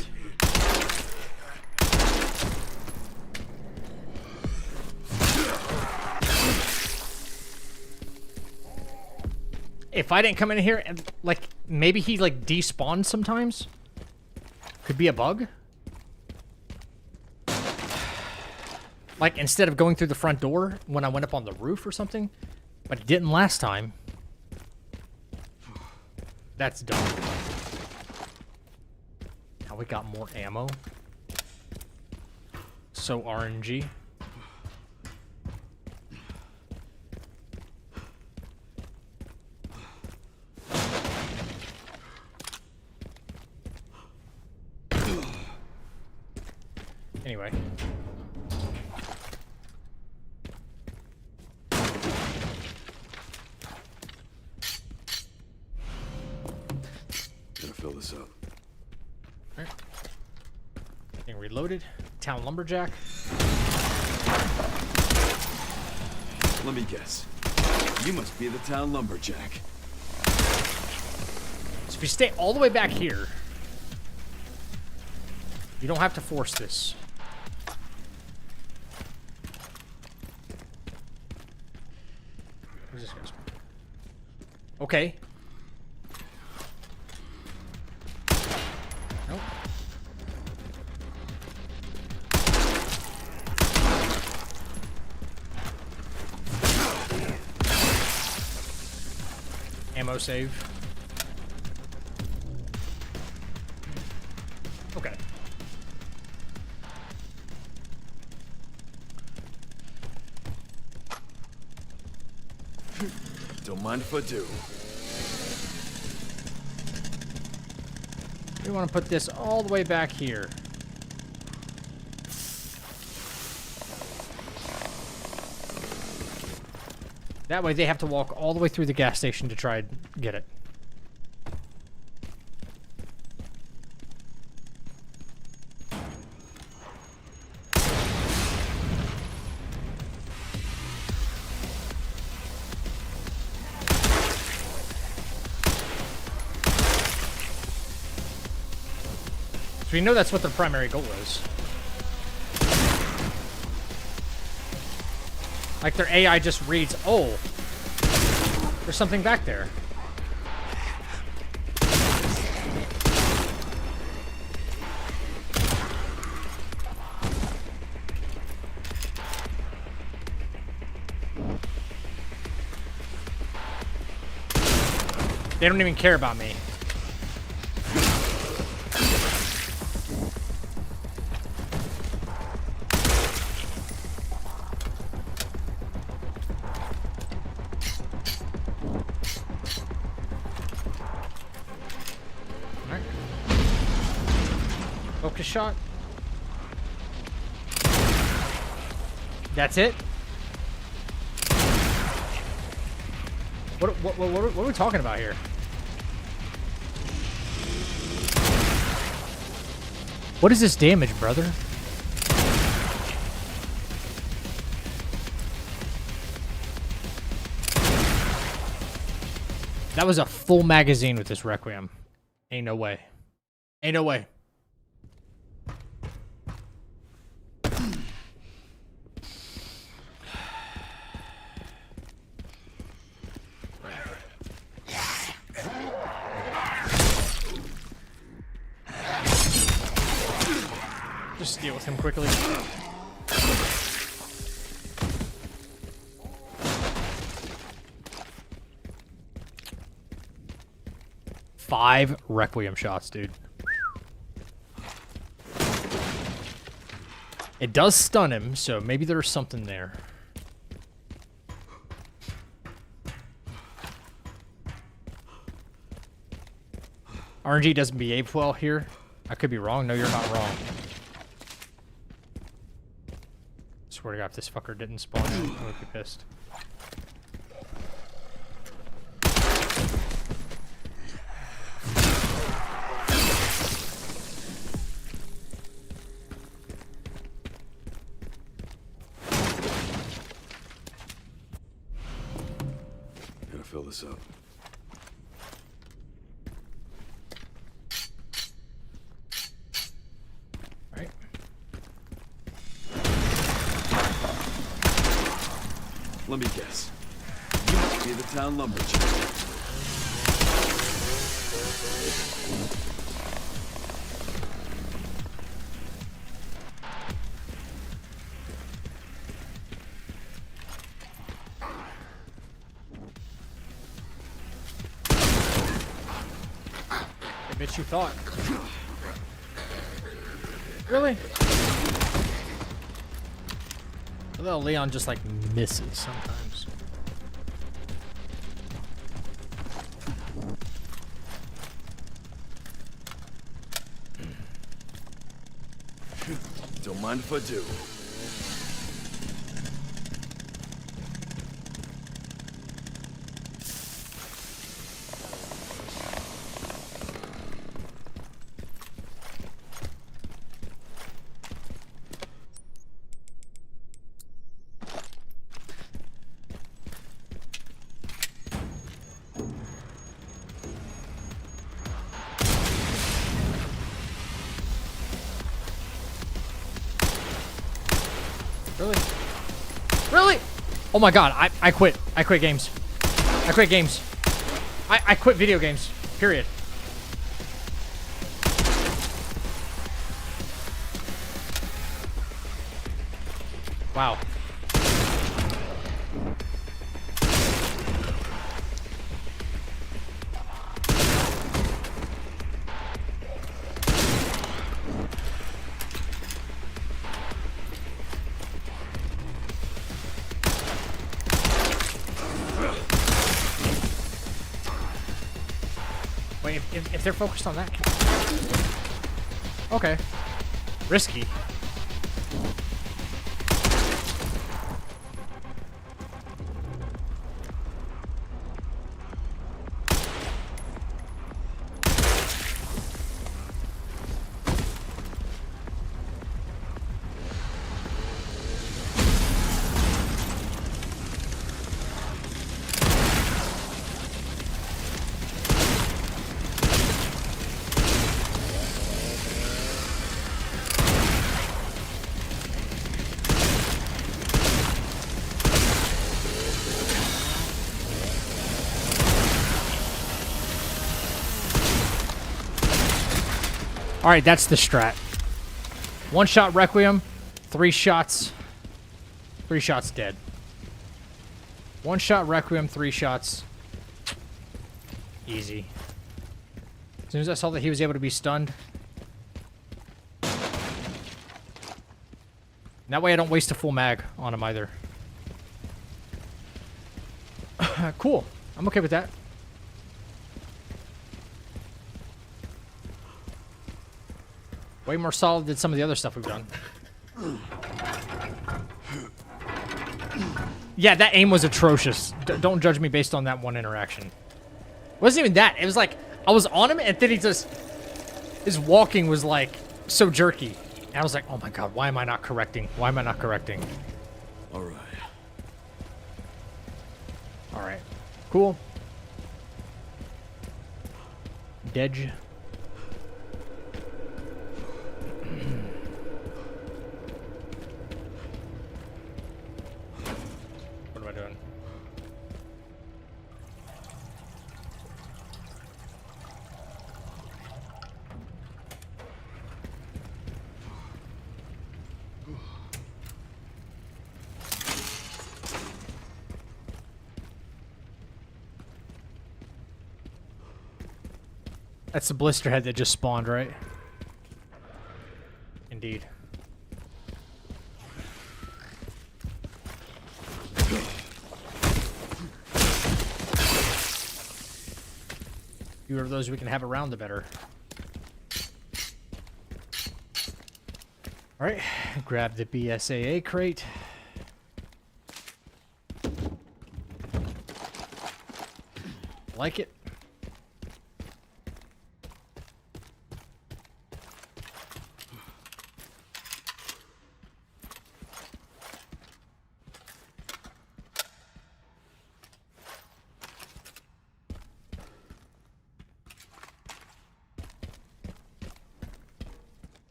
A: If I didn't come in here and, like, maybe he, like, despawned sometimes? Could be a bug? Like, instead of going through the front door when I went up on the roof or something? But it didn't last time. That's dumb. Now we got more ammo. So RNG. Anyway.
C: Gonna fill this up.
A: Alright. Getting reloaded. Town Lumberjack.
C: Let me guess. You must be the town lumberjack.
A: So if you stay all the way back here, you don't have to force this. Where's this guy's? Okay. Nope. Ammo save. Okay.
C: Don't mind if I do.
A: We want to put this all the way back here. That way they have to walk all the way through the gas station to try and get it. So we know that's what their primary goal is. Like their AI just reads, oh, there's something back there. They don't even care about me. Focus shot. That's it? What are we talking about here? What is this damage, brother? That was a full magazine with this Requiem. Ain't no way. Ain't no way. Just deal with him quickly. Five Requiem shots, dude. It does stun him, so maybe there's something there. RNG doesn't behave well here. I could be wrong. No, you're not wrong. Swear to God, if this fucker didn't spawn in, I would be pissed.
C: Gotta fill this up.
A: Right.
C: Let me guess. You must be the town lumberjack.
A: I bet you thought. Really? Although Leon just like misses sometimes.
C: Don't mind if I do.
A: Really? Really? Oh my God, I quit. I quit games. I quit games. I quit video games. Period. Wow. Wait, if they're focused on that. Okay. Risky. All right, that's the strat. One shot Requiem, 3 shots. 3 shots dead. One shot Requiem, 3 shots. Easy. As soon as I saw that he was able to be stunned. That way I don't waste a full mag on him either. Cool. I'm okay with that. Way more solid than some of the other stuff we've done. Yeah, that aim was atrocious. Don't judge me based on that one interaction. It wasn't even that. It was like, I was on him and then he just... His walking was like, so jerky. And I was like, oh my God, why am I not correcting? Why am I not correcting?
C: All right.
A: All right. Cool. Dedge. What am I doing? That's the blister head that just spawned, right? Indeed. Fewer of those we can have around, the better. All right, grab the BSAA crate. Like it.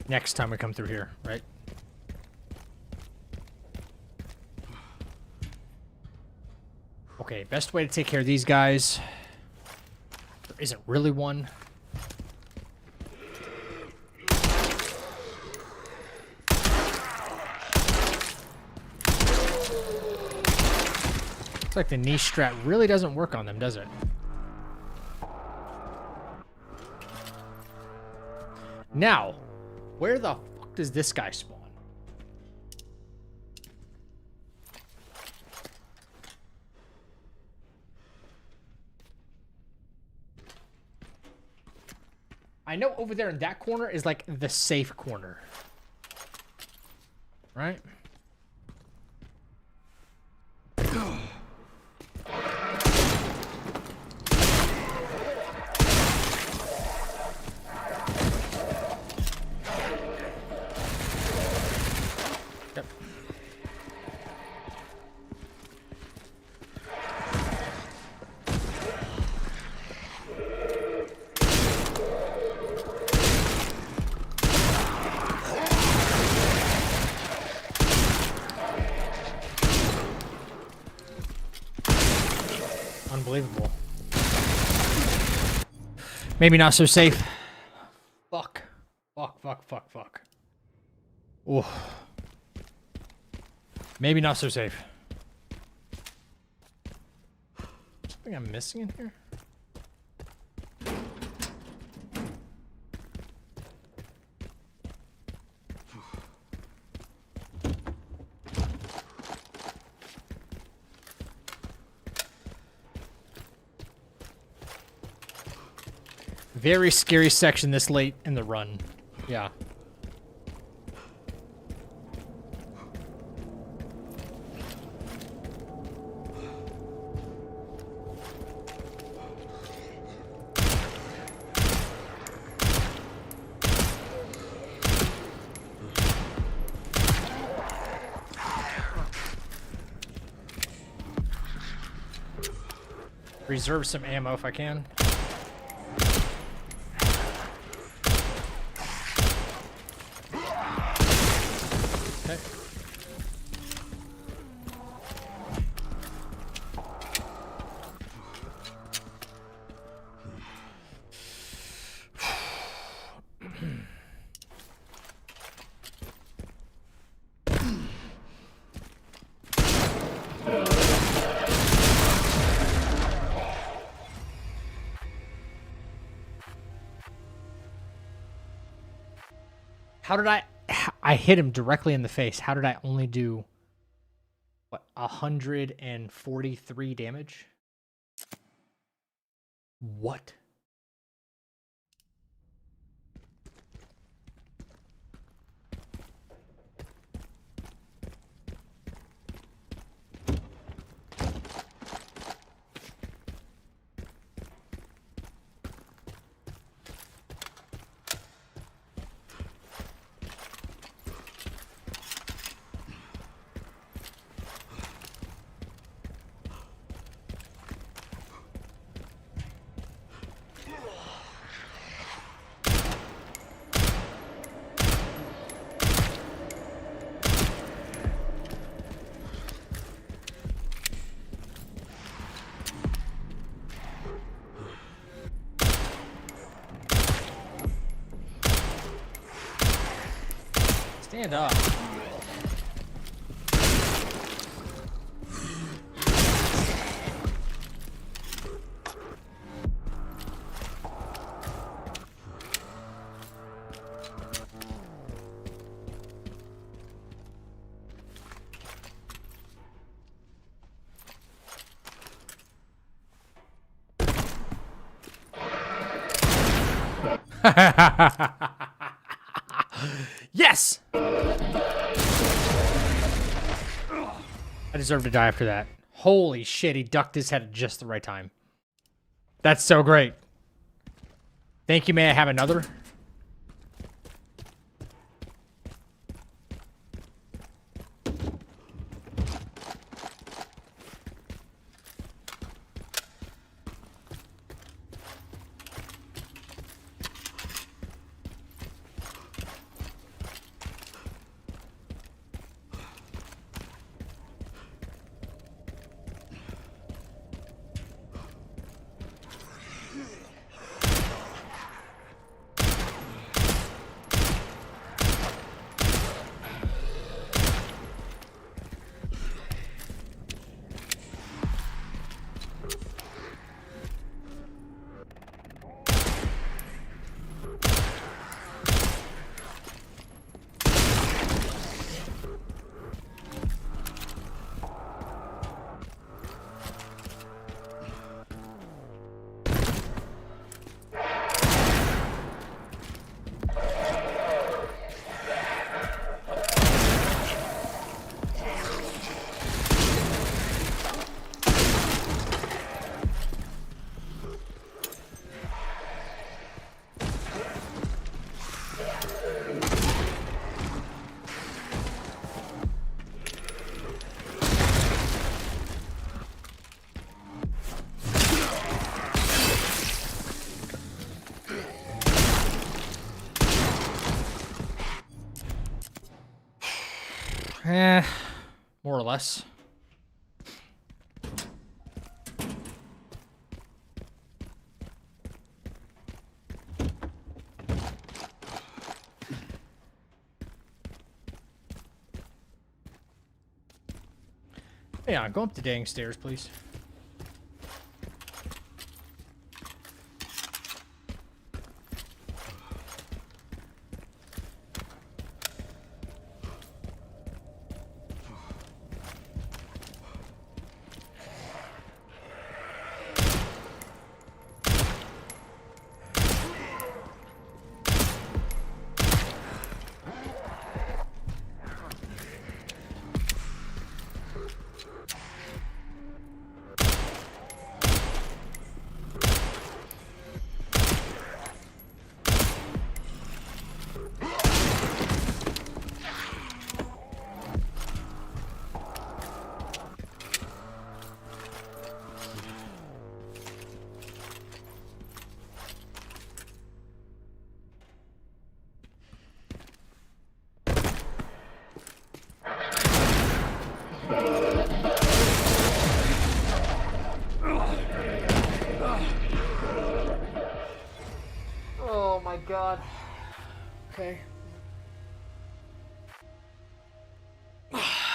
A: Next time we come through here, right? Okay, best way to take care of these guys. There isn't really one. Looks like the niche strat really doesn't work on them, does it? Now, where the fuck does this guy spawn? I know over there in that corner is like the safe corner. Right? Yep. Unbelievable. Maybe not so safe. Fuck. Fuck. Oh. Maybe not so safe. Something I'm missing in here? Very scary section this late in the run. Yeah. Reserve some ammo if I can. Okay. How did I hit him directly in the face? How did I only do, what, 143 damage? What? Stand up. Yes! I deserve to die after that. Holy shit, he ducked his head at just the right time. That's so great. Thank you, may I have another? More or less. Yeah, go up the dang stairs, please. Oh my god. Okay.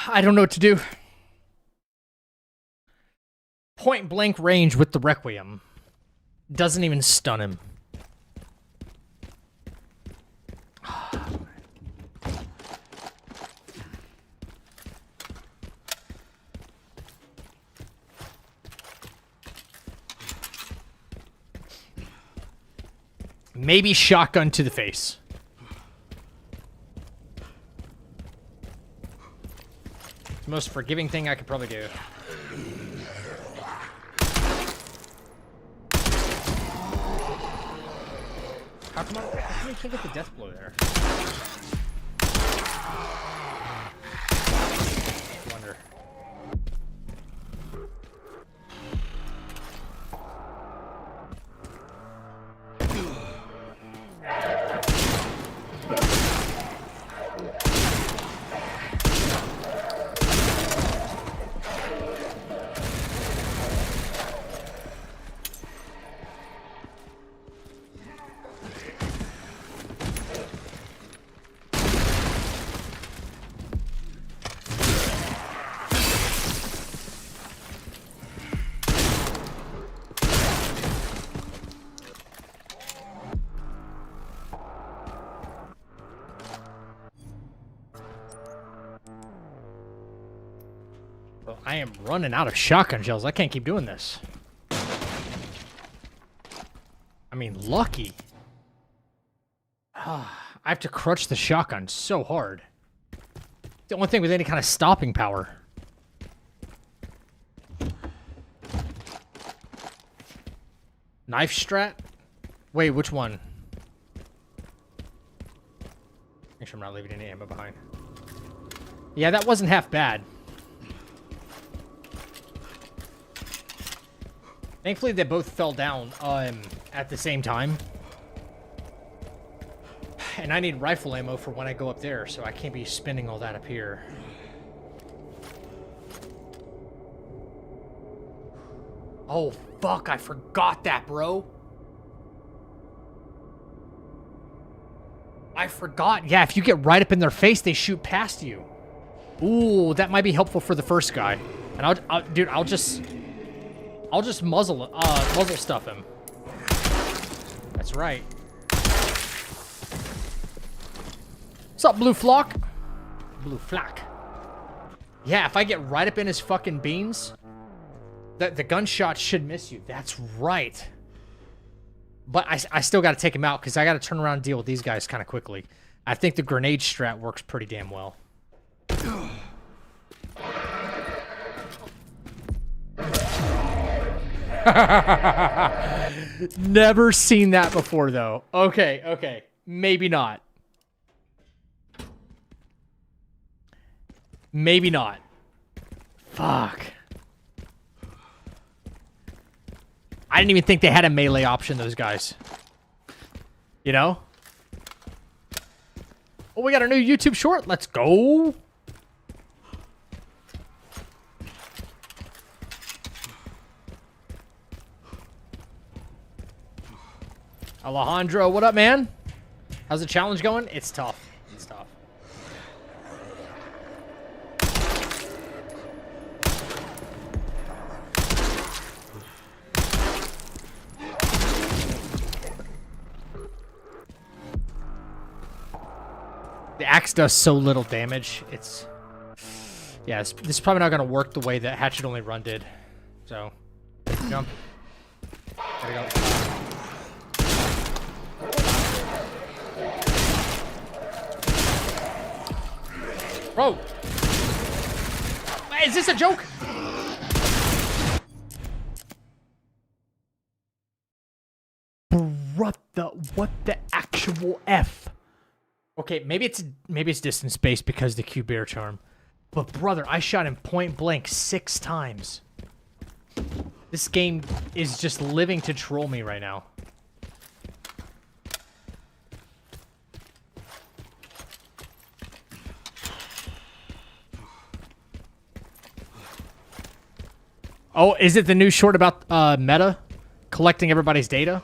A: I don't know what to do. Point blank range with the Requiem. Doesn't even stun him. Maybe shotgun to the face. The most forgiving thing I could probably do. How come you can't get the death blow there? I wonder. Well, I am running out of shotgun shells. I can't keep doing this. I mean, lucky. I have to crutch the shotgun so hard. The only thing with any kind of stopping power. Knife strat? Wait, which one? Make sure I'm not leaving any ammo behind. Yeah, that wasn't half bad. Thankfully, they both fell down at the same time. And I need rifle ammo for when I go up there, so I can't be spending all that up here. Oh, fuck, I forgot that, bro. I forgot. Yeah, if you get right up in their face, they shoot past you. Ooh, that might be helpful for the first guy. And I'll just muzzle stuff him. That's right. What's up, Blue Flock? Blue Flock. Yeah, if I get right up in his fucking beans, the gunshot should miss you. That's right. But I still got to take him out because I got to turn around and deal with these guys kind of quickly. I think the grenade strat works pretty damn well. Never seen that before, though. Okay, okay. Maybe not. Maybe not. Fuck. I didn't even think they had a melee option, those guys. You know? Oh, we got a new YouTube short. Let's go. Alejandro, what up, man? How's the challenge going? It's tough. It's tough. The axe does so little damage. It's... Yeah, this is probably not going to work the way that Hatchet Only Run did. So, jump. There we go. Bro! Is this a joke? What the actual F? Okay, maybe it's distance based because the Q bear charm. But brother, I shot him point blank 6 times. This game is just living to troll me right now. Oh, is it the new short about Meta collecting everybody's data?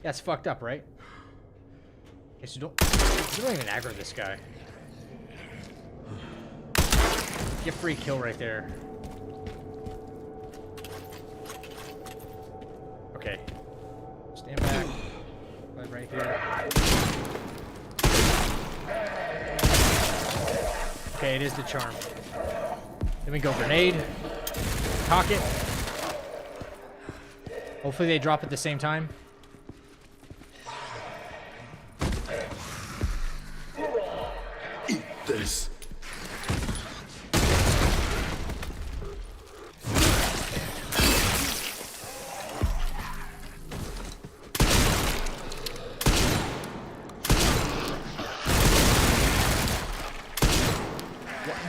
A: Yeah, it's fucked up, right? Okay, so you don't even aggro this guy. Get free kill right there. Okay. Stand back. Right here. Okay, it is the charm. Then we go grenade. Cock it. Hopefully they drop at the same time.
C: Eat this.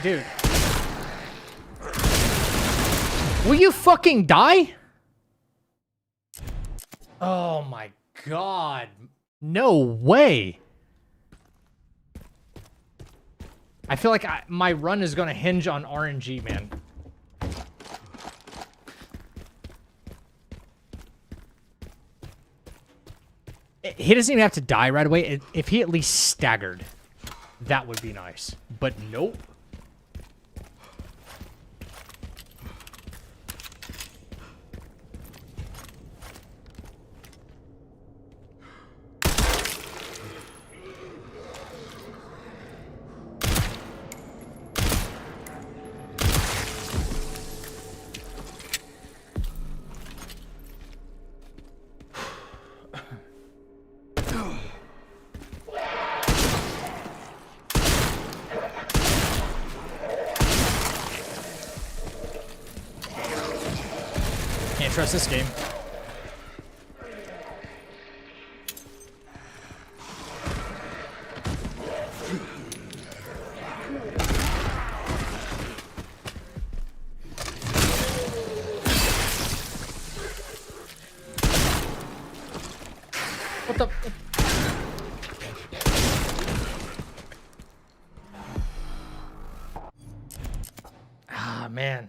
A: Dude. Will you fucking die? Oh my god. No way. I feel like my run is going to hinge on RNG, man. He doesn't even have to die right away. If he at least staggered, that would be nice. But nope. trust this game. What the? Ah, man.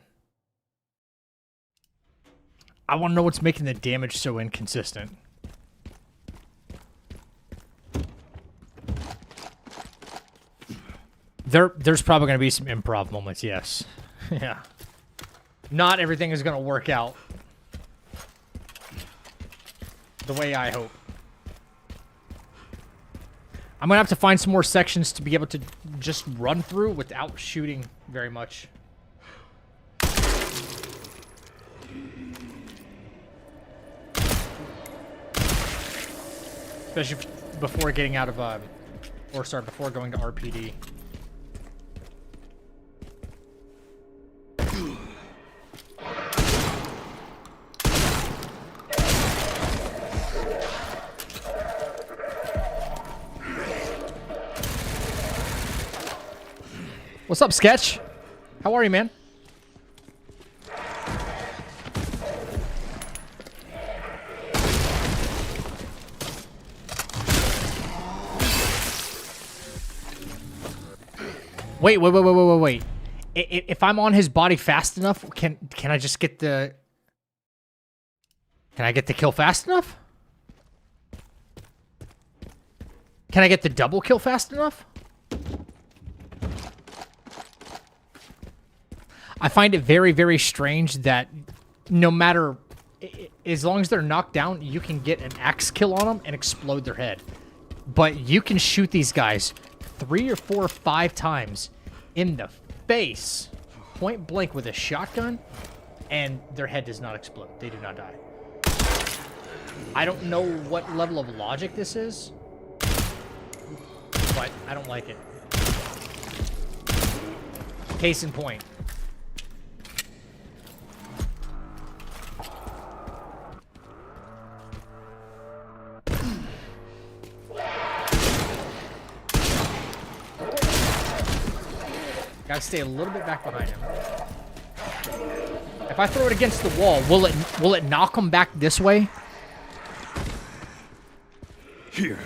A: I want to know what's making the damage so inconsistent. There's probably going to be some improv moments, yes. Yeah. Not everything is going to work out the way I hope. I'm going to have to find some more sections to be able to just run through without shooting very much. Especially before getting out of, before going to RPD. What's up, Sketch? How are you, man? Wait. If I'm on his body fast enough, can I just get the... Can I get the kill fast enough? Can I get the double kill fast enough? I find it very, very strange that no matter... As long as they're knocked down, you can get an axe kill on them and explode their head. But you can shoot these guys 3 or 4 or 5 times in the face, point blank with a shotgun, and their head does not explode. They do not die. I don't know what level of logic this is, but I don't like it. Case in point. Gotta stay a little bit back behind him. If I throw it against the wall, will it knock him back this way?
C: Here.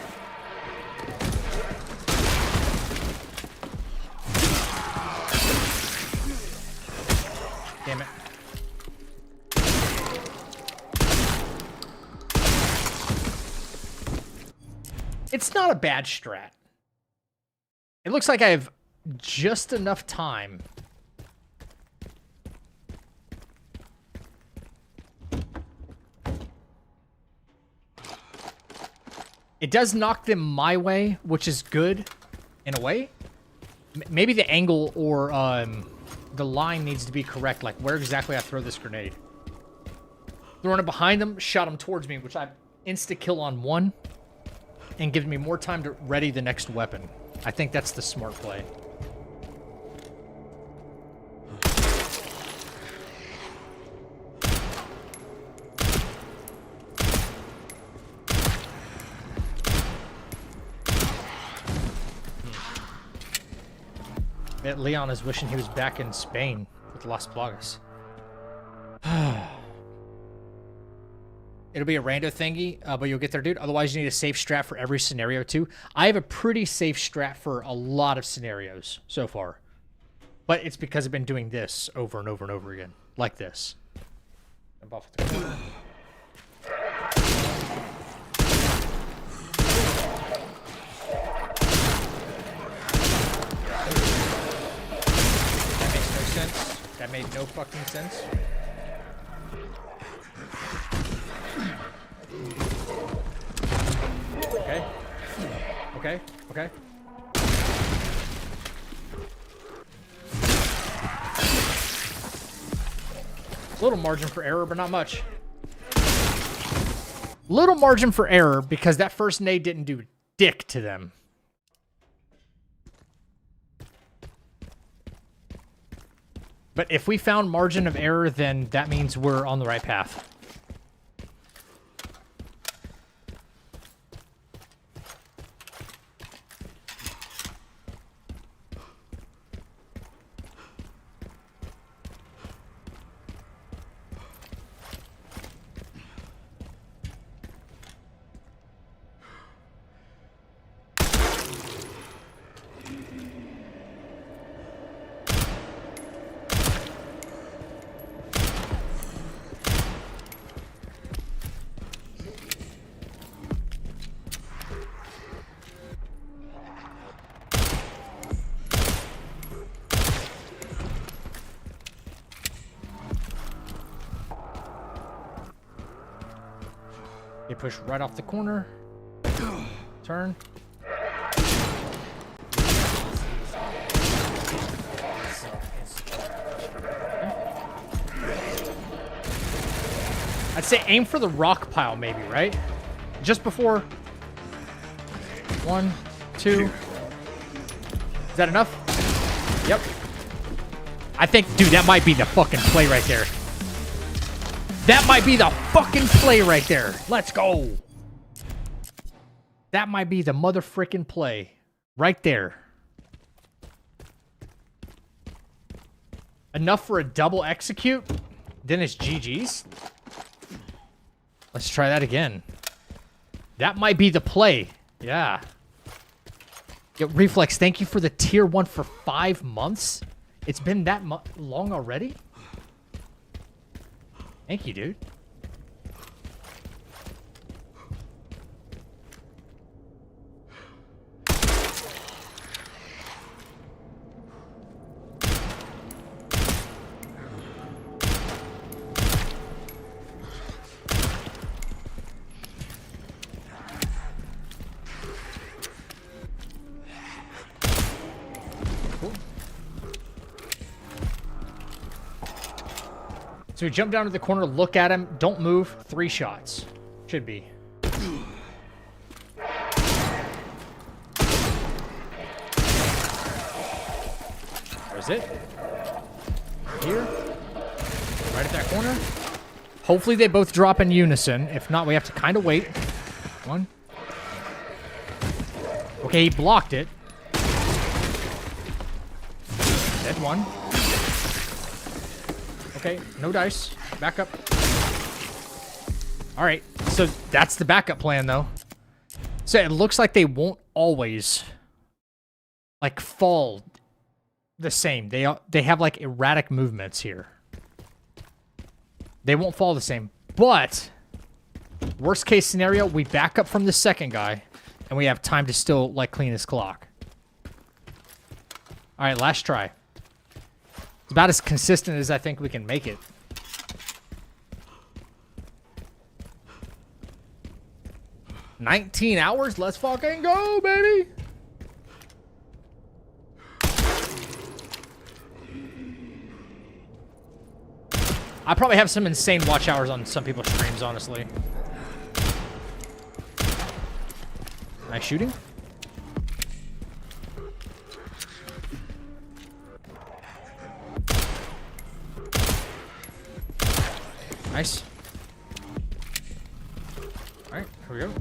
A: Damn it. It's not a bad strat. It looks like I have just enough time. It does knock them my way, which is good in a way. Maybe the angle or the line needs to be correct, like where exactly I throw this grenade. Throwing it behind them, shot them towards me, which I insta-kill on one, and gives me more time to ready the next weapon. I think that's the smart play. Leon is wishing he was back in Spain with Las Plagas. It'll be a rando thingy, but you'll get there, dude. Otherwise, you need a safe strat for every scenario, too. I have a pretty safe strat for a lot of scenarios so far. But it's because I've been doing this over and over and over again. Like this. That made no fucking sense. Okay. Little margin for error, but not much. Little margin for error because that first nade didn't do dick to them. But if we found margin of error, then that means we're on the right path. They push right off the corner. Turn. I'd say aim for the rock pile maybe, right? Just before. 1, 2. Is that enough? Yep. I think, dude, that might be the fucking play right there. That might be the fucking play right there. Let's go. That might be the motherfucking play. Right there. Enough for a double execute? Then it's GG's. Let's try that again. That might be the play. Yeah. Yo, Reflex, thank you for the tier 1 for 5 months. It's been that long already? Thank you, dude. So we jump down to the corner, look at him, don't move, 3 shots. Should be. Where's it? Here. Right at that corner. Hopefully they both drop in unison. If not, we have to kind of wait. 1. Okay, he blocked it. Dead 1. Okay, no dice. Back up. All right, so that's the backup plan, though. So it looks like they won't always, like, fall the same. They have, like, erratic movements here. They won't fall the same. But, worst case scenario, we back up from the second guy, and we have time to still, like, clean his clock. All right, last try. It's about as consistent as I think we can make it. $19 hours? Let's fucking go, baby! I probably have some insane watch hours on some people's streams, honestly. Nice shooting. Nice. Alright, here we go.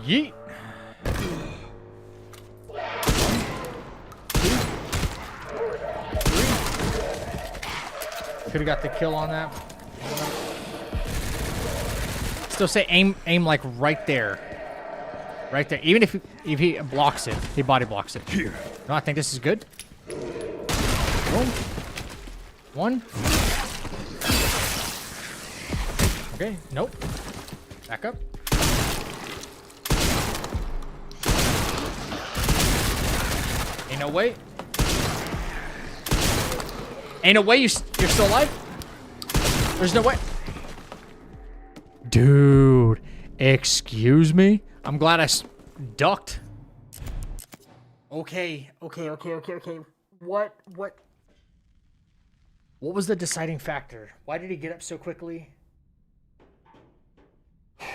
A: Yeet. 1, 2, 3. Could have got the kill on that. Still say aim like right there. Right there. Even if he blocks it, he body blocks it. No, I think this is good. Boom. 1. Okay, nope. Back up. Ain't no way. Ain't no way you're still alive? There's no way. Dude, excuse me? I'm glad I ducked. Okay. What was the deciding factor? Why did he get up so quickly? Let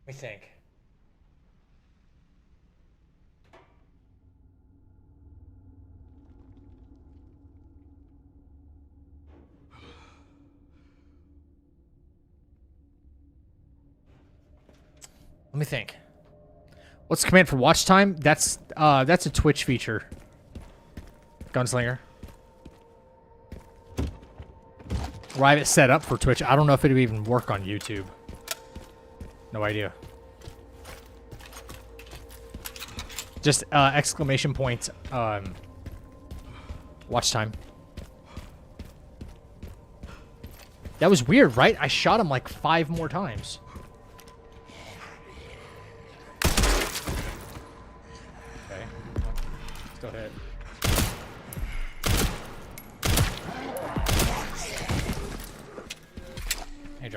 A: me think. Let me think. What's the command for watch time? That's a Twitch feature. Gunslinger. Or I have it set up for Twitch. I don't know if it would even work on YouTube. No idea. Just exclamation point watch time. That was weird, right? I shot him like 5 more times. Okay. Still hit.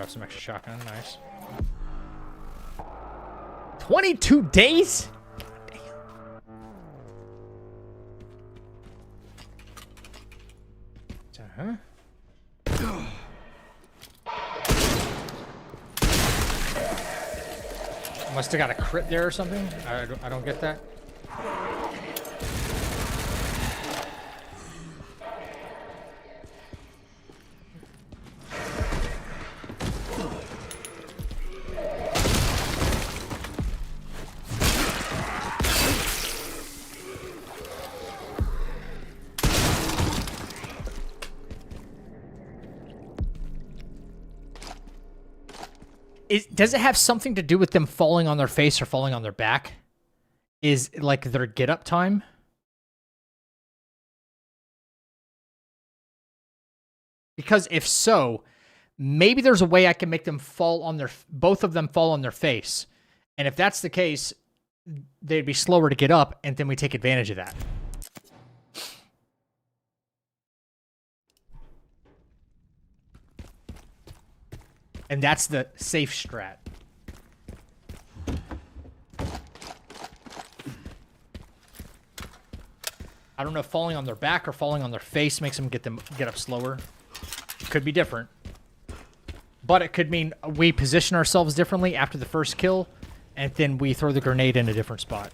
A: drop some extra shotgun. Nice. 22 days? Huh? Must have got a crit there or something. I don't get that. Does it have something to do with them falling on their face or falling on their back? Is like their get up time? Because if so, maybe there's a way I can make them fall on both of them fall on their face. And if that's the case, they'd be slower to get up, and then we take advantage of that. And that's the safe strat. I don't know if falling on their back or falling on their face makes them get up slower. It could be different. But it could mean we position ourselves differently after the first kill, and then we throw the grenade in a different spot.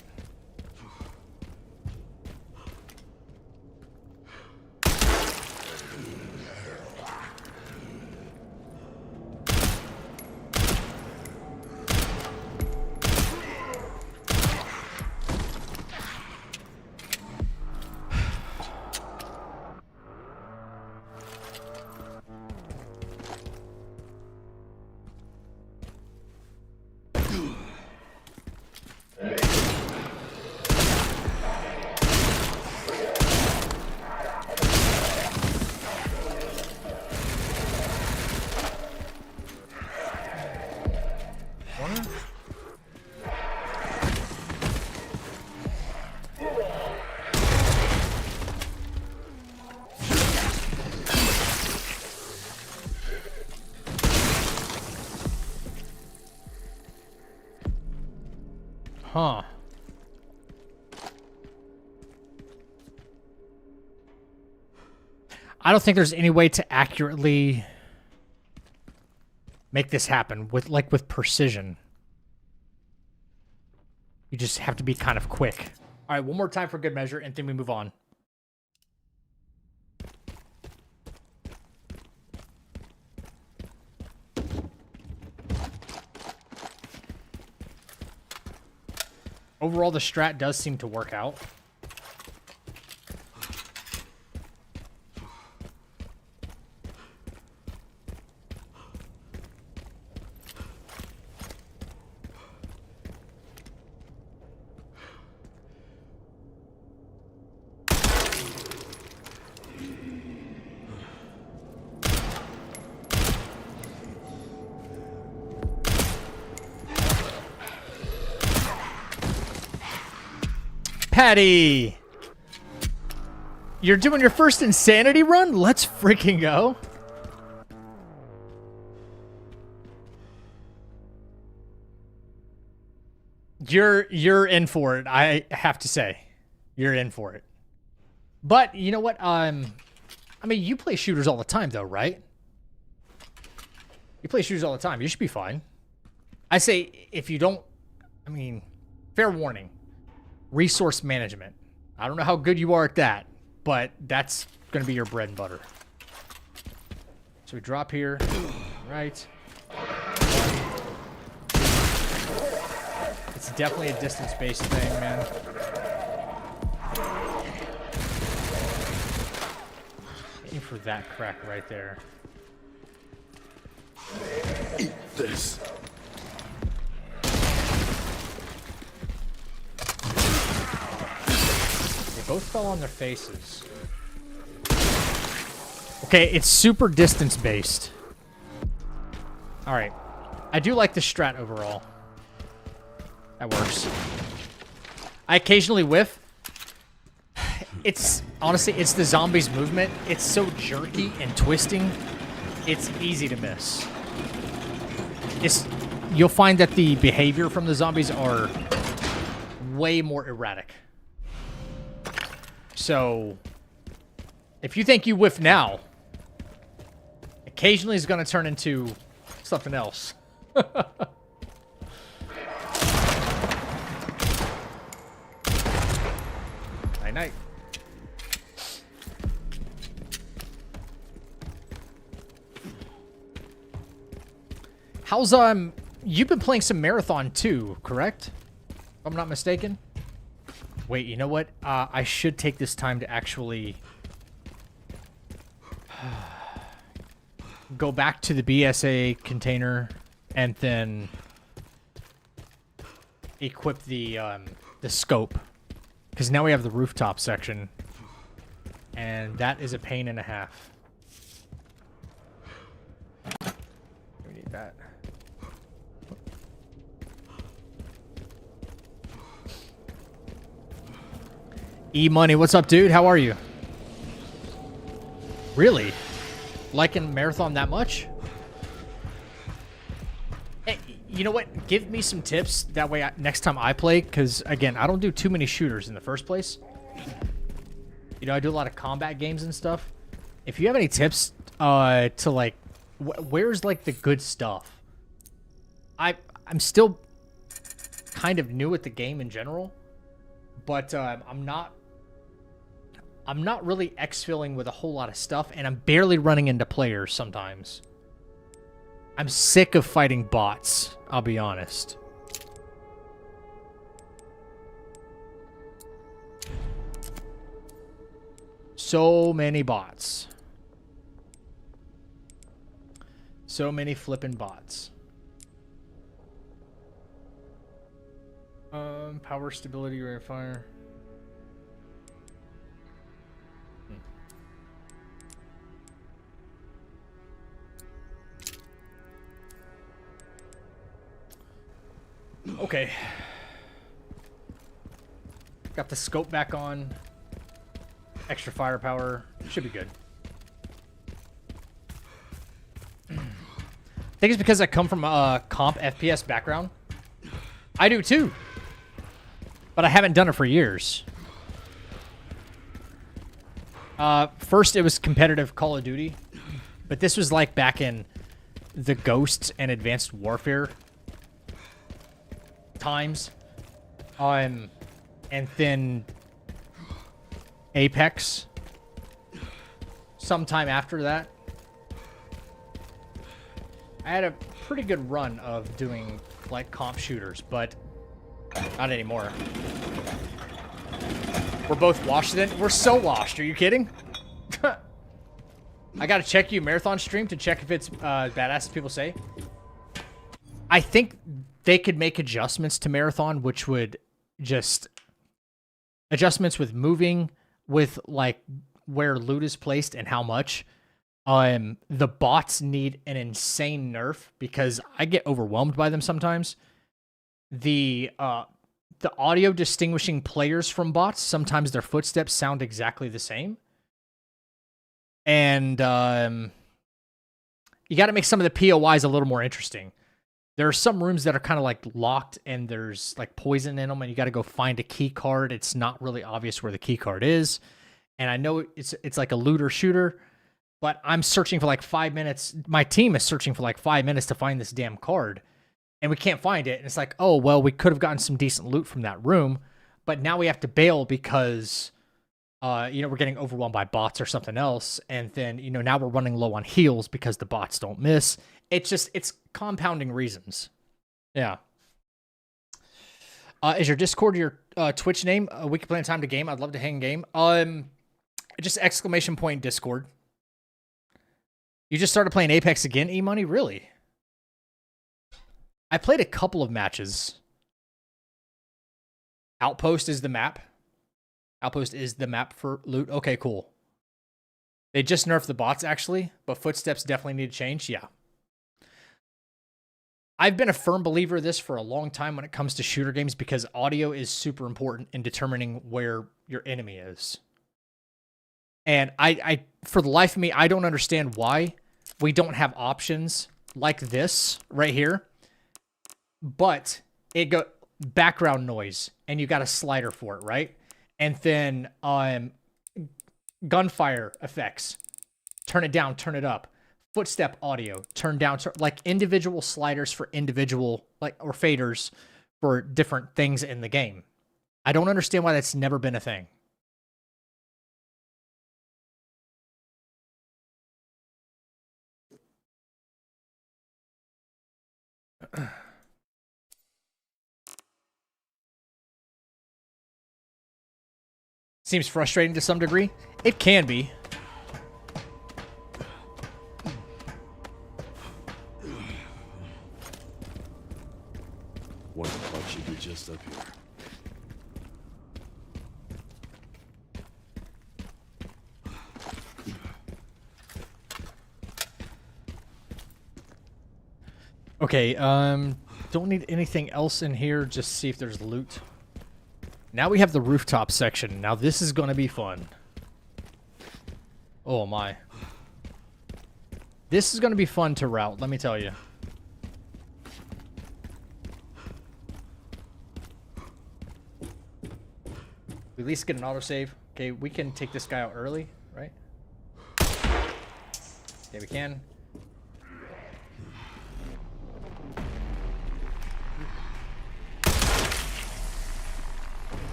A: Huh. I don't think there's any way to accurately make this happen with precision. You just have to be kind of quick. All right, one more time for good measure, and then we move on. Overall, the strat does seem to work out. Patty! You're doing your first insanity run? Let's freaking go. You're in for it, I have to say. You're in for it. But you know what? I mean, you play shooters all the time though, right? You play shooters all the time. You should be fine. I say if you don't, I mean, fair warning. Resource management. I don't know how good you are at that, but that's going to be your bread and butter. So we drop here. Right. It's definitely a distance-based thing, man. Aim for that crack right there.
C: Eat this.
A: Both fell on their faces. Okay, it's super distance-based. Alright. I do like the strat overall. That works. I occasionally whiff. It's, honestly, it's the zombies' movement. It's so jerky and twisting. It's easy to miss. you'll find that the behavior from the zombies are way more erratic. So, if you think you whiff now, occasionally it's going to turn into something else. Night-night. How's, you've been playing some Marathon too, correct? If I'm not mistaken. Wait, you know what? I should take this time to actually go back to the BSA container and then equip the scope. Because now we have the rooftop section. And that is a pain and a half. We need that. E-Money, what's up, dude? How are you? Really? Liking Marathon that much? Hey, you know what? Give me some tips. That way, next time I play, because, again, I don't do too many shooters in the first place. You know, I do a lot of combat games and stuff. If you have any tips to, like, where's, like, the good stuff? I'm still kind of new at the game in general, but I'm not really exfilling with a whole lot of stuff, and I'm barely running into players sometimes. I'm sick of fighting bots, I'll be honest. So many bots. So many flippin' bots. Power stability, rate of fire. Okay. Got the scope back on. Extra firepower. Should be good. I think it's because I come from a comp FPS background. I do too. But I haven't done it for years. First it was competitive Call of Duty. But this was like back in the Ghosts and Advanced Warfare times. And then Apex. Sometime after that. I had a pretty good run of doing like comp shooters, but not anymore. We're both washed then? We're so washed. Are you kidding? I gotta check you Marathon stream to check if it's badass as people say. I think they could make adjustments to Marathon, which would just... adjustments with moving, with like where loot is placed and how much. The bots need an insane nerf because I get overwhelmed by them sometimes. The audio distinguishing players from bots, sometimes their footsteps sound exactly the same. And you got to make some of the POIs a little more interesting. There are some rooms that are kind of like locked and there's like poison in them and you got to go find a key card. It's not really obvious where the key card is. And I know it's like a looter shooter, but I'm searching for like 5 minutes. My team is searching for like 5 minutes to find this damn card and we can't find it. And it's like, oh, well, we could have gotten some decent loot from that room, but now we have to bail because, you know, we're getting overwhelmed by bots or something else. And then, you know, now we're running low on heals because the bots don't miss. It's just, it's compounding reasons. Yeah. Is your Discord your Twitch name? We can plan time to game. I'd love to hang game. Just exclamation point Discord. You just started playing Apex again, E-Money? Really? I played a couple of matches. Outpost is the map. Outpost is the map for loot. Okay, cool. They just nerfed the bots, actually, but footsteps definitely need to change. Yeah. I've been a firm believer of this for a long time when it comes to shooter games because audio is super important in determining where your enemy is. And I for the life of me, I don't understand why we don't have options like this right here, but it go background noise, and you got a slider for it, right? And then gunfire effects, turn it down, turn it up. Footstep audio, turn down, like individual sliders for individual, like, or faders for different things in the game. I don't understand why that's never been a thing. Seems frustrating to some degree. It can be.
C: One part should be just up here.
A: Okay, don't need anything else in here. Just see if there's loot. Now we have the rooftop section. Now this is going to be fun. Oh my. This is going to be fun to route, let me tell you. We at least get an autosave. Okay, we can take this guy out early, right? Yeah, we can.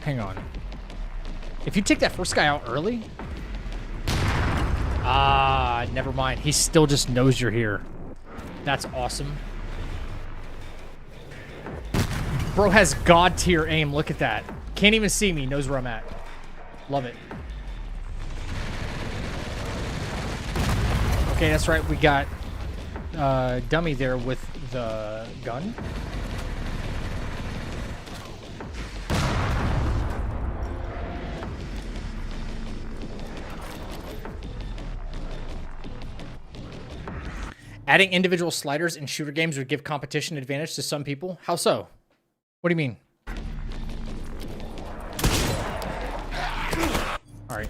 A: Hang on. If you take that first guy out early... Ah, never mind. He still just knows you're here. That's awesome. Bro has god tier aim. Look at that. Can't even see me. Knows where I'm at. Love it. Okay, that's right. We got Dummy there with the gun. Adding individual sliders in shooter games would give competition advantage to some people. How so? What do you mean? All right.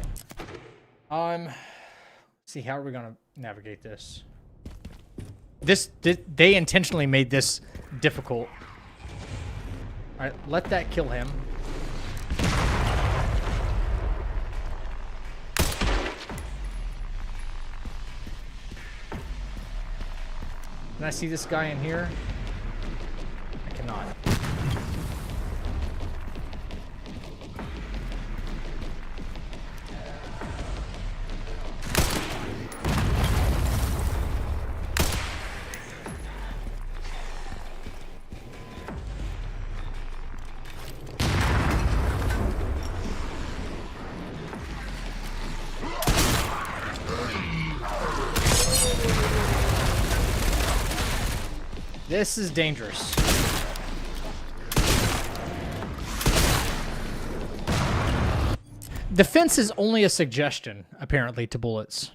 A: See, how are we gonna navigate this? They intentionally made this difficult. All right, let that kill him. Can I see this guy in here? I cannot. This is dangerous. Defense is only a suggestion, apparently, to bullets.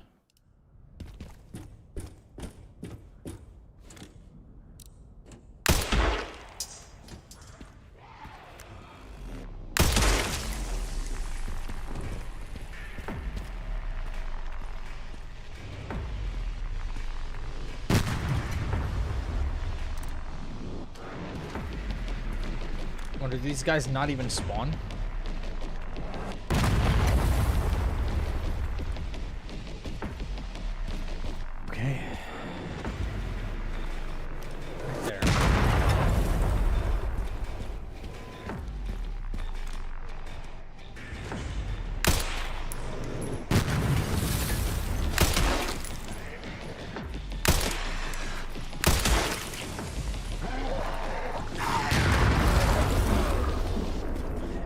A: Wonder, do these guys not even spawn? Okay. Right there.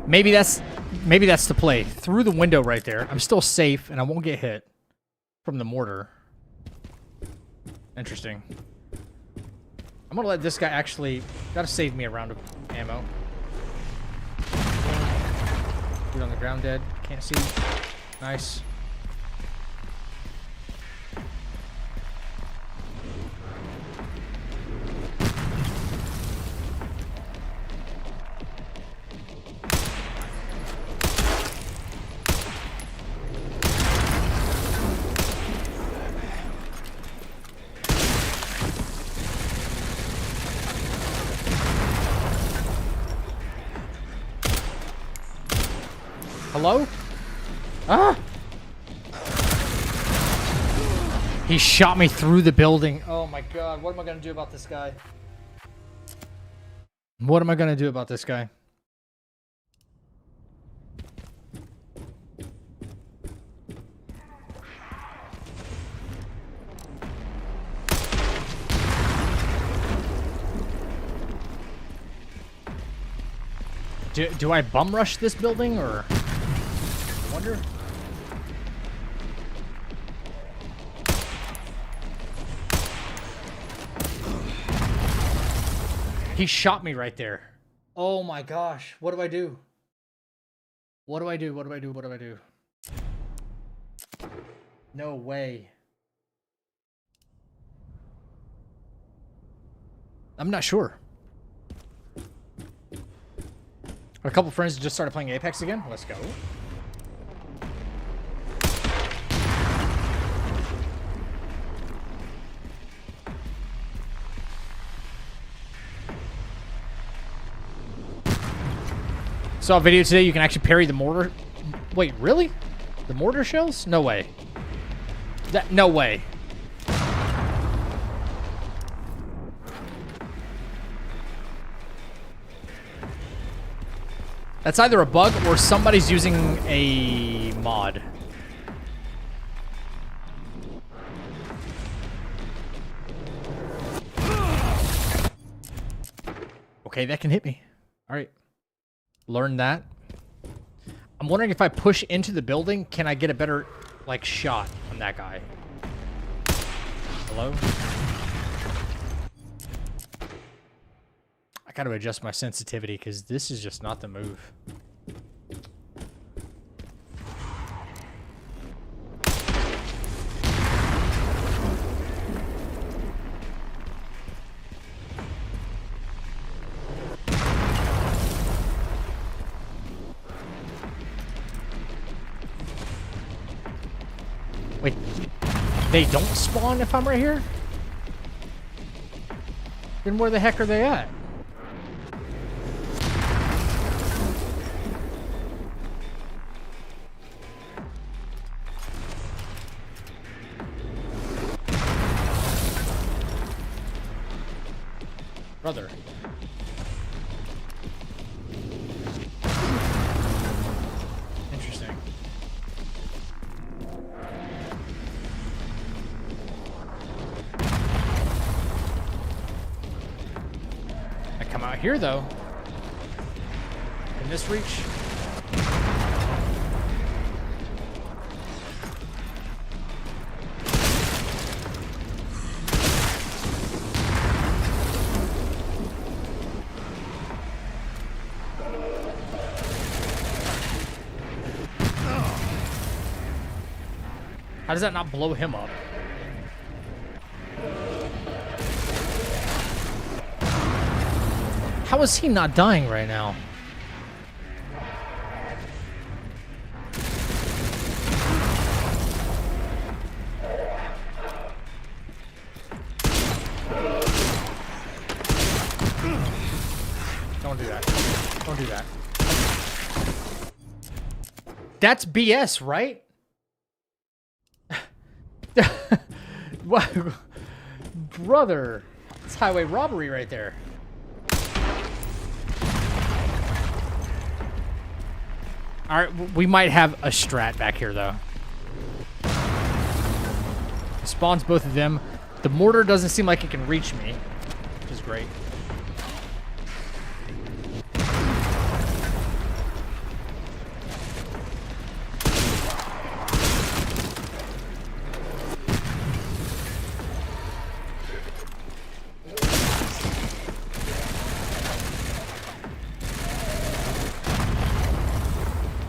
A: Maybe that's the play. Through the window right there. I'm still safe and I won't get hit from the mortar. Interesting. I'm gonna let this guy actually... Gotta save me a round of ammo. Dude on the ground dead. Can't see. Nice. Hello? Ah! He shot me through the building. Oh my god, what am I gonna do about this guy? What am I gonna do about this guy? Do I bum rush this building or? I wonder. He shot me right there. Oh my gosh. What do I do? What do I do? What do I do? What do I do? No way. I'm not sure. A couple friends just started playing Apex again. Let's go. Saw a video today. You can actually parry the mortar. Wait, really? The mortar shells? No way. No way. That's either a bug or somebody's using a mod. Okay, that can hit me. All right. Learn that. I'm wondering if I push into the building, can I get a better, like, shot on that guy? Hello? I gotta adjust my sensitivity because this is just not the move. Wait, they don't spawn if I'm right here? Then where the heck are they at? Brother. Interesting. I come out here though. Can this reach? How does that not blow him up? How is he not dying right now? Don't do that. Don't do that. That's BS, right? What? Brother, it's highway robbery right there. All right, we might have a strat back here though. Spawns both of them. The mortar doesn't seem like it can reach me, which is great.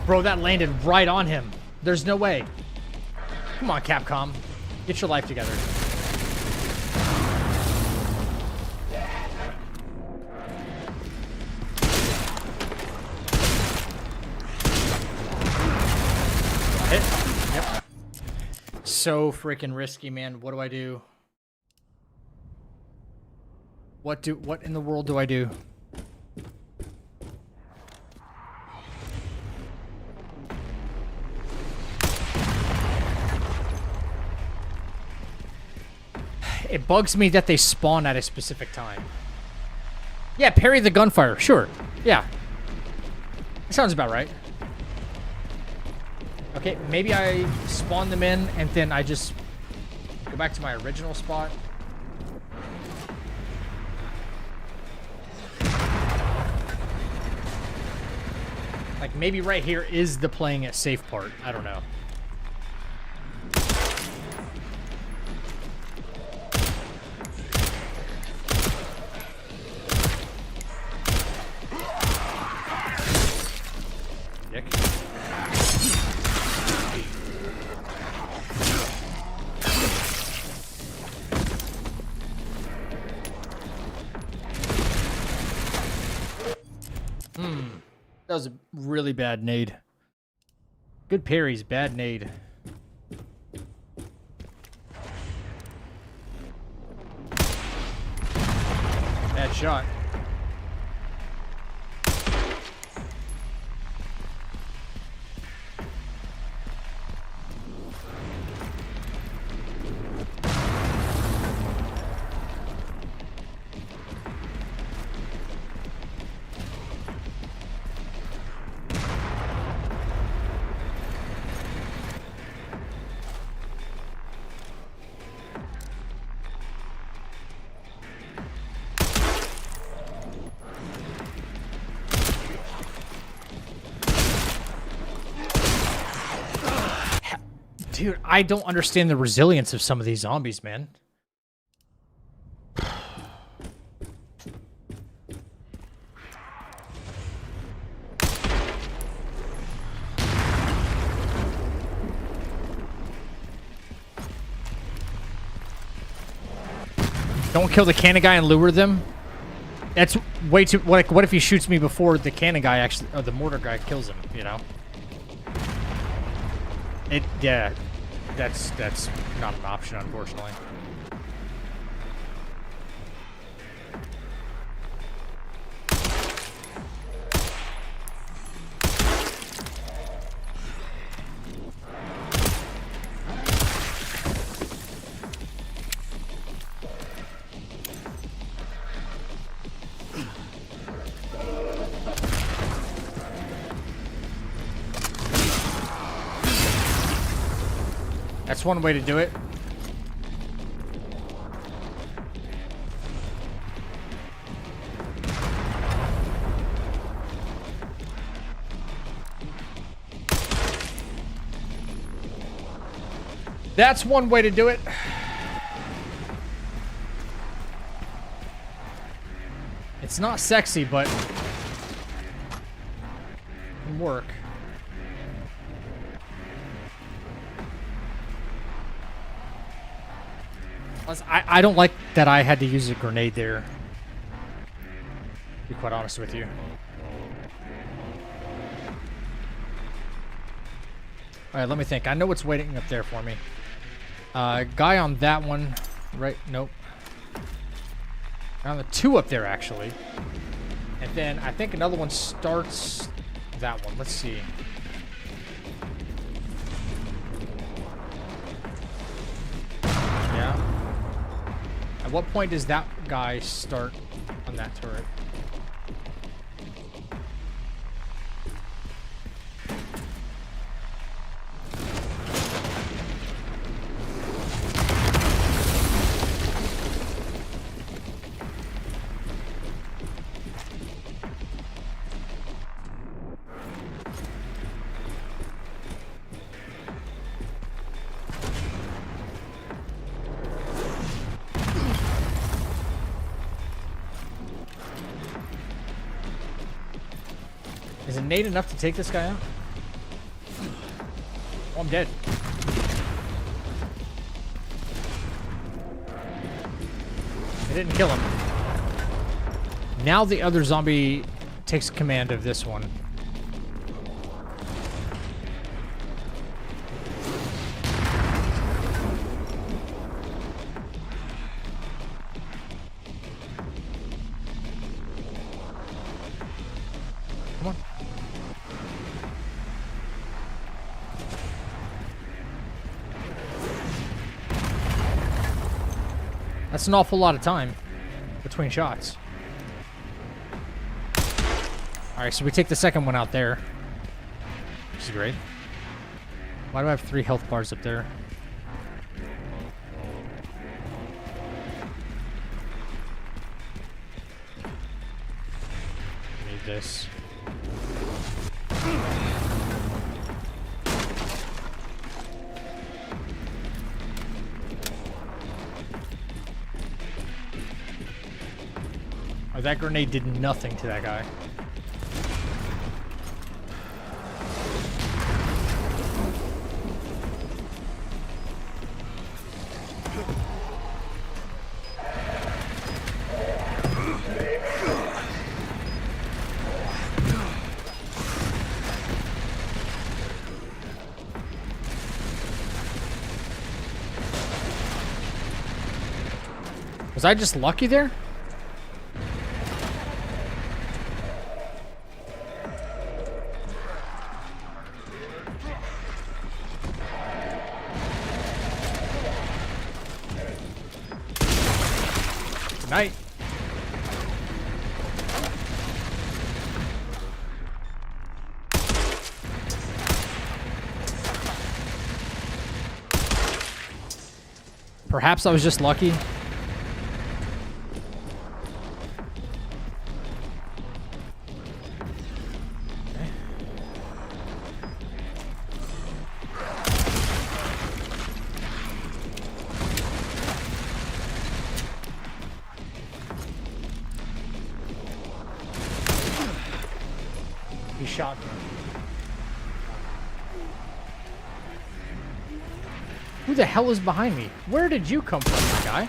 A: Bro, that landed right on him. There's no way. Come on, Capcom. Get your life together. Hit. Yep. So freaking risky, man. What do I do? What in the world do I do? It bugs me that they spawn at a specific time. Yeah, parry the gunfire. Sure. Yeah. That sounds about right. Okay, maybe I spawn them in and then I just go back to my original spot. Like, maybe right here is the playing it safe part. I don't know. Dick. That was a really bad nade. Good parries, bad nade. Bad shot. Dude, I don't understand the resilience of some of these zombies, man. Don't kill the cannon guy and lure them. That's way too... What if he shoots me before the cannon guy actually... Or the mortar guy kills him, you know? Yeah, that's not an option, unfortunately. That's one way to do it. That's one way to do it. It's not sexy, but it can work. I don't like that I had to use a grenade there. To be quite honest with you. Alright, let me think. I know what's waiting up there for me. Guy on that one. Right, nope. On the two up there, actually. And then I think another one starts that one. Let's see. Yeah. At what point does that guy start on that turret? Is a nade enough to take this guy out? Oh, I'm dead. It didn't kill him. Now the other zombie takes command of this one. Come on. That's an awful lot of time between shots. Alright, so we take the second one out there. Which is great. Why do I have 3 health bars up there? Need this. Oh, that grenade did nothing to that guy. Was I just lucky there? Good night. Perhaps I was just lucky. He shot me. Who the hell is behind me? Where did you come from, my guy?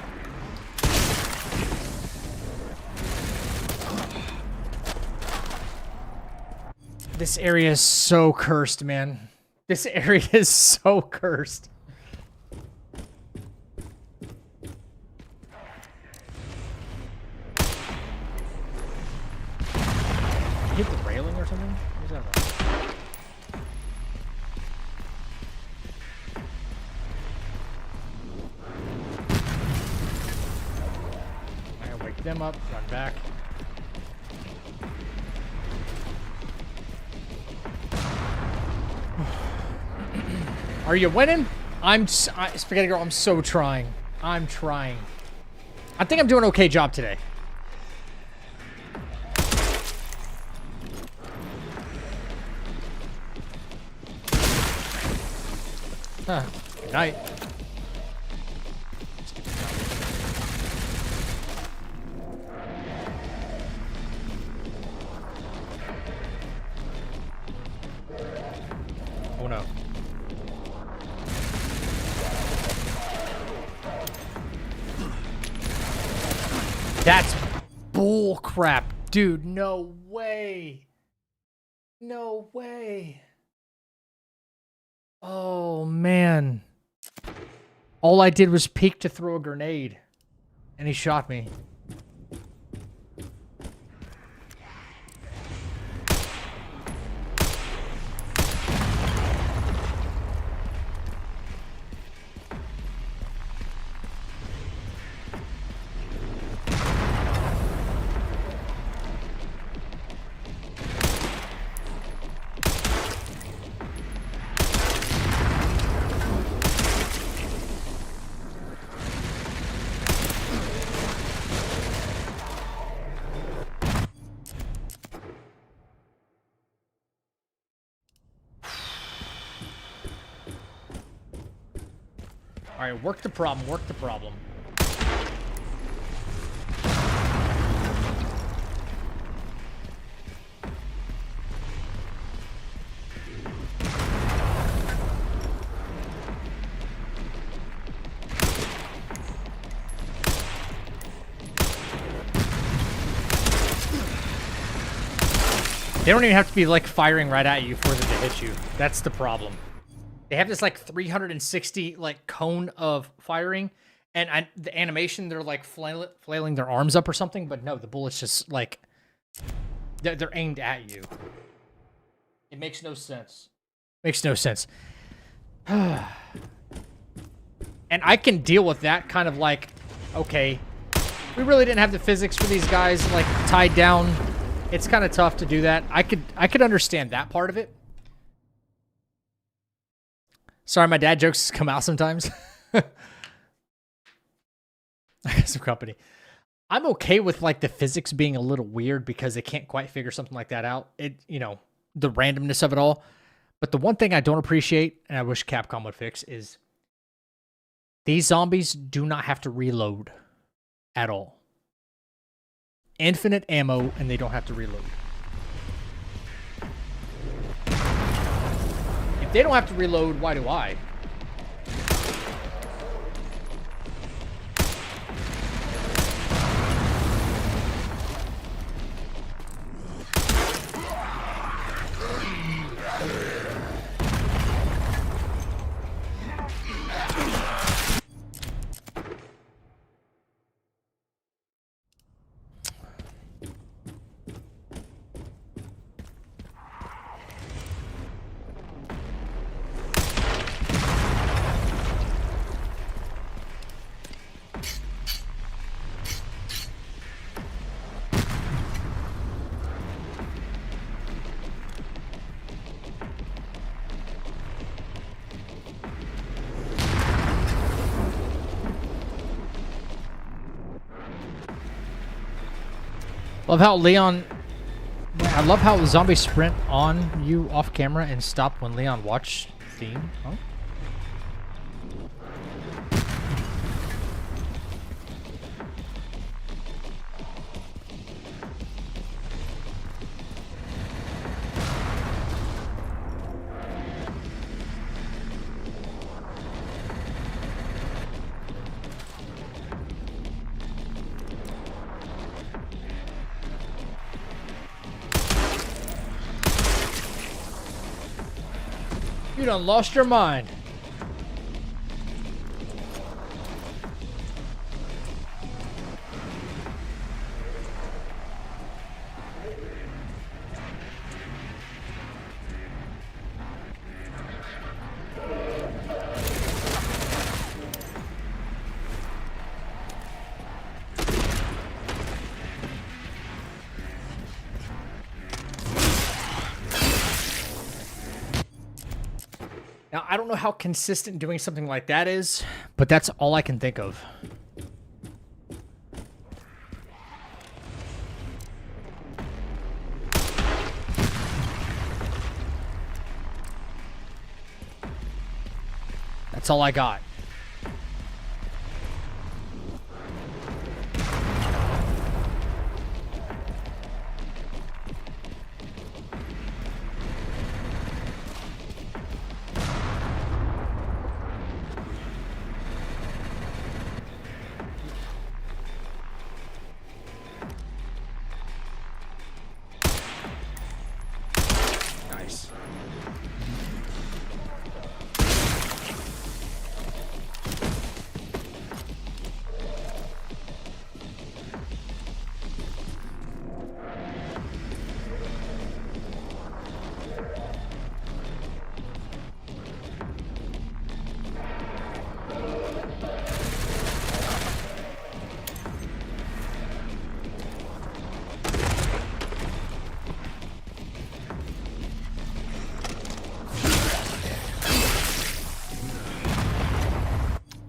A: This area is so cursed, man. This area is so cursed. Hit the railing or something? What's that about? I gotta wake them up, run back. Are you winning? Spaghetti Girl, I'm so trying. I'm trying. I think I'm doing an okay job today. Huh. Good night. Oh no. That's bull crap. Dude, no way. No way. Oh, man. All I did was peek to throw a grenade. And he shot me. Alright, work the problem, work the problem. They don't even have to be, like, firing right at you for them to hit you. That's the problem. They have this, like, 360, like, cone of firing. And the animation, they're, like, flailing their arms up or something. But no, the bullets just, like... They're aimed at you. It makes no sense. Makes no sense. And I can deal with that kind of, like, okay, we really didn't have the physics for these guys like tied down. It's kind of tough to do that. I could understand that part of it. Sorry, my dad jokes come out sometimes. I got some company. I'm okay with like the physics being a little weird because they can't quite figure something like that out. It, you know, the randomness of it all. But the one thing I don't appreciate, and I wish Capcom would fix, is these zombies do not have to reload at all. Infinite ammo, and they don't have to reload. If they don't have to reload, why do I? Love how Leon... I love how zombies sprint on you off camera and stop when Leon watch theme. Huh? You done lost your mind. Now, I don't know how consistent doing something like that is, but that's all I can think of. That's all I got.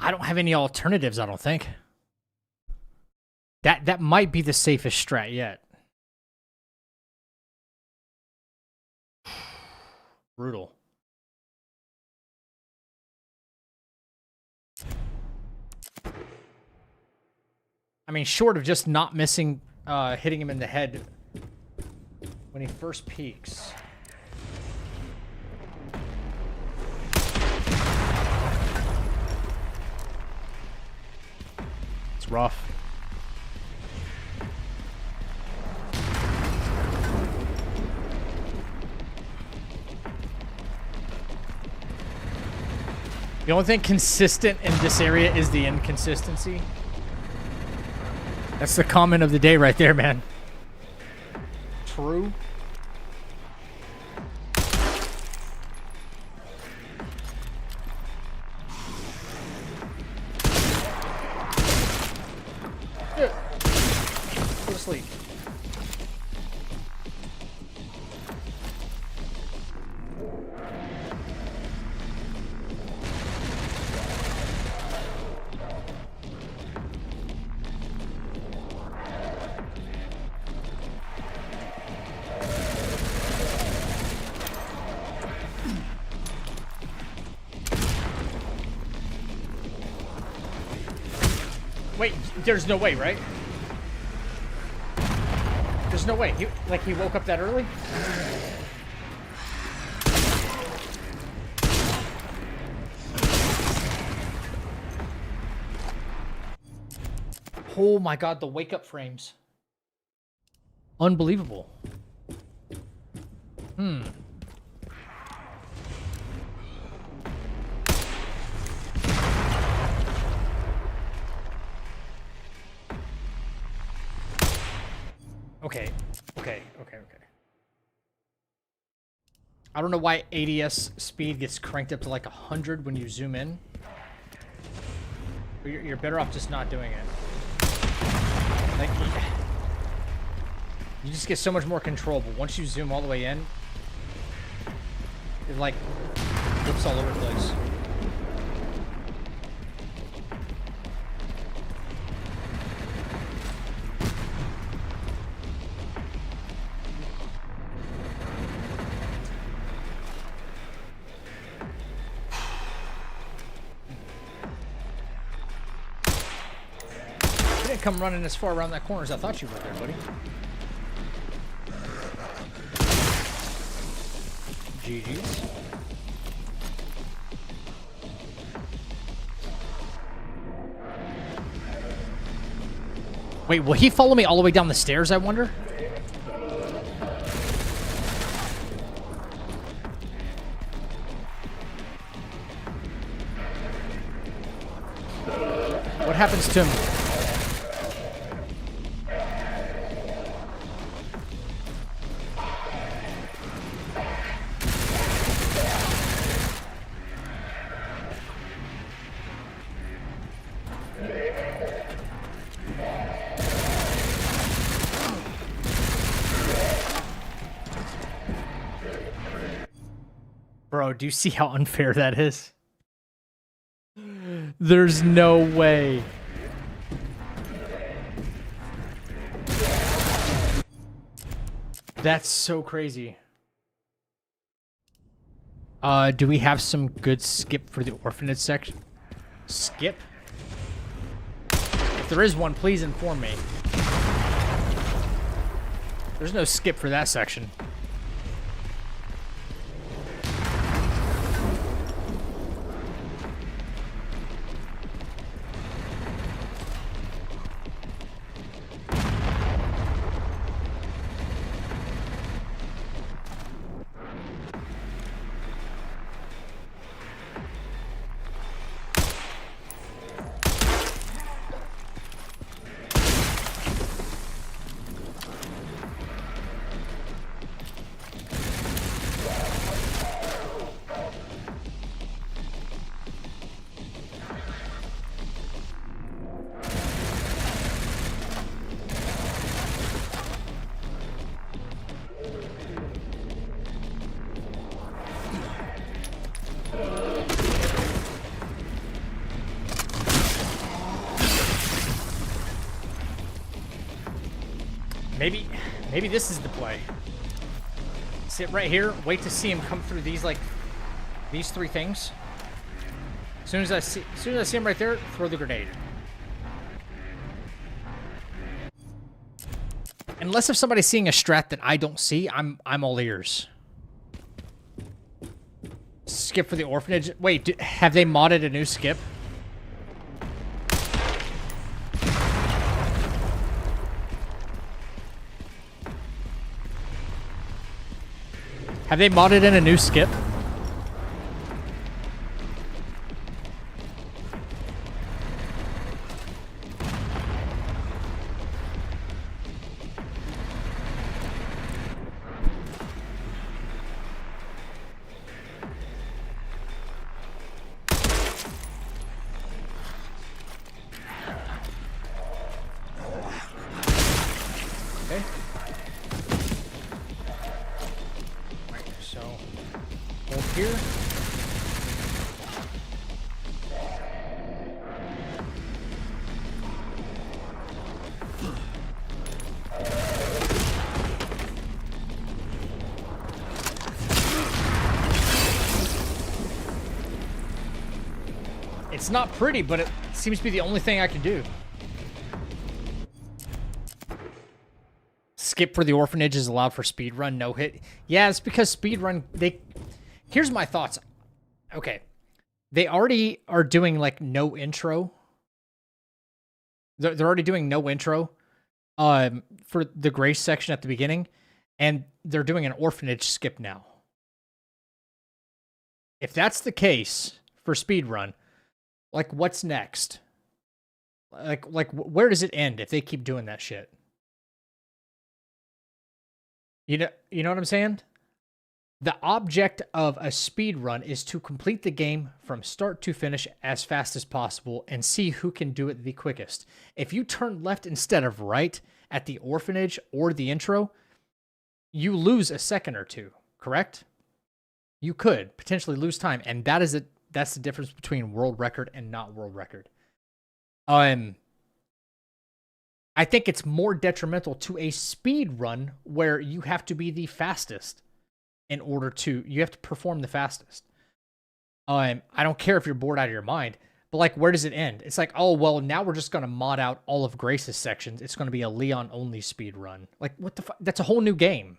A: I don't have any alternatives, I don't think. That might be the safest strat yet. Brutal. I mean, short of just not missing, hitting him in the head when he first peeks. It's rough. The only thing consistent in this area is the inconsistency. That's the comment of the day right there, man. True. Wait, there's no way, right? There's no way. He woke up that early? Oh my god, the wake up frames. Unbelievable. Okay. I don't know why ADS speed gets cranked up to like 100 when you zoom in. But you're better off just not doing it. Like, you just get so much more control, but once you zoom all the way in, it like flips all over the place. You didn't come running as far around that corner as I thought you would there, buddy. GG's. Wait, will he follow me all the way down the stairs, I wonder? What happens to him? Bro, do you see how unfair that is? There's no way. That's so crazy. Do we have some good skip for the orphanage section? Skip? If there is one, please inform me. There's no skip for that section. Maybe this is the play. Sit right here, wait to see him come through these these three things. As soon as I see him right there, throw the grenade. Unless if somebody's seeing a strat that I don't see, I'm all ears. Skip for the orphanage. Wait, have they modded a new skip? Have they modded in a new skip? Okay. Right, so hold here. It's not pretty, but it seems to be the only thing I can do. Skip for the orphanage is allowed for speedrun, no hit. Yeah, it's because speedrun, here's my thoughts. Okay. They already are doing like no intro. They're already doing no intro for the Grace section at the beginning, and they're doing an orphanage skip now. If that's the case for speedrun, like what's next? Like where does it end if they keep doing that shit? You know what I'm saying? The object of a speedrun is to complete the game from start to finish as fast as possible and see who can do it the quickest. If you turn left instead of right at the orphanage or the intro, you lose a second or two, correct? You could potentially lose time, and that's the difference between world record and not world record. I think it's more detrimental to a speed run where you have to be the fastest in order to, you have to perform the fastest. I don't care if you're bored out of your mind, but like, where does it end? It's like, oh, well, now we're just going to mod out all of Grace's sections. It's going to be a Leon only speed run. Like, what the fuck? That's a whole new game.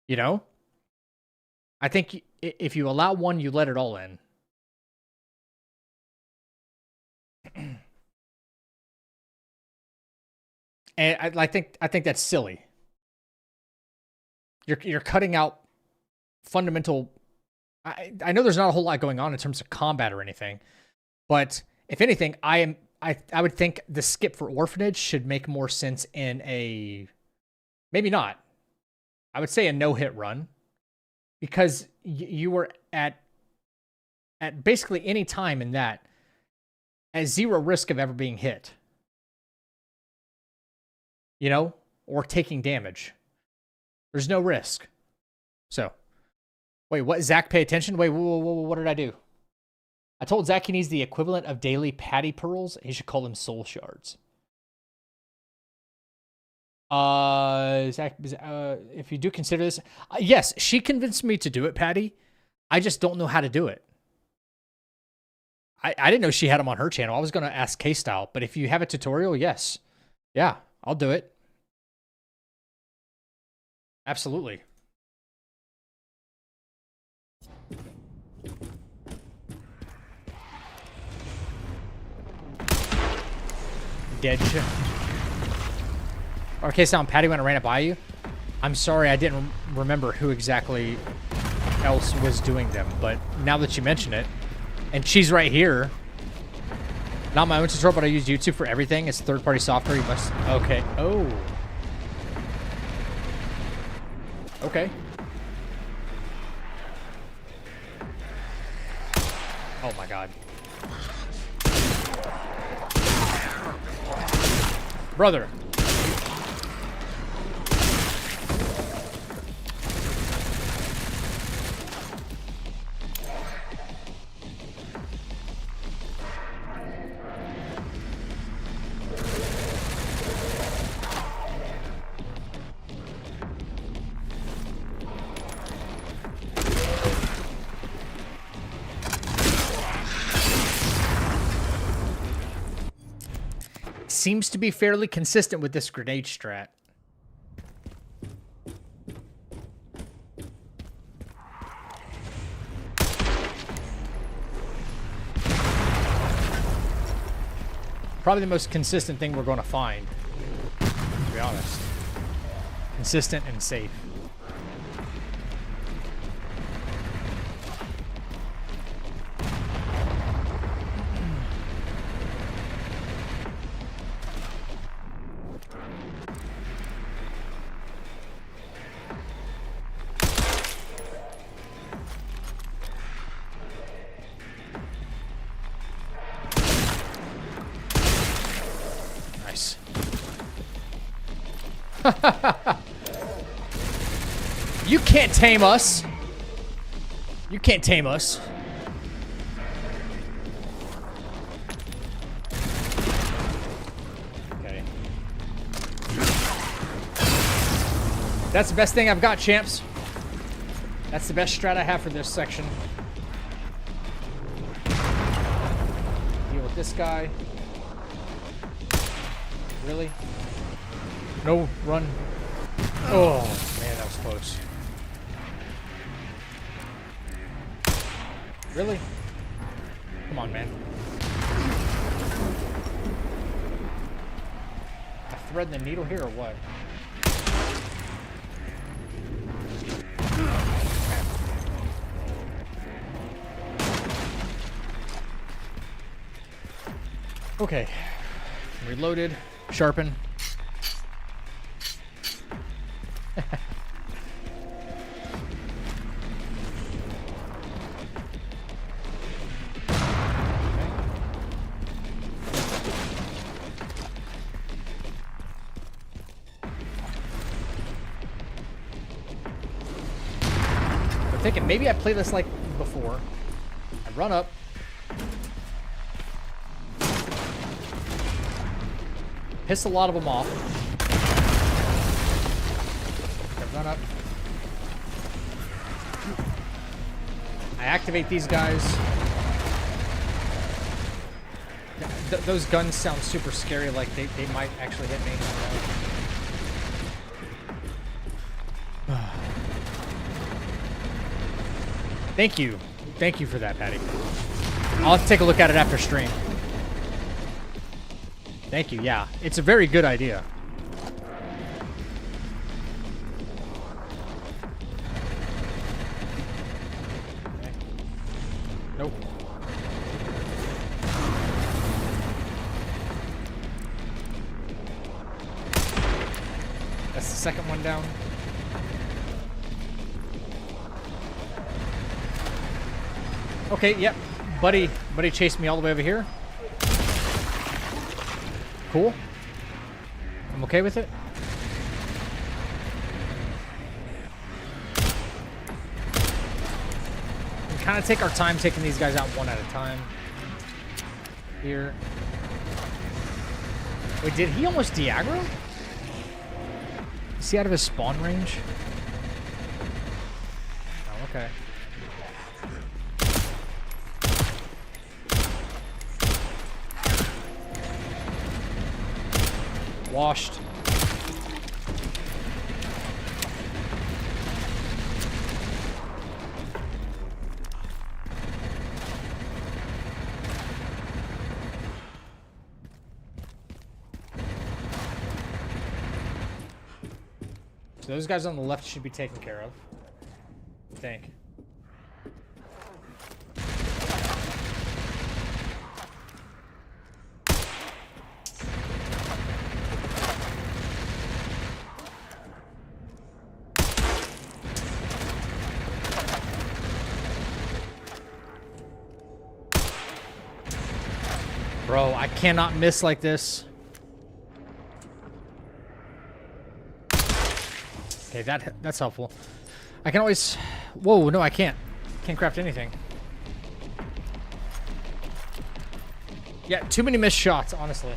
A: You know? I think if you allow one, you let it all in. And I think that's silly. You're cutting out fundamental. I know there's not a whole lot going on in terms of combat or anything, but if anything, I would think the skip for orphanage should make more sense in a, maybe not. I would say a no-hit run, because you were at basically any time in that at zero risk of ever being hit. You know, or taking damage. There's no risk. So, wait, what? Zach, pay attention. Wait, whoa, what did I do? I told Zach he needs the equivalent of daily patty pearls. He should call them soul shards. Zach, if you do consider this, yes, she convinced me to do it, Patty. I just don't know how to do it. I didn't know she had them on her channel. I was going to ask K-Style, but if you have a tutorial, yes. Yeah, I'll do it. Absolutely. Dead. Okay, so Patty went and ran it by you. I'm sorry, I didn't remember who exactly else was doing them, but now that you mention it, and she's right here. Not my own tutorial, but I use YouTube for everything. It's third-party software. You must. Okay. Oh. Okay. Oh my God. Brother. Seems to be fairly consistent with this grenade strat. Probably the most consistent thing we're going to find, to be honest. Consistent and safe. You can't tame us. You can't tame us. Okay. That's the best thing I've got, champs. That's the best strat I have for this section. this guy. Really? No, run. Oh, man, that was close. Really? Come on, man. Am I threading the needle here or what? Okay. Reloaded. Sharpen. I'm thinking maybe I played this like before. I run up. Piss a lot of them off. I run up. I activate these guys. Those guns sound super scary, like they might actually hit me. Thank you. Thank you for that, Patty. I'll have to take a look at it after stream. Thank you, yeah. It's a very good idea. Okay. Nope. That's the second one down. Okay, yep. Buddy chased me all the way over here. Cool. I'm okay with it. We kind of take our time taking these guys out one at a time. Here. Wait, did he almost de-aggro? Is he out of his spawn range? Oh, okay. Washed. So those guys on the left should be taken care of, I think. Bro, I cannot miss like this. Okay, that's helpful. I can always... Whoa, no, I can't. Can't craft anything. Yeah, too many missed shots, honestly.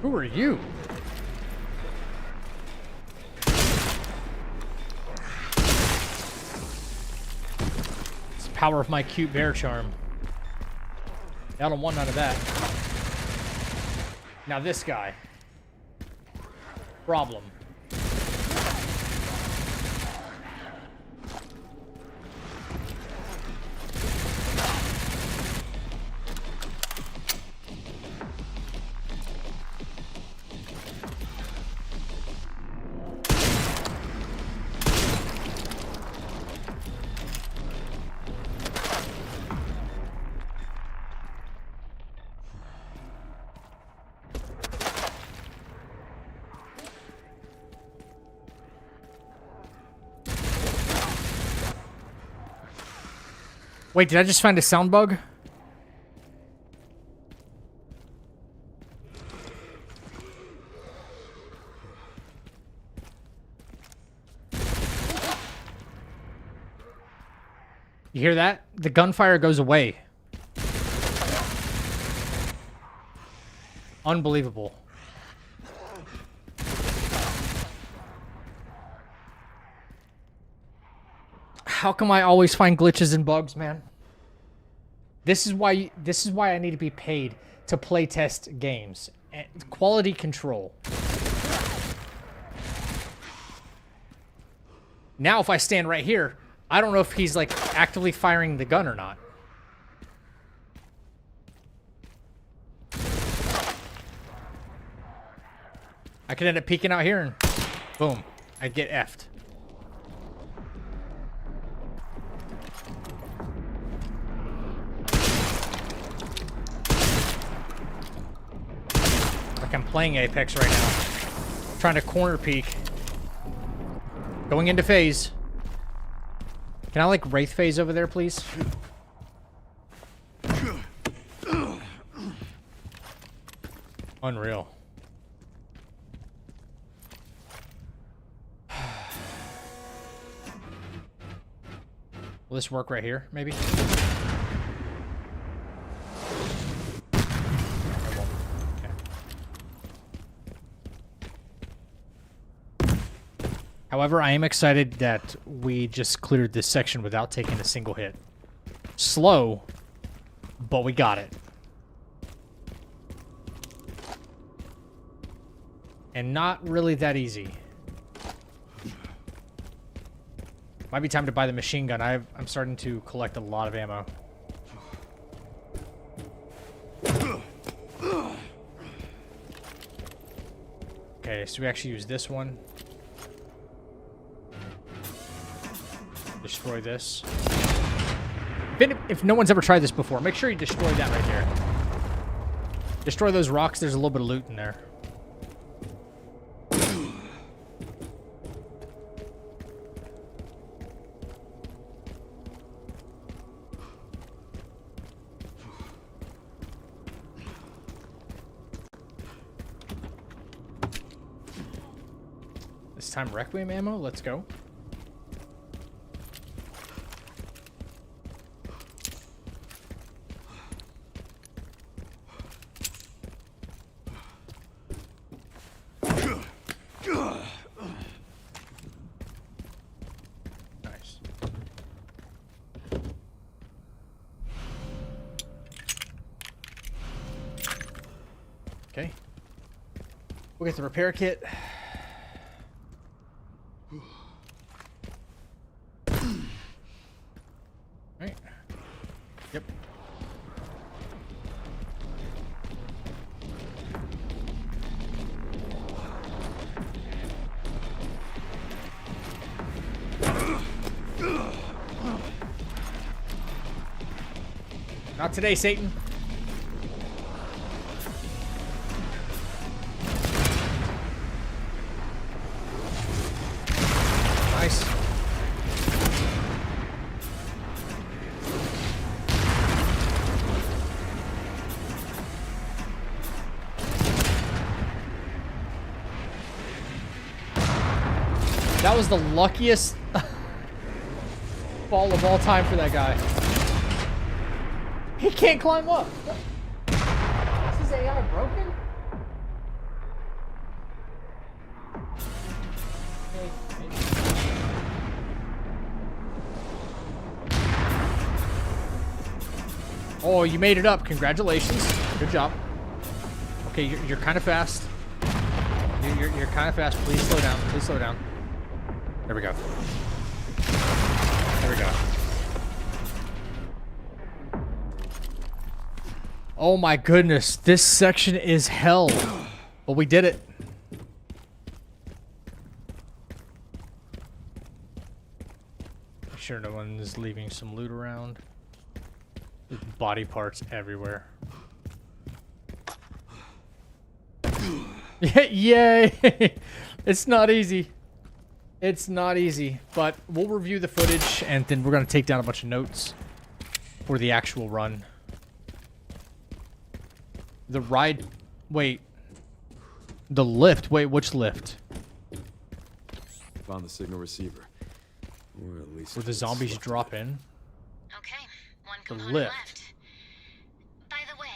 A: Who are you? It's the power of my cute bear charm. I don't want none of that. Now this guy. Problem. Wait, did I just find a sound bug? You hear that? The gunfire goes away. Unbelievable. How come I always find glitches and bugs, man? This is why I need to be paid to play test games. Quality control. Now if I stand right here, I don't know if he's like actively firing the gun or not. I could end up peeking out here and boom, I'd get effed. Like I'm playing Apex right now. Trying to corner peek. Going into phase. Can I like wraith phase over there, please? Unreal. Will this work right here, maybe? However, I am excited that we just cleared this section without taking a single hit. Slow, but we got it. And not really that easy. Might be time to buy the machine gun. I'm starting to collect a lot of ammo. Okay, so we actually use this one. Destroy this. If no one's ever tried this before, make sure you destroy that right there. Destroy those rocks. There's a little bit of loot in there. This time Requiem ammo. Let's go. Okay. We'll get the repair kit. Right. Yep. Not today, Satan. Nice. That was the luckiest fall of all time for that guy. He can't climb up. Is his AI broken? Oh, you made it up. Congratulations. Good job. Okay, you're kind of fast. You're kind of fast. Please slow down. Please slow down. There we go. There we go. Oh my goodness. This section is hell. But we did it. Make sure no one's leaving some loot around. There's body parts everywhere. Yay! It's not easy. It's not easy. But we'll review the footage and then we're going to take down a bunch of notes for the actual run. The ride... Wait. The lift. Wait, which lift?
C: Found the signal receiver. Or at least...
A: Where the zombies drop in?
I: Okay, one
A: The
I: component
A: lift.
I: left. By the way,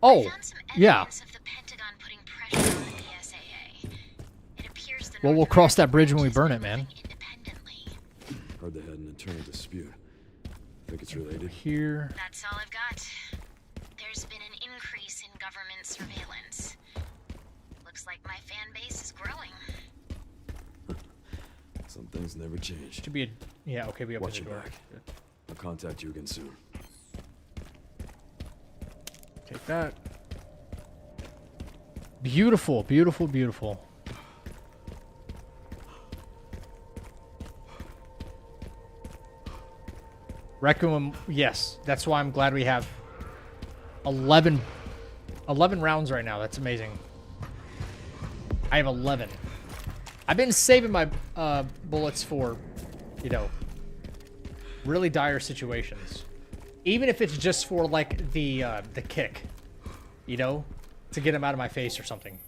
A: Oh,
I: Found some
A: yeah.
I: evidence of the Pentagon putting pressure on the PSAA. It appears the
A: Well, we'll
I: North
A: cross that
I: American
A: bridge when we
I: branch
A: burn
I: has
A: it,
I: been
A: man.
I: moving independently.
C: Heard they had an internal dispute. Think it's related?
A: Here.
I: That's all I've got. There's been an increase in government surveillance. Looks like my fan base is growing.
C: Some things never change.
A: Should be a... Yeah, okay, we opened
C: Watch
A: the
C: your
A: door.
C: back. I'll contact you again soon.
A: Take that. Beautiful, beautiful, beautiful. Requiem, yes. That's why I'm glad we have 11 rounds right now. That's amazing. I have 11. I've been saving my bullets for, you know, really dire situations. Even if it's just for, like, the kick. You know? To get him out of my face or something.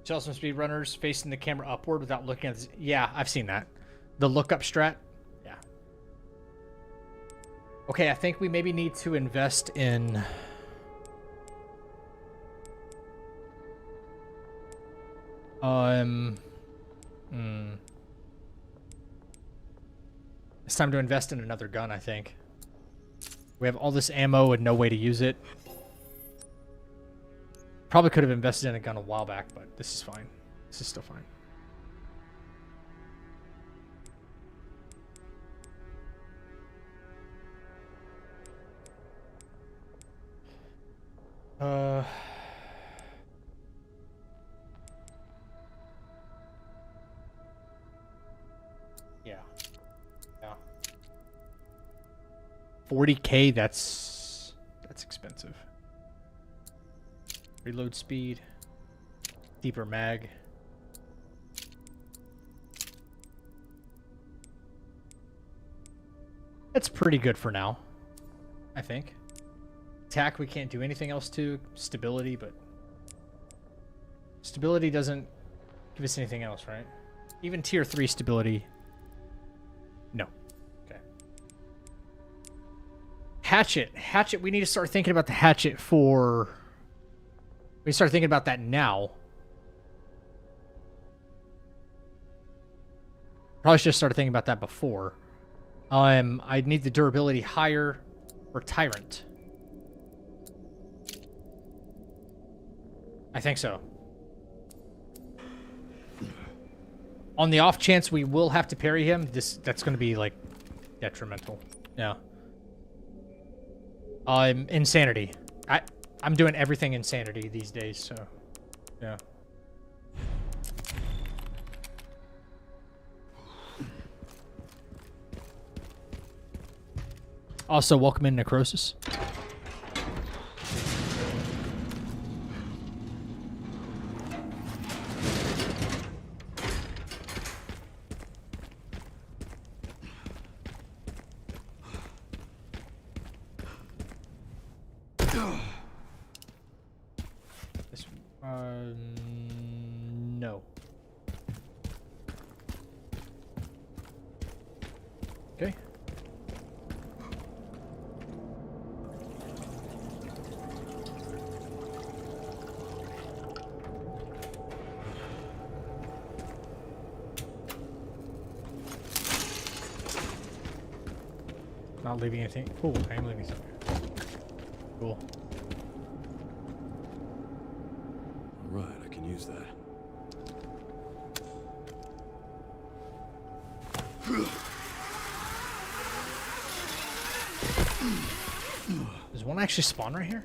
A: Tell some speedrunners facing the camera upward without looking at this. Yeah, I've seen that. The look-up strat. Yeah. Okay, I think we maybe need to invest in... It's time to invest in another gun, I think. We have all this ammo and no way to use it. Probably could have invested in a gun a while back, but this is fine. This is still fine. Yeah. Yeah. 40K, that's expensive. Reload speed. Deeper mag. That's pretty good for now, I think. Attack, we can't do anything else to. Stability, but... Stability doesn't give us anything else, right? Even tier 3 stability. No. Okay. Hatchet. Hatchet, we need to start thinking about the hatchet for... We start thinking about that now. Probably should have started thinking about that before. I need the durability higher for Tyrant. I think so. On the off chance we will have to parry him, that's going to be, like, detrimental. Yeah. Insanity. I'm doing everything insanity these days, so... Yeah. Also, welcome in Necrosis. This, no. Okay. Not leaving anything. Oh, I am leaving something. Cool.
C: Alright, I can use that.
A: Does one actually spawn right here?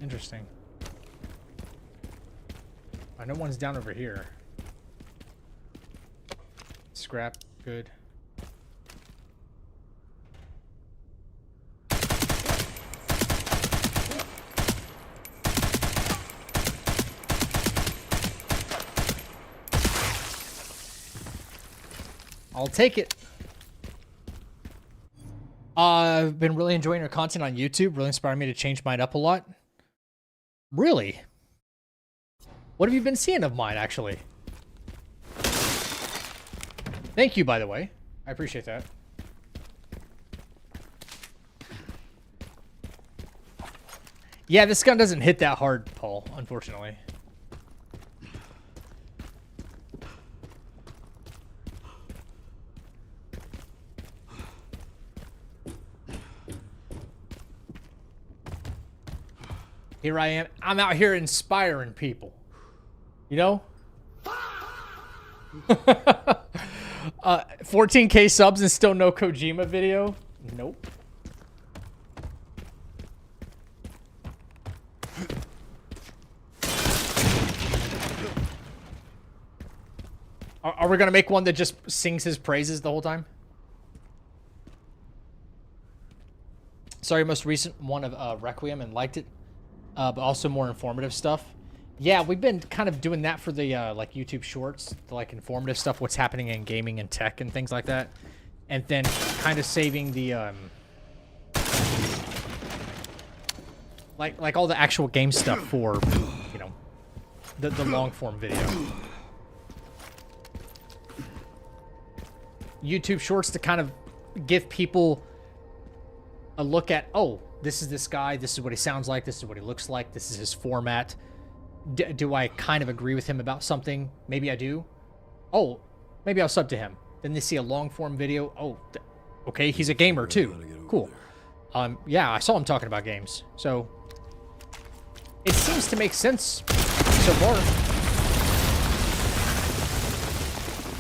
A: Interesting. I know one's down over here. Scrap, good. I'll take it. I've been really enjoying your content on YouTube. Really inspired me to change mine up a lot. Really? What have you been seeing of mine, actually? Thank you, by the way. I appreciate that. Yeah, this gun doesn't hit that hard, Paul, unfortunately. Here I am. I'm out here inspiring people. You know? 14K subs and still no Kojima video? Nope. Are we going to make one that just sings his praises the whole time? Sorry, most recent one of Requiem and liked it. But also more informative stuff. Yeah, we've been kind of doing that for the like YouTube shorts, the like informative stuff, what's happening in gaming and tech and things like that. And then kind of saving the like all the actual game stuff for, you know, the long form video. YouTube shorts to kind of give people a look at, oh, this is this guy, this is what he sounds like, this is what he looks like, this is his format. Do I kind of agree with him about something? Maybe I do. Oh, maybe I'll sub to him. Then they see a long form video. Oh, okay, he's a gamer too. Cool. Yeah, I saw him talking about games. So it seems to make sense so far.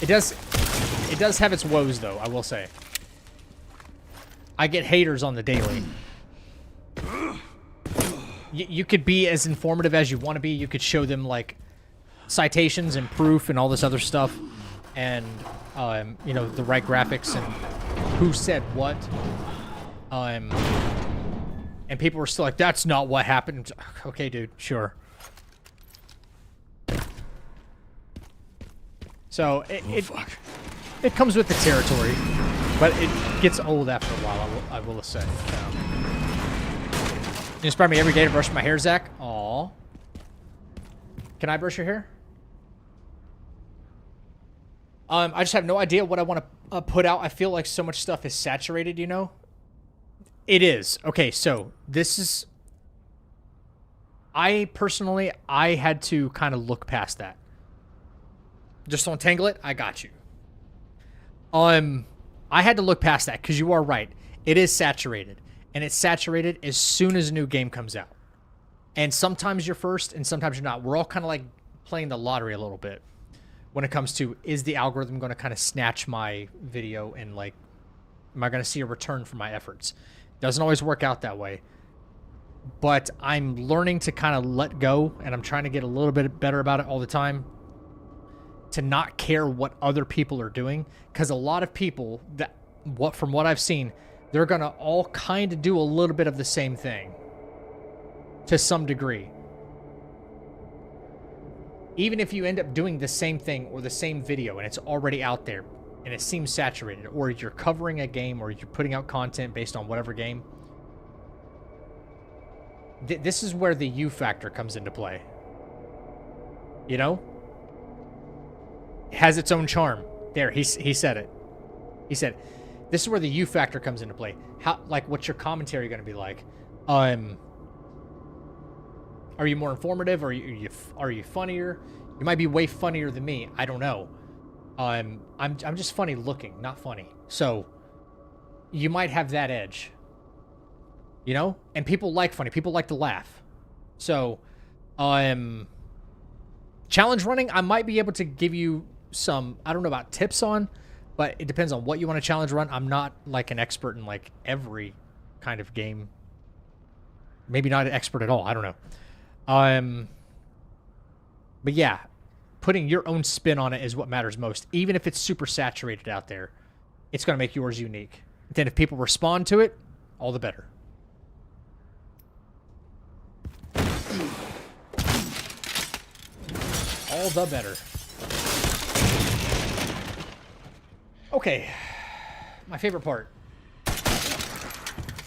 A: It does have its woes though, I will say. I get haters on the daily. You could be as informative as you want to be. You could show them like citations and proof and all this other stuff, and you know, the right graphics and who said what. And people were still like, "That's not what happened." Okay, dude, sure. So it comes with the territory, but it gets old after a while. I will say. You inspire me every day to brush my hair, Zach. Aw. Can I brush your hair? I just have no idea what I want to put out. I feel like so much stuff is saturated, you know? It is. Okay, so this is... I had to kind of look past that. Just don't tangle it. I got you. I had to look past that because you are right. It is saturated. And it's saturated as soon as a new game comes out. And sometimes you're first and sometimes you're not. We're all kind of like playing the lottery a little bit when it comes to, is the algorithm going to kind of snatch my video and like, am I going to see a return for my efforts? Doesn't always work out that way. But I'm learning to kind of let go, and I'm trying to get a little bit better about it all the time, to not care what other people are doing. Because a lot of people, from what I've seen, they're going to all kind of do a little bit of the same thing. To some degree. Even if you end up doing the same thing or the same video and it's already out there and it seems saturated, or you're covering a game or you're putting out content based on whatever game, this is where the you factor comes into play. You know? It has its own charm. There, he said it. He said, this is where the you factor comes into play. How, like, what's your commentary going to be like? Are you more informative? Are you funnier? You might be way funnier than me. I don't know. I'm just funny looking, not funny. So you might have that edge. You know? And people like funny. People like to laugh. So challenge running, I might be able to give you some, I don't know about tips on, but it depends on what you want to challenge run. I'm not like an expert in like every kind of game. Maybe not an expert at all. I don't know. But yeah, putting your own spin on it is what matters most. Even if it's super saturated out there, it's going to make yours unique. Then if people respond to it, all the better. All the better. Okay. My favorite part.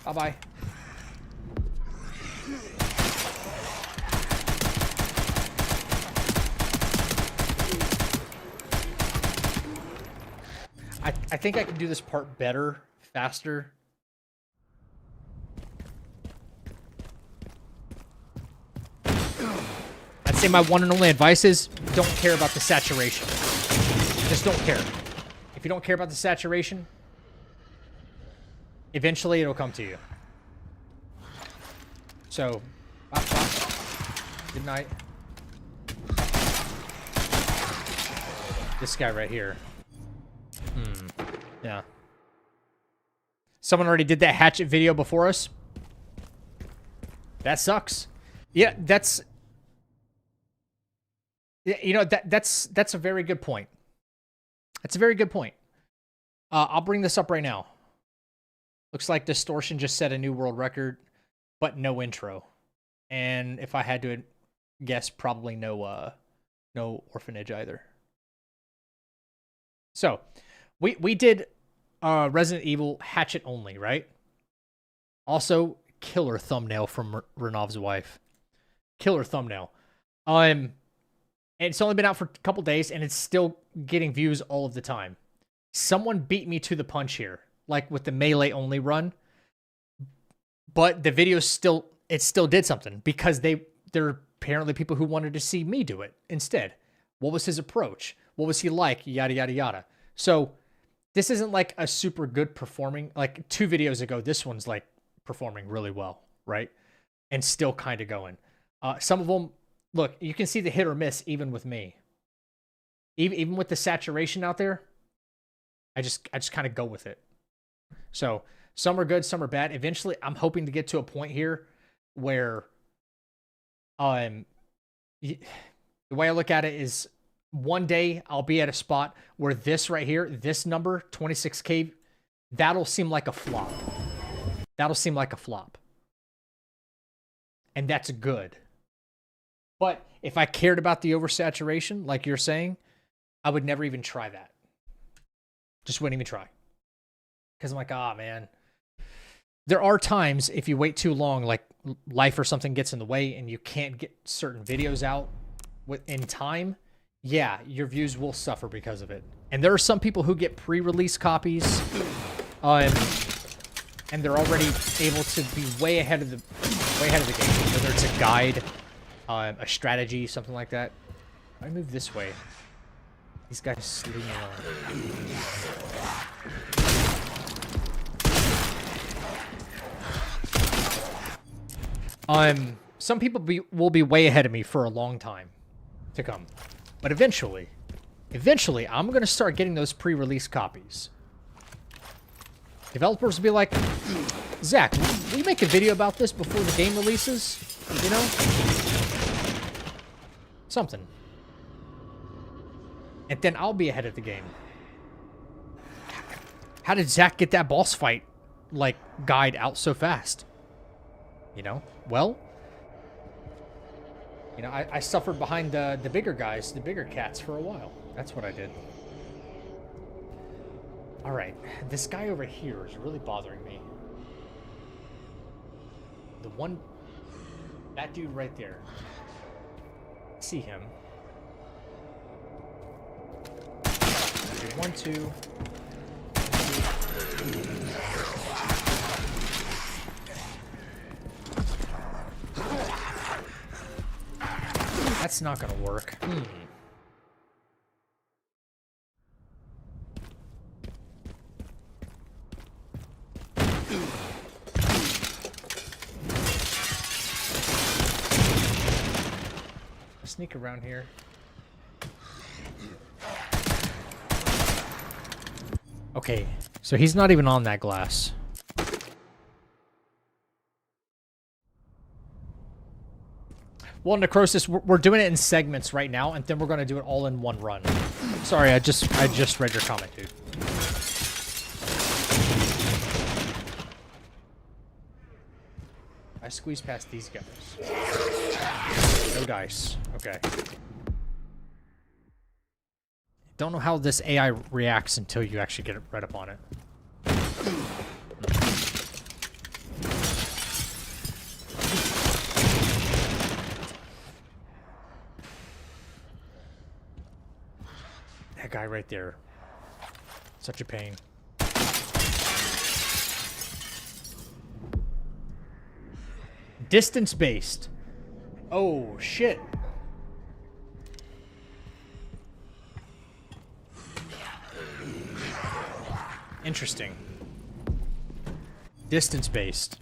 A: Bye-bye. I think I can do this part better, faster. I'd say my one and only advice is don't care about the saturation. Just don't care. If you don't care about the saturation, eventually it'll come to you. So, bop, bop. Good night. This guy right here. Yeah. Someone already did that hatchet video before us. That sucks. Yeah, that's... You know, that's a very good point. That's a very good point. I'll bring this up right now. Looks like Distortion just set a new world record, but no intro. And if I had to guess, probably no orphanage either. So, we did Resident Evil Hatchet only, right? Also, killer thumbnail from Renov's wife. Killer thumbnail. And it's only been out for a couple days, and it's still getting views all of the time. Someone beat me to the punch here, like with the melee only run. But the video still did something because there are apparently people who wanted to see me do it instead. What was his approach? What was he like? Yada, yada, yada. So this isn't like a super good performing, like 2 videos ago, this one's like performing really well, right? And still kind of going. Some of them, look, you can see the hit or miss even with me. Even with the saturation out there, I just kind of go with it. So some are good, some are bad. Eventually, I'm hoping to get to a point here where the way I look at it is one day I'll be at a spot where this right here, this number, 26K, that'll seem like a flop. That'll seem like a flop. And that's good. But if I cared about the oversaturation, like you're saying, I would never even try that. Just wouldn't even try. Because I'm like, man. There are times if you wait too long, like life or something gets in the way and you can't get certain videos out in time, yeah, your views will suffer because of it. And there are some people who get pre-release copies, and they're already able to be way ahead of the game. Whether it's a guide, a strategy, something like that. I move this way. These guys leave me alone. Some people will be way ahead of me for a long time to come. But eventually, I'm going to start getting those pre-release copies. Developers will be like, Zach, will you make a video about this before the game releases? You know? Something. And then I'll be ahead of the game. How did Zach get that boss fight, like, guide out so fast? You know? Well, you know, I suffered behind the bigger guys, the bigger cats for a while. That's what I did. Alright, this guy over here is really bothering me. The one... That dude right there. I see him. 1, 2... That's not gonna work. Sneak around here. Okay, so he's not even on that glass. Well, Necrosis, we're doing it in segments right now, and then we're going to do it all in one run. Sorry, I just read your comment, dude. I squeeze past these guys. No dice. Okay. Don't know how this AI reacts until you actually get it right up on it. That guy right there. Such a pain. Distance-based. Oh, shit. Interesting. Distance-based.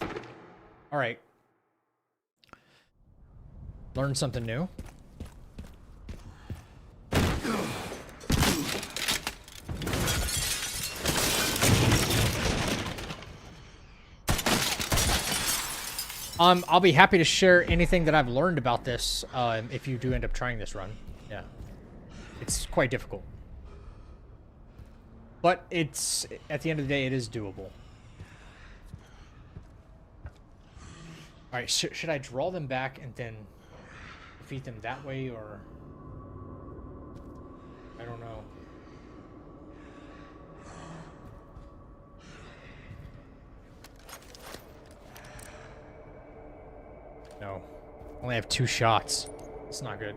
A: All right. Learn something new. I'll be happy to share anything that I've learned about this if you do end up trying this run. Yeah. It's quite difficult. But it's, at the end of the day, it is doable. Alright, should I draw them back and then defeat them that way, or... I don't know. No. Only have 2 shots. It's not good.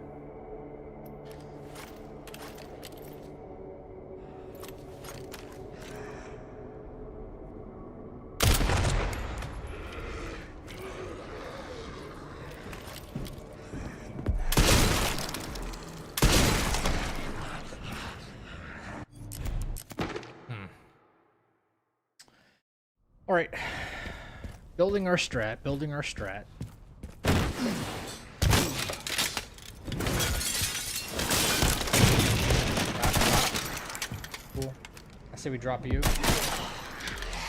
A: All right. Building our strat, building our strat. Cool. I say we drop you.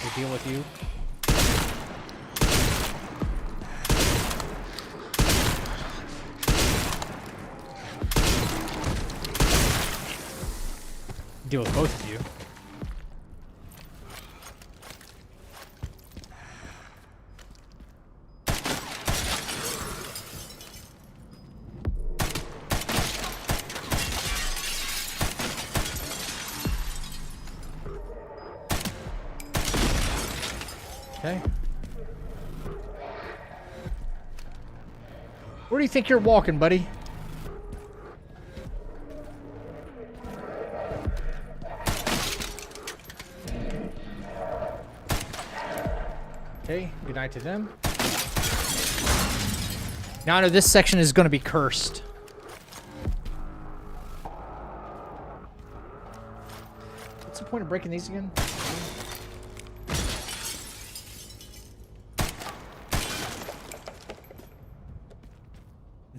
A: We deal with you. Deal with both of you. Okay. Where do you think you're walking, buddy? Okay, good night to them. Now I know this section is going to be cursed. What's the point of breaking these again?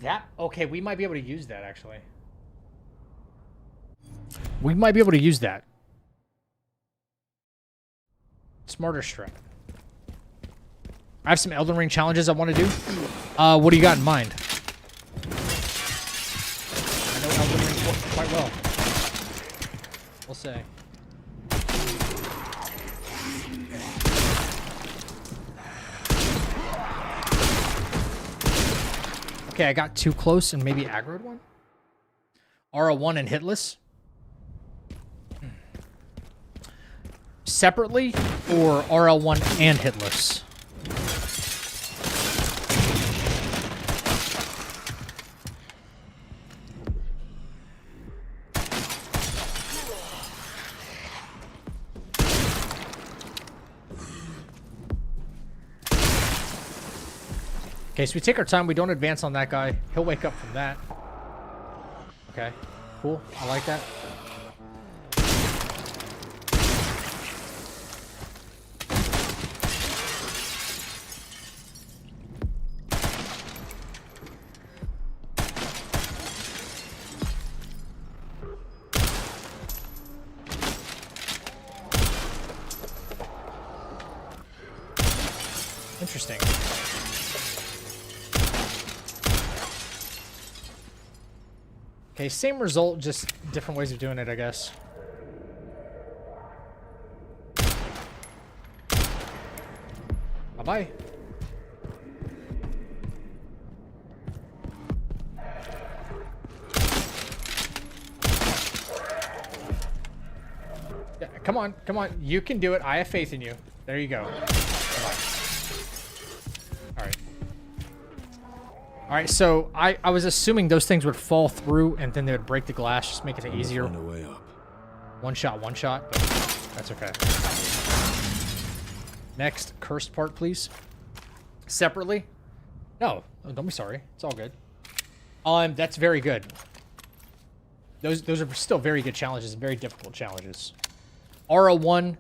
A: That? Okay, we might be able to use that, actually. We might be able to use that. Smarter strat. I have some Elden Ring challenges I want to do. What do you got in mind? I know Elden Ring quite well. We'll say. Okay, I got too close and maybe aggroed one. RE1 and hitless. Separately or RE1 and hitless? Okay, so we take our time. We don't advance on that guy. He'll wake up from that. Okay, cool. I like that. Interesting. Okay, same result, just different ways of doing it, I guess. Bye-bye. Yeah, come on, come on. You can do it. I have faith in you. There you go. All right, so I was assuming those things would fall through and then they would break the glass, just making it easier.
C: Find a way up.
A: One shot, one shot. But... That's okay. Next, cursed part, please. Separately? No, don't be sorry. It's all good. That's very good. Those are still very good challenges, very difficult challenges. RL1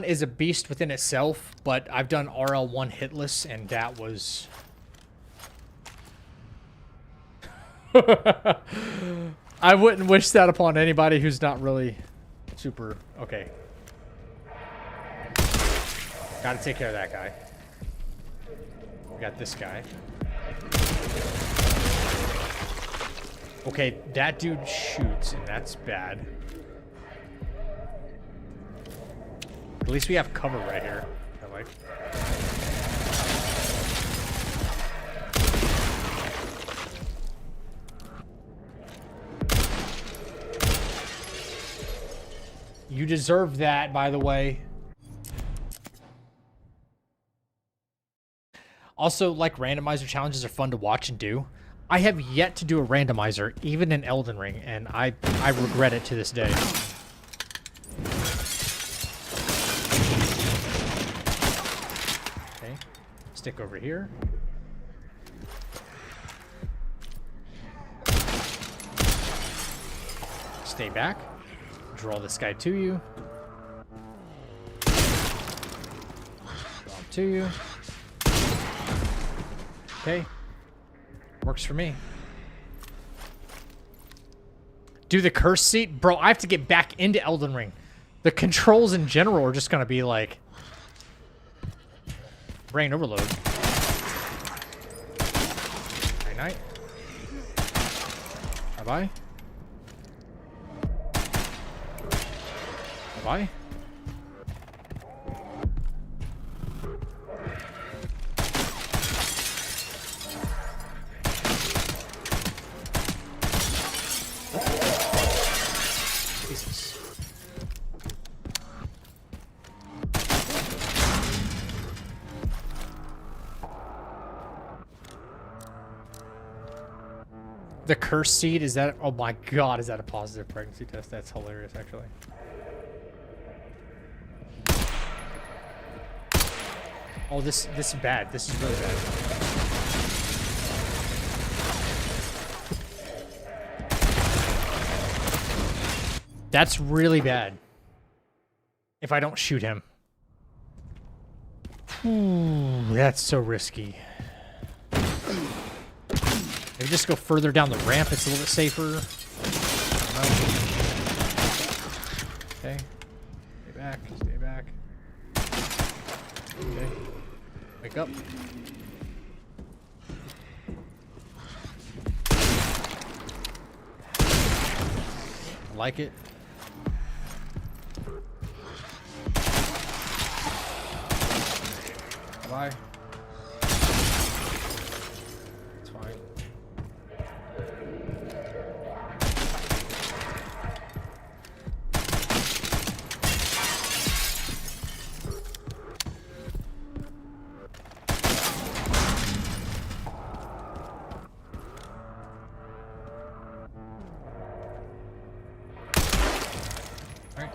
A: is a beast within itself, but I've done RL1 hitless, and that was... I wouldn't wish that upon anybody who's not really super... Okay. Gotta take care of that guy. We got this guy. Okay, that dude shoots, and that's bad. At least we have cover right here. I like. You deserve that, by the way. Also, like, randomizer challenges are fun to watch and do. I have yet to do a randomizer, even in Elden Ring, and I regret it to this day. Okay, stick over here. Stay back. Draw this guy to you. Draw him to you. Okay. Works for me. Do the curse seat? Bro, I have to get back into Elden Ring. The controls in general are just going to be like... brain overload. Night-night. Bye-bye. Bye-bye. Jesus. The curse seed, is that... Oh my god, is that a positive pregnancy test? That's hilarious, actually. Oh, this is bad. This is really bad. That's really bad. If I don't shoot him. Ooh, that's so risky. Maybe just go further down the ramp. It's a little bit safer. Okay. Stay back. Stay back. Okay. Wake up. I like it. Bye. It's fine. Alright.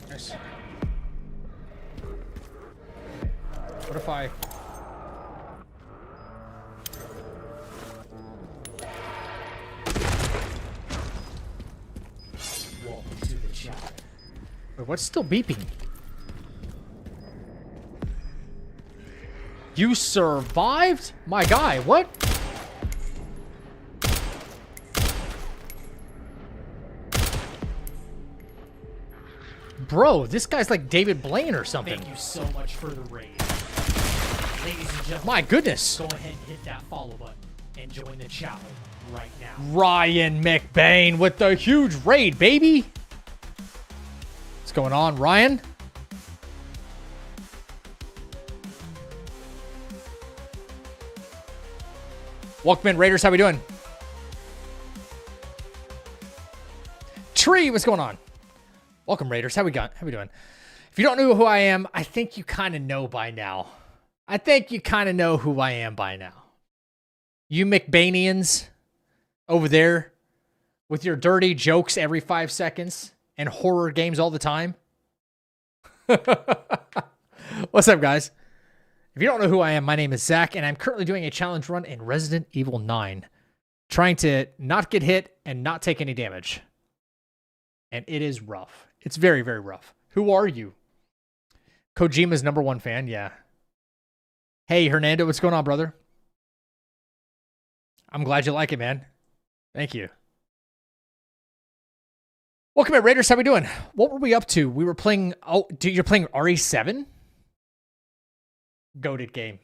A: Nice. What if I...
D: Welcome to the channel.
A: Wait, what's still beeping? You survived? My guy, what? Bro, this guy's like David Blaine or something.
D: Thank you so much for the raid. Ladies and gentlemen,
A: My goodness.
D: go ahead and hit that follow button and join the channel right now.
A: Ryan McBain with the huge raid, baby. What's going on, Ryan? Welcome in, Raiders. How we doing? Tree, what's going on? Welcome, Raiders. How we doing? If you don't know who I am, I think you kind of know by now. I think you kind of know who I am by now. You McBainians, over there with your dirty jokes every 5 seconds and horror games all the time. What's up, guys? If you don't know who I am, my name is Zach, and I'm currently doing a challenge run in Resident Evil 9, trying to not get hit and not take any damage. And it is rough. It's very, very rough. Who are you? Kojima's #1 fan, yeah. Hey, Hernando, what's going on, brother? I'm glad you like it, man. Thank you. Welcome in, Raiders. How we doing? What were we up to? We were playing... Oh, dude, you're playing RE7? Goated game.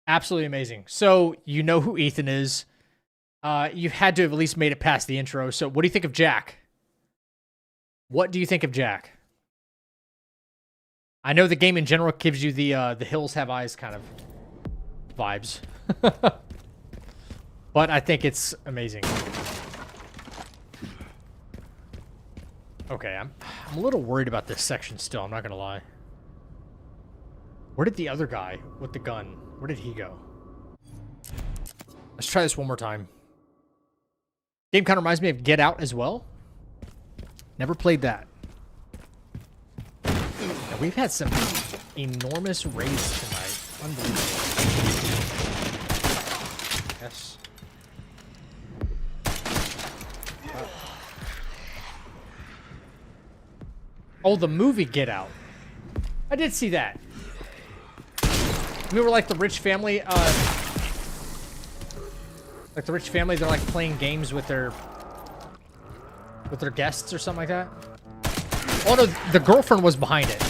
A: Absolutely amazing. So, you know who Ethan is. You've had to have at least made it past the intro. So, what do you think of Jack? What do you think of Jack? I know the game in general gives you the Hills Have Eyes kind of vibes. But I think it's amazing. Okay, I'm a little worried about this section still, I'm not gonna lie. Where did the other guy with the gun, where did he go? Let's try this one more time. Game kind of reminds me of Get Out as well. Never played that. Now, we've had some enormous raids tonight. Unbelievable. Yes. Oh, the movie Get Out. I did see that. We were like the rich family, they're like playing games with their guests or something like that. Oh no, the girlfriend was behind it.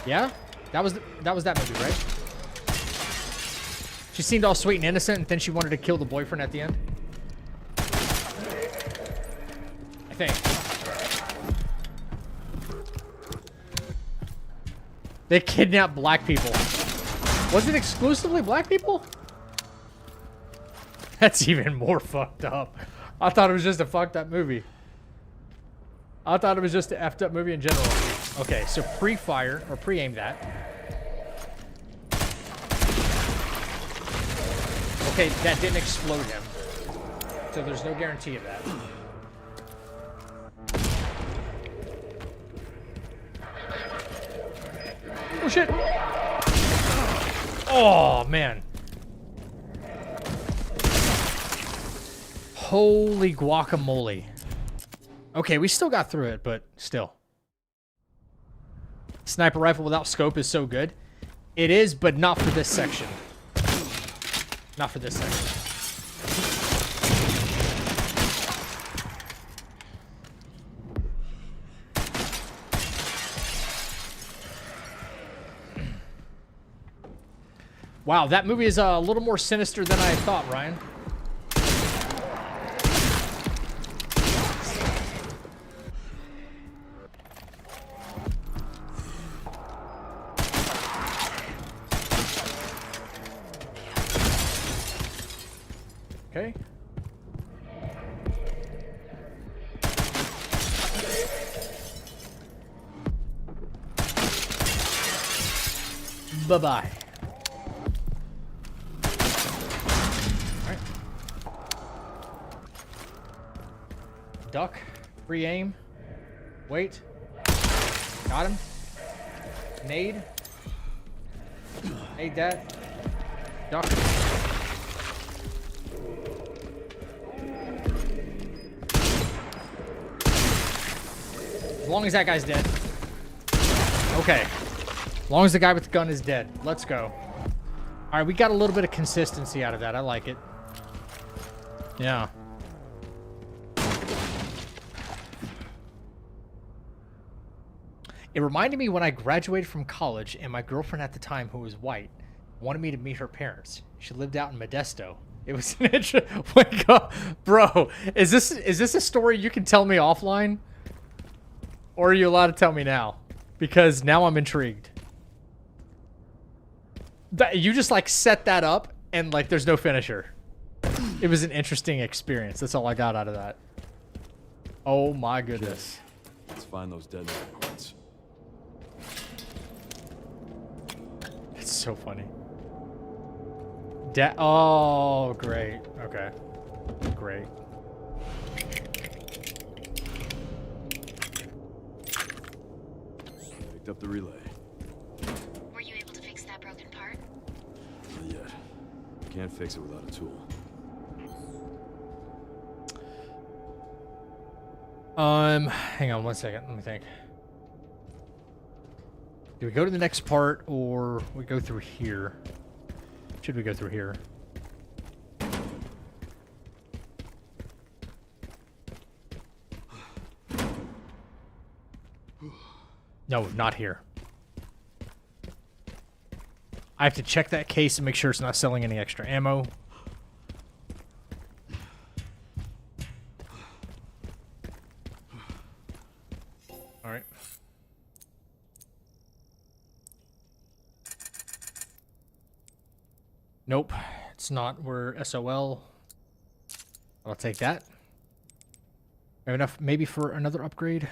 A: Yeah? That was that movie, right? She seemed all sweet and innocent, and then she wanted to kill the boyfriend at the end. I think. They kidnapped black people. Was it exclusively black people? That's even more fucked up. I thought it was just a fucked up movie. I thought it was just an effed up movie in general. Okay, so pre-fire, or pre-aim that. Okay, that didn't explode him. So there's no guarantee of that. Oh shit! Oh man! Holy guacamole! Okay, we still got through it, but still. Sniper rifle without scope is so good. It is, but not for this section. Not for this section. Wow, that movie is a little more sinister than I thought, Ryan. Okay. Bye-bye. Alright. Duck. Free aim. Wait. Got him. Nade. Nade that. Duck. As long as that guy's dead. Okay. As long as the guy with the gun is dead. Let's go. Alright, we got a little bit of consistency out of that. I like it. Yeah. It reminded me when I graduated from college and my girlfriend at the time, who was white, wanted me to meet her parents. She lived out in Modesto. It was an Wake up. Bro, is this a story you can tell me offline? Or are you allowed to tell me now? Because now I'm intrigued. You just like set that up and like there's no finisher. It was an interesting experience. That's all I got out of that. Oh my goodness.
C: Let's find those dead parts.
A: It's so funny. Oh, great. Okay. Great.
C: Picked up the relay.
I: Were you able to fix that broken part?
C: Not yet. Can't fix it without a tool.
A: Hang on 1 second. Let me think. Do we go to the next part or we go through here? Should we go through here? No, not here. I have to check that case and make sure it's not selling any extra ammo. All right. Nope, it's not. We're SOL. I'll take that. We have enough maybe for another upgrade.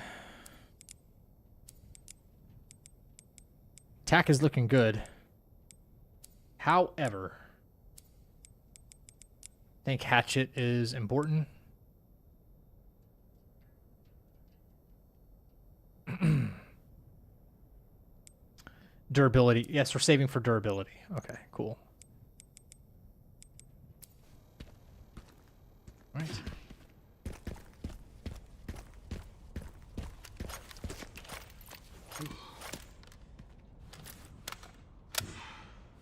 A: Attack is looking good. However, I think hatchet is important. Durability. Yes, we're saving for durability. Okay, cool. All right.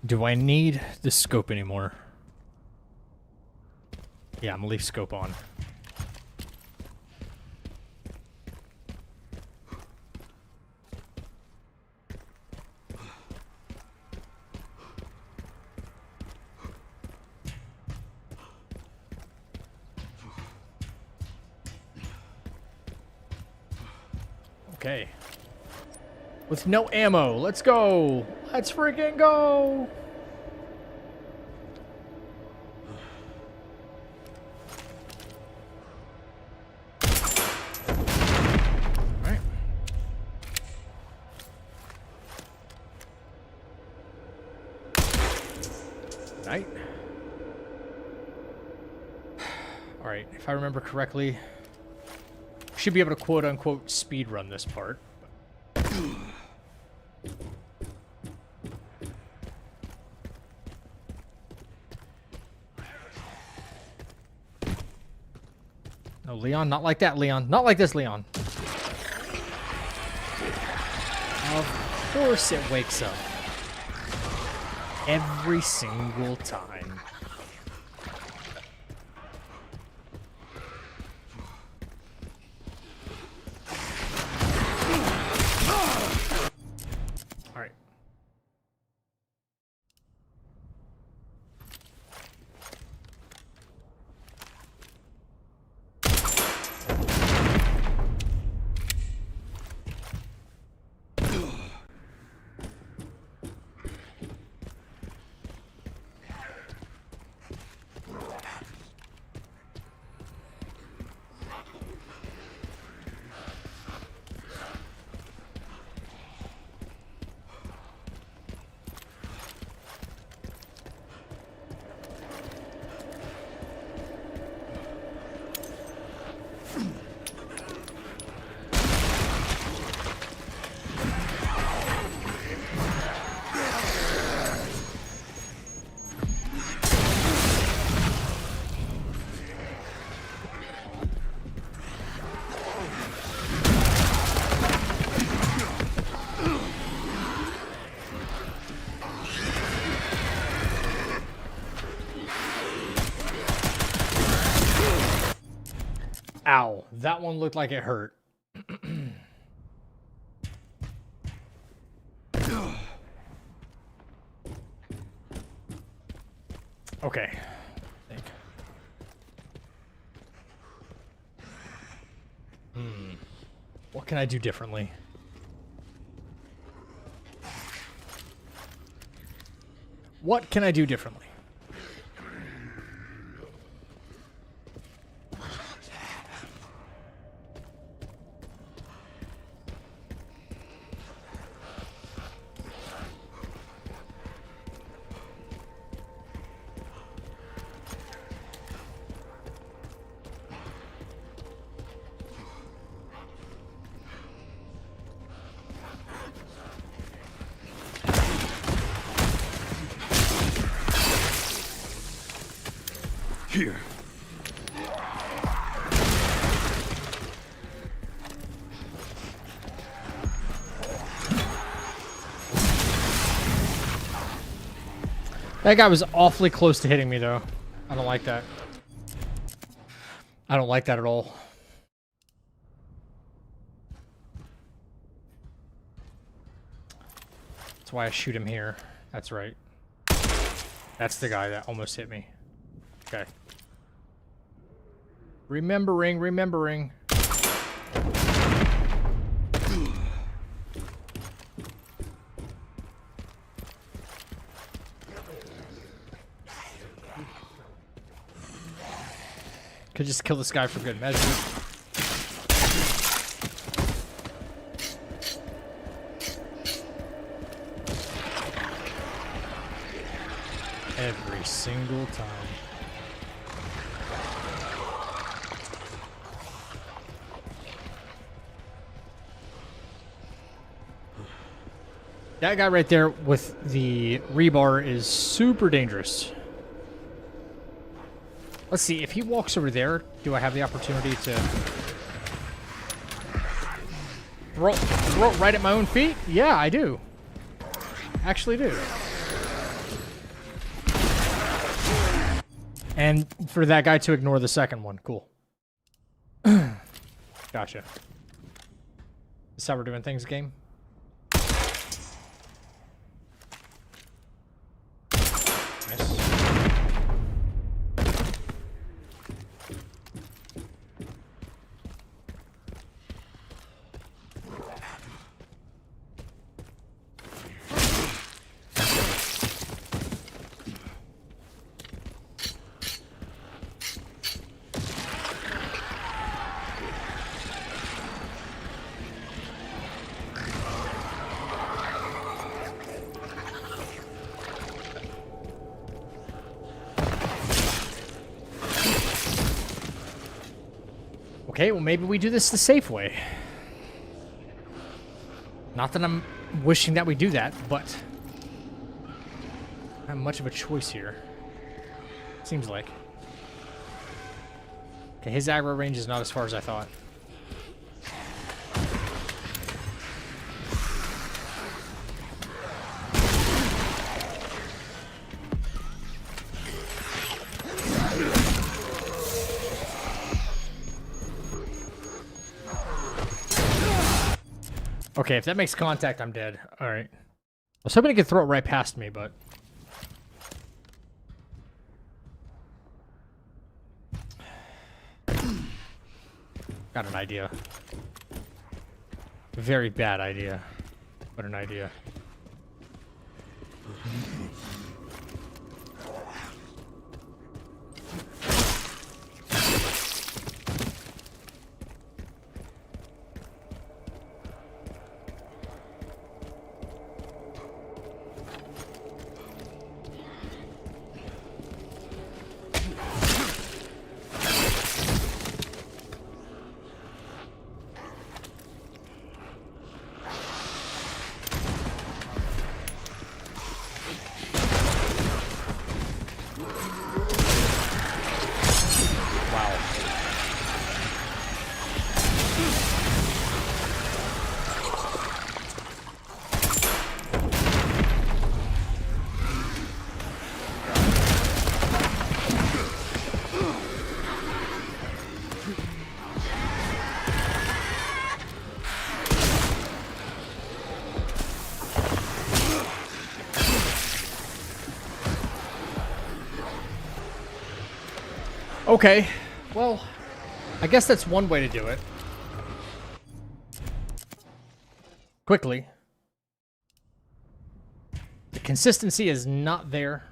A: Do I need the scope anymore? Yeah, I'm gonna leave scope on. Okay. With no ammo, let's go! Let's freaking go! Alright. Night. Alright, if I remember correctly, should be able to quote-unquote speed run this part. No, Leon, not like that, Leon. Not like this, Leon. Of course it wakes up. Every single time. Alright. Ow, that one looked like it hurt. Okay. I think. What can I do differently? What can I do differently?
C: Here.
A: That guy was awfully close to hitting me, though. I don't like that. I don't like that at all. That's why I shoot him here. That's right. That's the guy that almost hit me. Okay. Remembering. Could just kill this guy for good measure. Every single time. That guy right there with the rebar is super dangerous. Let's see, if he walks over there, do I have the opportunity to throw it right at my own feet? Yeah, I do. Actually do. And for that guy to ignore the second one. Cool. Gotcha. This is how we're doing things, game. Nice. Okay, well maybe we do this the safe way. Not that I'm wishing that we do that, but I have much of a choice here. Seems like. Okay, his aggro range is not as far as I thought. Okay, if that makes contact, I'm dead. Alright. I was hoping he could throw it right past me, but... Got an idea. Very bad idea. But an idea. Okay, well, I guess that's one way to do it. Quickly. The consistency is not there,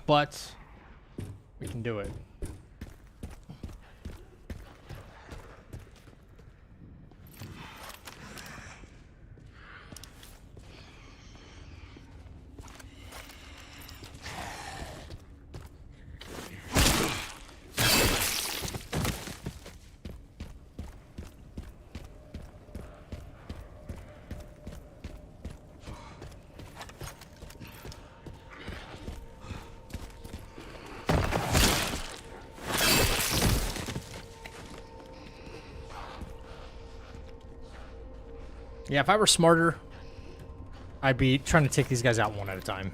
A: but we can do it. Yeah, if I were smarter, I'd be trying to take these guys out one at a time.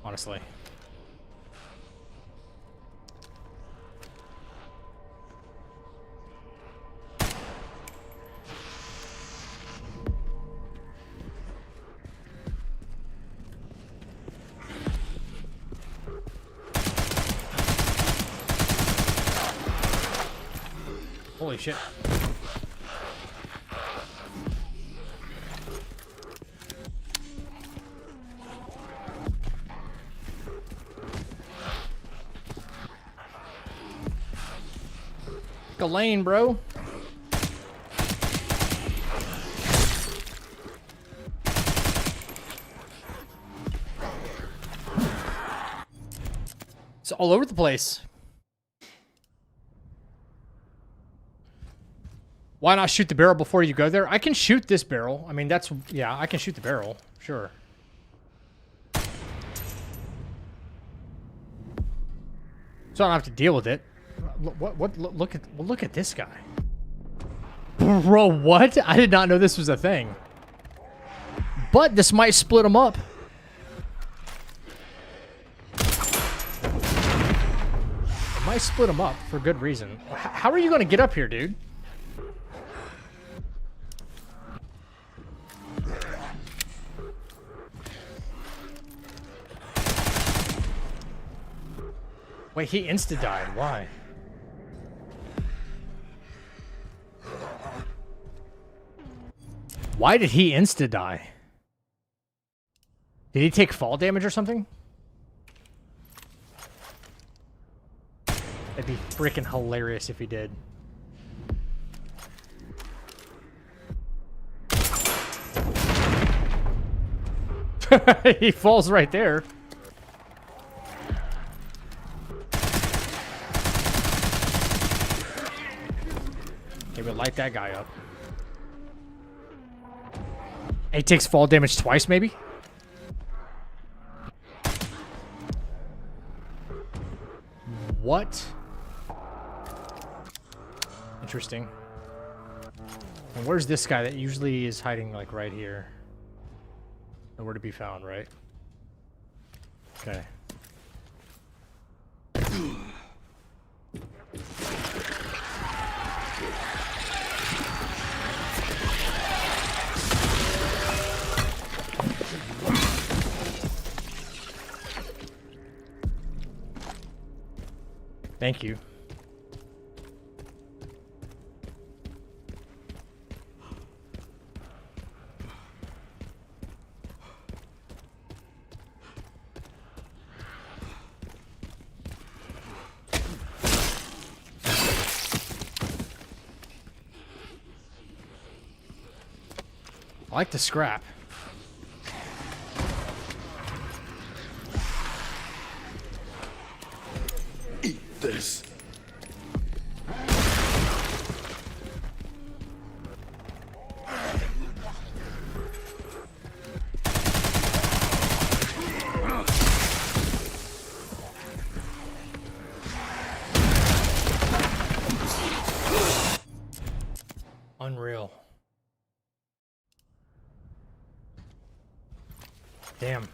A: Honestly. Holy shit. Pick a lane, bro. It's all over the place. Why not shoot the barrel before you go there? I can shoot this barrel. I mean, that's... Yeah, I can shoot the barrel. Sure. So I don't have to deal with it. Look at this guy. Bro, what? I did not know this was a thing. But this might split them up. It might split them up for good reason. How are you going to get up here, dude? Wait, he insta-died. Why? Why did he insta-die? Did he take fall damage or something? That'd be freaking hilarious if he did. He falls right there. Okay, we'll light that guy up. He takes fall damage twice, maybe? What? Interesting. And where's this guy that usually is hiding, like, right here? Nowhere to be found, right? Okay. Thank you. I like the scrap.
C: Eat this.
A: Unreal. Damn.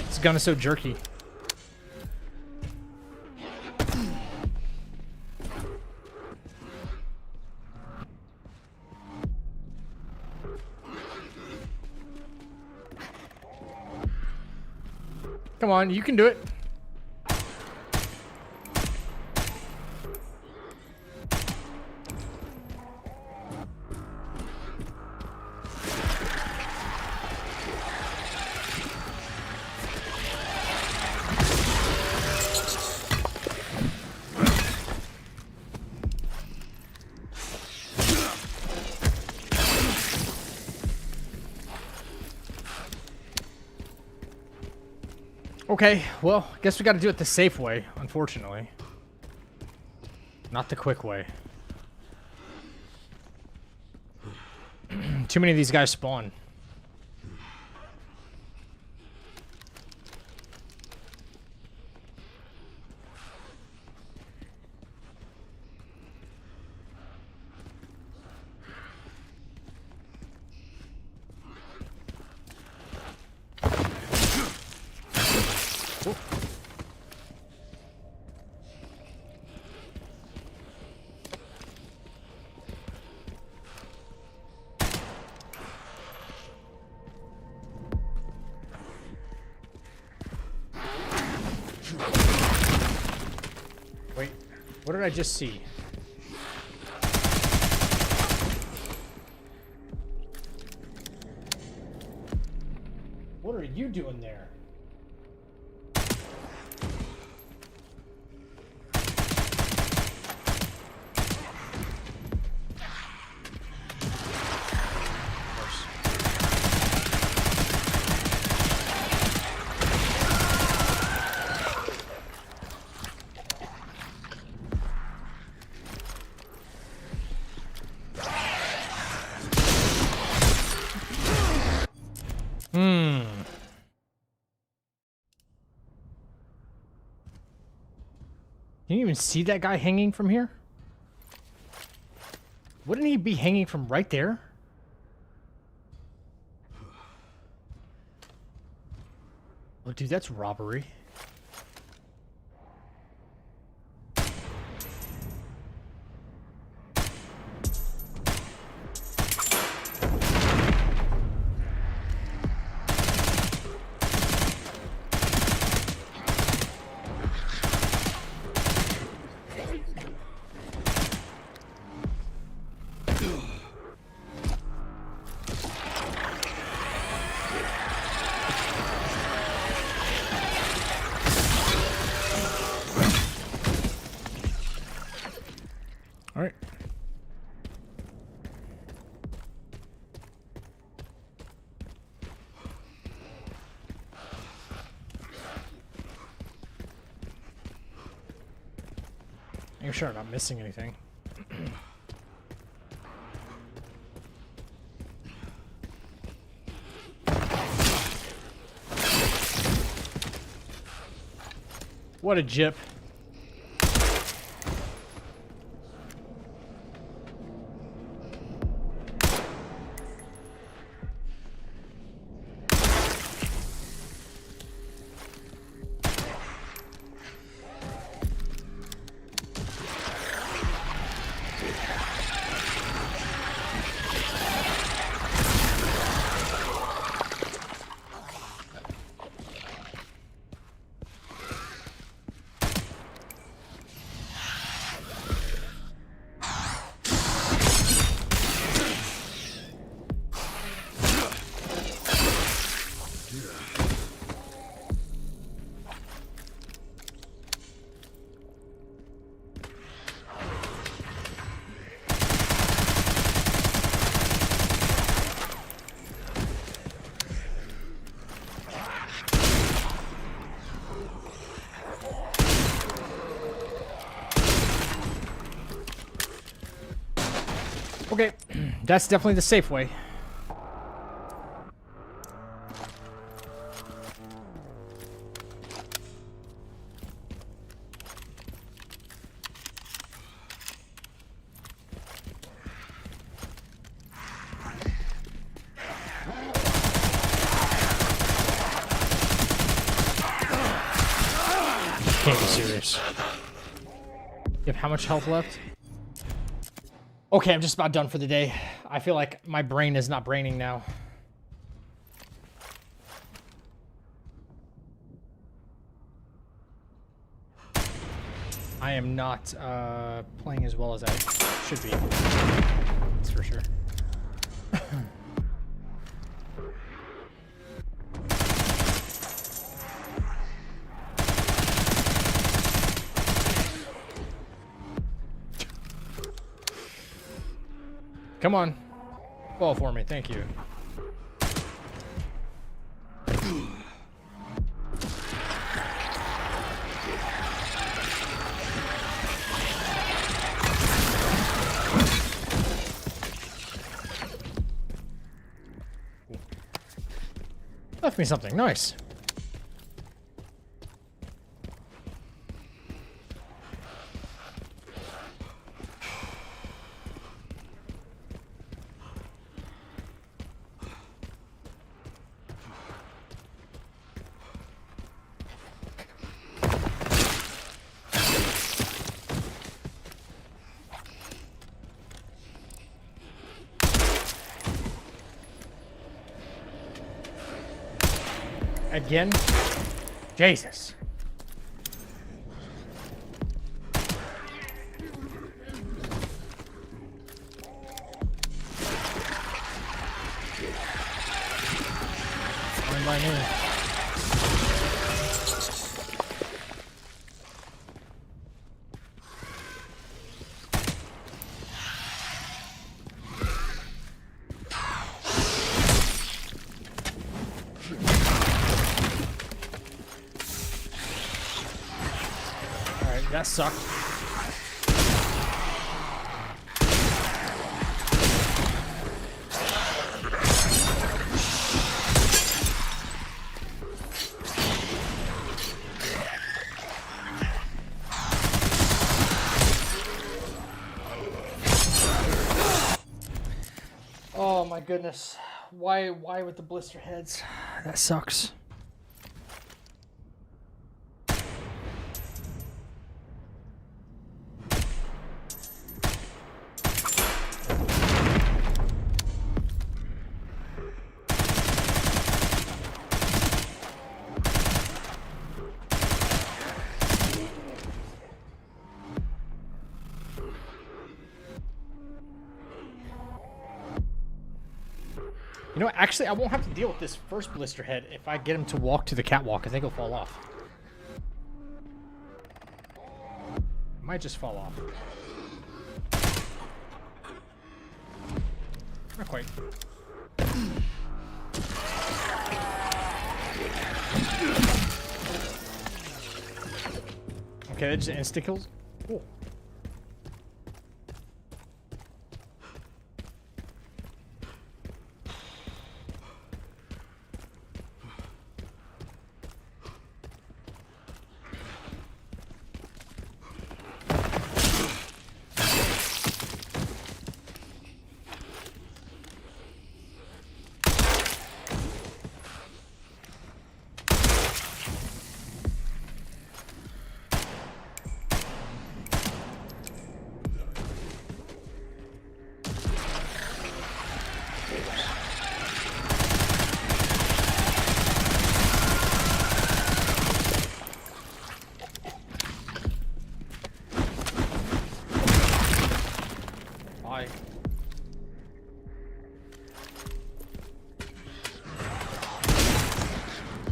A: This gun is so jerky. Come on, you can do it. Okay, well, I guess we got to do it the safe way, unfortunately. Not the quick way. Too many of these guys spawn. Wait, what did I just see? What are you doing there? Can you even see that guy hanging from here? Wouldn't he be hanging from right there? Oh, dude, that's robbery. All right. Make sure I'm not missing anything. What a jip. Okay, that's definitely the safe way. Can't be serious. You have how much health left? Okay, I'm just about done for the day. I feel like my brain is not braining now. I am not playing as well as I should be. That's for sure. Come on. Fall for me, thank you. Left me something. Nice. Again? Jesus. Fine by me. That sucked. Oh my goodness. Why with the blister heads? That sucks. You know, actually, I won't have to deal with this first blister head if I get him to walk to the catwalk. I think he'll fall off. Might just fall off. Not quite. Okay, that's just insta kills. Cool.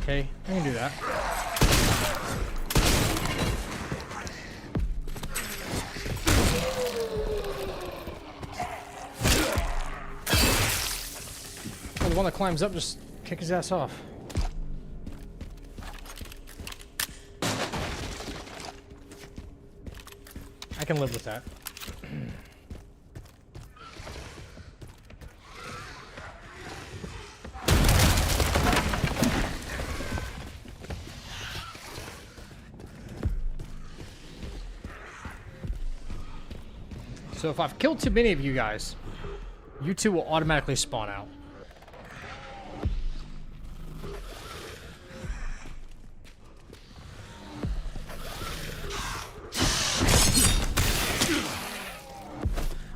A: Okay, I can do that. Oh, the one that climbs up, just kick his ass off. I can live with that. So if I've killed too many of you guys, you two will automatically spawn out.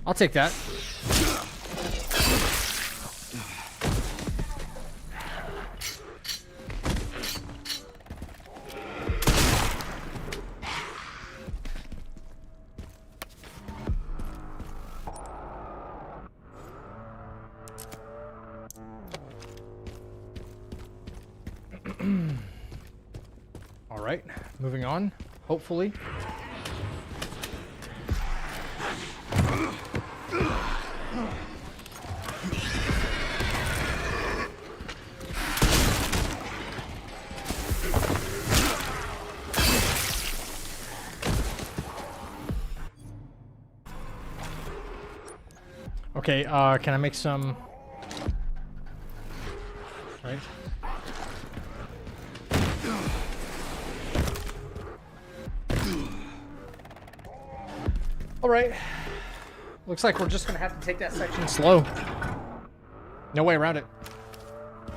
A: I'll take that. All right, moving on, hopefully. Okay, can I make some... Right? All right. Looks like we're just gonna have to take that section slow. No way around it.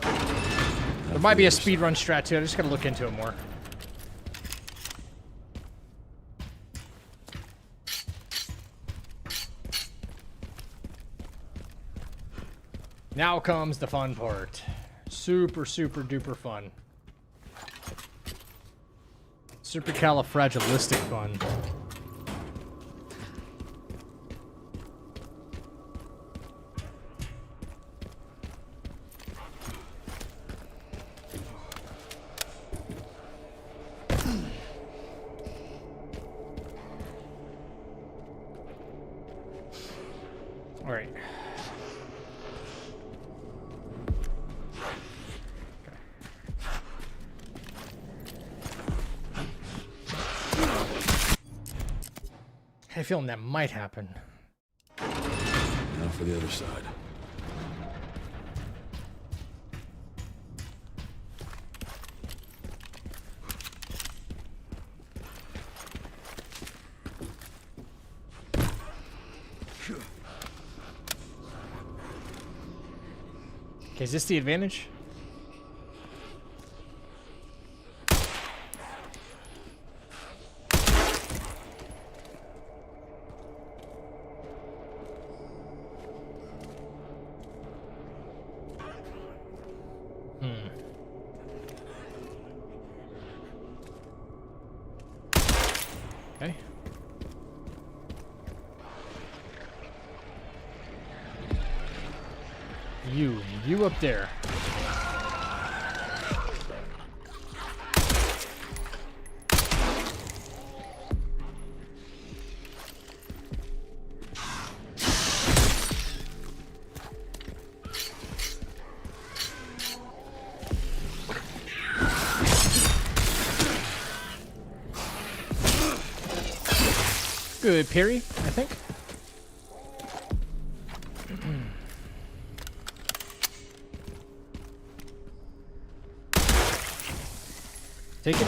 A: There might be a speedrun strat too. I just gotta look into it more. Now comes the fun part. Super, super duper fun. Supercalifragilistic fun. All right. I have a feeling that might happen.
C: Now for the other side.
A: Okay, is this the advantage? Okay. You up there. Good parry, I think. Take it.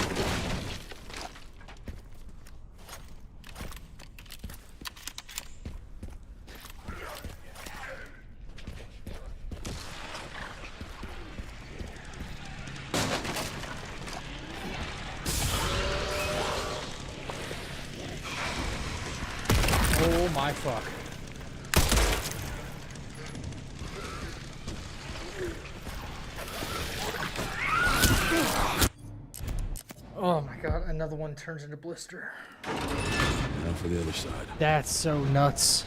A: Oh my fuck. Oh my god, another one turns into blister.
C: Now for the other side.
A: That's so nuts.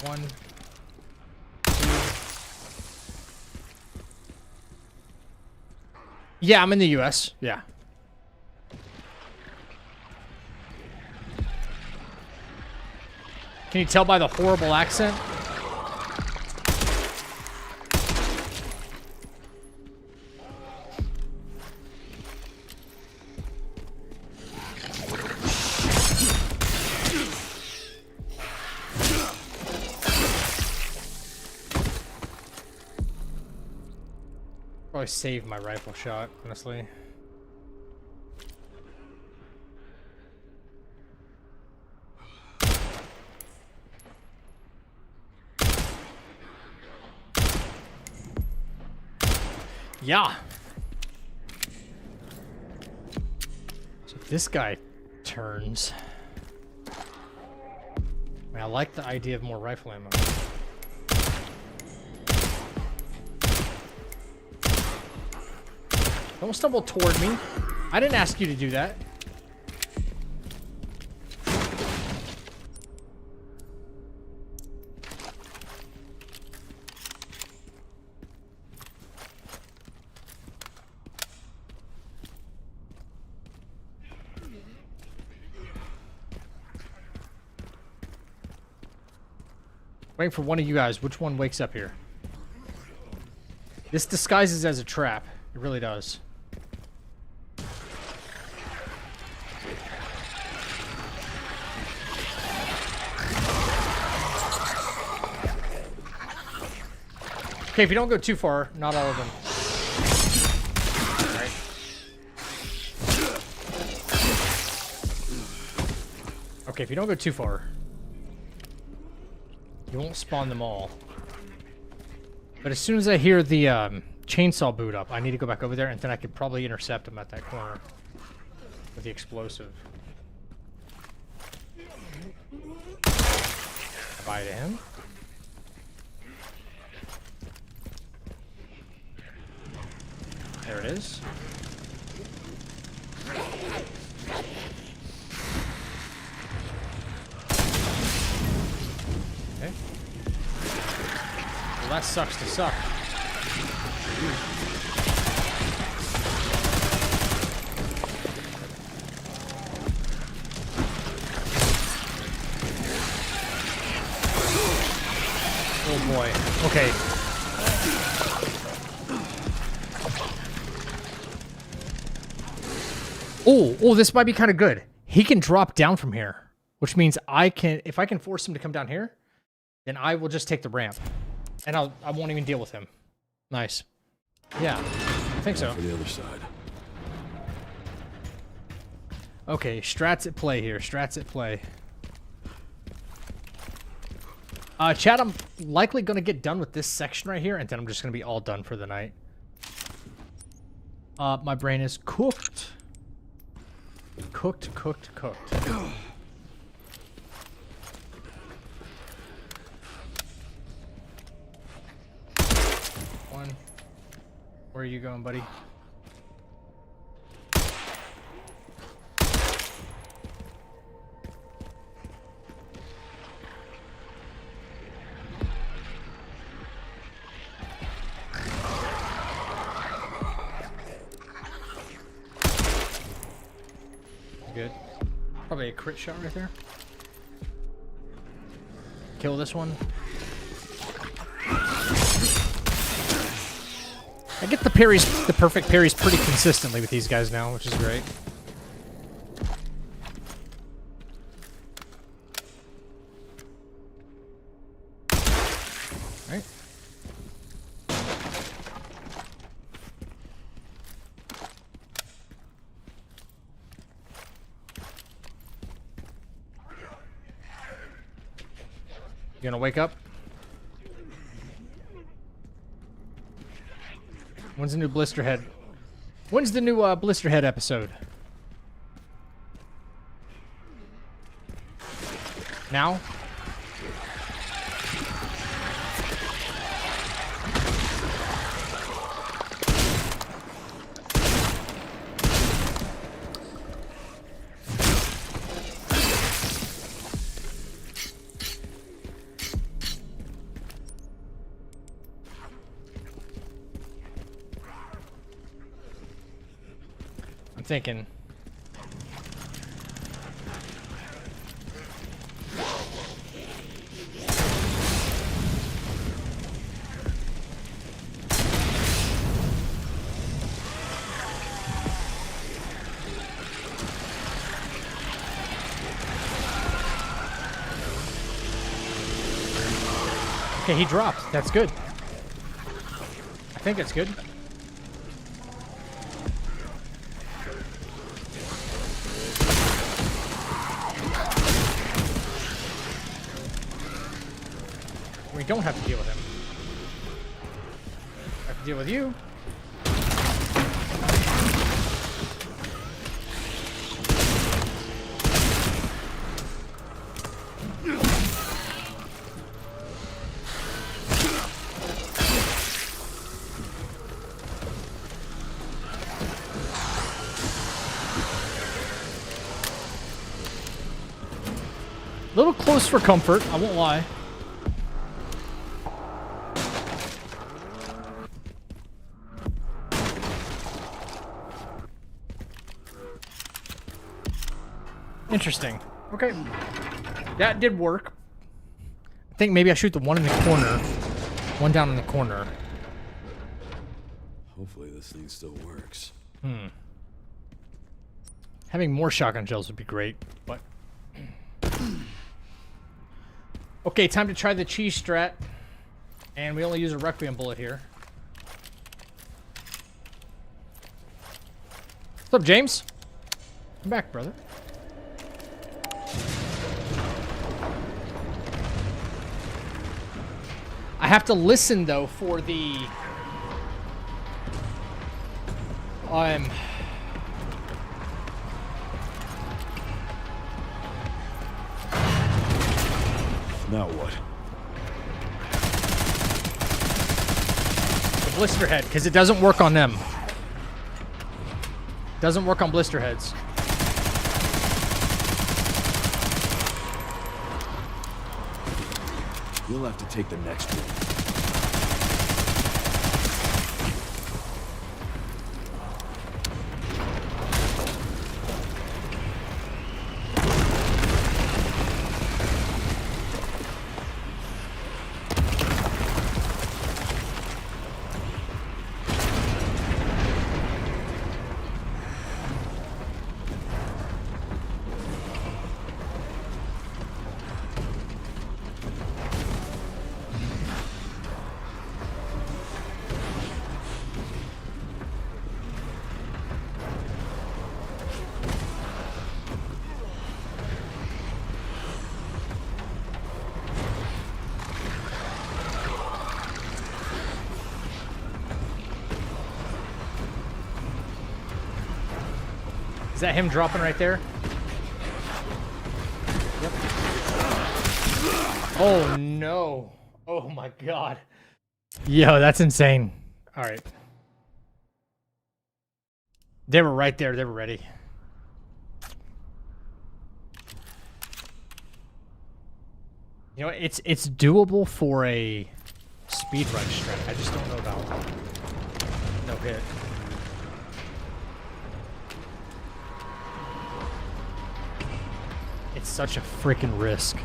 A: One, two. Yeah, I'm in the US. Yeah. Can you tell by the horrible accent? Probably save my rifle shot, honestly. Yeah. So if this guy turns. I mean, I like the idea of more rifle ammo. Don't stumble toward me. I didn't ask you to do that. Waiting for one of you guys. Which one wakes up here? This disguises as a trap. It really does. Okay, if you don't go too far, not all of them. Alright. Okay, if you don't go too far, you won't spawn them all. But as soon as I hear the chainsaw boot up, I need to go back over there, and then I could probably intercept them at that corner with the explosive. Bye to him. There it is. Okay. Well, that sucks to suck. Oh boy. Okay. Oh, this might be kind of good. He can drop down from here, which means I can, if I can force him to come down here, then I will just take the ramp, and I won't even deal with him. Nice. Yeah, I think so.
C: For the other side.
A: Okay, strats at play here. Strats at play. Chat, I'm likely going to get done with this section right here, and then I'm just going to be all done for the night. My brain is cooked. Cooked. One. Where are you going, buddy? Good. Probably a crit shot right there. Kill this one. I get the parries, the perfect parries pretty consistently with these guys now, which is great. Alright. You gonna wake up? When's the new Blisterhead? When's the new Blisterhead episode? Now? Thinking. Okay, he dropped. That's good. I think it's good. We don't have to deal with him. I have to deal with you. A little close for comfort, I won't lie. Interesting. Okay. That did work. I think maybe I shoot the one in the corner. One down in the corner.
C: Hopefully this thing still works.
A: Having more shotgun shells would be great, but... Okay, time to try the cheese strat. And we only use a Requiem bullet here. What's up, James? Come back, brother. I have to listen, though, for the...
C: Now what?
A: The blister head, because it doesn't work on them. Doesn't work on blister heads.
C: You'll have to take the next one.
A: Is that him dropping right there? Yep. Oh, no. Oh, my God. Yo, that's insane. All right. They were right there. They were ready. You know, it's doable for a speedrun strat. I just don't know about no hit. It's such a freaking risk.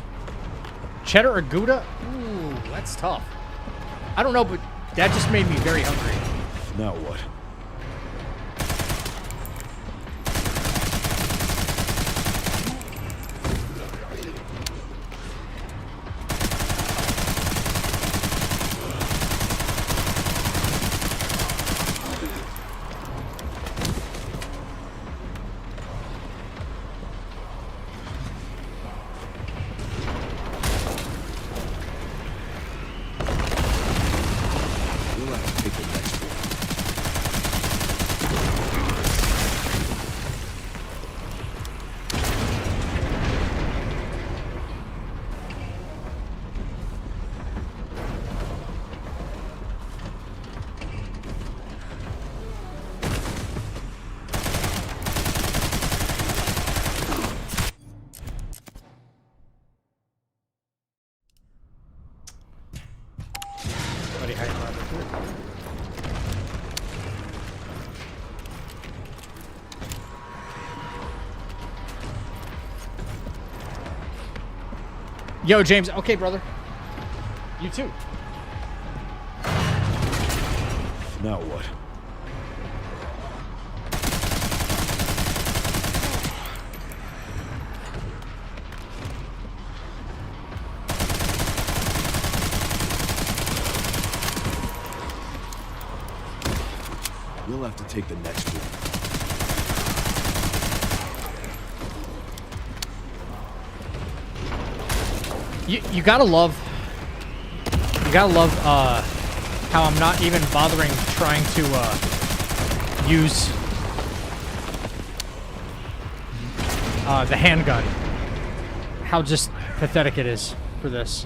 A: Cheddar or Gouda? Ooh, that's tough. I don't know, but that just made me very hungry.
C: Now what?
A: Yo, James. Okay, brother. You too.
C: Now what? You'll have to take the next one.
A: You gotta love how I'm not even bothering trying to use the handgun. How just pathetic it is for this.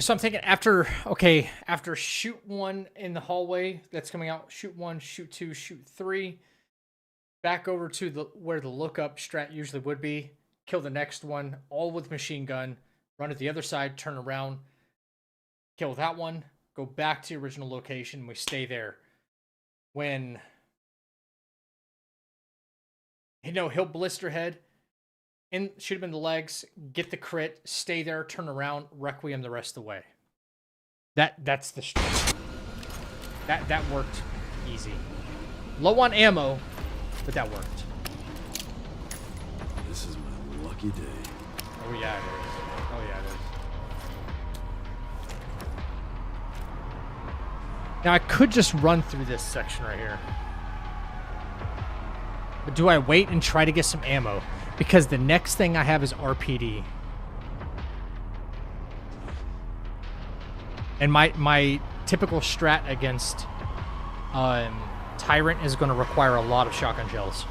A: So I'm thinking after shoot 1 in the hallway that's coming out, shoot 1, shoot 2, shoot 3, back over to where the lookup strat usually would be, kill the next one, all with machine gun, run to the other side, turn around, kill that one, go back to the original location, we stay there. When, he'll blister head, and shoot him in the legs, get the crit, stay there, turn around, requiem the rest of the way. That's the strat. That worked easy. Low on ammo, but that worked.
C: This is my lucky day.
A: Oh yeah, it is. Oh yeah, it is. Now I could just run through this section right here. But do I wait and try to get some ammo? Because the next thing I have is RPD. And my typical strat against Tyrant is going to require a lot of shotgun shells.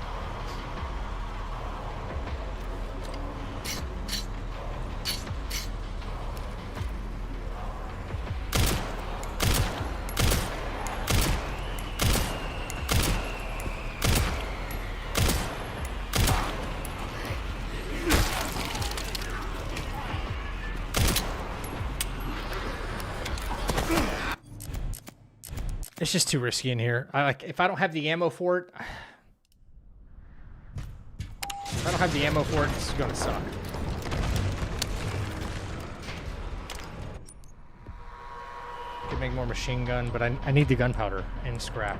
A: It's just too risky in here. If I don't have the ammo for it, this is gonna suck. Could make more machine gun, but I need the gunpowder and scrap.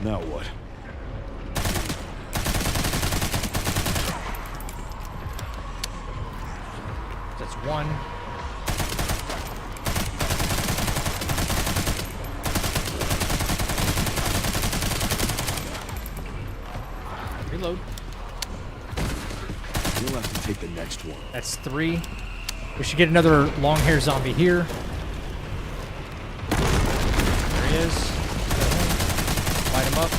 C: Now what?
A: That's one. Reload.
C: You'll have to take the next one.
A: That's 3. We should get another long hair zombie here. There he is. Light him up.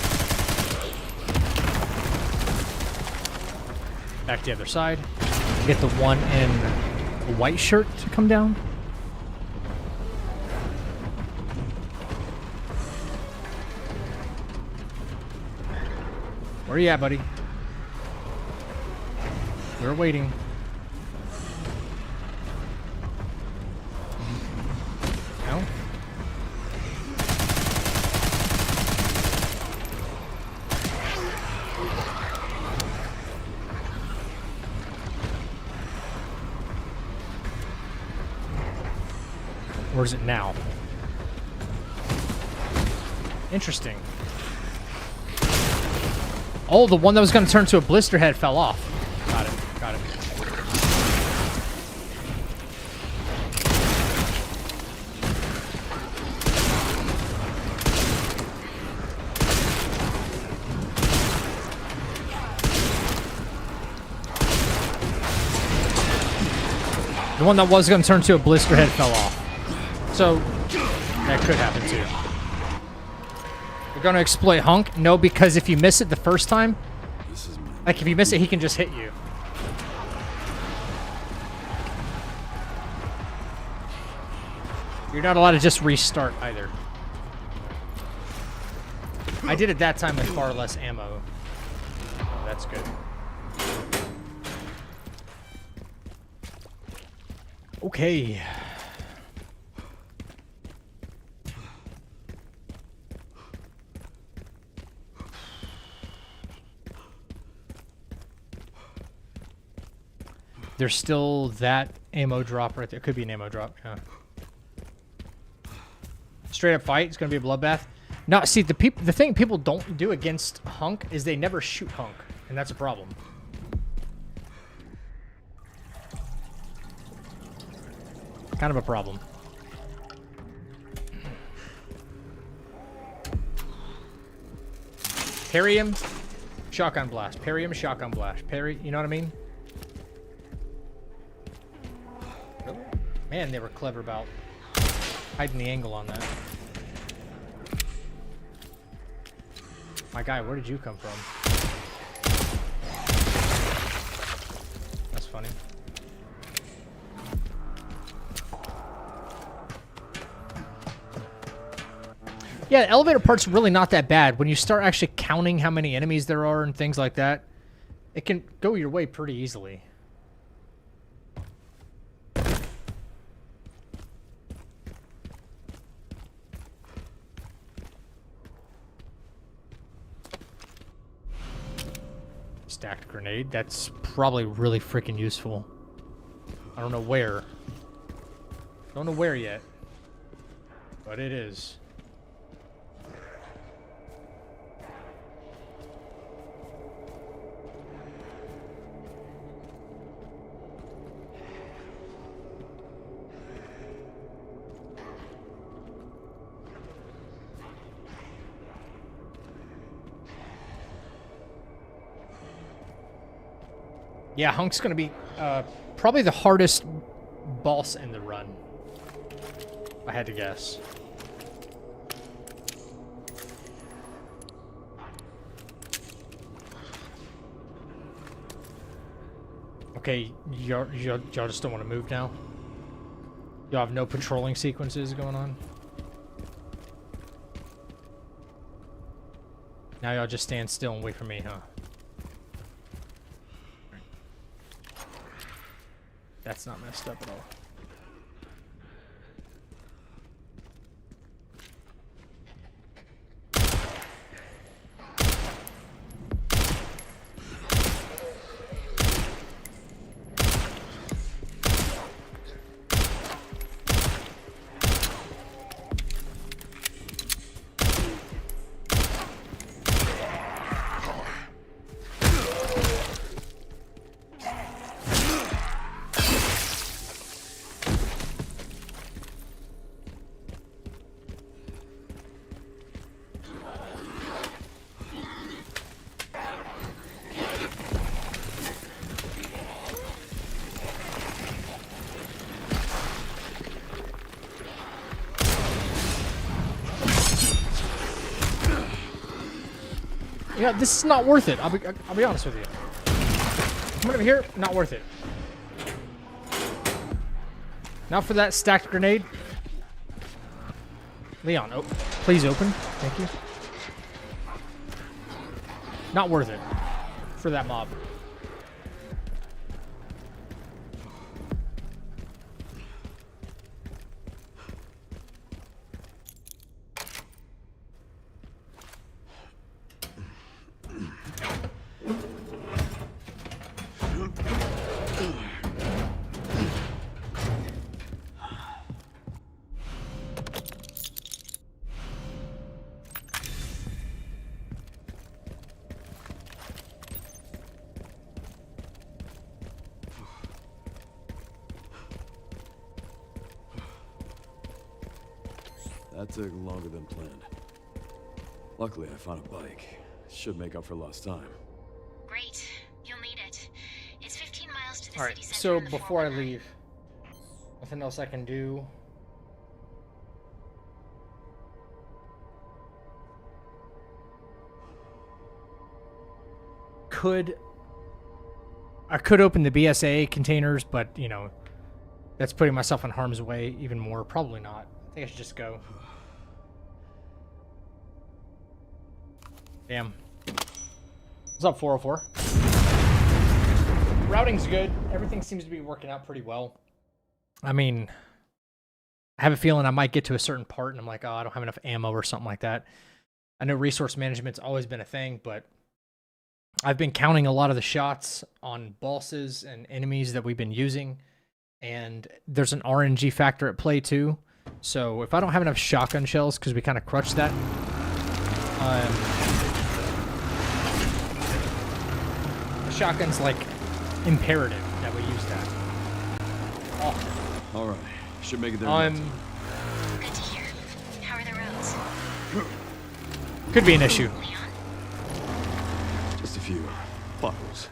A: Back to the other side. Get the one in a white shirt to come down. Where are you at, buddy? We're waiting. No? Or is it now? Interesting. Oh, the one that was going to turn to a blister head fell off. Got it. Got it. The one that was going to turn to a blister head fell off. So, that could happen too. You're going to exploit Hunk? No, because if you miss it the first time, like if you miss it, he can just hit you. You're not allowed to just restart either. I did it that time with far less ammo. Oh, that's good. Okay. There's still that ammo drop right there. Could be an ammo drop, yeah. Straight up fight. It's gonna be a bloodbath. No, see the thing people don't do against Hunk is they never shoot Hunk, and that's a problem. Kind of a problem. Parry him, shotgun blast. Parry him, shotgun blast. Parry, you know what I mean? Man, they were clever about hiding the angle on that. My guy, where did you come from? That's funny. Yeah, the elevator part's really not that bad. When you start actually counting how many enemies there are and things like that, it can go your way pretty easily. Stacked grenade. That's probably really freaking useful. I don't know where. Don't know where yet. But it is. Yeah, Hunk's gonna be probably the hardest boss in the run. If I had to guess. Okay, y'all just don't want to move now? Y'all have no patrolling sequences going on? Now y'all just stand still and wait for me, huh? That's not messed up at all. Yeah, this is not worth it. I'll be honest with you. Come over here, not worth it. Now for that stacked grenade. Leon, please open. Thank you. Not worth it for that mob.
C: That took longer than planned. Luckily, I found a bike. Should make up for lost time.
I: Great. You'll need it. It's 15 miles to the
A: Alright,
I: city center.
A: so
I: in the
A: before I
I: 419.
A: leave, nothing else I can do. I could open the BSA containers, but, you know, that's putting myself in harm's way even more. Probably not. I think I should just go. Damn. What's up, 404? Routing's good. Everything seems to be working out pretty well. I mean, I have a feeling I might get to a certain part and I'm like, oh, I don't have enough ammo or something like that. I know resource management's always been a thing, but I've been counting a lot of the shots on bosses and enemies that we've been using, and there's an RNG factor at play too. So if I don't have enough shotgun shells, because we kind of crutched that, the shotgun's like imperative that we use that. Oh.
C: All right, should make it there.
I: Good to hear. How are the roads?
A: Could be an issue.
I: Leon?
C: Just a few potholes.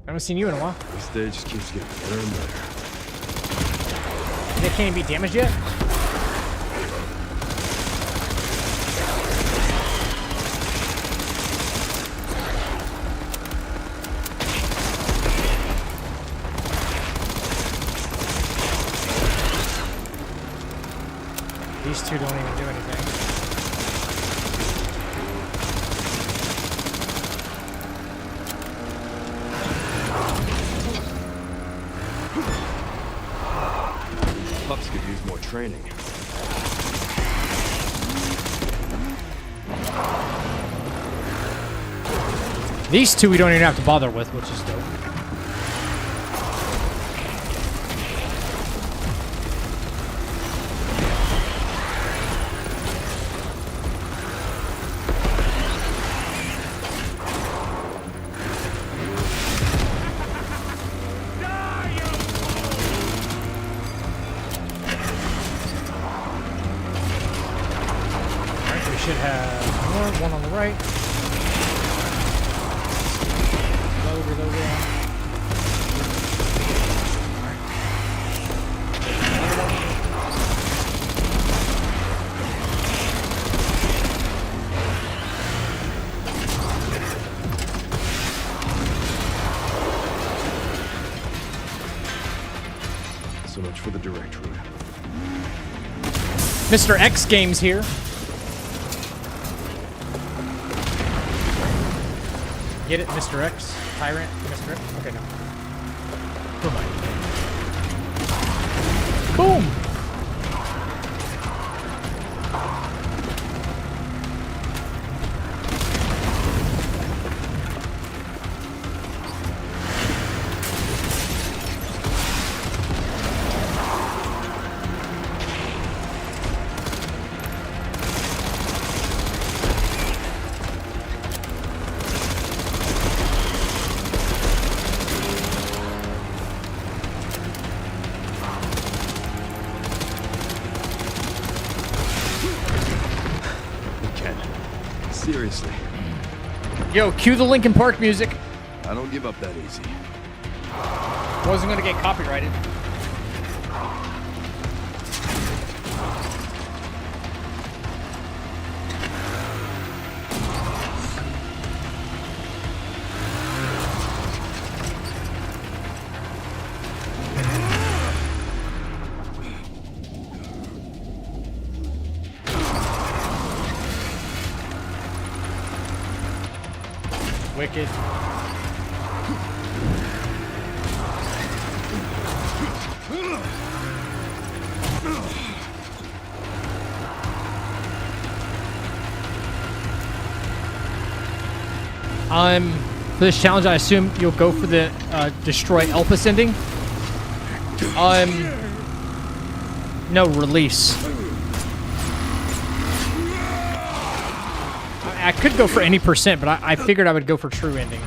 A: I haven't seen you in a while.
C: The stage just keeps getting better and better.
A: They can't be damaged yet? These two don't even do anything.
C: Pups could use more training.
A: These two we don't even have to bother with, which is dope. Should have more, one on the right. Reload, reload, reload.
C: So much for the direct route.
A: Mr. X Games here. Get it, Mr. X? Tyrant? Mr. X? Okay, no. Boom! Boom!
C: Seriously.
A: Yo, cue the Linkin Park music.
C: I don't give up that easy.
A: Wasn't gonna get copyrighted. Wicked. For this challenge, I assume you'll go for the destroy Elpis ending. No, release. I could go for any percent, but I figured I would go for true ending.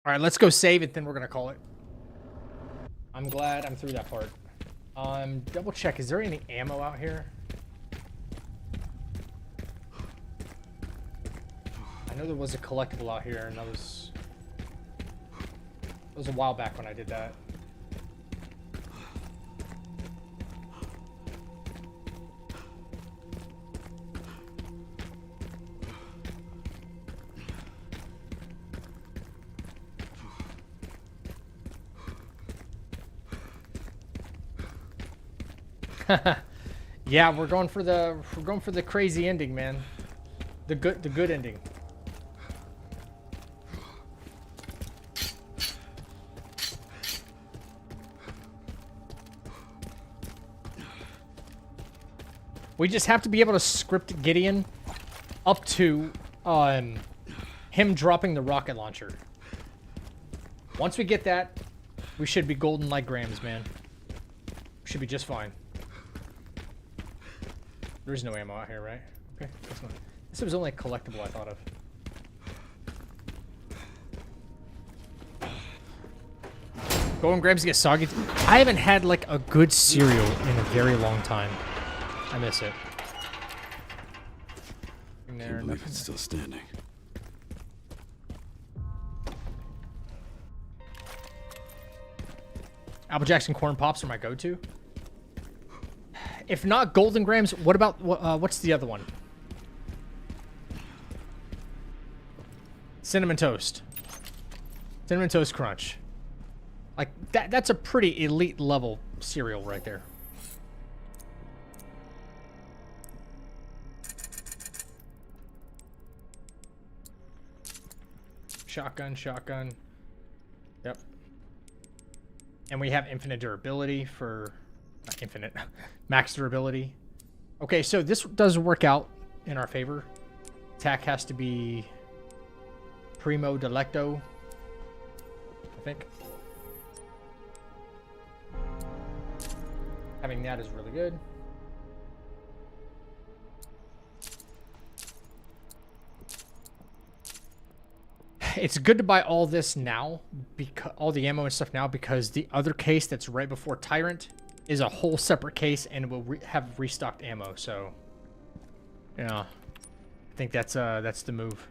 A: All right, let's go save it, then we're gonna call it. I'm glad I'm through that part. Double check, is there any ammo out here? I know there was a collectible out here, and that was a while back when I did that. Yeah, we're going for the crazy ending, man. The good ending. We just have to be able to script Gideon up to him dropping the rocket launcher. Once we get that, we should be golden like Grams, man. We should be just fine. There is no ammo out here, right? Okay, that's fine. This was only a collectible I thought of. Golden Grams get soggy. I haven't had like a good cereal in a very long time. I miss it.
C: Can't believe it's still standing.
A: Apple Jacks and corn pops are my go-to. If not Golden Grams, what about what's the other one? Cinnamon Toast. Cinnamon Toast Crunch. Like that's a pretty elite level cereal right there. Shotgun. Yep. And we have infinite durability for... Not infinite. Max durability. Okay, so this does work out in our favor. Attack has to be... Primo Delecto. I think. Having that is really good. It's good to buy all this now, because all the ammo and stuff now, because the other case that's right before Tyrant is a whole separate case and it will have restocked ammo. So, yeah, I think that's the move.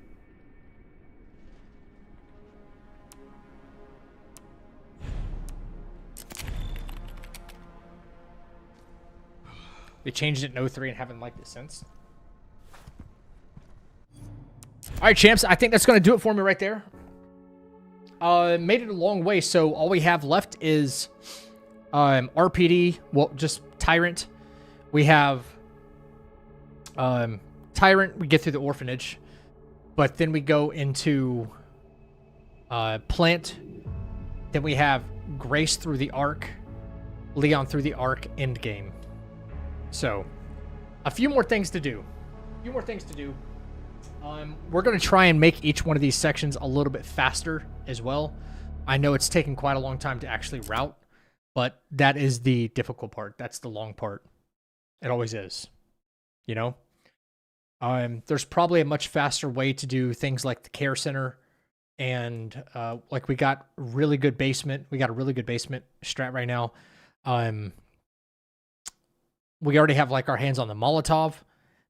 A: They changed it in 03 and haven't liked it since. All right, champs. I think that's going to do it for me right there. Made it a long way, so all we have left is RPD. Well, just Tyrant. We have Tyrant. We get through the orphanage, but then we go into Plant. Then we have Grace through the Arc, Leon through the Arc, endgame. So, a few more things to do. We're going to try and make each one of these sections a little bit faster as well. I know it's taken quite a long time to actually route, but that is the difficult part. That's the long part. It always is, you know? There's probably a much faster way to do things like the care center, and like we got really good basement. We got a really good basement strat right now. We already have like our hands on the Molotov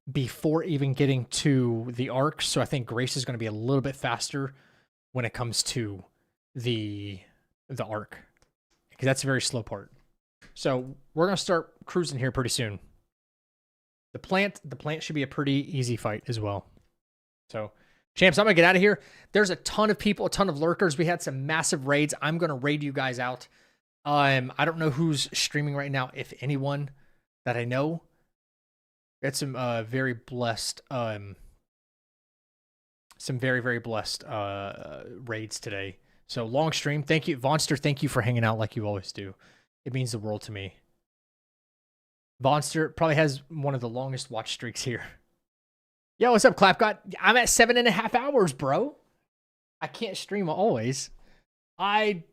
A: before even getting to the Arc, so I think Grace is going to be a little bit faster when it comes to the Arc, because that's a very slow part. So we're going to start cruising here pretty soon. The plant should be a pretty easy fight as well. So, champs, I'm going to get out of here. There's a ton of people, a ton of lurkers. We had some massive raids. I'm going to raid you guys out. I don't know who's streaming right now, if anyone that I know. We had some very blessed, some very, very blessed raids today. So long stream. Thank you, Vonster. Thank you for hanging out like you always do. It means the world to me. Vonster probably has one of the longest watch streaks here. Yo, what's up, Clapgot? I'm at 7.5 hours, bro. I can't stream always. Man,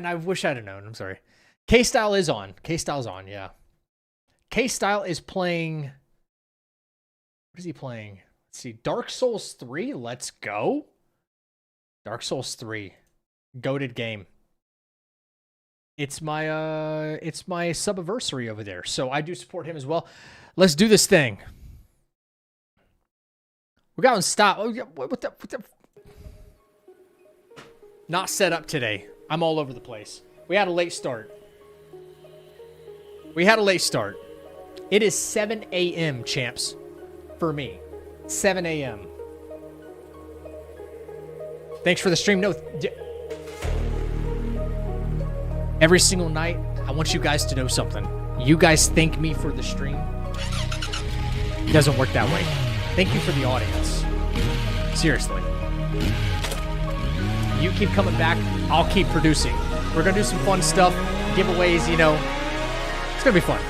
A: I wish I'd have known. I'm sorry. K-Style is on. K-Style's on, yeah. K-Style is playing... What is he playing? Let's see. Dark Souls 3. Let's go. Dark Souls 3. Goated game. It's my sub-anniversary over there, so I do support him as well. Let's do this thing. We got on stop. Oh, what the? Not set up today. I'm all over the place. We had a late start. It is 7 a.m., champs. For me. 7 a.m. Thanks for the stream. No. Every single night, I want you guys to know something. You guys thank me for the stream. It doesn't work that way. Thank you for the audience. Seriously. You keep coming back, I'll keep producing. We're going to do some fun stuff, giveaways, you know. It's going to be fun.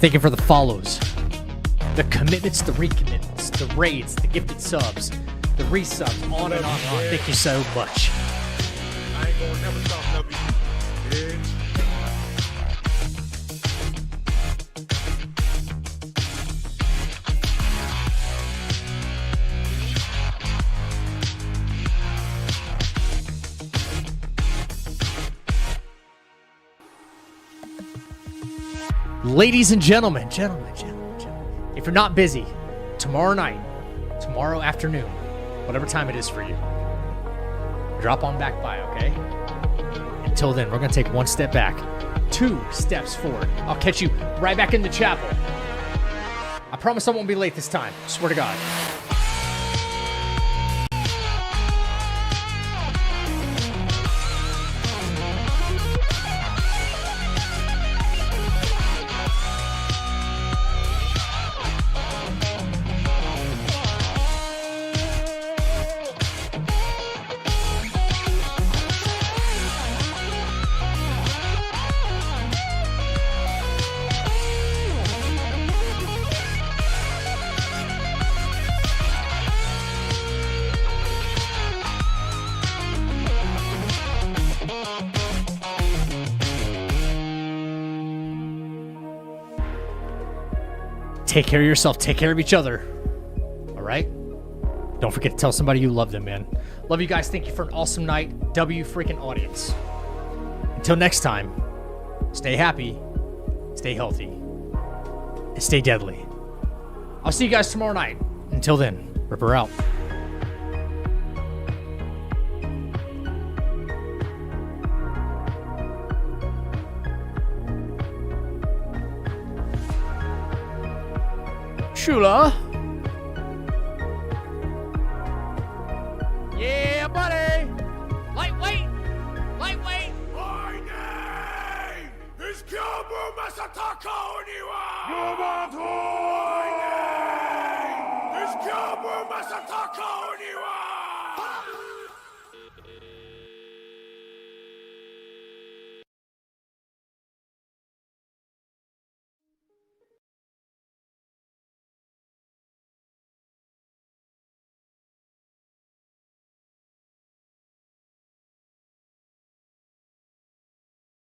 A: Thank you for the follows, the commitments, the recommitments, the raids, the gifted subs, the resubs, on and on and on. Thank you so much.
K: I ain't gonna never stop loving you.
A: Ladies and gentlemen, if you're not busy, tomorrow night, tomorrow afternoon, whatever time it is for you, drop on back by, okay? Until then, we're going to take one step back, 2 steps forward. I'll catch you right back in the chapel. I promise I won't be late this time. Swear to God. Take care of yourself. Take care of each other. All right? Don't forget to tell somebody you love them, man. Love you guys. Thank you for an awesome night. W freaking audience. Until next time, stay happy, stay healthy, and stay deadly. I'll see you guys tomorrow night. Until then, Ripper out. Shula. Yeah, buddy. Lightweight. Lightweight.
K: My name is Kyobu Masataka Oniwa. My name is Kyobu Masataka Oniwa.